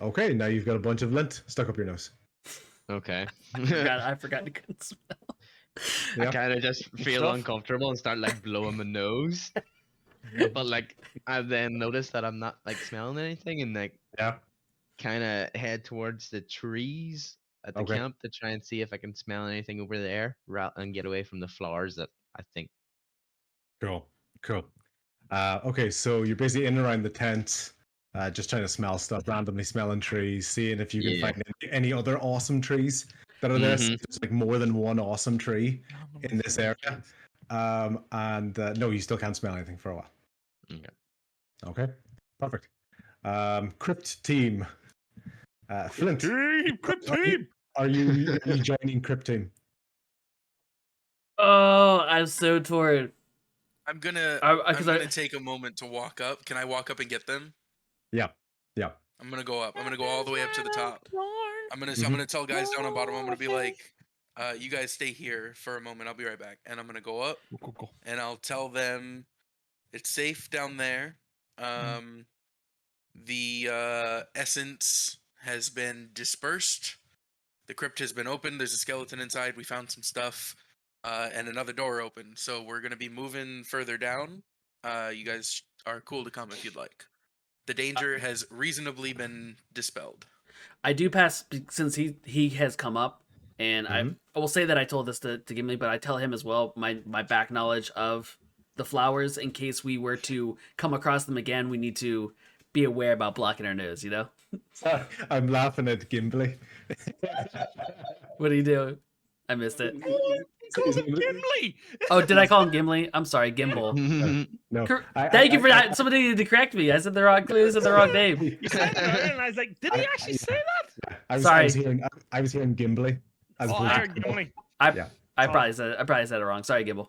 okay, now you've got a bunch of lint stuck up your nose. Okay. I forgot you couldn't smell. I kind of just feel stuff. uncomfortable and start like blowing my nose. But like I then notice that I'm not like smelling anything and like kind of head towards the trees at the camp to try and see if I can smell anything over there and get away from the flowers that I think. Cool. Okay, so you're basically in and around the tent, just trying to smell stuff, randomly smelling trees, seeing if you can find any other awesome trees that are there. So there's like more than one awesome tree in this area. No, you still can't smell anything for a while. Okay, perfect. Crypt team. Flint. Crypt team. Are you joining Crypt team? Oh, I'm so torn. I'm gonna take a moment to walk up. Can I walk up and get them? Yeah. I'm gonna go up. I'm gonna go all the way up to the top. I'm gonna tell guys down on bottom. I'm gonna be like, you guys stay here for a moment. I'll be right back. And I'm gonna go up, and I'll tell them it's safe down there. The essence has been dispersed. The crypt has been opened. There's a skeleton inside. We found some stuff, and another door open. So we're gonna be moving further down. You guys are cool to come if you'd like. The danger has reasonably been dispelled. I do pass since he has come up, and I will say that I told this to Gimli, but I tell him as well my back knowledge of the flowers in case we were to come across them again. We need to be aware about blocking our nose. I'm laughing at Gimli. What do you do? I missed it. Gimli. Oh, did I call him Gimli? I'm sorry, Gimbal. No. Thank you for that. Somebody needed to correct me. I said the wrong. Clearly said the wrong name. You said it, and I was like, did he actually say that? I was hearing Gimli. I heard Gimli. I probably said it wrong. Sorry, Gimbal.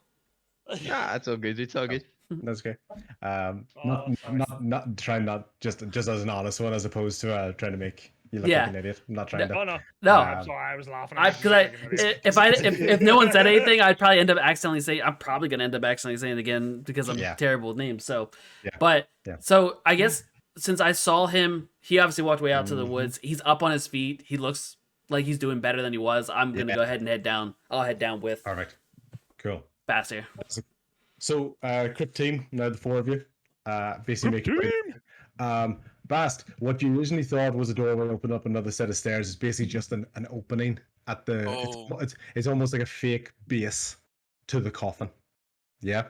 Yeah, it's all good. It's all good. That's okay. Not trying not just as an honest one as opposed to trying to make you look like an idiot. I'm not trying to. Oh no. No. I'm sorry. I was laughing. If no one said anything, I'd probably end up accidentally saying. I'm probably gonna end up accidentally saying it again because I'm terrible with names. So, so I guess since I saw him, he obviously walked way out to the woods. He's up on his feet. He looks like he's doing better than he was. I'm gonna go ahead and head down. I'll head down with. Perfect. Cool. Faster. So, Crypt team, now the four of you, basically make Bast, what you originally thought was a doorway open up another set of stairs is basically just an opening at the. It's almost like a fake base to the coffin. Yeah.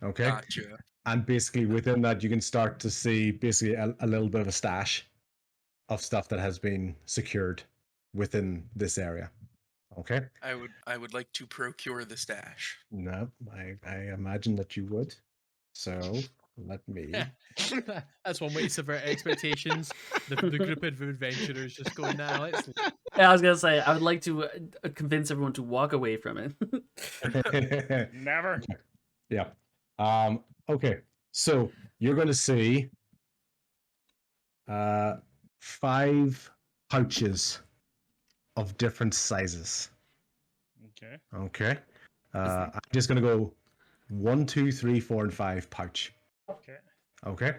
Okay. Gotcha. And basically within that, you can start to see basically a little bit of a stash of stuff that has been secured within this area. Okay. I would like to procure the stash. No, I imagine that you would. So let me. That's one way to subvert expectations. The group of adventurers just going now. I was gonna say I would like to convince everyone to walk away from it. Never. Yeah. Okay. So you're gonna see 5 pouches of different sizes. Okay. I'm just gonna go 1, 2, 3, 4, and 5 pouch. Okay.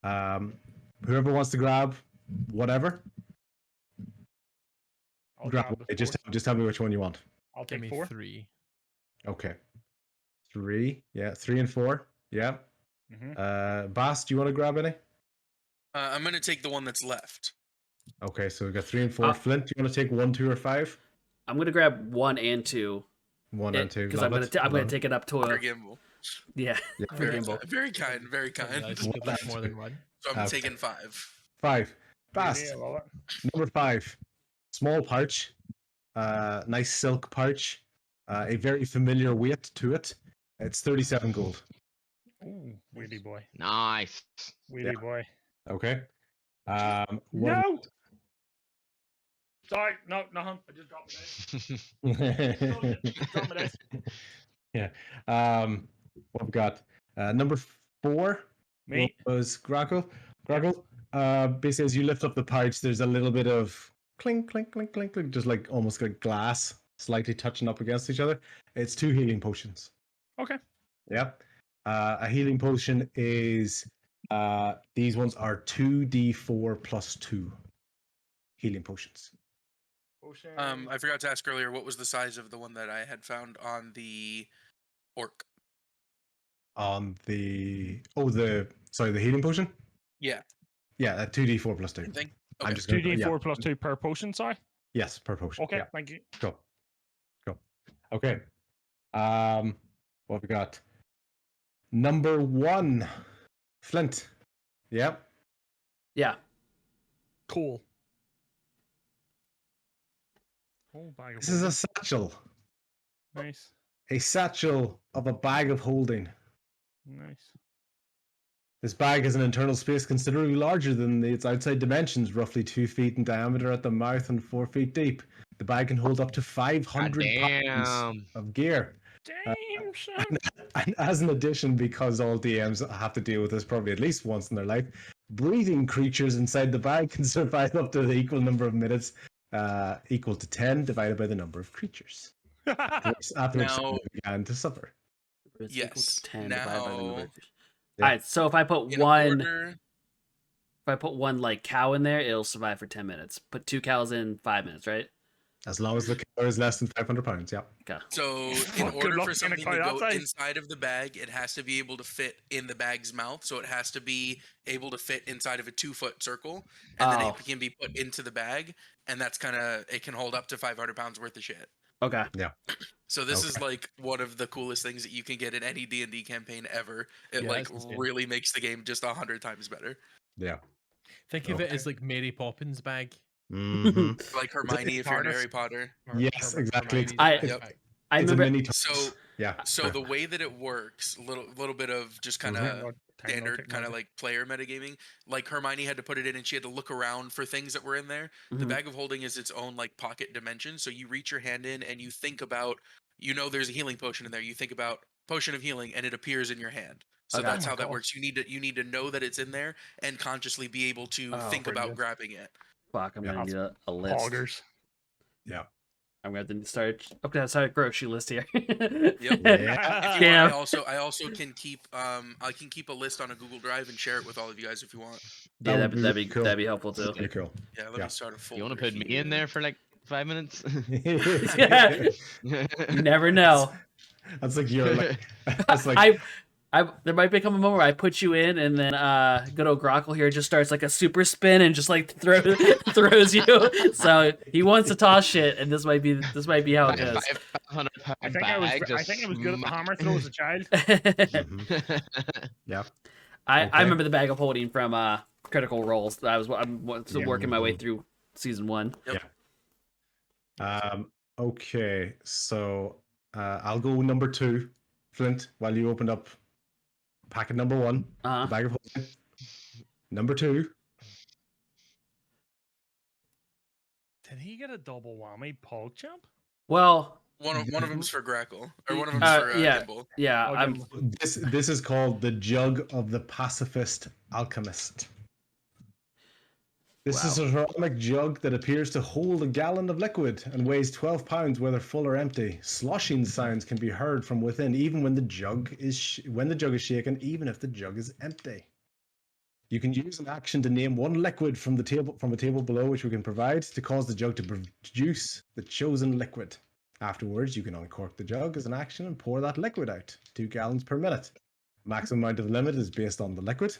Whoever wants to grab whatever, grab it. Just tell me which one you want. I'll take 4. 3. Okay. 3. Yeah. 3 and 4. Yeah. Bas, do you want to grab any? I'm gonna take the one that's left. Okay, so we've got 3 and 4. Flint, do you want to take 1, 2, or 5? I'm gonna grab 1 and 2. 1 and 2. Because I'm gonna take it up to For Gimbal. Yeah. For Gimbal. Very kind. Very kind. More than one. So I'm taking 5. 5. Bast. Number 5. Small pouch. Nice silk pouch. A very familiar weight to it. It's 37 gold. Ooh, weedy boy. Nice. Weedy boy. Okay. No. Sorry, no, nothing. I just dropped my dice. Drop my dice. Yeah. What we've got? Number 4 Me. was Grackle. Grackle. Basically, as you lift up the pouch, there's a little bit of clink, clink, clink, clink, clink, just like almost like glass slightly touching up against each other. It's 2 healing potions. Okay. Yeah. A healing potion is these ones are 2d4 plus 2 healing potions. I forgot to ask earlier, what was the size of the one that I had found on the orc? On the the healing potion? Yeah. Yeah, 2d4 plus 2. Same thing? I'm Okay. just gonna, 2d4 plus 2 per potion, sorry? Yes, per potion. Okay, Yeah. thank you. Cool. Okay. What have we got? Number 1, Flint. Yep. Yeah. Cool. Oh, bag of This is a holding. satchel. Nice. A satchel of a bag of holding. Nice. This bag has an internal space considerably larger than its outside dimensions, roughly 2 feet in diameter at the mouth and 4 feet deep. The bag can hold up to 500 pounds Damn. of gear. Damn, son. And as an addition, because all DMs have to deal with this probably at least once in their life, breathing creatures inside the bag can survive up to the equal number of minutes, equal to 10 divided by the number of creatures. After which Now- they began to suffer. It's equal Yes. to 10 divided by the number Now, of creatures. Yeah. All right, so if I put in one, order, if I put one like cow in there, it'll survive for 10 minutes. Put 2 cows in 5 minutes, right? As long as the cow is less than 500 pounds, yeah. Okay. so in Good order luck for getting a something cow to that go size. inside of the bag, it has to be able to fit in the bag's mouth. So it has to be able to fit inside of a 2-foot circle, and then Oh. it can be put into the bag, and that's it can hold up to 500 pounds worth of shit. Okay. So this is Okay. like one of the coolest things that you can get in any D&D campaign ever. It Yeah, like it's insane. really makes the game just 100 times better. Yeah. Think of it as like Mary Poppins bag. Mm-hmm. Like Hermione if you're in TARDIS. Harry Potter. Yes, exactly. Hermione's I- bag. Yep. I It's a remember. mini So TARDIS. Yeah. so the way that it works, little bit of just kind of standard kind of like player metagaming. Like Hermione had to put it in and she had to look around for things that were in there. The Mhm. bag of holding is its own like pocket dimension. So you reach your hand in and you think about, there's a healing potion in there. You think about potion of healing and it appears in your hand. So Okay. that's Oh my how that God. works. You need to know that it's in there and consciously be able to Oh, think about brilliant. grabbing it. Fuck, I'm Yeah. gonna need a list. Hoggers. Yeah. I'm gonna have to start. Okay, I'll start a grocery list here. Yep. Yeah. If you want, Damn. I also can keep I can keep a list on a Google Drive and share it with all of you guys if you want. Yeah, That would that'd be be cool. that'd be helpful too. Pretty cool. Yeah, let Yeah. me start a folder. You want to put me in there for like 5 minutes? Yeah. You never know. That's like your like. That's like I there might become a moment where I put you in, and then good old Grockle here just starts like a super spin and just like throws you. So he wants to toss shit, and this might be how it goes. 500 pound I think I was good at the hammer throw as a child. Mhm. Yeah. I Okay. remember the bag of holding from Critical Roles. I'm still Yeah. working my way through season 1. Okay. So I'll go number 2, Flint, while you opened up packet number 1, the Uh-huh. bag of holding. Number 2. Did he get a double whammy, PogChamp? Well, One of them's for Grackle, or one of them's for yeah. Gimbal. yeah, Oh, I'm Gimbal. This is called the Jug of the Pacifist Alchemist. This is a ceramic jug that appears to hold a gallon of liquid and weighs 12 pounds, whether full or empty. Sloshing sounds can be heard from within, even when the jug is shaken, even if the jug is empty. You can use an action to name one liquid from a table below, which we can provide, to cause the jug to produce the chosen liquid. Afterwards, you can uncork the jug as an action and pour that liquid out, 2 gallons per minute. Maximum amount of limit is based on the liquid.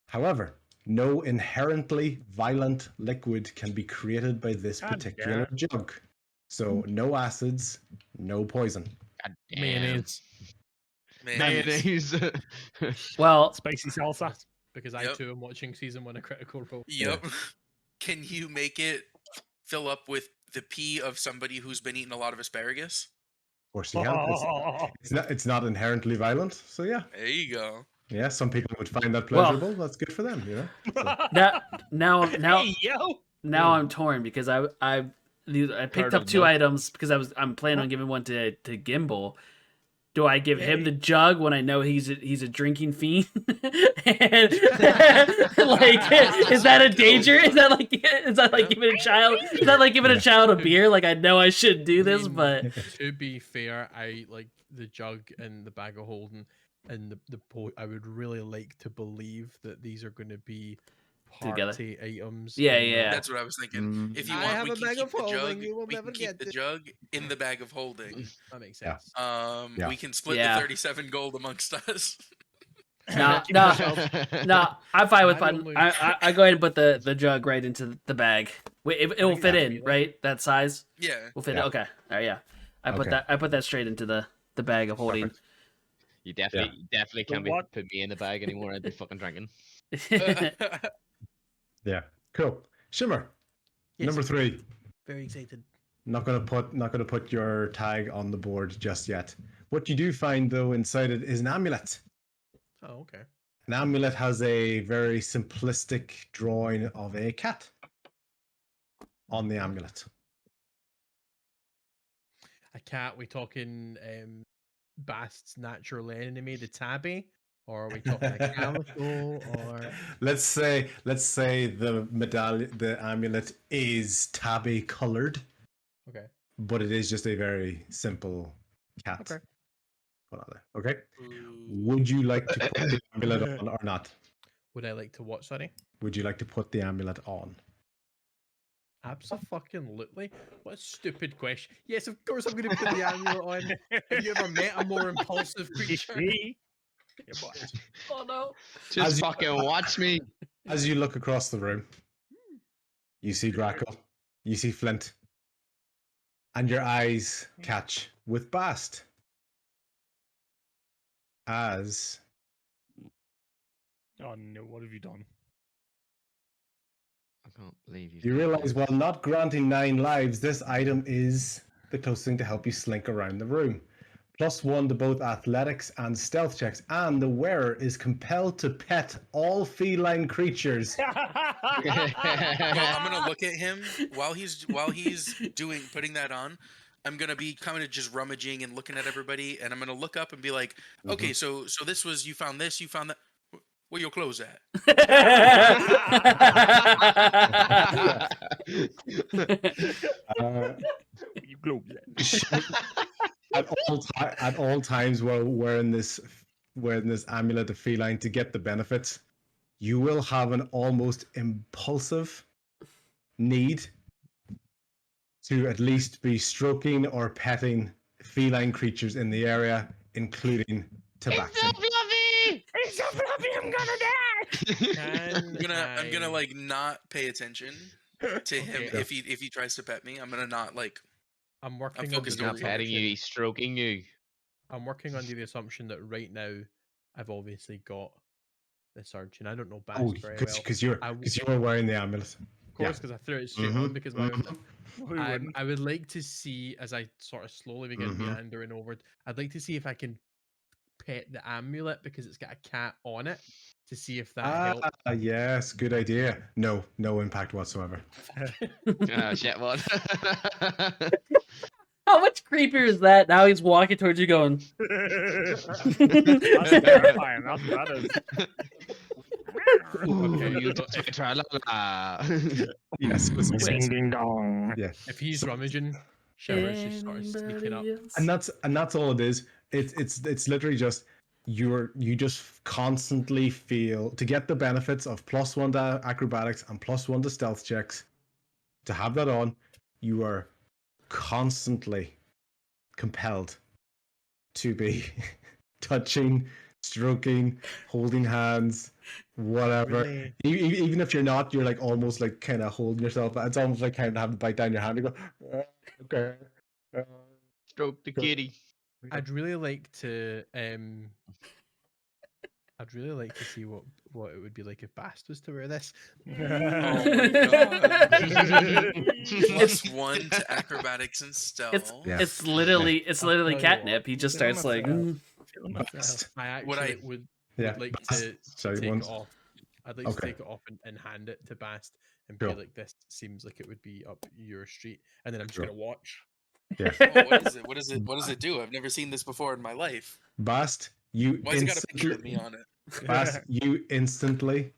However, no inherently violent liquid can be created by this God particular jug. So no acids, no poison. God damn. Mayonnaise. Mayonnaise. well. Spicy salsa. Because I Yep. too am watching season 1 of Critical Role. Yep. Can you make it fill up with the pee of somebody who's been eating a lot of asparagus? Of course, yeah. It's not inherently violent. So yeah. There you go. Yeah, some people would find that Well- pleasurable. That's good for them, you know. So, Now, Hey, yo! now I'm torn because I picked up 2 items because I'm planning on giving one to Gimbal. Do I give him the jug when I know he's a drinking fiend? And, like, is that a danger? Is that like giving a child? Is that like giving a child a beer? Like, I know I shouldn't do this, but to be fair, I like the jug and the bag of holding and I would really like to believe that these are going to be Together. party items. Yeah. That's what I was thinking. If you I want, have we a can bag keep of the holding. jug. You will We never can keep get the it. jug in the bag of holding. That makes sense. We can split the 37 gold amongst us. No. I'm fine with putting. I go ahead and put the jug right into the bag. It will fit in, right? That size. Yeah. Will fit. Okay. All right. Yeah. I put that straight into the bag of holding. Perfect. You definitely can't put me in the bag anymore. I'd be fucking drinking. Yeah. Cool. Shimmer. Yes. Number 3. Very excited. Not gonna put your tag on the board just yet. What you do find though inside it is an amulet. Oh, okay. An amulet has a very simplistic drawing of a cat on the amulet. A cat? We talking Bast's natural enemy, the tabby, or are we talking a calico? Or let's say the medallion, the amulet is tabby colored. Okay. But it is just a very simple cat. Okay. Okay. Would you like to put the amulet on or not? Would I like to what? Sorry. Would you like to put the amulet on? Absolutely. What a stupid question. Yes, of course I'm going to put the amulet on. Have you ever met a more impulsive creature? Oh no! Just fucking watch me. As you look across the room, you see Grackle, you see Flint, and your eyes catch with Bast as Oh no! What have you done? I can't believe you realize while not granting 9 lives, this item is the closest thing to help you slink around the room. +1 to both athletics and stealth checks, and the wearer is compelled to pet all feline creatures. Well, I'm gonna look at him while he's putting that on. I'm gonna be kind of just rummaging and looking at everybody, and I'm gonna look up and be like, okay, so this was, you found this, you found that. Where your clothes at? You clothes at all times while wearing this amulet of feline to get the benefits, you will have an almost impulsive need to at least be stroking or petting feline creatures in the area, including Tabaxi. It's so fluffy! It's so fluffy, I'm gonna die! I'm gonna like not pay attention to him if he tries to pet me. I'm gonna not like. I'm working. Focused He's not petting you. He's stroking you. I'm working under the assumption that right now I've obviously got the surgeon. I don't know Bast very well. Because you were wearing the amulet. Of course, because I threw it straight on because I would like to see, as I sort of slowly begin meandering over, I'd like to see if I can pet the amulet because it's got a cat on it to see if that helps. Yes, good idea. No impact whatsoever. Shit, what? How much creepier is that? Now he's walking towards you going. That's terrifying. That is. Yes. Ding ding dong. Yeah. If he's rummaging, Shimmer's just sort of sneaking up. And that's all it is. It's literally just you just constantly feel to get the benefits of +1 to acrobatics and +1 to stealth checks. To have that on, you are constantly compelled to be touching, stroking, holding hands, whatever. Really? Even if you're not, you're like almost like kind of holding yourself. It's almost like kind of having to bite down your hand and go, okay. Stroke the kitty. I'd really like to see what it would be like if Bast was to wear this. Oh my god! +1 to acrobatics and stealth. It's literally catnip. He just starts like. I actually would like to take it off. I'd like to take it off and hand it to Bast and Sure. be like, "This seems like it would be up your street," and then I'm just Sure. gonna watch. Yeah. Oh, what is it? What is it? What does it do? I've never seen this before in my life. Bast, you Why's it got a picture of me on it? Bast, you instantly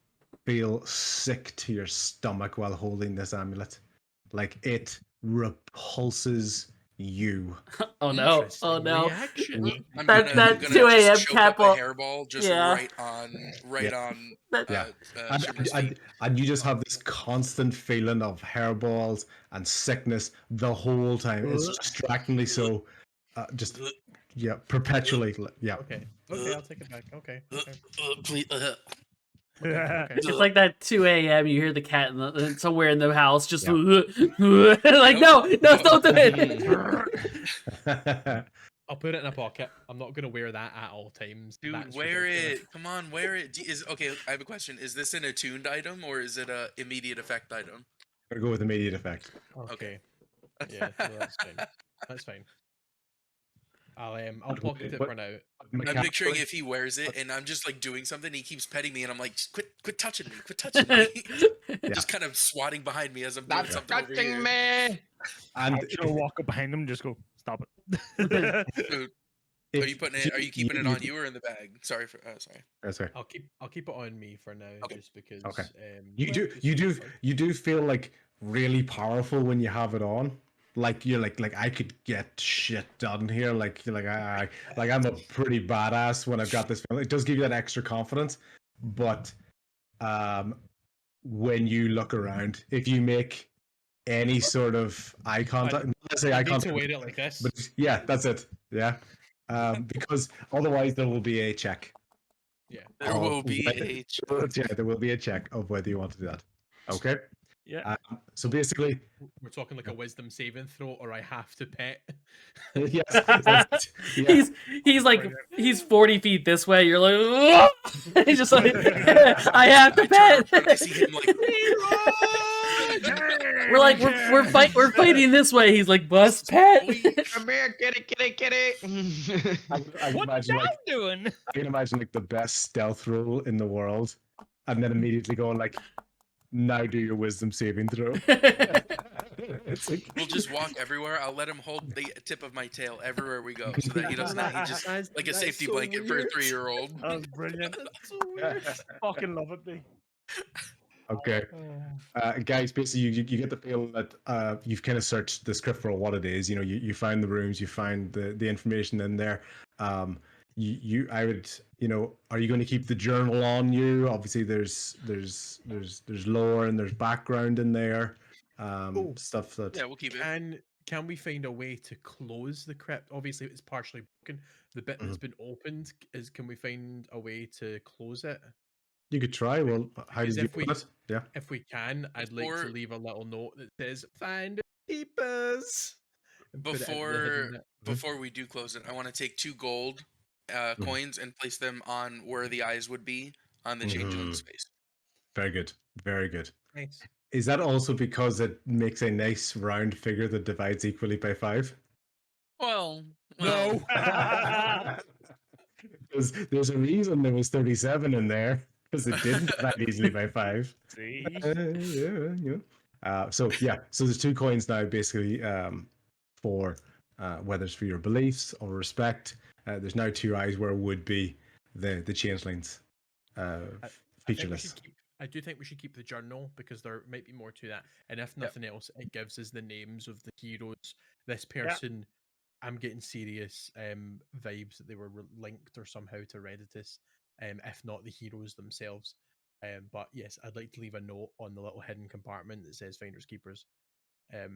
feel sick to your stomach while holding this amulet. Like it repulses you. Oh no! Interesting Oh no! reaction. I'm That gonna 2 just a.m. choke up a Capel. hairball just Yeah. right on Yeah. Shimmer's feet. And you just have this constant feeling of hairballs and sickness the whole time. It's distractingly so. Just yeah, perpetually. Yeah. Okay, I'll take it back. Okay. Please, It's like that 2 a.m. You hear the cat somewhere in the house just Yeah. like no, don't do it. I'll put it in a pocket. I'm not gonna wear that at all times. dude, That's wear ridiculous. it. Come on, wear it. Okay, I have a question. Is this an attuned item or is it a immediate effect item? Gotta go with immediate effect. Okay. Yeah, no, that's fine. That's fine. I'll pocket it for now. I'm picturing if he wears it and I'm just like doing something, he keeps petting me and I'm like, quit touching me, quit touching me. Just kind of swatting behind me as I'm doing something over here. me. And I'll walk up behind him and just go, stop it. Dude, are you putting it? Are you keeping it on you or in the bag? Sorry. That's right. I'll keep it on me for now, Okay. just because. Okay. Well, just for fun. You do feel like really powerful when you have it on. Like you're like I could get shit done here. Like I'm a pretty badass when I've got this feeling. It does give you that extra confidence, but when you look around, if you make any sort of eye contact, let's say I eye need to contact, wear it like this. but yeah, that's it. Yeah, because otherwise there will be a check. Yeah. There will be a Yeah, there will be a check of whether you want to do that. Okay. Yeah. So basically, We're talking like a wisdom saving throw, or I have to pet. yes, that's, yeah. He's like he's 40 feet this way. You're like he's just like I have to pet. I see him like we're fighting this way. He's like bust pet. Come here, get it. I can What imagine you like doing? I can imagine like the best stealth roll in the world, and then immediately going like, now do your wisdom saving throw. It's like, we'll just walk everywhere. I'll let him hold the tip of my tail everywhere we go, so that he doesn't. He just like a safety blanket for a 3-year-old. That was brilliant. That's so weird. Fucking love it, B. okay. Guys, basically you get the feeling that you've kind of searched the script for what it is. You know, you find the rooms, you find the information in there. I would, you know, are you going to keep the journal on you? Obviously there's lore and there's background in there. Stuff that Yeah, we'll keep it. Can we find a way to close the crypt? Obviously, it's partially broken. The bit that's been opened can we find a way to close it? you could try. Well, how did you if we- put it? Yeah. If we can, I'd like to leave a little note that says "Find keepers." and put it in the hidden bit. Before we do close it, I want to take 2 gold coins and place them on where the eyes would be on the changeling space. Very good. Very good. Nice. Is that also because it makes a nice round figure that divides equally by 5? Well, No. Because there's a reason there was 37 in there, because it didn't divide easily by 5. See? So there's 2 coins now, basically, for whether it's for your beliefs or respect. There's now 2 eyes where it would be the changelings featureless. I do think we should keep the journal because there might be more to that. And if nothing else, it gives us the names of the heroes. This person, I'm getting serious vibes that they were linked or somehow to Reditus, if not the heroes themselves. But yes, I'd like to leave a note on the little hidden compartment that says Finders Keepers.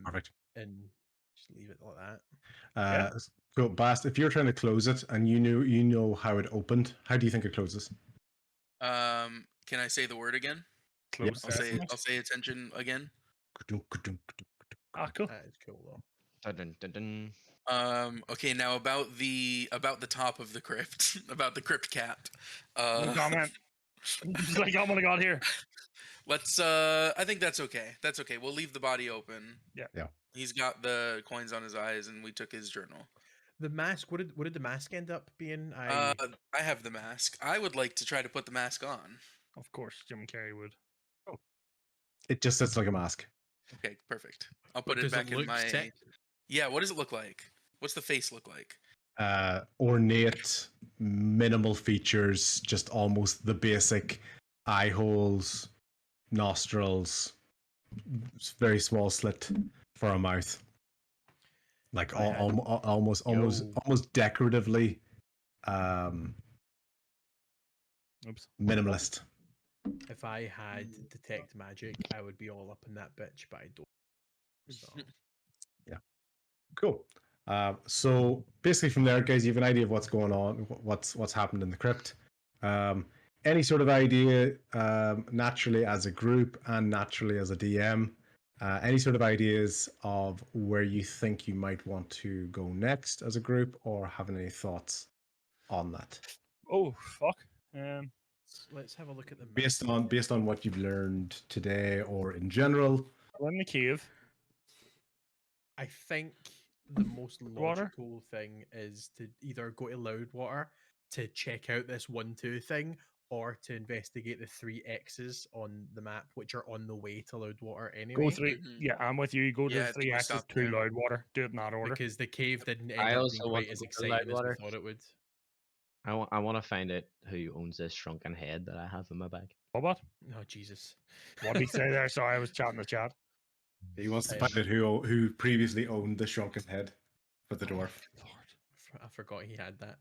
Perfect. And just leave it like that. So, Bast, if you're trying to close it and you know how it opened, how do you think it closes? Can I say the word again? Close. I'll say attention again. Ah, cool. That is cool though. Dun, dun, dun. Okay, now about the top of the crypt, about the crypt cat. No comment. Just like, oh my god, here. Let's I think that's okay. That's okay. We'll leave the body open. Yeah. He's got the coins on his eyes and we took his journal. The mask, what did the mask end up being? I have the mask. I would like to try to put the mask on. Of course, Jim Carrey would. It just sits like a mask. Okay, perfect. I'll But put it does back it in look my. sick? Yeah, what does it look like? What's the face look like? Ornate, minimal features, just almost the basic eye holes, nostrils, very small slit for a mouth, like I had- almost decoratively Oops. minimalist. If I had detect magic, I would be all up in that bitch, but I don't. So Cool. So basically, from there, guys, you have an idea of what's going on, what's happened in the crypt. Any sort of idea, naturally as a group and naturally as a DM. Any sort of ideas of where you think you might want to go next as a group, or having any thoughts on that, Oh fuck. let's have a look at the map. based on what you've learned today or in general. We're in the cave. I think the most Water? logical thing is to either go to Loudwater to check out this 1-2 thing, or to investigate the 3 X's on the map, which are on the way to Loudwater anyway. Go through. Mhm. Yeah, I'm with you. Go to Yeah, I the think 3 we axes stopped to there. Loudwater. Do it in that order. Because the cave didn't I end up also being want quite to as go to exciting as we Loudwater. thought it would. I want to find out who owns this shrunken head that I have in my bag. What? Oh Jesus! What did he say there? Sorry, I was chatting the chat. He wants to Um, find out who previously owned the shrunken head for the dwarf. I forgot he had that.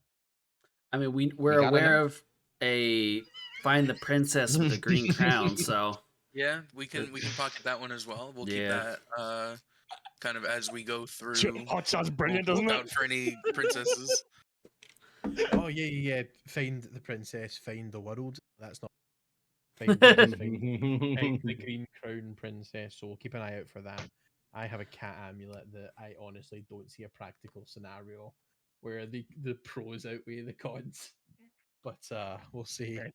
I mean, we're got aware enough? of a find the princess with the green crown, so Yeah, we can pocket that one as well. We'll keep Yeah. that kind of as we go through. Hot shot's brilliant, we'll doesn't look it? out for any princesses. Oh yeah. Find the princess, find the world. That's not. Find the green crown princess. So we'll keep an eye out for that. I have a cat amulet that I honestly don't see a practical scenario where the pros outweigh the cons. But we'll see. Okay.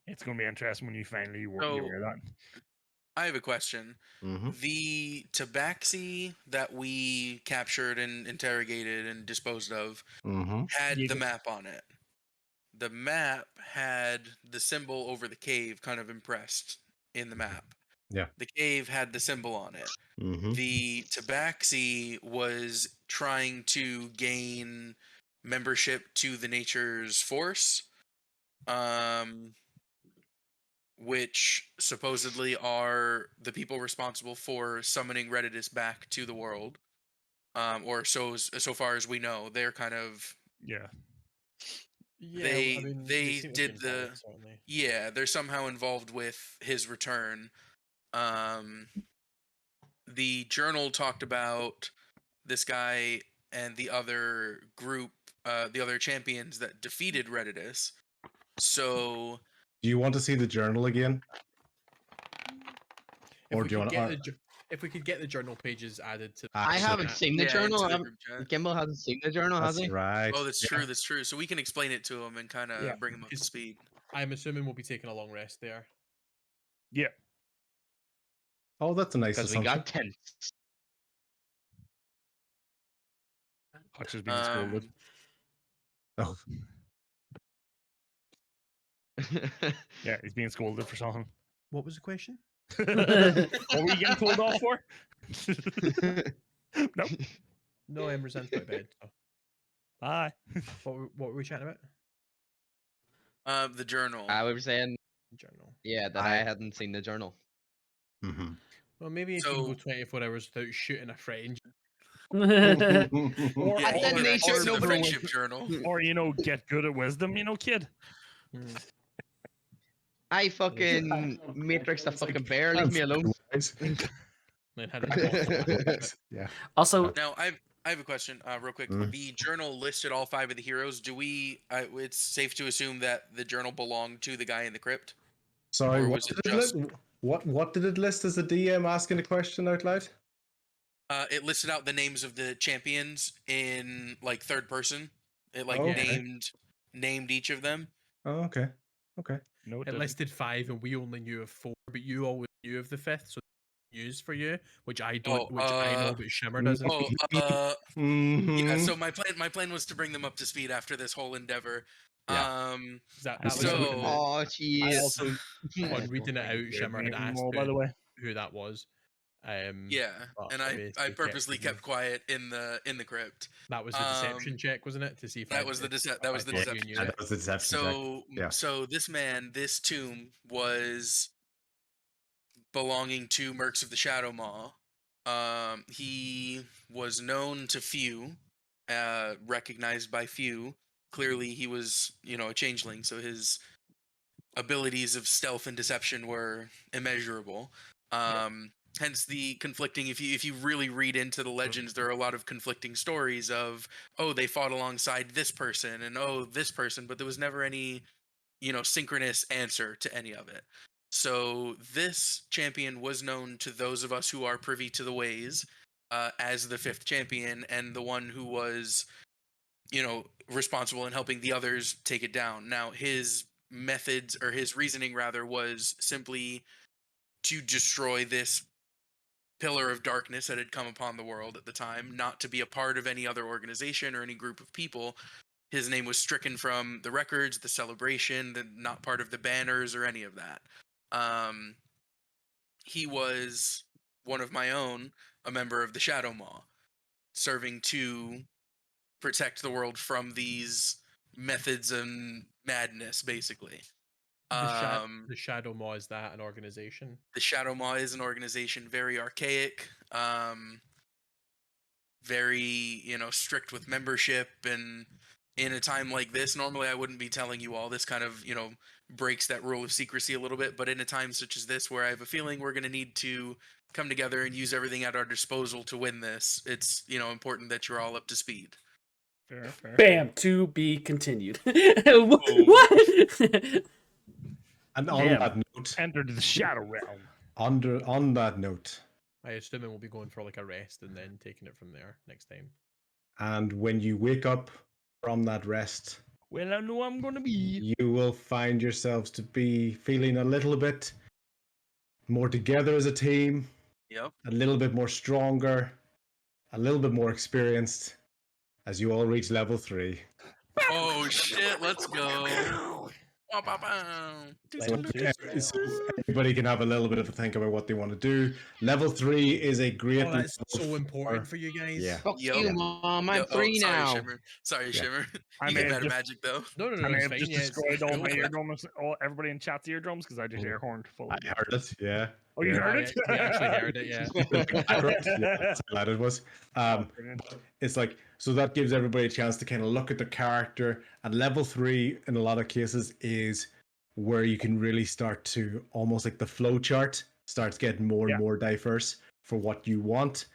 It's going to be interesting when you finally you So- wear that. I have a question. The tabaxi that we captured and interrogated and disposed of had You the can- map on it. The map had the symbol over the cave kind of impressed in the map. Yeah. The cave had the symbol on it. The tabaxi was trying to gain membership to the Nature's Force, which supposedly are the people responsible for summoning Reditus back to the world. Or so far as we know, they're kind of Yeah. Yeah, they I mean, they seem to be did the involved, certainly. yeah, they're somehow involved with his return. The journal talked about this guy and the other group, the other champions that defeated Reditus. So Do you want to see the journal again? If Or we do you could want get the if we could get the journal pages added to I haven't seen the yeah, journal. into the group chat. Gimbal hasn't seen the journal, has That's he? right. Oh, that's Yeah. true. That's true. So we can explain it to him and kind of Yeah, bring him up to because- speed. I'm assuming we'll be taking a long rest there. Yeah. Oh, that's a nice Because we assumption. got tents. Hutch is being scolded. Oh, Yeah, he's being scolded for something. What was the question? What were you getting told off for? Nope. No, Emerson's quite bad. So. Bye. What were we chatting about? The journal. I was saying, Journal. yeah, that I hadn't seen the journal. Well, maybe if you can go So- 24 hours without shooting a friend. Or, Yeah, I you said get nature access to the noble. friendship journal. or get good at wisdom, kid. I fucking Matrix the fucking bear, leave me alone. Then had it Yeah. Also, Now, I have a question, real quick. The journal listed all 5 of the heroes. Do we? It's safe to assume that the journal belonged to the guy in the crypt. Sorry, Or what was did it it just- list? What did it list as a DM asking a question out loud? It listed out the names of the champions in like third person. It like Oh, okay. named each of them. Oh, okay. Okay. No, it It didn't. listed 5, and we only knew of 4, but you always knew of the 5th, so news for you, which I don't, which I know, but Shimmer doesn't. Oh, Mhm. yeah. So my plan was to bring them up to speed after this whole endeavor. That was So- something that Oh, I jeez. also, on reading it out, Shimmer had Name them asked all, by the way. who that was. Yeah, but and it I basically checked purposely with me. kept quiet in the crypt. That was the deception check, wasn't it? To see if That was the deception Yeah, check. that was the deception check. Yeah. So this man, this tomb was belonging to Mercs of the Shadow Maw. He was known to few, recognized by few. Clearly, he was, a changeling, so his abilities of stealth and deception were immeasurable. Hence the conflicting. If you really read into the legends, there are a lot of conflicting stories of, oh, they fought alongside this person, and oh, this person, but there was never any, synchronous answer to any of it. So this champion was known to those of us who are privy to the ways as the fifth champion and the one who was, responsible in helping the others take it down. Now his methods, or his reasoning rather, was simply to destroy this pillar of darkness that had come upon the world at the time, not to be a part of any other organization or any group of people. His name was stricken from the records, the celebration, not part of the banners or any of that. He was one of my own, a member of the Shadow Maw, serving to protect the world from these methods and madness, basically. The Shadow Maw, is that an organization? The Shadow Maw is an organization, very archaic, very, strict with membership. And in a time like this, normally I wouldn't be telling you all this, kind of, breaks that rule of secrecy a little bit. But in a time such as this, where I have a feeling we're going to need to come together and use everything at our disposal to win this, it's, important that you're all up to speed. Fair. Bam, to be continued. What? And on that note, entered the Shadow Realm. On that note, I assume we'll be going for like a rest and then taking it from there next time. And when you wake up from that rest, well, I know I'm going to be. You will find yourselves to be feeling a little bit more together as a team. Yep. A little bit more stronger, a little bit more experienced, as you all reach level 3. Oh shit! Let's go. So everybody can have a little bit of a think about what they want to do. Level 3 is a great. Oh, that's so important for you guys. Yeah. Fuck you, Mom. I'm free sorry, now. Shimmer. Sorry, Shimmer. I You may get have better just- magic though. No, I may it's have fine. just Yeah, destroyed all my eardrums, everybody in chat's eardrums, because I just air horned full. I heard it. Yeah. Oh, you heard it? We actually heard it. Yeah. I heard it. Yeah, that's how loud it was. It's like, so that gives everybody a chance to kind of look at the character. And level 3, in a lot of cases, is where you can really start to, almost like the flow chart starts getting more and more diverse for what you want.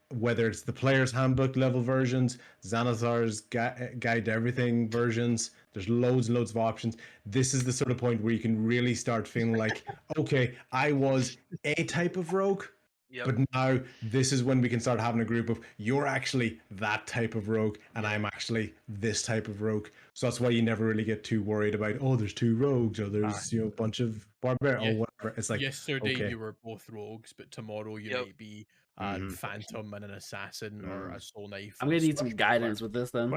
Whether it's the player's handbook level versions, Xanathar's guide to everything versions, there's loads and loads of options. This is the sort of point where you can really start feeling like, okay, I was a type of rogue, but now this is when we can start having a group of, you're actually that type of rogue, and I'm actually this type of rogue. So that's why you never really get too worried about, oh, there's 2 rogues, or there's a bunch of barbarians, or whatever. It's like, yesterday okay. you were both rogues, but tomorrow you might be a phantom and an assassin, or a soul knife. I'm gonna need some guidance with this then.